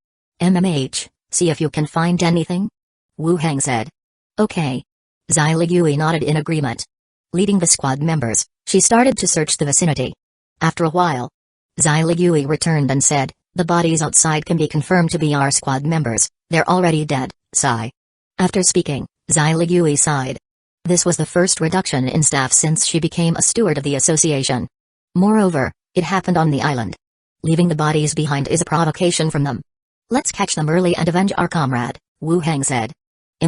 See if you can find anything? Wu Hang said. Okay. Xi Ligui nodded in agreement. Leading the squad members, she started to search the vicinity. After a while, Xi Ligui returned and said, the bodies outside can be confirmed to be our squad members, they're already dead, sigh. After speaking, Xi Ligui sighed. This was the first reduction in staff since she became a steward of the association. Moreover, it happened on the island. Leaving the bodies behind is a provocation from them. Let's catch them early and avenge our comrade, Wu Hang said. Xi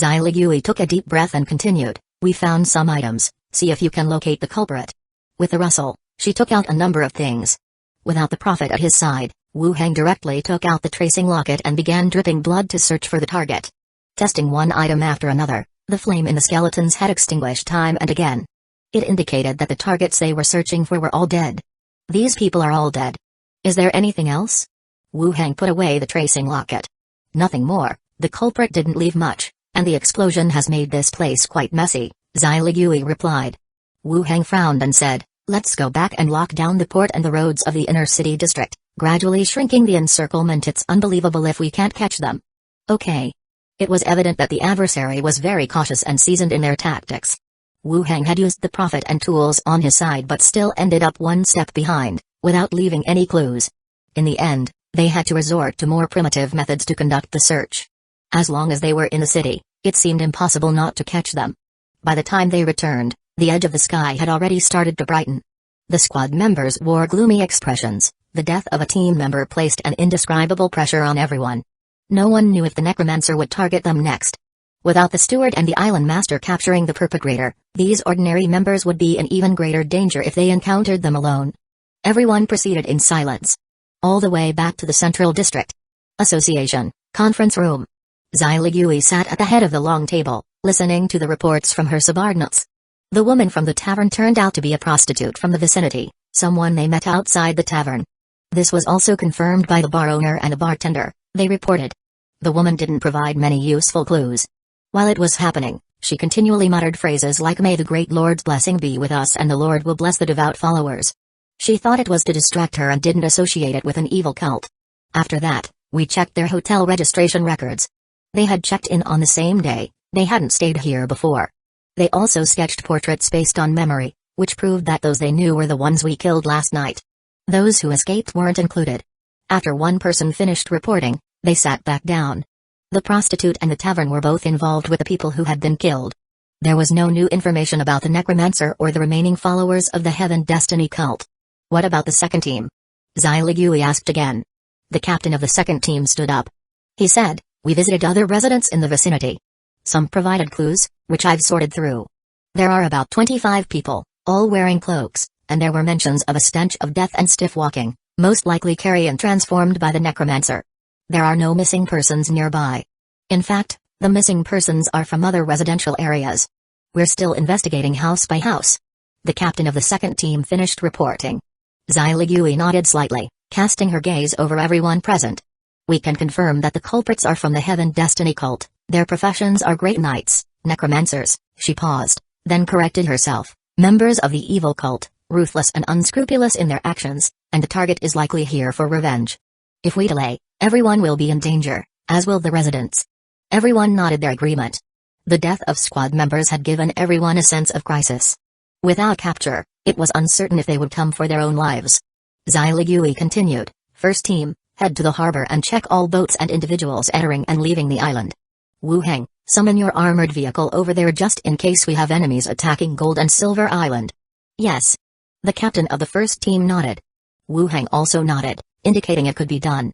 Ligui took a deep breath and continued, we found some items, see if you can locate the culprit. With a rustle, she took out a number of things. Without the prophet at his side, Wu Hang directly took out the tracing locket and began dripping blood to search for the target. Testing one item after another, the flame in the skeleton's head extinguished time and again. It indicated that the targets they were searching for were all dead. These people are all dead. Is there anything else? Wu Hang put away the tracing locket. Nothing more, the culprit didn't leave much, and the explosion has made this place quite messy, Xi Ligui replied. Wu Hang frowned and said, let's go back and lock down the port and the roads of the inner city district, gradually shrinking the encirclement. It's unbelievable if we can't catch them. Okay. It was evident that the adversary was very cautious and seasoned in their tactics. Wu Heng had used the prophet and tools on his side but still ended up one step behind, without leaving any clues. In the end, they had to resort to more primitive methods to conduct the search. As long as they were in the city, it seemed impossible not to catch them. By the time they returned, the edge of the sky had already started to brighten. The squad members wore gloomy expressions. The death of a team member placed an indescribable pressure on everyone. No one knew if the Necromancer would target them next. Without the steward and the island master capturing the perpetrator, these ordinary members would be in even greater danger if they encountered them alone. Everyone proceeded in silence. All the way back to the Central District Association conference room. Zai Ligui sat at the head of the long table, listening to the reports from her subordinates. The woman from the tavern turned out to be a prostitute from the vicinity, someone they met outside the tavern. This was also confirmed by the bar owner and a bartender, they reported. The woman didn't provide many useful clues. While it was happening, she continually muttered phrases like "May the great Lord's blessing be with us and the Lord will bless the devout followers." She thought it was to distract her and didn't associate it with an evil cult. After that, we checked their hotel registration records. They had checked in on the same day, they hadn't stayed here before. They also sketched portraits based on memory, which proved that those they knew were the ones we killed last night. Those who escaped weren't included. After one person finished reporting, they sat back down. The prostitute and the tavern were both involved with the people who had been killed. There was no new information about the Necromancer or the remaining followers of the Heaven Destiny cult. What about the second team? Zai Ligui asked again. The captain of the second team stood up. He said, "We visited other residents in the vicinity. Some provided clues, which I've sorted through. There are about 25 people, all wearing cloaks, and there were mentions of a stench of death and stiff walking, most likely carrion transformed by the Necromancer. There are no missing persons nearby. In fact, the missing persons are from other residential areas. We're still investigating house by house." The captain of the second team finished reporting. Zai Ligui nodded slightly, casting her gaze over everyone present. "We can confirm that the culprits are from the Heaven Destiny cult. Their professions are great knights, necromancers." She paused, then corrected herself. "Members of the evil cult, ruthless and unscrupulous in their actions, and the target is likely here for revenge. If we delay, everyone will be in danger, as will the residents." Everyone nodded their agreement. The death of squad members had given everyone a sense of crisis. Without capture, it was uncertain if they would come for their own lives. Zai Ligui continued, "First team, head to the harbor and check all boats and individuals entering and leaving the island. Wu Heng, summon your armored vehicle over there just in case we have enemies attacking Gold and Silver Island." "Yes." The captain of the first team nodded. Wu Heng also nodded, indicating it could be done.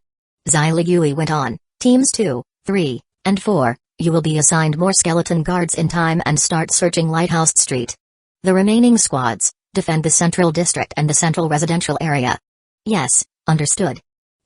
Zai Ligui went on, "Teams 2, 3, and 4, you will be assigned more skeleton guards in time and start searching Lighthouse Street. The remaining squads, defend the Central District and the Central Residential Area." "Yes, understood."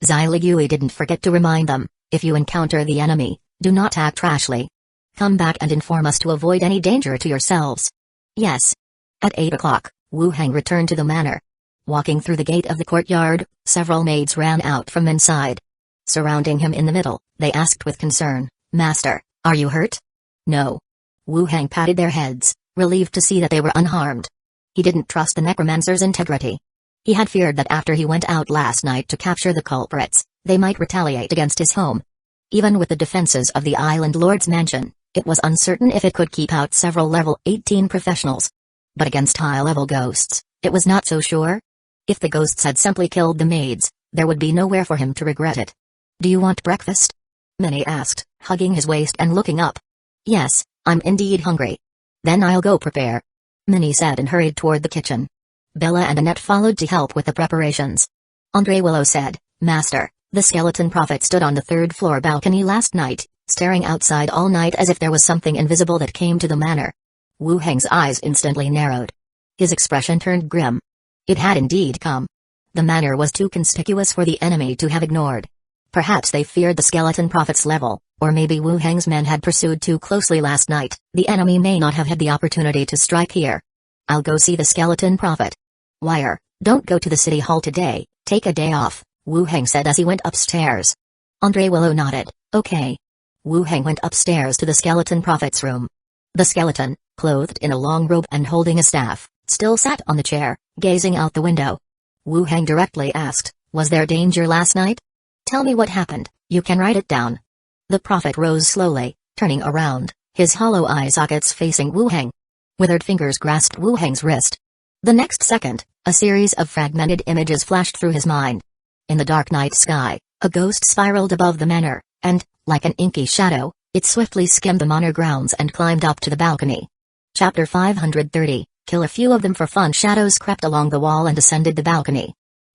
Zai Ligui didn't forget to remind them, "If you encounter the enemy, do not act rashly. Come back and inform us to avoid any danger to yourselves." "Yes." At 8 o'clock, Wu Heng returned to the manor. Walking through the gate of the courtyard, several maids ran out from inside. Surrounding him in the middle, they asked with concern, "Master, are you hurt?" "No." Wu Heng patted their heads, relieved to see that they were unharmed. He didn't trust the Necromancer's integrity. He had feared that after he went out last night to capture the culprits, they might retaliate against his home. Even with the defenses of the Island Lord's mansion, it was uncertain if it could keep out several level 18 professionals. But against high-level ghosts, it was not so sure. If the ghosts had simply killed the maids, there would be nowhere for him to regret it. "Do you want breakfast?" Minnie asked, hugging his waist and looking up. "Yes, I'm indeed hungry." "Then I'll go prepare," Minnie said and hurried toward the kitchen. Bella and Annette followed to help with the preparations. Andre Willow said, "Master, the skeleton prophet stood on the third-floor balcony last night, staring outside all night as if there was something invisible that came to the manor." Wu Heng's eyes instantly narrowed. His expression turned grim. It had indeed come. The manor was too conspicuous for the enemy to have ignored. Perhaps they feared the skeleton prophet's level, or maybe Wu Heng's men had pursued too closely last night. The enemy may not have had the opportunity to strike here. "I'll go see the skeleton prophet." "Wire, don't go to the city hall today, take a day off," Wu Heng said as he went upstairs. Andre Willow nodded, "Okay." Wu Heng went upstairs to the skeleton prophet's room. The skeleton, clothed in a long robe and holding a staff, still sat on the chair, gazing out the window. Wu Heng directly asked, "Was there danger last night? Tell me what happened, you can write it down." The prophet rose slowly, Turning around, his hollow eye sockets facing Wu Heng. Withered fingers grasped Wu Heng's wrist. The next second, a series of fragmented images flashed through his mind. In the dark night sky, a ghost spiraled above the manor, and, like an inky shadow, it swiftly skimmed the manor grounds and climbed up to the balcony. Chapter 530, Kill a few of them for fun. Shadows crept along the wall and ascended the balcony.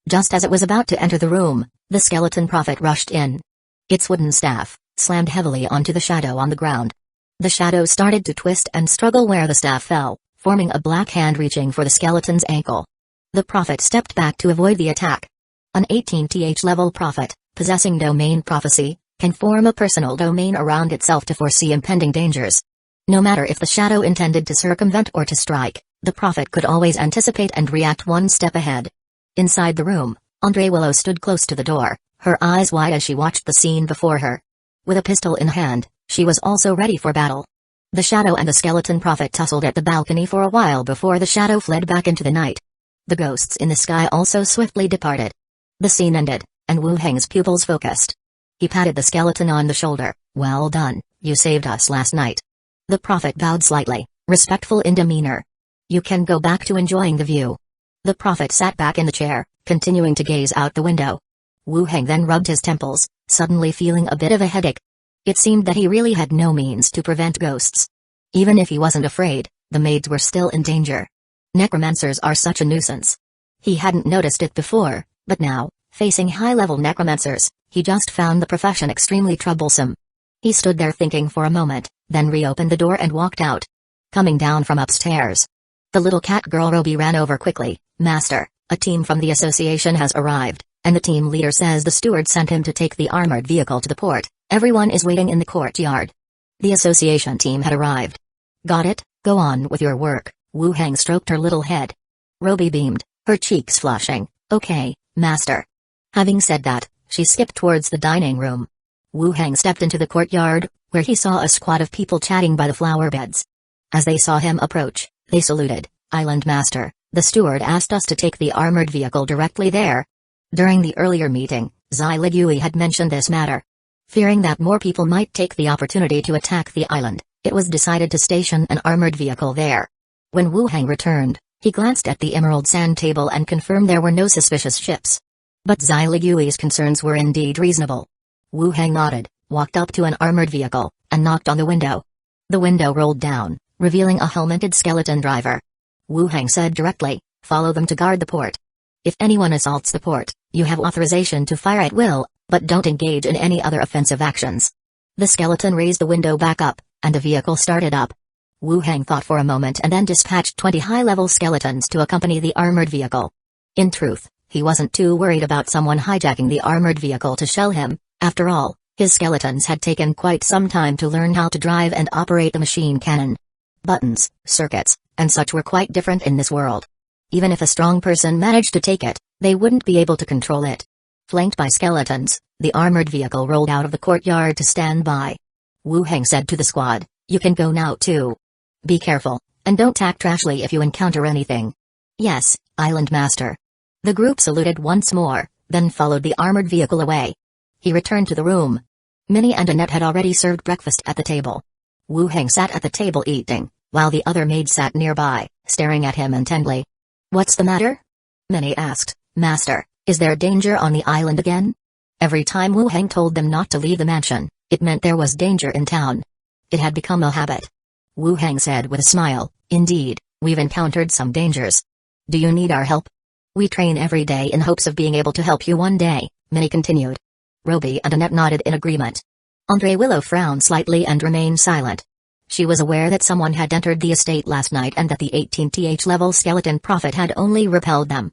Just as it was about to enter the room, the skeleton prophet rushed in. Its wooden staff slammed heavily onto the shadow on the ground. The shadow started to twist and struggle where the staff fell, forming a black hand reaching for the skeleton's ankle. The prophet stepped back to avoid the attack. An 18th level prophet, possessing domain prophecy, can form a personal domain around itself to foresee impending dangers. No matter if the shadow intended to circumvent or to strike, the prophet could always anticipate and react one step ahead. Inside the room, Andre Willow stood close to the door, her eyes wide as she watched the scene before her. With a pistol in hand, she was also ready for battle. The shadow and the skeleton prophet tussled at the balcony for a while before the shadow fled back into the night. The ghosts in the sky also swiftly departed. The scene ended, and Wu Heng's pupils focused. He patted the skeleton on the shoulder. "Well done, you saved us last night." The prophet bowed slightly, respectful in demeanor. "You can go back to enjoying the view." The prophet sat back in the chair, continuing to gaze out the window. Wu Heng then rubbed his temples, suddenly feeling a bit of a headache. It seemed that he really had no means to prevent ghosts. Even if he wasn't afraid, the maids were still in danger. Necromancers are such a nuisance. He hadn't noticed it before, but now, facing high-level necromancers, he just found the profession extremely troublesome. He stood there thinking for a moment, then reopened the door and walked out. Coming down from upstairs, the little cat girl Roby ran over quickly. "Master, a team from the association has arrived, and the team leader says the steward sent him to take the armored vehicle to the port. Everyone is waiting in the courtyard." The association team had arrived. "Got it, go on with your work." Wu Heng stroked her little head. Roby beamed, her cheeks flushing. "Okay, master." Having said that, she skipped towards the dining room. Wu Heng stepped into the courtyard, where he saw a squad of people chatting by the flower beds. As they saw him approach, they saluted. "Island Master, the steward asked us to take the armored vehicle directly there." During the earlier meeting, Zai Ligui had mentioned this matter. Fearing that more people might take the opportunity to attack the island, it was decided to station an armored vehicle there. When Wu Heng returned, he glanced at the emerald sand table and confirmed there were no suspicious ships. But Zai Ligui's concerns were indeed reasonable. Wu Heng nodded, walked up to an armored vehicle, and knocked on the window. The window rolled down, revealing a helmeted skeleton driver. Wu Heng said directly, "Follow them to guard the port. If anyone assaults the port, you have authorization to fire at will, but don't engage in any other offensive actions." The skeleton raised the window back up, and the vehicle started up. Wu Heng thought for a moment and then dispatched 20 high-level skeletons to accompany the armored vehicle. In truth, he wasn't too worried about someone hijacking the armored vehicle to shell him. After all, his skeletons had taken quite some time to learn how to drive and operate the machine cannon. Buttons, circuits, and such were quite different in this world. Even if a strong person managed to take it, they wouldn't be able to control it. Flanked by skeletons, the armored vehicle rolled out of the courtyard to stand by. Wu Heng said to the squad, "You can go now too. Be careful, and don't act rashly if you encounter anything." "Yes, Island Master." The group saluted once more, then followed the armored vehicle away. He returned to the room. Minnie and Annette had already served breakfast at the table. Wu Heng sat at the table eating, while the other maid sat nearby, staring at him intently. "What's the matter?" Minnie asked. "Master, is there danger on the island again?" Every time Wu Heng told them not to leave the mansion, it meant there was danger in town. It had become a habit. Wu Heng said with a smile, "Indeed, we've encountered some dangers. Do you need our help?" "We train every day in hopes of being able to help you one day," Minnie continued. Roby and Annette nodded in agreement. Andre Willow frowned slightly and remained silent. She was aware that someone had entered the estate last night and that the 18th level skeleton prophet had only repelled them.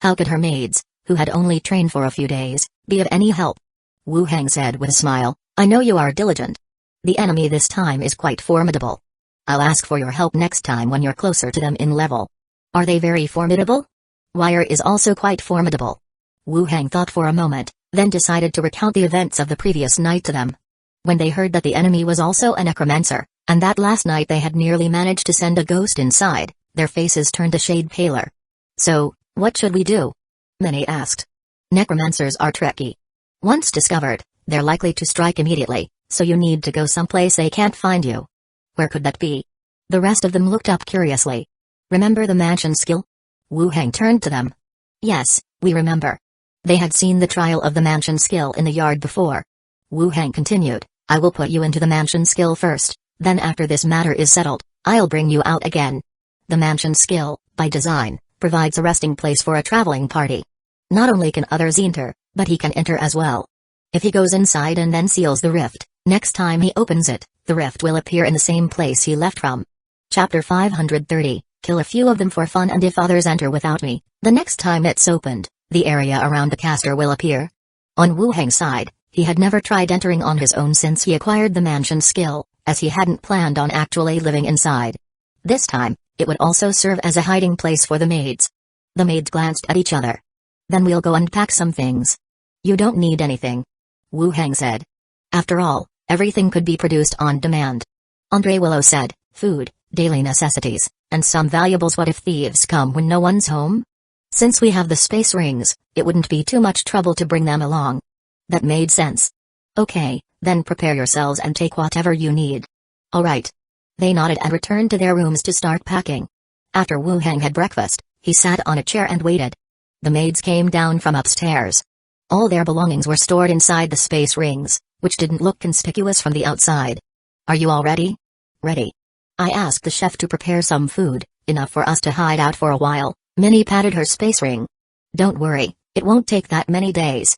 How could her maids, who had only trained for a few days, be of any help? Wu Heng said with a smile, "I know you are diligent. The enemy this time is quite formidable. I'll ask for your help next time when you're closer to them in level." "Are they very formidable?" "Wire is also quite formidable." Wu Heng thought for a moment, then decided to recount the events of the previous night to them. When they heard that the enemy was also a necromancer, and that last night they had nearly managed to send a ghost inside, their faces turned a shade paler. "So, what should we do?" Minnie asked. "Necromancers are tricky. Once discovered, they're likely to strike immediately, So you need to go someplace they can't find you. Where could that be? The rest of them looked up curiously. Remember the mansion skill? Wu Heng turned to them. Yes, we remember. They had seen the trial of the mansion skill in the yard before. Wu Heng continued, I will put you into the mansion skill first, then after this matter is settled, I'll bring you out again. The mansion skill, by design, provides a resting place for a traveling party. Not only can others enter, but he can enter as well. If he goes inside and then seals the rift, next time he opens it, the rift will appear in the same place he left from. Chapter 530, Kill a few of them for fun, and if others enter without me, the next time it's opened, the area around the caster will appear. On Wu Heng's side, he had never tried entering on his own since he acquired the mansion skill, as he hadn't planned on actually living inside. This time, it would also serve as a hiding place for the maids. The maids glanced at each other. Then we'll go unpack some things. You don't need anything, Wu Heng said. After all, everything could be produced on demand. Andre Willow said, food, daily necessities, and some valuables. What if thieves come when no one's home? Since we have the space rings, it wouldn't be too much trouble to bring them along. That made sense. Okay, then prepare yourselves and take whatever you need. All right. They nodded and returned to their rooms to start packing. After Wu Heng had breakfast, he sat on a chair and waited. The maids came down from upstairs. All their belongings were stored inside the space rings, which didn't look conspicuous from the outside. Are you all ready? Ready. I asked the chef to prepare some food, enough for us to hide out for a while. Minnie patted her space ring. Don't worry, it won't take that many days.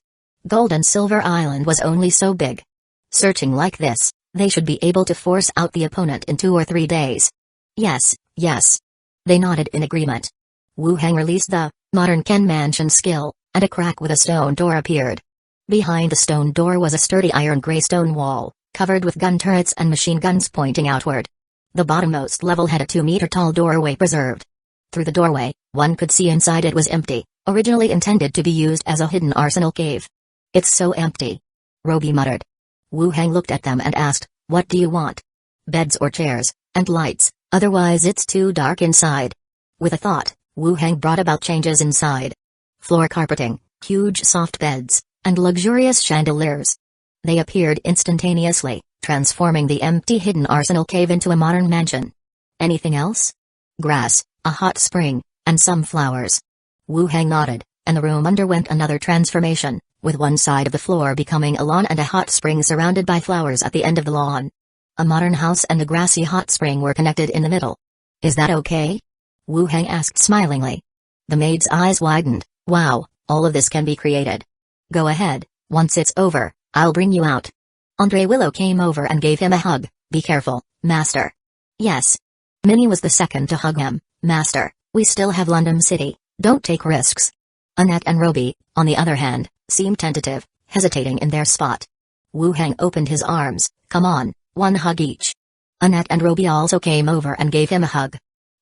Gold and Silver Island was only so big. Searching like this, they should be able to force out the opponent in 2 or 3 days. Yes, yes. They nodded in agreement. Wu Heng released the Modern Ken Mansion skill, and a crack with a stone door appeared. Behind the stone door was a sturdy iron gray stone wall, covered with gun turrets and machine guns pointing outward. The bottommost level had a 2-meter-tall doorway preserved. Through the doorway, one could see inside it was empty, originally intended to be used as a hidden arsenal cave. It's so empty, Roby muttered. Wu Heng looked at them and asked, what do you want? Beds or chairs, and lights, otherwise it's too dark inside. With a thought, Wu Heng brought about changes inside. Floor carpeting, huge soft beds, and luxurious chandeliers. They appeared instantaneously, transforming the empty hidden arsenal cave into a modern mansion. Anything else? Grass, a hot spring, and some flowers. Wu Heng nodded, and the room underwent another transformation, with one side of the floor becoming a lawn and a hot spring surrounded by flowers at the end of the lawn. A modern house and a grassy hot spring were connected in the middle. Is that okay? Wu Heng asked smilingly. The maid's eyes widened. Wow, all of this can be created. Go ahead, once it's over, I'll bring you out. Andre Willow came over and gave him a hug. Be careful, Master. Yes. Minnie was the second to hug him. Master, we still have London City, don't take risks. Annette and Roby, on the other hand, seemed tentative, hesitating in their spot. Wu Heng opened his arms. Come on, one hug each. Annette and Roby also came over and gave him a hug.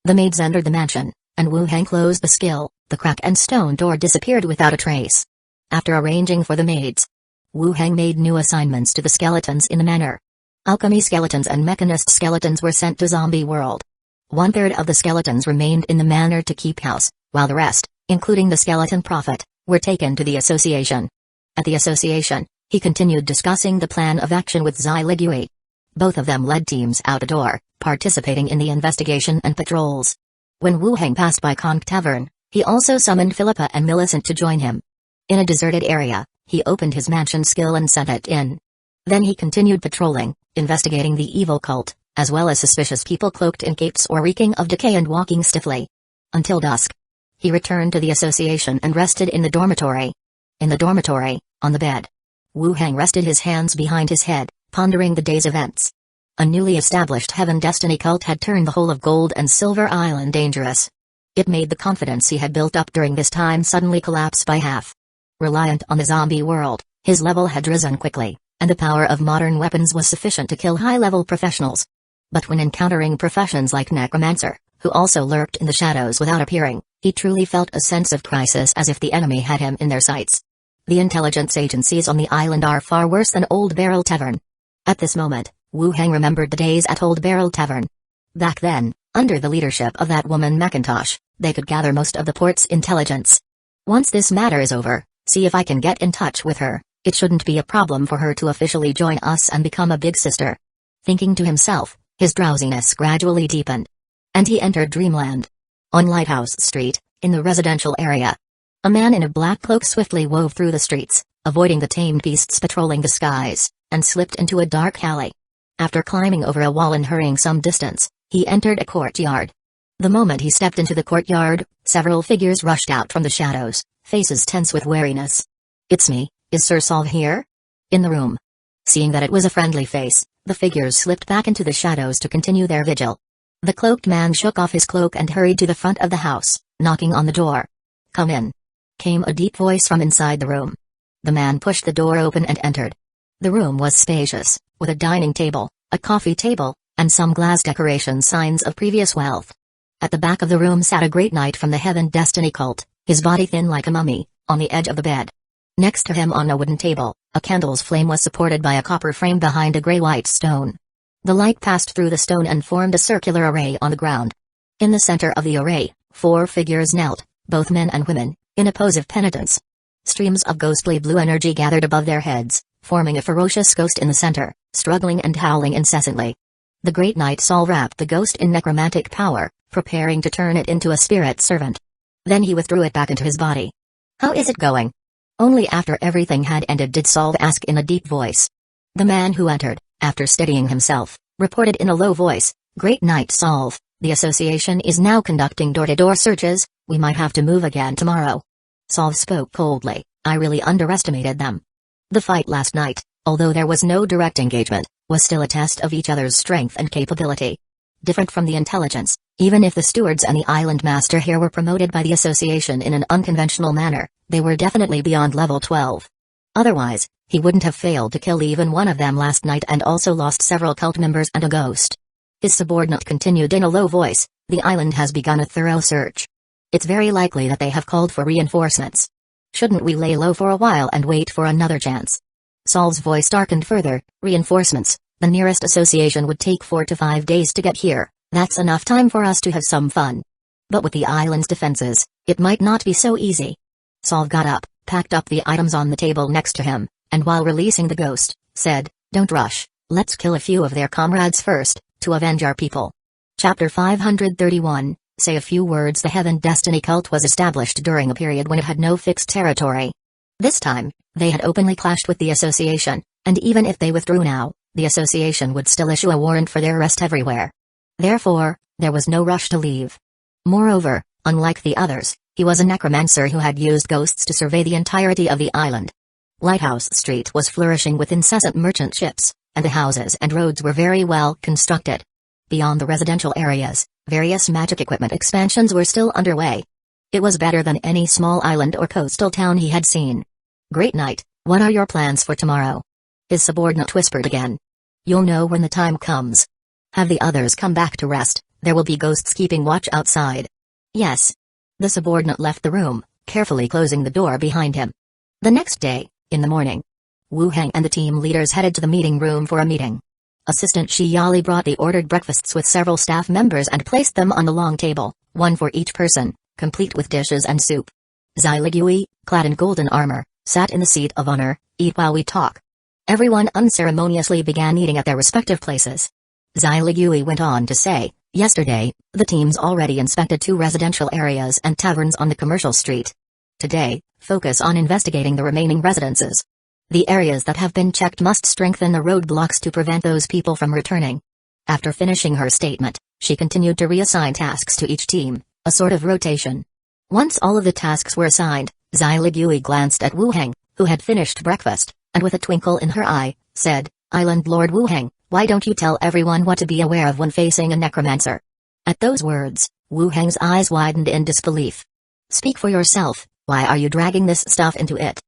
The maids entered the mansion, and Wu Heng closed the skill. The crack and stone door disappeared without a trace. After arranging for the maids, Wu Heng made new assignments to the skeletons in the manor. Alchemy skeletons and mechanist skeletons were sent to Zombie World. 1/3 of the skeletons remained in the manor to keep house, while the rest, including the skeleton prophet, were taken to the association. At the association, he continued discussing the plan of action with Zai Ligui. Both of them led teams out a door, participating in the investigation and patrols. When Wu Heng passed by Conch Tavern, he also summoned Philippa and Millicent to join him. In a deserted area, he opened his mansion skill and sent it in. Then he continued patrolling, investigating the evil cult, as well as suspicious people cloaked in capes or reeking of decay and walking stiffly. Until dusk. He returned to the association and rested in the dormitory. In the dormitory, on the bed, Wu Heng rested his hands behind his head, pondering the day's events. A newly established Heaven Destiny cult had turned the whole of Gold and Silver Island dangerous. It made the confidence he had built up during this time suddenly collapse by half. Reliant on the zombie world, his level had risen quickly, and the power of modern weapons was sufficient to kill high-level professionals. But when encountering professions like Necromancer, who also lurked in the shadows without appearing, he truly felt a sense of crisis, as if the enemy had him in their sights. The intelligence agencies on the island are far worse than Old Barrel Tavern. At this moment, Wu Heng remembered the days at Old Barrel Tavern. Back then, under the leadership of that woman Macintosh, they could gather most of the port's intelligence. Once this matter is over, see if I can get in touch with her, It shouldn't be a problem for her to officially join us and become a big sister. Thinking to himself, his drowsiness gradually deepened. And he entered dreamland. On Lighthouse Street, in the residential area, a man in a black cloak swiftly wove through the streets, avoiding the tamed beasts patrolling the skies, and slipped into a dark alley. After climbing over a wall and hurrying some distance, he entered a courtyard. The moment he stepped into the courtyard, several figures rushed out from the shadows, faces tense with wariness. "It's me, is Sir Solve here?" In the room. Seeing that it was a friendly face, the figures slipped back into the shadows to continue their vigil. The cloaked man shook off his cloak and hurried to the front of the house, knocking on the door. "Come in," came a deep voice from inside the room. The man pushed the door open and entered. The room was spacious, with a dining table, a coffee table, and some glass decoration signs of previous wealth. At the back of the room sat a great knight from the Heaven Destiny cult, his body thin like a mummy, on the edge of the bed. Next to him on a wooden table, a candle's flame was supported by a copper frame behind a gray-white stone. The light passed through the stone and formed a circular array on the ground. In the center of the array, 4 figures knelt, both men and women, in a pose of penitence. Streams of ghostly blue energy gathered above their heads, forming a ferocious ghost in the center, struggling and howling incessantly. The great knight Saul wrapped the ghost in necromantic power, preparing to turn it into a spirit servant. Then he withdrew it back into his body. "How is it going?" Only after everything had ended did Saul ask in a deep voice. The man who entered, after steadying himself, reported in a low voice, "Great Knight Solve, the association is now conducting door-to-door searches, we might have to move again tomorrow." Solve spoke coldly, "I really underestimated them. The fight last night, although there was no direct engagement, was still a test of each other's strength and capability. Different from the intelligence, even if the stewards and the island master here were promoted by the association in an unconventional manner, they were definitely beyond level 12. Otherwise, he wouldn't have failed to kill even one of them last night and also lost several cult members and a ghost." His subordinate continued in a low voice, "The island has begun a thorough search. It's very likely that they have called for reinforcements. Shouldn't we lay low for a while and wait for another chance?" Saul's voice darkened further, "Reinforcements? The nearest association would take 4 to 5 days to get here, that's enough time for us to have some fun. But with the island's defenses, it might not be so easy." Saul got up, packed up the items on the table next to him, and while releasing the ghost, said, "Don't rush, let's kill a few of their comrades first, to avenge our people." Chapter 531, Say a Few Words. The Heaven Destiny cult was established during a period when it had no fixed territory. This time, they had openly clashed with the association, and even if they withdrew now, the association would still issue a warrant for their arrest everywhere. Therefore, there was no rush to leave. Moreover, unlike the others, he was a necromancer who had used ghosts to survey the entirety of the island. Lighthouse Street was flourishing with incessant merchant ships, and the houses and roads were very well constructed. Beyond the residential areas, various magic equipment expansions were still underway. It was better than any small island or coastal town he had seen. "Great Knight, what are your plans for tomorrow?" his subordinate whispered again. "You'll know when the time comes. Have the others come back to rest, there will be ghosts keeping watch outside." "Yes." The subordinate left the room, carefully closing the door behind him. The next day, in the morning, Wu Heng and the team leaders headed to the meeting room for a meeting. Assistant Shi Yali brought the ordered breakfasts with several staff members and placed them on the long table, one for each person, complete with dishes and soup. Zai Ligui, clad in golden armor, sat in the seat of honor. "Eat while we talk." Everyone unceremoniously began eating at their respective places. Zai Ligui went on to say, "Yesterday, the teams already inspected 2 residential areas and taverns on the commercial street. Today, focus on investigating the remaining residences. The areas that have been checked must strengthen the roadblocks to prevent those people from returning." After finishing her statement, she continued to reassign tasks to each team, a sort of rotation. Once all of the tasks were assigned, Zai Ligui glanced at Wu Heng, who had finished breakfast, and with a twinkle in her eye, said, "Island Lord Wu Heng, why don't you tell everyone what to be aware of when facing a necromancer?" At those words, Wu Heng's eyes widened in disbelief. "Speak for yourself, why are you dragging this stuff into it?"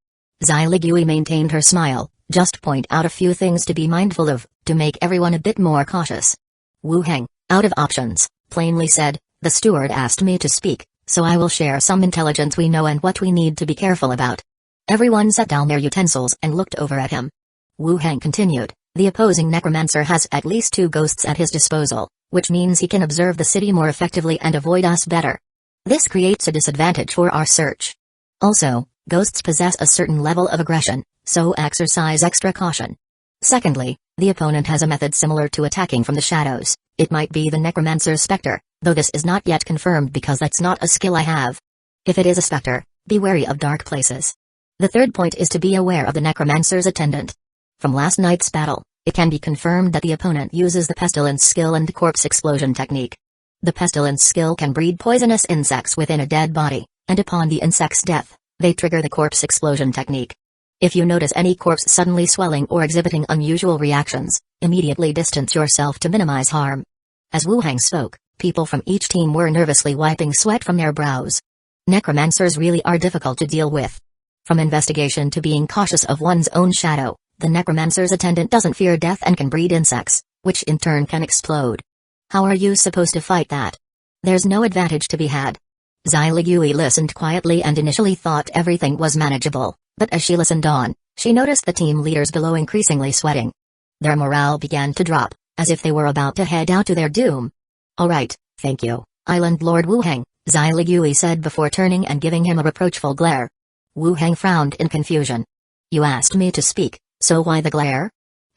Zai Ligui maintained her smile, "Just point out a few things to be mindful of, to make everyone a bit more cautious." Wu Heng, out of options, plainly said, "The steward asked me to speak, so I will share some intelligence we know and what we need to be careful about." Everyone set down their utensils and looked over at him. Wu Heng continued, "The opposing necromancer has at least 2 ghosts at his disposal, which means he can observe the city more effectively and avoid us better. This creates a disadvantage for our search. Also, ghosts possess a certain level of aggression, so exercise extra caution. Secondly, the opponent has a method similar to attacking from the shadows. It might be the Necromancer's Spectre, though this is not yet confirmed because that's not a skill I have. If it is a Spectre, be wary of dark places. The third point is to be aware of the Necromancer's attendant. From last night's battle, it can be confirmed that the opponent uses the Pestilence skill and the Corpse Explosion technique. The Pestilence skill can breed poisonous insects within a dead body, and upon the insect's death, they trigger the Corpse Explosion technique. If you notice any corpse suddenly swelling or exhibiting unusual reactions, immediately distance yourself to minimize harm. As Wu Hang spoke, people from each team were nervously wiping sweat from their brows. Necromancers really are difficult to deal with. From investigation to being cautious of one's own shadow, the Necromancer's attendant doesn't fear death and can breed insects, which in turn can explode. How are you supposed to fight that? There's no advantage to be had. Xyligui listened quietly and initially thought everything was manageable, but as she listened on, she noticed the team leaders below increasingly sweating. Their morale began to drop, as if they were about to head out to their doom. Alright, thank you, Island Lord Wu Hang, Xyligui said before turning and giving him a reproachful glare. Wu Hang frowned in confusion. You asked me to speak, so why the glare?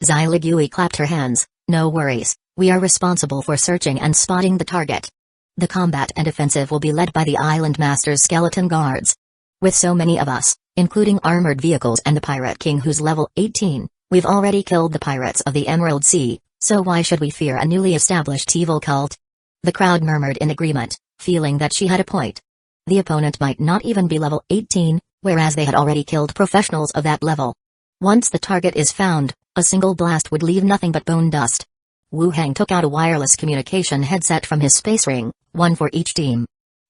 Xyligui clapped her hands. No worries, we are responsible for searching and spotting the target. The combat and offensive will be led by the Island Master's skeleton guards. With so many of us, including armored vehicles and the Pirate King who's level 18, we've already killed the pirates of the Emerald Sea, so why should we fear a newly established evil cult? The crowd murmured in agreement, feeling that she had a point. The opponent might not even be level 18, whereas they had already killed professionals of that level. Once the target is found, a single blast would leave nothing but bone dust. Wu Hang took out a wireless communication headset from his space ring, one for each team.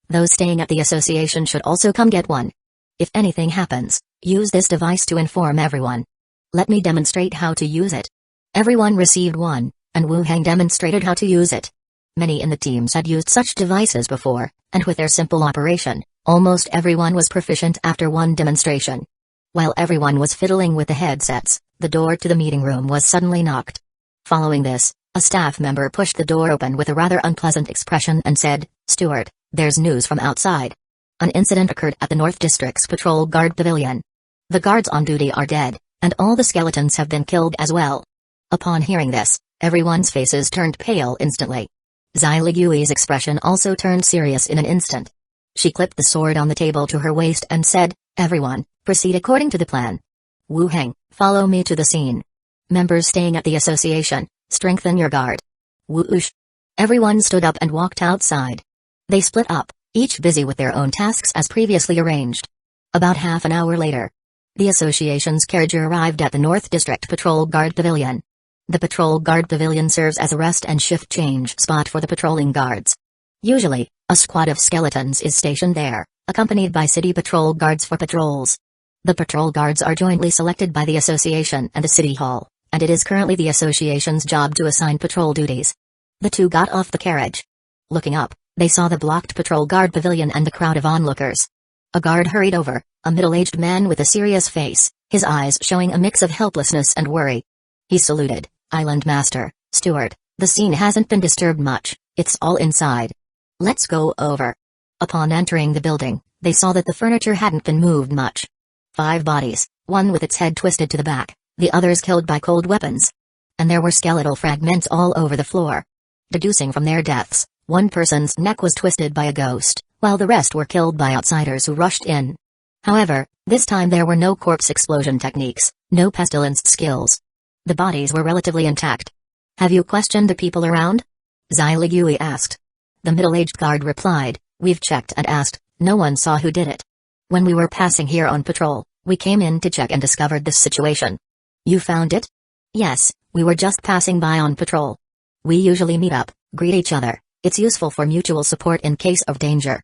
Those staying at the association should also come get one. If anything happens, use this device to inform everyone. Let me demonstrate how to use it. Everyone received one, and Wu Hang demonstrated how to use it. Many in the teams had used such devices before, and with their simple operation, almost everyone was proficient after one demonstration. While everyone was fiddling with the headsets, the door to the meeting room was suddenly knocked. Following this, a staff member pushed the door open with a rather unpleasant expression and said, "Steward, there's news from outside. An incident occurred at the North District's Patrol Guard Pavilion. The guards on duty are dead, and all the skeletons have been killed as well." Upon hearing this, everyone's faces turned pale instantly. Xyligui's expression also turned serious in an instant. She clipped the sword on the table to her waist and said, "Everyone, proceed according to the plan. Wu Hang, follow me to the scene. Members staying at the association, strengthen your guard." Whoosh! Everyone stood up and walked outside. They split up, each busy with their own tasks as previously arranged. About half an hour later, the association's carriage arrived at the North District Patrol Guard Pavilion. The Patrol Guard Pavilion serves as a rest and shift change spot for the patrolling guards. Usually, a squad of skeletons is stationed there, accompanied by city patrol guards for patrols. The patrol guards are jointly selected by the association and the city hall, and it is currently the association's job to assign patrol duties. The two got off the carriage. Looking up, they saw the blocked patrol guard pavilion and the crowd of onlookers. A guard hurried over, a middle-aged man with a serious face, his eyes showing a mix of helplessness and worry. He saluted, "Island Master, Steward, the scene hasn't been disturbed much, it's all inside. Let's go over." Upon entering the building, they saw that the furniture hadn't been moved much. 5 bodies, one with its head twisted to the back, the others killed by cold weapons. And there were skeletal fragments all over the floor. Deducing from their deaths, one person's neck was twisted by a ghost, while the rest were killed by outsiders who rushed in. However, this time there were no corpse explosion techniques, no pestilence skills. The bodies were relatively intact. "Have you questioned the people around?" Xyligui asked. The middle-aged guard replied, "We've checked and asked, no one saw who did it. When we were passing here on patrol, we came in to check and discovered this situation." "You found it?" "Yes, we were just passing by on patrol. We usually meet up, greet each other, it's useful for mutual support in case of danger."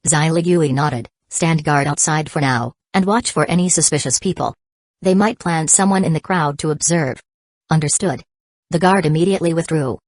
Xyligui nodded, "Stand guard outside for now, and watch for any suspicious people. They might plant someone in the crowd to observe." "Understood." The guard immediately withdrew.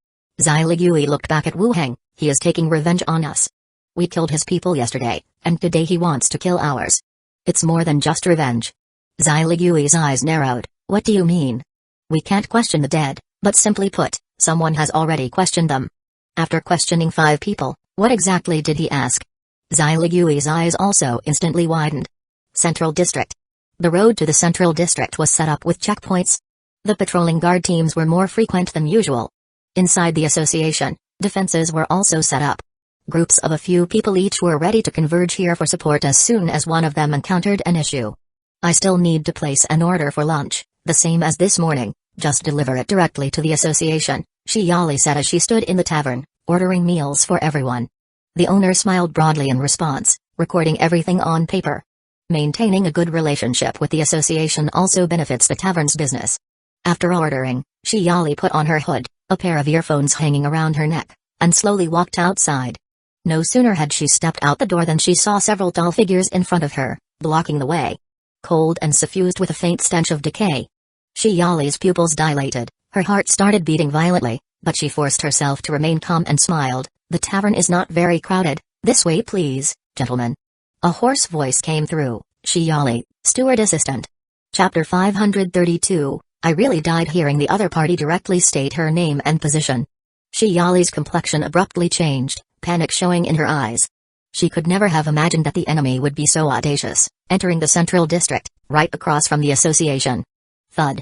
Xyligui looked back at Wu Hang. "He is taking revenge on us. We killed his people yesterday, and today he wants to kill ours. It's more than just revenge." Xyligui's eyes narrowed. "What do you mean?" "We can't question the dead, but simply put, someone has already questioned them." After questioning 5 people, what exactly did he ask? Xyligui's eyes also instantly widened. "Central District." The road to the central district was set up with checkpoints. The patrolling guard teams were more frequent than usual. Inside the association, defenses were also set up. Groups of a few people each were ready to converge here for support as soon as one of them encountered an issue. I still need to place an order for lunch, the same as this morning, just deliver it directly to the association, Shiyali said as she stood in the tavern, ordering meals for everyone. The owner smiled broadly in response, recording everything on paper. Maintaining a good relationship with the association also benefits the tavern's business. After ordering, Shiyali put on her hood, a pair of earphones hanging around her neck, and slowly walked outside. No sooner had she stepped out the door than she saw several tall figures in front of her, blocking the way. Cold and suffused with a faint stench of decay. Shiyali's pupils dilated, her heart started beating violently, but she forced herself to remain calm and smiled. The tavern is not very crowded. This way please, gentlemen. A hoarse voice came through. Shiyali, steward assistant. Chapter 532. I really died hearing the other party directly state her name and position. Shiyali's complexion abruptly changed, panic showing in her eyes. She could never have imagined that the enemy would be so audacious, entering the central district, right across from the association. Thud.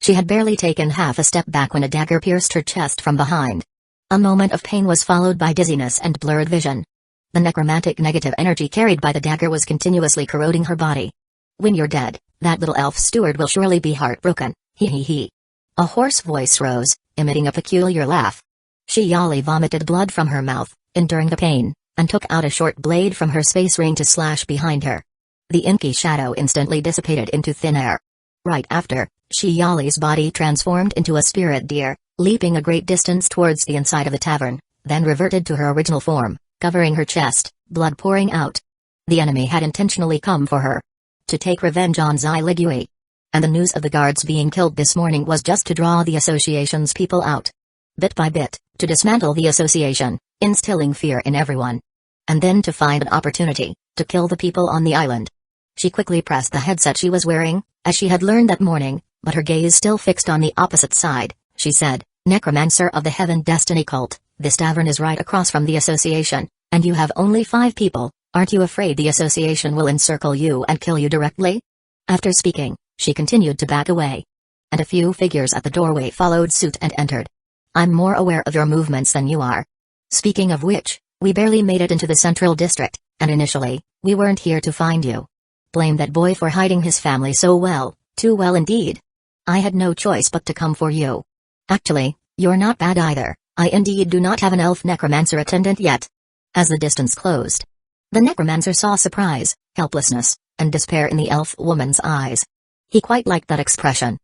She had barely taken half a step back when a dagger pierced her chest from behind. A moment of pain was followed by dizziness and blurred vision. The necromantic negative energy carried by the dagger was continuously corroding her body. When you're dead, that little elf steward will surely be heartbroken. He. A hoarse voice rose, emitting a peculiar laugh. Shiyali vomited blood from her mouth, enduring the pain, and took out a short blade from her space ring to slash behind her. The inky shadow instantly dissipated into thin air. Right after, Shiyali's body transformed into a spirit deer, leaping a great distance towards the inside of the tavern, then reverted to her original form, covering her chest, blood pouring out. The enemy had intentionally come for her. To take revenge on Zai Ligui. And the news of the guards being killed this morning was just to draw the association's people out. Bit by bit, to dismantle the association, instilling fear in everyone. And then to find an opportunity, to kill the people on the island. She quickly pressed the headset she was wearing, as she had learned that morning, but her gaze still fixed on the opposite side. She said, Necromancer of the Heaven Destiny Cult, this tavern is right across from the association, and you have only 5 people. Aren't you afraid the association will encircle you and kill you directly? After speaking, she continued to back away. And a few figures at the doorway followed suit and entered. I'm more aware of your movements than you are. Speaking of which, we barely made it into the central district, and initially, we weren't here to find you. Blame that boy for hiding his family so well, too well indeed. I had no choice but to come for you. Actually, you're not bad either. I indeed do not have an elf necromancer attendant yet. As the distance closed, the necromancer saw surprise, helplessness, and despair in the elf woman's eyes. He quite liked that expression.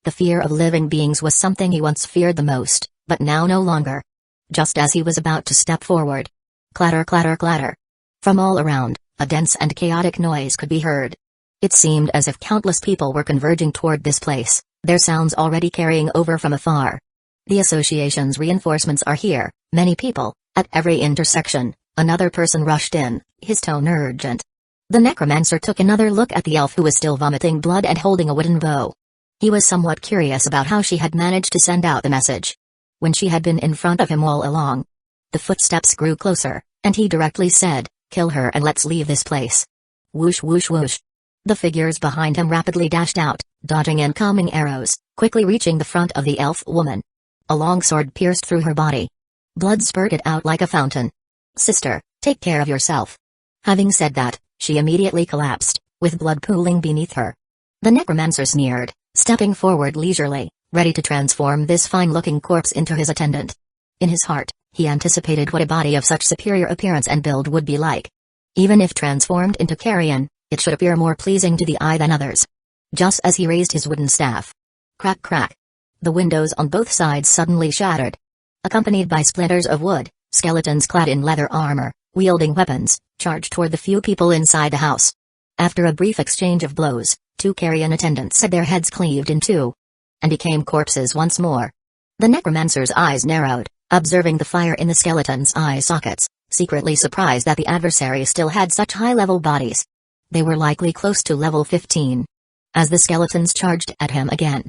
The fear of living beings was something he once feared the most, but now no longer. Just as he was about to step forward. Clatter, clatter, clatter. From all around, a dense and chaotic noise could be heard. It seemed as if countless people were converging toward this place, their sounds already carrying over from afar. The association's reinforcements are here, many people, at every intersection. Another person rushed in, his tone urgent. The necromancer took another look at the elf who was still vomiting blood and holding a wooden bow. He was somewhat curious about how she had managed to send out the message. When she had been in front of him all along. The footsteps grew closer, and he directly said, kill her and let's leave this place. Whoosh whoosh whoosh. The figures behind him rapidly dashed out, dodging incoming arrows, quickly reaching the front of the elf woman. A long sword pierced through her body. Blood spurted out like a fountain. Sister, take care of yourself. Having said that, she immediately collapsed, with blood pooling beneath her. The necromancer sneered, stepping forward leisurely, ready to transform this fine-looking corpse into his attendant. In his heart, he anticipated what a body of such superior appearance and build would be like. Even if transformed into carrion, it should appear more pleasing to the eye than others. Just as he raised his wooden staff. Crack crack. The windows on both sides suddenly shattered. Accompanied by splinters of wood, skeletons clad in leather armor, wielding weapons, charged toward the few people inside the house. After a brief exchange of blows, 2 carrion attendants had their heads cleaved in 2. And became corpses once more. The necromancer's eyes narrowed, observing the fire in the skeleton's eye sockets, secretly surprised that the adversary still had such high-level bodies. They were likely close to level 15. As the skeletons charged at him again,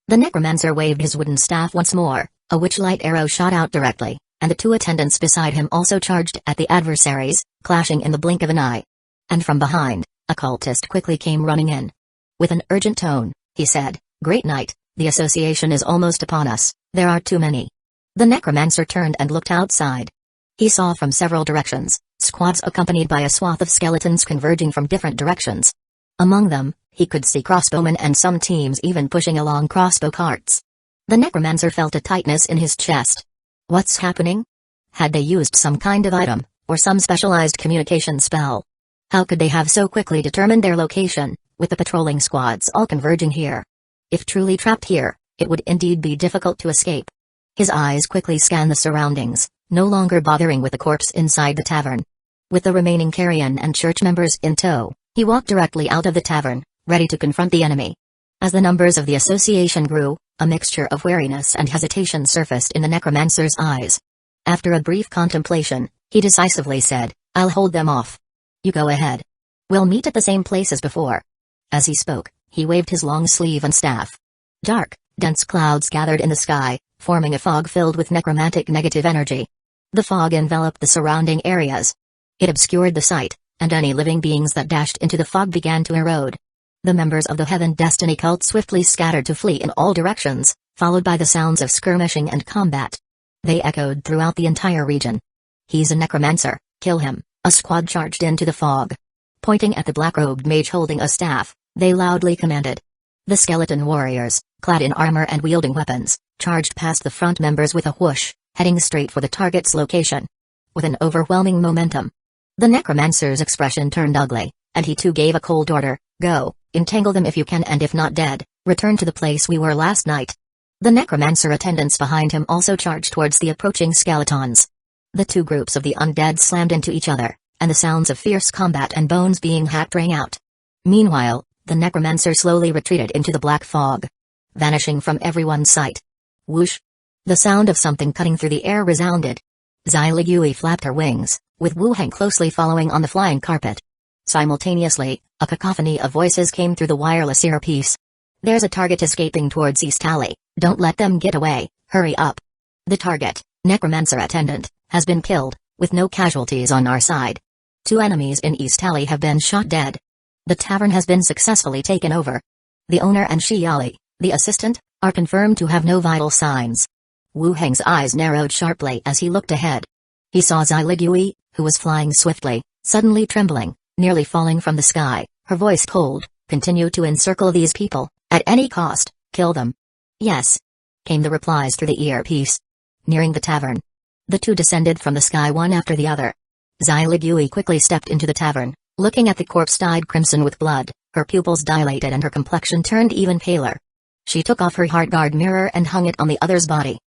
the necromancer waved his wooden staff once more, a witch-light arrow shot out directly, and the 2 attendants beside him also charged at the adversaries, clashing in the blink of an eye. And from behind, a cultist quickly came running in. With an urgent tone, he said, "Great night, the association is almost upon us, there are too many." The Necromancer turned and looked outside. He saw from several directions, squads accompanied by a swath of skeletons converging from different directions. Among them, he could see crossbowmen and some teams even pushing along crossbow carts. The Necromancer felt a tightness in his chest. What's happening? Had they used some kind of item, or some specialized communication spell? How could they have so quickly determined their location, with the patrolling squads all converging here? If truly trapped here, it would indeed be difficult to escape. His eyes quickly scanned the surroundings, no longer bothering with the corpse inside the tavern. With the remaining carrion and church members in tow, he walked directly out of the tavern, ready to confront the enemy. As the numbers of the association grew, a mixture of wariness and hesitation surfaced in the Necromancer's eyes. After a brief contemplation, he decisively said, "I'll hold them off. You go ahead. We'll meet at the same place as before." As he spoke, he waved his long sleeve and staff. Dark, dense clouds gathered in the sky, forming a fog filled with necromantic negative energy. The fog enveloped the surrounding areas. It obscured the sight, and any living beings that dashed into the fog began to erode. The members of the Heaven Destiny cult swiftly scattered to flee in all directions, followed by the sounds of skirmishing and combat. They echoed throughout the entire region. "He's a necromancer, kill him," a squad charged into the fog. Pointing at the black-robed mage holding a staff, they loudly commanded. The skeleton warriors, clad in armor and wielding weapons, charged past the front members with a whoosh, heading straight for the target's location. With an overwhelming momentum, the Necromancer's expression turned ugly, and he too gave a cold order, "Go, entangle them if you can, and if not dead, return to the place we were last night." The Necromancer attendants behind him also charged towards the approaching skeletons. The two groups of the undead slammed into each other, and the sounds of fierce combat and bones being hacked rang out. Meanwhile, the Necromancer slowly retreated into the black fog, vanishing from everyone's sight. Whoosh! The sound of something cutting through the air resounded. Xiligui flapped her wings, with Wu Heng closely following on the flying carpet. Simultaneously, a cacophony of voices came through the wireless earpiece. "There's a target escaping towards East Alley, don't let them get away, hurry up. The target, Necromancer attendant, has been killed, with no casualties on our side. 2 enemies in East Alley have been shot dead. The tavern has been successfully taken over. The owner and Shiali, the assistant, are confirmed to have no vital signs." Wu Heng's eyes narrowed sharply as he looked ahead. He saw Xiligui, who was flying swiftly, suddenly trembling, nearly falling from the sky, her voice cold, "Continue to encircle these people, at any cost, kill them." "Yes," came the replies through the earpiece. Nearing the tavern, the two descended from the sky one after the other. Xiligui quickly stepped into the tavern, looking at the corpse dyed crimson with blood, her pupils dilated and her complexion turned even paler. She took off her heart guard mirror and hung it on the other's body.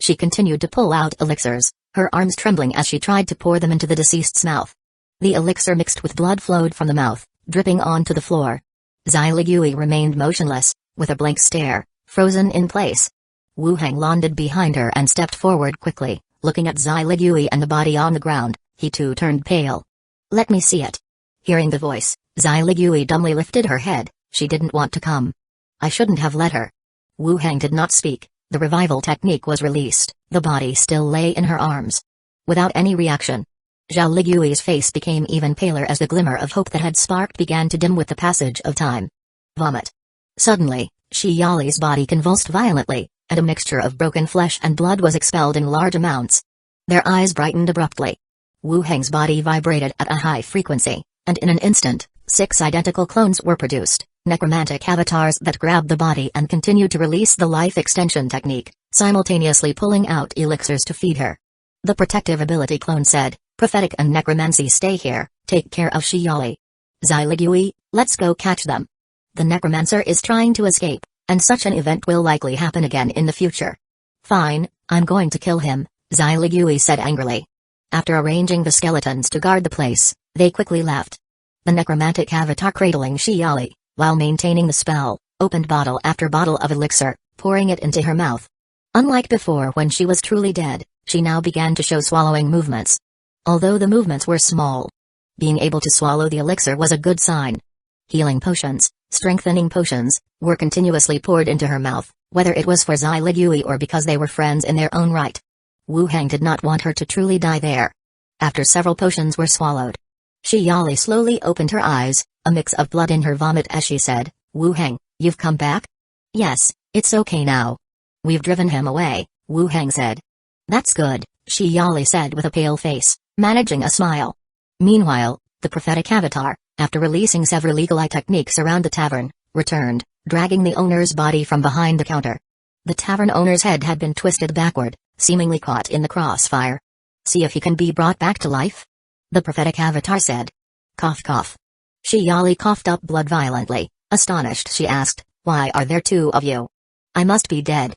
She continued to pull out elixirs, her arms trembling as she tried to pour them into the deceased's mouth. The elixir mixed with blood flowed from the mouth, dripping onto the floor. Xiligui remained motionless, with a blank stare, frozen in place. Wu Heng landed behind her and stepped forward quickly, looking at Xiligui and the body on the ground. He too turned pale. "Let me see it." Hearing the voice, Xiligui dumbly lifted her head. She didn't want to come. "I shouldn't have let her." Wu Heng did not speak. The revival technique was released, the body still lay in her arms. Without any reaction, Xiaoligui's face became even paler as the glimmer of hope that had sparked began to dim with the passage of time. Vomit. Suddenly, Xiaoli's body convulsed violently, and a mixture of broken flesh and blood was expelled in large amounts. Their eyes brightened abruptly. Wu Heng's body vibrated at a high frequency, and in an instant, 6 identical clones were produced. Necromantic avatars that grabbed the body and continued to release the life extension technique, simultaneously pulling out elixirs to feed her. The protective ability clone said, "Prophetic and necromancy stay here, take care of Xiali. Xiligui, let's go catch them. The necromancer is trying to escape, and such an event will likely happen again in the future." "Fine, I'm going to kill him," Xiligui said angrily. After arranging the skeletons to guard the place, they quickly left. The necromantic avatar cradling Xiali, while maintaining the spell, opened bottle after bottle of elixir, pouring it into her mouth. Unlike before when she was truly dead, she now began to show swallowing movements. Although the movements were small, being able to swallow the elixir was a good sign. Healing potions, strengthening potions, were continuously poured into her mouth, whether it was for Xiligui or because they were friends in their own right. Wu Heng did not want her to truly die there. After several potions were swallowed, Xiali slowly opened her eyes, a mix of blood in her vomit as she said, Wu Heng, you've come back? Yes, it's okay now. We've driven him away, Wu Heng said. That's good, Shi Yali said with a pale face, managing a smile. Meanwhile, the prophetic avatar, after releasing several legal eye techniques around the tavern, returned, dragging the owner's body from behind the counter. The tavern owner's head had been twisted backward, seemingly caught in the crossfire. See if he can be brought back to life? The prophetic avatar said. Cough cough. Shi Yali coughed up blood violently. Astonished, she asked, why are there two of you? I must be dead.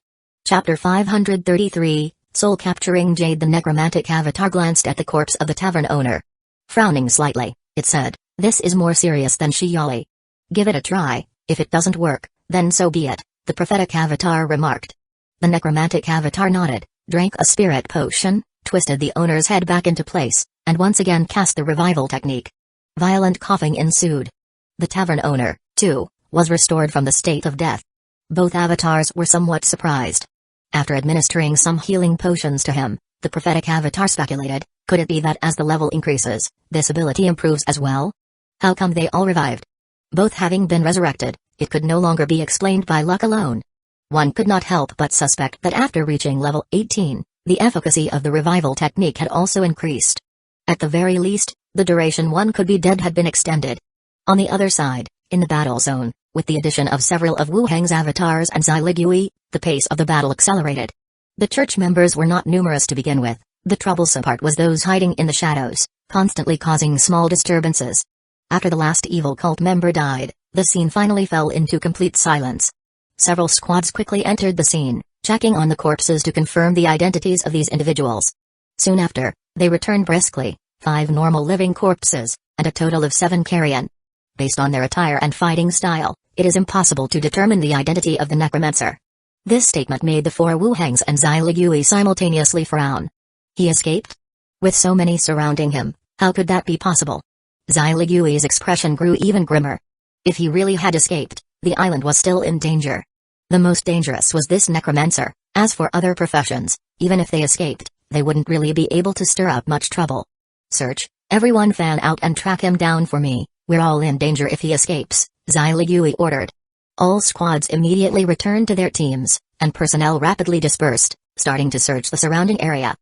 Chapter 533, Soul Capturing Jade. The necromantic avatar glanced at the corpse of the tavern owner. Frowning slightly, it said, this is more serious than Shi Yali. Give it a try, if it doesn't work, then so be it, the prophetic avatar remarked. The necromantic avatar nodded, drank a spirit potion, twisted the owner's head back into place, and once again cast the revival technique. Violent coughing ensued. The tavern owner, too, was restored from the state of death. Both avatars were somewhat surprised. After administering some healing potions to him, the prophetic avatar speculated, could it be that as the level increases, this ability improves as well? How come they all revived? Both having been resurrected, it could no longer be explained by luck alone. One could not help but suspect that after reaching level 18, the efficacy of the revival technique had also increased. At the very least, the duration one could be dead had been extended. On the other side, in the battle zone, with the addition of several of Wu Heng's avatars and Zai Ligui, the pace of the battle accelerated. The church members were not numerous to begin with. The troublesome part was those hiding in the shadows, constantly causing small disturbances. After the last evil cult member died, the scene finally fell into complete silence. Several squads quickly entered the scene, checking on the corpses to confirm the identities of these individuals. Soon after, they returned briskly, 5 normal living corpses, and a total of 7 carrion. Based on their attire and fighting style, it is impossible to determine the identity of the Necromancer. This statement made the 4 Wu Hengs and Zai Ligui simultaneously frown. He escaped? With so many surrounding him, how could that be possible? Zai Ligui's expression grew even grimmer. If he really had escaped, the island was still in danger. The most dangerous was this Necromancer. As for other professions, even if they escaped, they wouldn't really be able to stir up much trouble. Search, everyone fan out and track him down for me, we're all in danger if he escapes, Zai Ligui ordered. All squads immediately returned to their teams, and personnel rapidly dispersed, starting to search the surrounding area.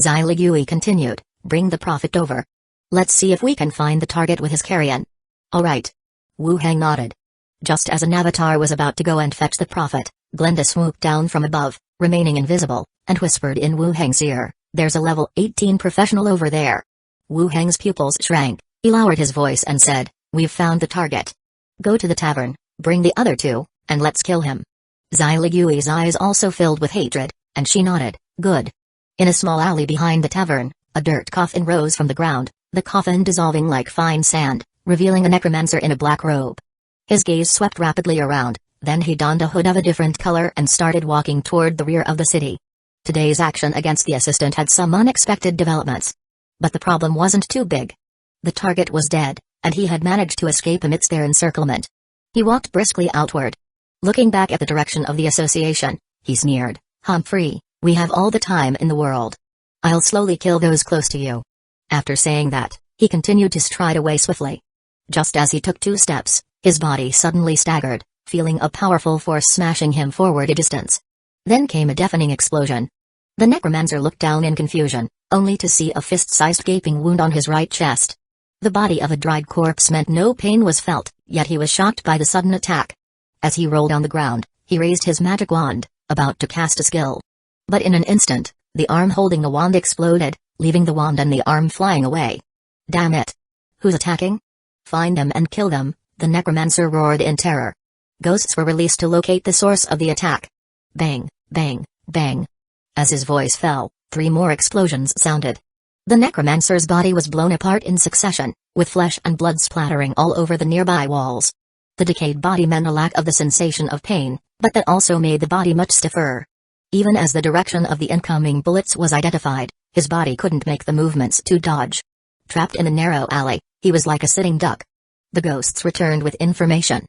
Zai Ligui continued, bring the prophet over. Let's see if we can find the target with his carrion. Alright. Wu Heng nodded. Just as an avatar was about to go and fetch the prophet, Glenda swooped down from above, remaining invisible, and whispered in Wu Heng's ear, there's a level 18 professional over there. Wu Heng's pupils shrank, he lowered his voice and said, we've found the target. Go to the tavern, bring the other 2, and let's kill him. Zai Ligui's eyes also filled with hatred, and she nodded, good. In a small alley behind the tavern, a dirt coffin rose from the ground, the coffin dissolving like fine sand, revealing a necromancer in a black robe. His gaze swept rapidly around, then he donned a hood of a different color and started walking toward the rear of the city. Today's action against the assistant had some unexpected developments. But the problem wasn't too big. The target was dead, and he had managed to escape amidst their encirclement. He walked briskly outward. Looking back at the direction of the association, he sneered, Humphrey, we have all the time in the world. I'll slowly kill those close to you. After saying that, he continued to stride away swiftly. Just as he took 2 steps, his body suddenly staggered, feeling a powerful force smashing him forward a distance. Then came a deafening explosion. The necromancer looked down in confusion, only to see a fist-sized gaping wound on his right chest. The body of a dried corpse meant no pain was felt, yet he was shocked by the sudden attack. As he rolled on the ground, he raised his magic wand, about to cast a skill. But in an instant, the arm holding the wand exploded, leaving the wand and the arm flying away. Damn it! Who's attacking? Find them and kill them, the necromancer roared in terror. Ghosts were released to locate the source of the attack. Bang, bang, bang. As his voice fell, 3 more explosions sounded. The necromancer's body was blown apart in succession, with flesh and blood splattering all over the nearby walls. The decayed body meant a lack of the sensation of pain, but that also made the body much stiffer. Even as the direction of the incoming bullets was identified, his body couldn't make the movements to dodge. Trapped in the narrow alley, he was like a sitting duck. The ghosts returned with information.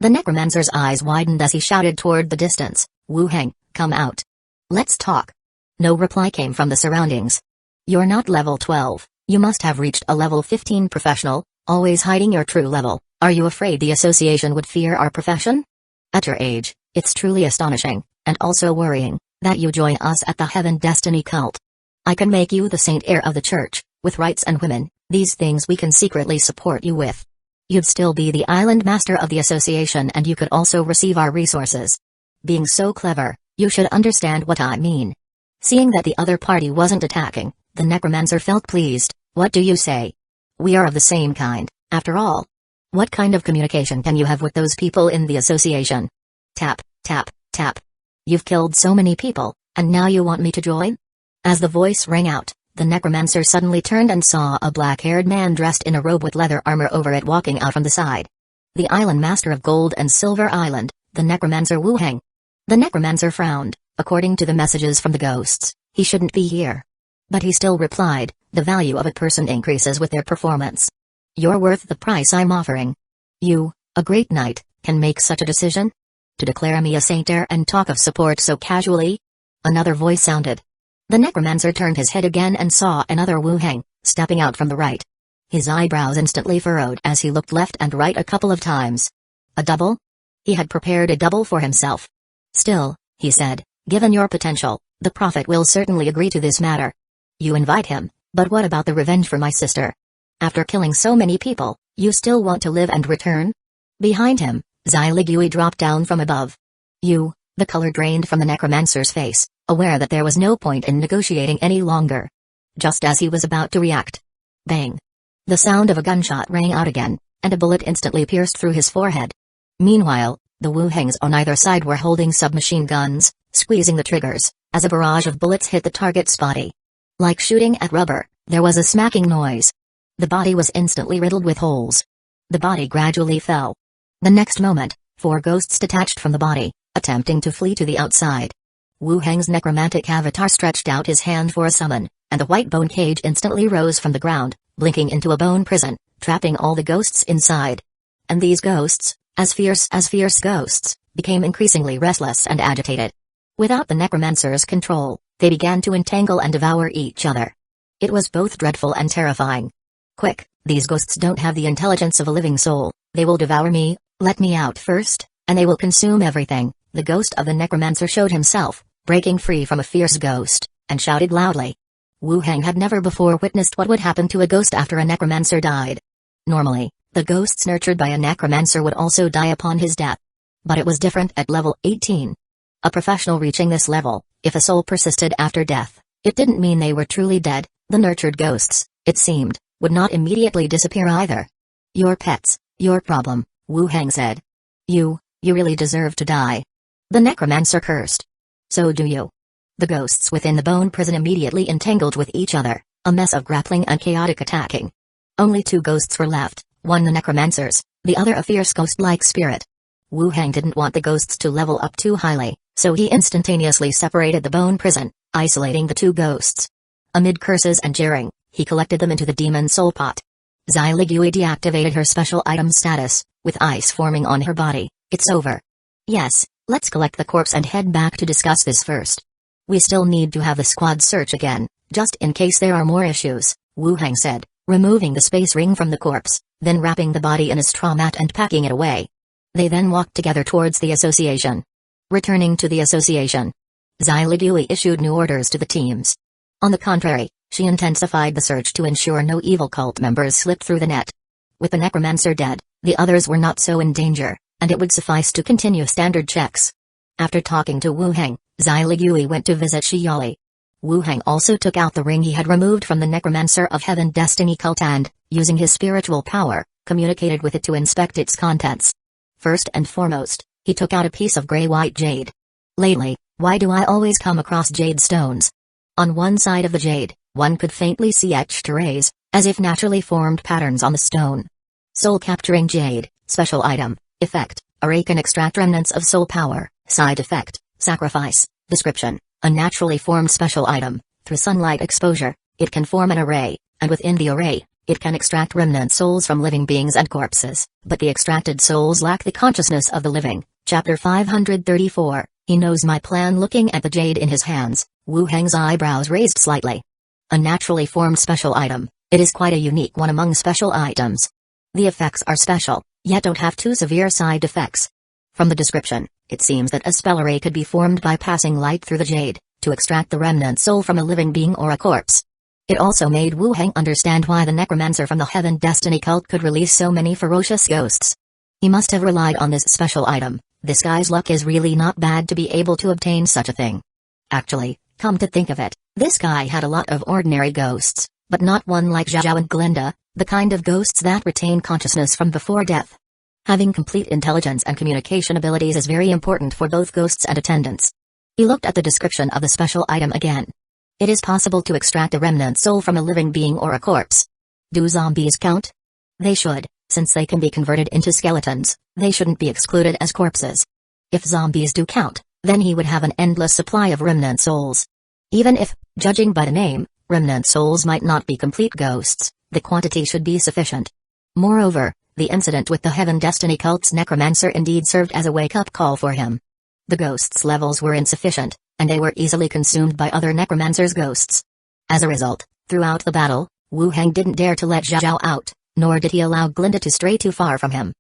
The necromancer's eyes widened as he shouted toward the distance, Wu Heng, come out. Let's talk. No reply came from the surroundings. You're not level 12, you must have reached a level 15 professional, always hiding your true level, Are you afraid the association would fear our profession? At your age, it's truly astonishing, and also worrying, that you join us at the Heaven Destiny cult. I can make you the saint heir of the church, with rights and women, these things we can secretly support you with. You'd still be the island master of the association and you could also receive our resources. Being so clever, you should understand what I mean. Seeing that the other party wasn't attacking, the Necromancer felt pleased. What do you say? We are of the same kind, after all. What kind of communication can you have with those people in the association? Tap, tap, tap. You've killed so many people, and now you want me to join? As the voice rang out, the Necromancer suddenly turned and saw a black-haired man dressed in a robe with leather armor over it walking out from the side. The island master of Gold and Silver Island, the Necromancer Wu Heng. The Necromancer frowned. According to the messages from the ghosts, he shouldn't be here. But he still replied, the value of a person increases with their performance. You're worth the price I'm offering. You, a great knight, can make such a decision? To declare me a saint heir and talk of support so casually? Another voice sounded. The Necromancer turned his head again and saw another Wu Heng, stepping out from the right. His eyebrows instantly furrowed as he looked left and right a couple of times. A double? He had prepared a double for himself. Still, he said, given your potential, the Prophet will certainly agree to this matter. You invite him, but what about the revenge for my sister? After killing so many people, you still want to live and return? Behind him, Xiligui dropped down from above. You, the color drained from the Necromancer's face, aware that there was no point in negotiating any longer. Just as he was about to react. Bang! The sound of a gunshot rang out again, and a bullet instantly pierced through his forehead. Meanwhile, the Wu Hengs on either side were holding submachine guns, squeezing the triggers, as a barrage of bullets hit the target's body. Like shooting at rubber, there was a smacking noise. The body was instantly riddled with holes. The body gradually fell. The next moment, 4 ghosts detached from the body, attempting to flee to the outside. Wu Heng's necromantic avatar stretched out his hand for a summon, and the white bone cage instantly rose from the ground, blinking into a bone prison, trapping all the ghosts inside. And these ghosts, as fierce ghosts, became increasingly restless and agitated. Without the Necromancer's control, they began to entangle and devour each other. It was both dreadful and terrifying. Quick, these ghosts don't have the intelligence of a living soul, they will devour me, let me out first, and they will consume everything. The ghost of the Necromancer showed himself, breaking free from a fierce ghost, and shouted loudly. Wu Heng had never before witnessed what would happen to a ghost after a Necromancer died. Normally, the ghosts nurtured by a Necromancer would also die upon his death. But it was different at level 18. A professional reaching this level, if a soul persisted after death, it didn't mean they were truly dead. The nurtured ghosts, it seemed, would not immediately disappear either. Your pets, your problem, Wu Heng said. You really deserve to die. The Necromancer cursed. So do you. The ghosts within the bone prison immediately entangled with each other, a mess of grappling and chaotic attacking. Only 2 ghosts were left, one the Necromancer's, the other a fierce ghost-like spirit. Wu Heng didn't want the ghosts to level up too highly, so he instantaneously separated the bone prison, isolating the 2 ghosts. Amid curses and jeering, he collected them into the demon soul pot. Xiligui deactivated her special item status, with ice forming on her body. It's over. Yes, let's collect the corpse and head back to discuss this first. We still need to have the squad search again, just in case there are more issues, Wu Heng said, removing the space ring from the corpse, then wrapping the body in a straw mat and packing it away. They then walked together towards the association. Returning to the association, Xiligui issued new orders to the teams. On the contrary, she intensified the search to ensure no evil cult members slipped through the net. With the Necromancer dead, the others were not so in danger, and it would suffice to continue standard checks. After talking to Wu Heng, Xiligui went to visit Shiali. Wu Heng also took out the ring he had removed from the Necromancer of Heaven Destiny cult and, using his spiritual power, communicated with it to inspect its contents. First and foremost, he took out a piece of gray-white jade. Lately, why do I always come across jade stones? On one side of the jade, one could faintly see etched rays, as if naturally formed patterns on the stone. Soul-capturing jade, special item, effect, array can extract remnants of soul power, side effect, sacrifice, description, a naturally formed special item, through sunlight exposure, it can form an array, and within the array, it can extract remnant souls from living beings and corpses, but the extracted souls lack the consciousness of the living. Chapter 534, He knows my plan. Looking at the jade in his hands, Wu Heng's eyebrows raised slightly. A naturally formed special item, it is quite a unique one among special items. The effects are special, yet don't have too severe side effects. From the description, it seems that a spell array could be formed by passing light through the jade, to extract the remnant soul from a living being or a corpse. It also made Wu Heng understand why the Necromancer from the Heaven Destiny cult could release so many ferocious ghosts. He must have relied on this special item. This guy's luck is really not bad to be able to obtain such a thing. Actually, come to think of it, this guy had a lot of ordinary ghosts, but not one like Zhao and Glinda, the kind of ghosts that retain consciousness from before death. Having complete intelligence and communication abilities is very important for both ghosts and attendants. He looked at the description of the special item again. It is possible to extract a remnant soul from a living being or a corpse. Do zombies count? They should, since they can be converted into skeletons, they shouldn't be excluded as corpses. If zombies do count, then he would have an endless supply of remnant souls. Even if, judging by the name, remnant souls might not be complete ghosts, the quantity should be sufficient. Moreover, the incident with the Heaven Destiny cult's Necromancer indeed served as a wake-up call for him. The ghosts' levels were insufficient, and they were easily consumed by other Necromancer's ghosts. As a result, throughout the battle, Wu Heng didn't dare to let Zhao out, nor did he allow Glinda to stray too far from him.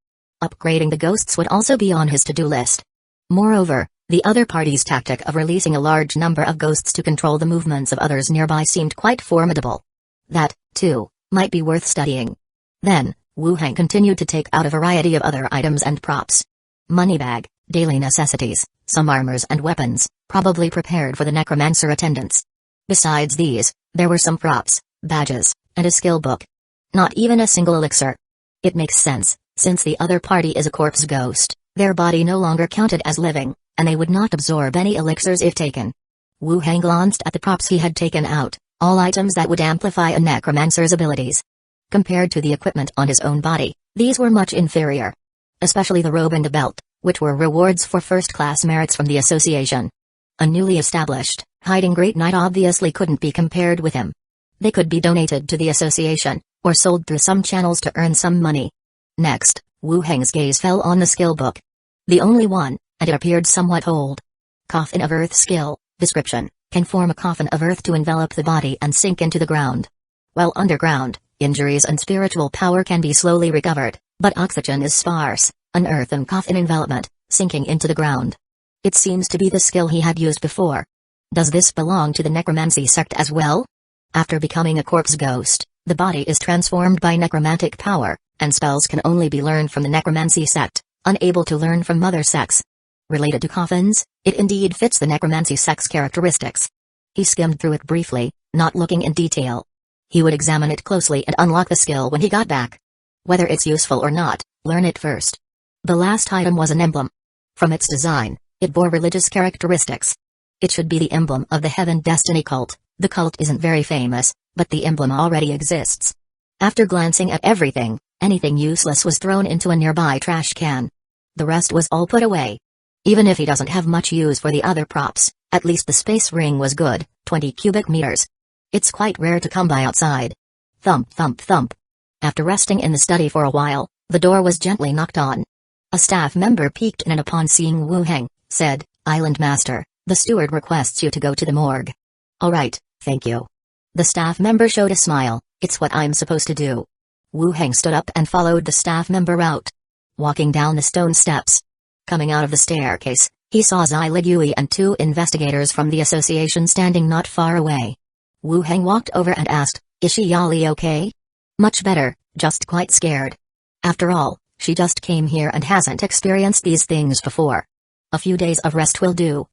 Upgrading the ghosts would also be on his to-do list. Moreover, the other party's tactic of releasing a large number of ghosts to control the movements of others nearby seemed quite formidable. That, too, might be worth studying. Then, Wu Heng continued to take out a variety of other items and props. Moneybag, daily necessities, some armors and weapons, probably prepared for the Necromancer attendants. Besides these, there were some props, badges, and a skill book. Not even a single elixir. It makes sense, since the other party is a corpse ghost, their body no longer counted as living, and they would not absorb any elixirs if taken. Wu Heng glanced at the props he had taken out, all items that would amplify a Necromancer's abilities. Compared to the equipment on his own body, these were much inferior. Especially the robe and the belt, which were rewards for first-class merits from the association. A newly established, hiding Great Knight obviously couldn't be compared with him. They could be donated to the association, or sold through some channels to earn some money. Next, Wu Heng's gaze fell on the skill book. The only one, and it appeared somewhat old. Coffin of Earth skill, description, can form a coffin of earth to envelop the body and sink into the ground. While underground, injuries and spiritual power can be slowly recovered, but oxygen is sparse, an earthen coffin envelopment, sinking into the ground. It seems to be the skill he had used before. Does this belong to the necromancy sect as well? After becoming a corpse ghost, the body is transformed by necromantic power, and spells can only be learned from the necromancy sect, unable to learn from other sects. Related to coffins, it indeed fits the necromancy sect's characteristics. He skimmed through it briefly, not looking in detail. He would examine it closely and unlock the skill when he got back. Whether it's useful or not, learn it first. The last item was an emblem. From its design, it bore religious characteristics. It should be the emblem of the Heaven Destiny cult. The cult isn't very famous, but the emblem already exists. After glancing at everything, anything useless was thrown into a nearby trash can. The rest was all put away. Even if he doesn't have much use for the other props, at least the space ring was good, 20 cubic meters. It's quite rare to come by outside. Thump thump thump. After resting in the study for a while, the door was gently knocked on. A staff member peeked in and upon seeing Wu Heng, said, "Island Master, the steward requests you to go to the morgue." "All right, thank you." The staff member showed a smile. "It's what I'm supposed to do." Wu Heng stood up and followed the staff member out. Walking down the stone steps. Coming out of the staircase, he saw Zai Ligui and two investigators from the association standing not far away. Wu Heng walked over and asked, "Is she Yali okay?" "Much better, just quite scared. After all, she just came here and hasn't experienced these things before. A few days of rest will do."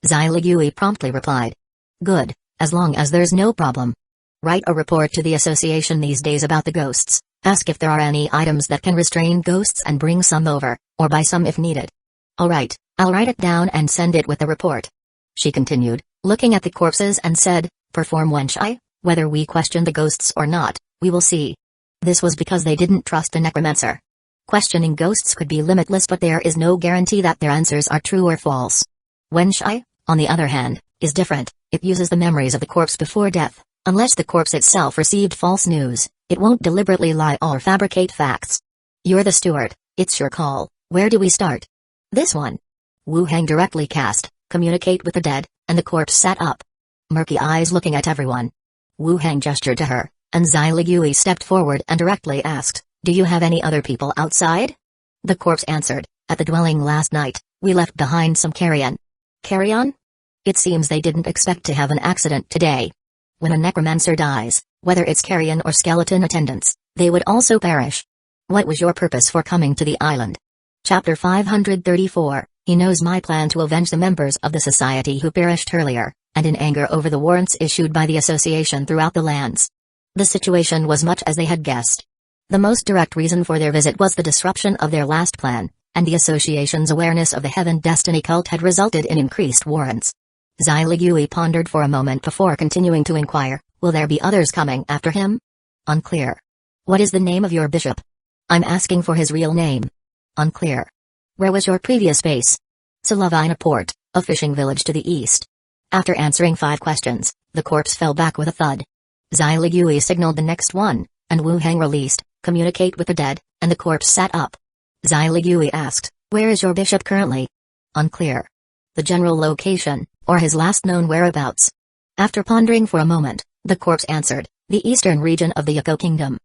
Zai Ligui promptly replied. "Good, as long as there's no problem. Write a report to the association these days about the ghosts, ask if there are any items that can restrain ghosts and bring some over, or buy some if needed." "All right, I'll write it down and send it with the report." She continued, looking at the corpses and said, "Perform Wenshai, whether we question the ghosts or not, we will see." This was because they didn't trust the Necromancer. Questioning ghosts could be limitless, but there is no guarantee that their answers are true or false. Wenshai, on the other hand, is different. It uses the memories of the corpse before death. Unless the corpse itself received false news, it won't deliberately lie or fabricate facts. "You're the steward, it's your call. Where do we start?" "This one." Wu Heng directly cast, "Communicate with the dead," and the corpse sat up. Murky eyes looking at everyone. Wu Heng gestured to her, and Zai Ligui stepped forward and directly asked, "Do you have any other people outside?" The corpse answered, "At the dwelling last night, we left behind some carrion." Carrion? It seems they didn't expect to have an accident today. When a necromancer dies, whether it's carrion or skeleton attendants, they would also perish. What was your purpose for coming to the island? Chapter 534, He knows my plan to avenge the members of the society who perished earlier, and in anger over the warrants issued by the association throughout the lands. The situation was much as they had guessed. The most direct reason for their visit was the disruption of their last plan, and the association's awareness of the Heaven Destiny cult had resulted in increased warrants. Xyligui pondered for a moment before continuing to inquire, "Will there be others coming after him?" "Unclear." "What is the name of your bishop?" "I'm asking for his real name." "Unclear." "Where was your previous base?" Salavina Port, a fishing village to the east. After answering 5 questions, the corpse fell back with a thud. Xyligui signaled the next one, and Wu Heng released, "Communicate with the dead," and the corpse sat up. Xyligui asked, "Where is your bishop currently?" "Unclear." "The general location, or his last known whereabouts?" After pondering for a moment, the corpse answered, "The eastern region of the Hueco kingdom."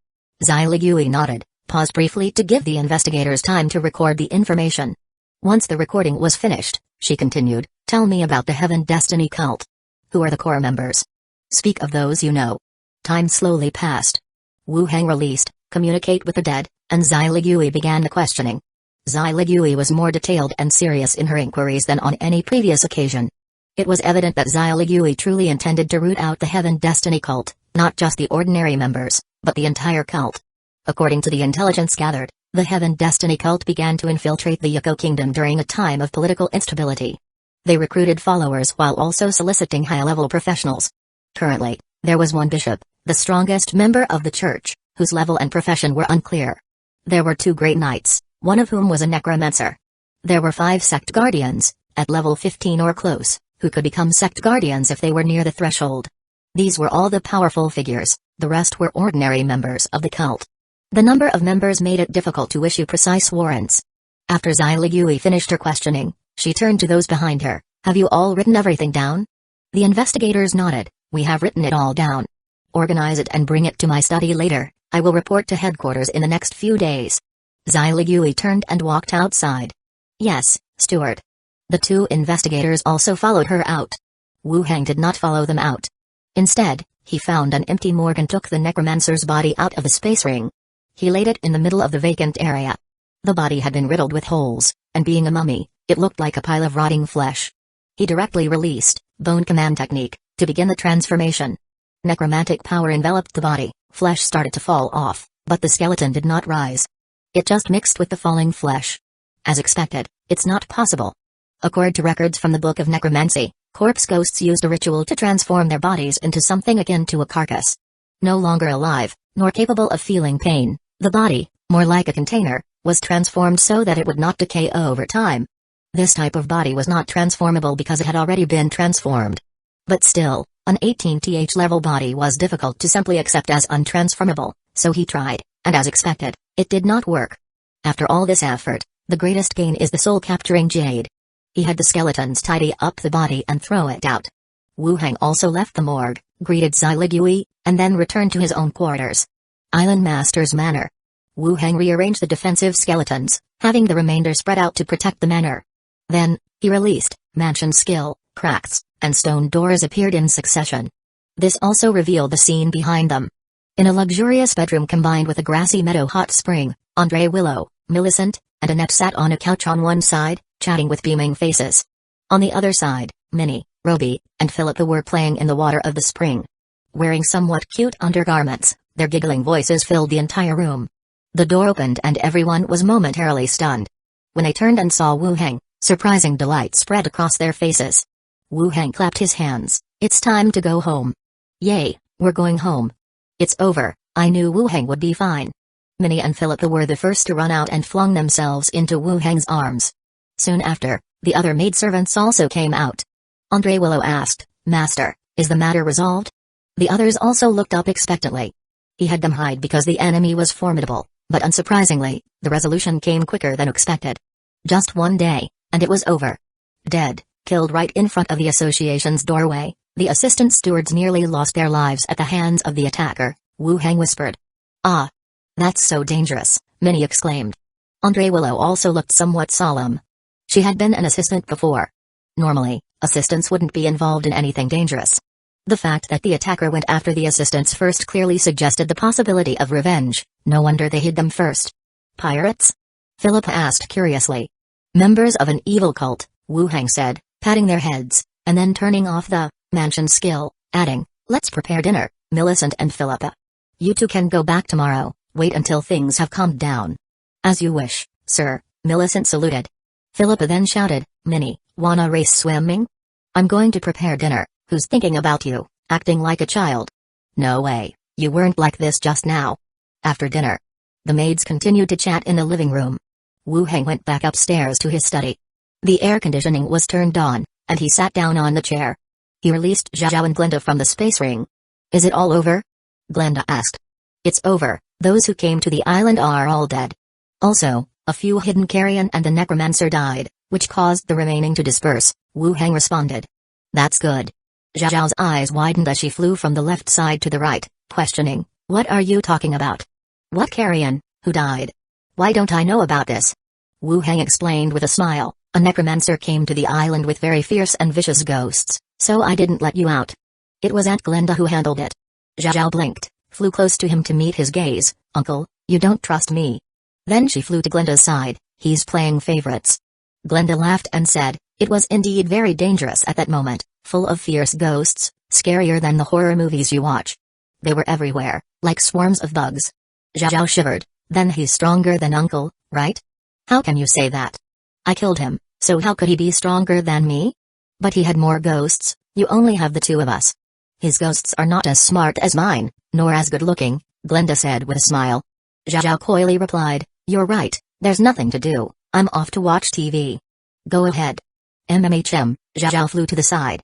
Xyligui nodded, paused briefly to give the investigators time to record the information. Once the recording was finished, she continued, "Tell me about the Heaven Destiny cult. Who are the core members? Speak of those you know." Time slowly passed. Wu Heng released, "Communicate with the dead," and Xyligui began the questioning. Xyligui was more detailed and serious in her inquiries than on any previous occasion. It was evident that Xyligui truly intended to root out the Heaven Destiny cult, not just the ordinary members, but the entire cult. According to the intelligence gathered, the Heaven Destiny cult began to infiltrate the Hueco kingdom during a time of political instability. They recruited followers while also soliciting high-level professionals. Currently, there was one bishop, the strongest member of the church, whose level and profession were unclear. There were 2 great knights, one of whom was a necromancer. There were 5 sect guardians, at level 15 or close, who could become sect guardians if they were near the threshold. These were all the powerful figures, the rest were ordinary members of the cult. The number of members made it difficult to issue precise warrants. After Xyligui finished her questioning, she turned to those behind her, "Have you all written everything down?" The investigators nodded, "We have written it all down. Organize it and bring it to my study later. I will report to headquarters in the next few days." Xyligui turned and walked outside. "Yes, steward." The 2 investigators also followed her out. Wu Heng did not follow them out. Instead, he found an empty morgue and took the necromancer's body out of the space ring. He laid it in the middle of the vacant area. The body had been riddled with holes, and being a mummy, it looked like a pile of rotting flesh. He directly released, Bone Command Technique, to begin the transformation. Necromantic power enveloped the body, flesh started to fall off, but the skeleton did not rise. It just mixed with the falling flesh. As expected, it's not possible. According to records from the Book of Necromancy, corpse ghosts used a ritual to transform their bodies into something akin to a carcass. No longer alive, nor capable of feeling pain, the body, more like a container, was transformed so that it would not decay over time. This type of body was not transformable because it had already been transformed. But still, an 18th level body was difficult to simply accept as untransformable, so he tried, and as expected, it did not work. After all this effort, the greatest gain is the soul-capturing jade. He had the skeletons tidy up the body and throw it out. Wu Heng also left the morgue, greeted Xyligui, and then returned to his own quarters. Island Master's Manor. Wu Heng rearranged the defensive skeletons, having the remainder spread out to protect the manor. Then, he released, mansion skill, cracks, and stone doors appeared in succession. This also revealed the scene behind them. In a luxurious bedroom combined with a grassy meadow hot spring, Andre Willow, Millicent, and Annette sat on a couch on one side, chatting with beaming faces. On the other side, Minnie, Roby, and Philippa were playing in the water of the spring. Wearing somewhat cute undergarments, their giggling voices filled the entire room. The door opened and everyone was momentarily stunned. When they turned and saw Wu Heng, surprising delight spread across their faces. Wu Heng clapped his hands, "It's time to go home." "Yay, we're going home." "It's over, I knew Wu Heng would be fine." Minnie and Philippa were the first to run out and flung themselves into Wu Heng's arms. Soon after, the other maidservants also came out. Andre Willow asked, "Master, is the matter resolved?" The others also looked up expectantly. He had them hide because the enemy was formidable, but unsurprisingly, the resolution came quicker than expected. Just one day, and it was over. Dead, killed right in front of the association's doorway, the assistant stewards nearly lost their lives at the hands of the attacker, Wu Heng whispered. "Ah! That's so dangerous," Minnie exclaimed. Andre Willow also looked somewhat solemn. She had been an assistant before. Normally, assistants wouldn't be involved in anything dangerous. The fact that the attacker went after the assistants first clearly suggested the possibility of revenge. No wonder they hid them first. Pirates? Philippa asked curiously. Members of an evil cult, Wu Hang said, patting their heads, and then turning off the mansion skill, adding, let's prepare dinner, Millicent and Philippa. You two can go back tomorrow, wait until things have calmed down. As you wish, sir, Millicent saluted. Philippa then shouted, Minnie, wanna race swimming? I'm going to prepare dinner. Who's thinking about you, acting like a child? No way, you weren't like this just now. After dinner, the maids continued to chat in the living room. Wu Hang went back upstairs to his study. The air conditioning was turned on, and he sat down on the chair. He released Zhao and Glenda from the space ring. Is it all over? Glenda asked. It's over, those who came to the island are all dead. Also, a few hidden carrion and the Necromancer died, which caused the remaining to disperse, Wu Hang responded. That's good. Zhao's eyes widened as she flew from the left side to the right, questioning, what are you talking about? What carrion? Who died? Why don't I know about this? Wu Hang explained with a smile, a necromancer came to the island with very fierce and vicious ghosts, so I didn't let you out. It was Aunt Glenda who handled it. Zhao blinked, flew close to him to meet his gaze, Uncle, you don't trust me. Then she flew to Glenda's side, he's playing favorites. Glenda laughed and said, it was indeed very dangerous at that moment. Full of fierce ghosts, scarier than the horror movies you watch. They were everywhere, like swarms of bugs. Zhao shivered, then he's stronger than Uncle, right? How can you say that? I killed him, so how could he be stronger than me? But he had more ghosts, you only have the two of us. His ghosts are not as smart as mine, nor as good looking, Glenda said with a smile. Zhao coyly replied, you're right, there's nothing to do, I'm off to watch TV. Go ahead. Zhao flew to the side.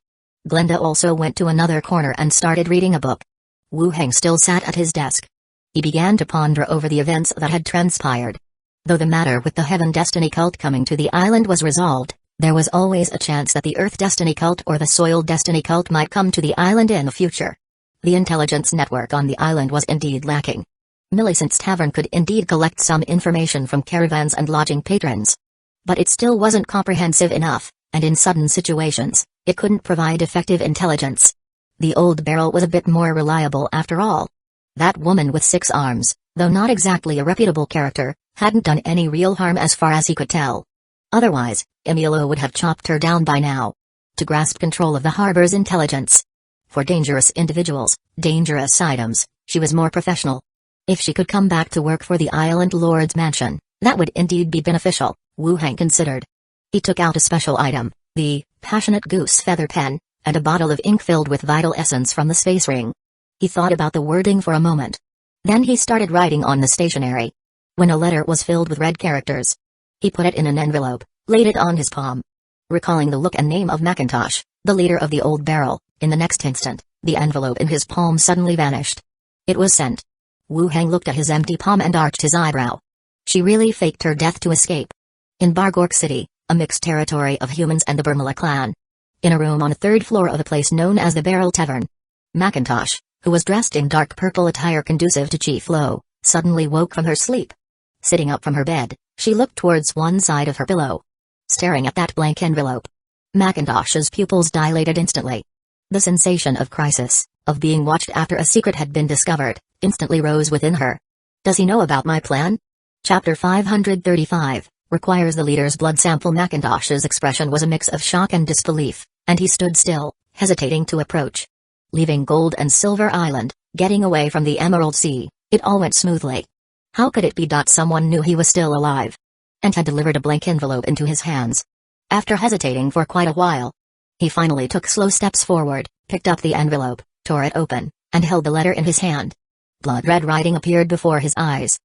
Glenda also went to another corner and started reading a book. Wu Hang still sat at his desk. He began to ponder over the events that had transpired. Though the matter with the Heaven Destiny cult coming to the island was resolved, there was always a chance that the Earth Destiny cult or the Soil Destiny cult might come to the island in the future. The intelligence network on the island was indeed lacking. Millicent's tavern could indeed collect some information from caravans and lodging patrons. But it still wasn't comprehensive enough, and in sudden situations, it couldn't provide effective intelligence. The old barrel was a bit more reliable after all. That woman with 6 arms, though not exactly a reputable character, hadn't done any real harm as far as he could tell. Otherwise, Emilio would have chopped her down by now. To grasp control of the harbor's intelligence. For dangerous individuals, dangerous items, she was more professional. If she could come back to work for the Island Lord's mansion, that would indeed be beneficial, Wu Hang considered. He took out a special item, the Passionate Goose Feather Pen, and a bottle of ink filled with vital essence from the space ring. He thought about the wording for a moment. Then he started writing on the stationery. When a letter was filled with red characters, he put it in an envelope, laid it on his palm. Recalling the look and name of Macintosh, the leader of the old barrel, in the next instant, the envelope in his palm suddenly vanished. It was sent. Wu Hang looked at his empty palm and arched his eyebrow. She really faked her death to escape. In Bargork City, a mixed territory of humans and the Burmala clan. In a room on the 3rd floor of a place known as the Barrel Tavern, Macintosh, who was dressed in dark purple attire conducive to Chief Lo, suddenly woke from her sleep. Sitting up from her bed, she looked towards one side of her pillow. Staring at that blank envelope, Macintosh's pupils dilated instantly. The sensation of crisis, of being watched after a secret had been discovered, instantly rose within her. Does he know about my plan? Chapter 535, requires the leader's blood sample. Macintosh's expression was a mix of shock and disbelief, and he stood still, hesitating to approach. Leaving Gold and Silver Island, getting away from the Emerald Sea, it all went smoothly. How could it be? Someone knew he was still alive, and had delivered a blank envelope into his hands. After hesitating for quite a while, he finally took slow steps forward, picked up the envelope, tore it open, and held the letter in his hand. Blood-red writing appeared before his eyes.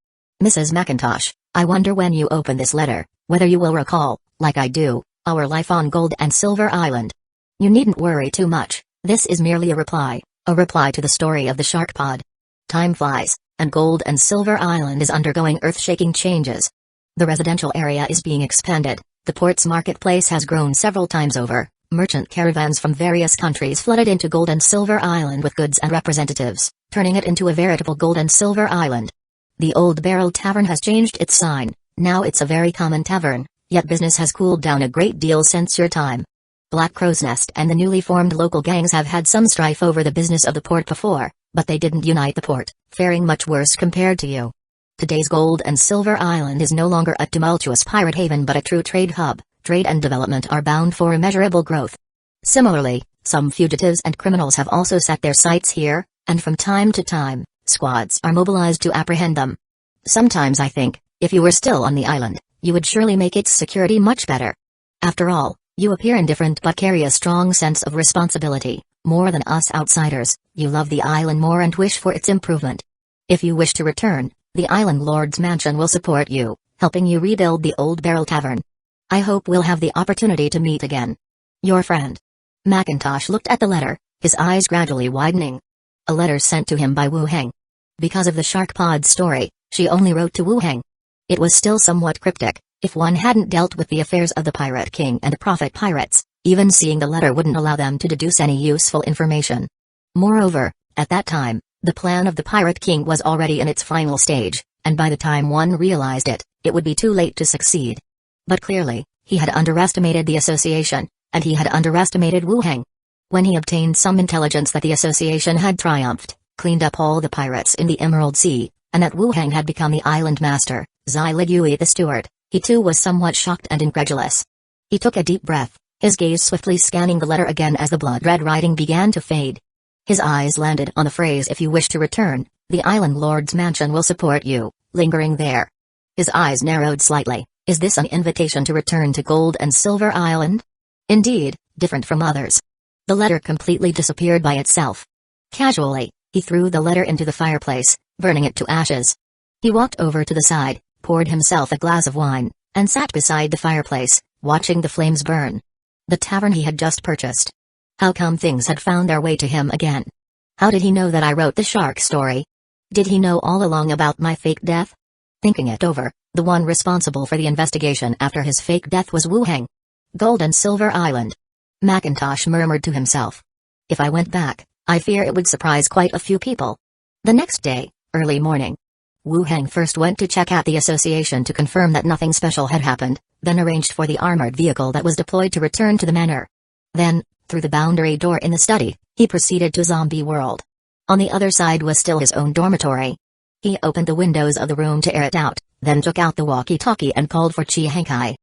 Mrs. Macintosh, I wonder when you open this letter, whether you will recall, like I do, our life on Gold and Silver Island. You needn't worry too much, this is merely a reply to the story of the shark pod. Time flies, and Gold and Silver Island is undergoing earth-shaking changes. The residential area is being expanded, the port's marketplace has grown several times over, merchant caravans from various countries flooded into Gold and Silver Island with goods and representatives, turning it into a veritable Gold and Silver Island. The Old Barrel Tavern has changed its sign, Now it's a very common tavern, yet business has cooled down a great deal since your time. Black Crow's Nest and the newly formed local gangs have had some strife over the business of the port before, but they didn't unite the port, faring much worse compared to you. Today's Gold and Silver Island is no longer a tumultuous pirate haven but a true trade hub. Trade and development are bound for immeasurable growth. Similarly, some fugitives and criminals have also set their sights here, and from time to time, squads are mobilized to apprehend them. Sometimes I think, if you were still on the island, you would surely make its security much better. After all, you appear indifferent but carry a strong sense of responsibility. More than us outsiders, you love the island more and wish for its improvement. If you wish to return, the island lord's mansion will support you, helping you rebuild the Old Barrel Tavern. I hope we'll have the opportunity to meet again. Your friend. Macintosh looked at the letter, his eyes gradually widening. A letter sent to him by Wu Heng. Because of the Shark Pod story, she only wrote to Wu Heng. It was still somewhat cryptic. If one hadn't dealt with the affairs of the Pirate King and the Prophet Pirates, even seeing the letter wouldn't allow them to deduce any useful information. Moreover, at that time, the plan of the Pirate King was already in its final stage, and by the time one realized it, it would be too late to succeed. But clearly, he had underestimated the association, and he had underestimated Wu Heng. When he obtained some intelligence that the association had triumphed, cleaned up all the pirates in the Emerald Sea, and that Wu Heng had become the island master, Zai Ligui the steward, he too was somewhat shocked and incredulous. He took a deep breath, his gaze swiftly scanning the letter again as the blood-red writing began to fade. His eyes landed on the phrase "if you wish to return, the island lord's mansion will support you," lingering there. His eyes narrowed slightly. Is this an invitation to return to Gold and Silver Island? Indeed, different from others. The letter completely disappeared by itself. Casually, he threw the letter into the fireplace, burning it to ashes. He walked over to the side, poured himself a glass of wine, and sat beside the fireplace, watching the flames burn. The tavern he had just purchased. How come things had found their way to him again? How did he know that I wrote the shark story? Did he know all along about my fake death? Thinking it over, the one responsible for the investigation after his fake death was Wu Heng. Gold and Silver Island. Macintosh murmured to himself. If I went back, I fear it would surprise quite a few people. The next day, early morning. Wu Heng first went to check out the association to confirm that nothing special had happened, then arranged for the armored vehicle that was deployed to return to the manor. Then, through the boundary door in the study, he proceeded to Zombie World. On the other side was still his own dormitory. He opened the windows of the room to air it out, then took out the walkie-talkie and called for Chi Hankai.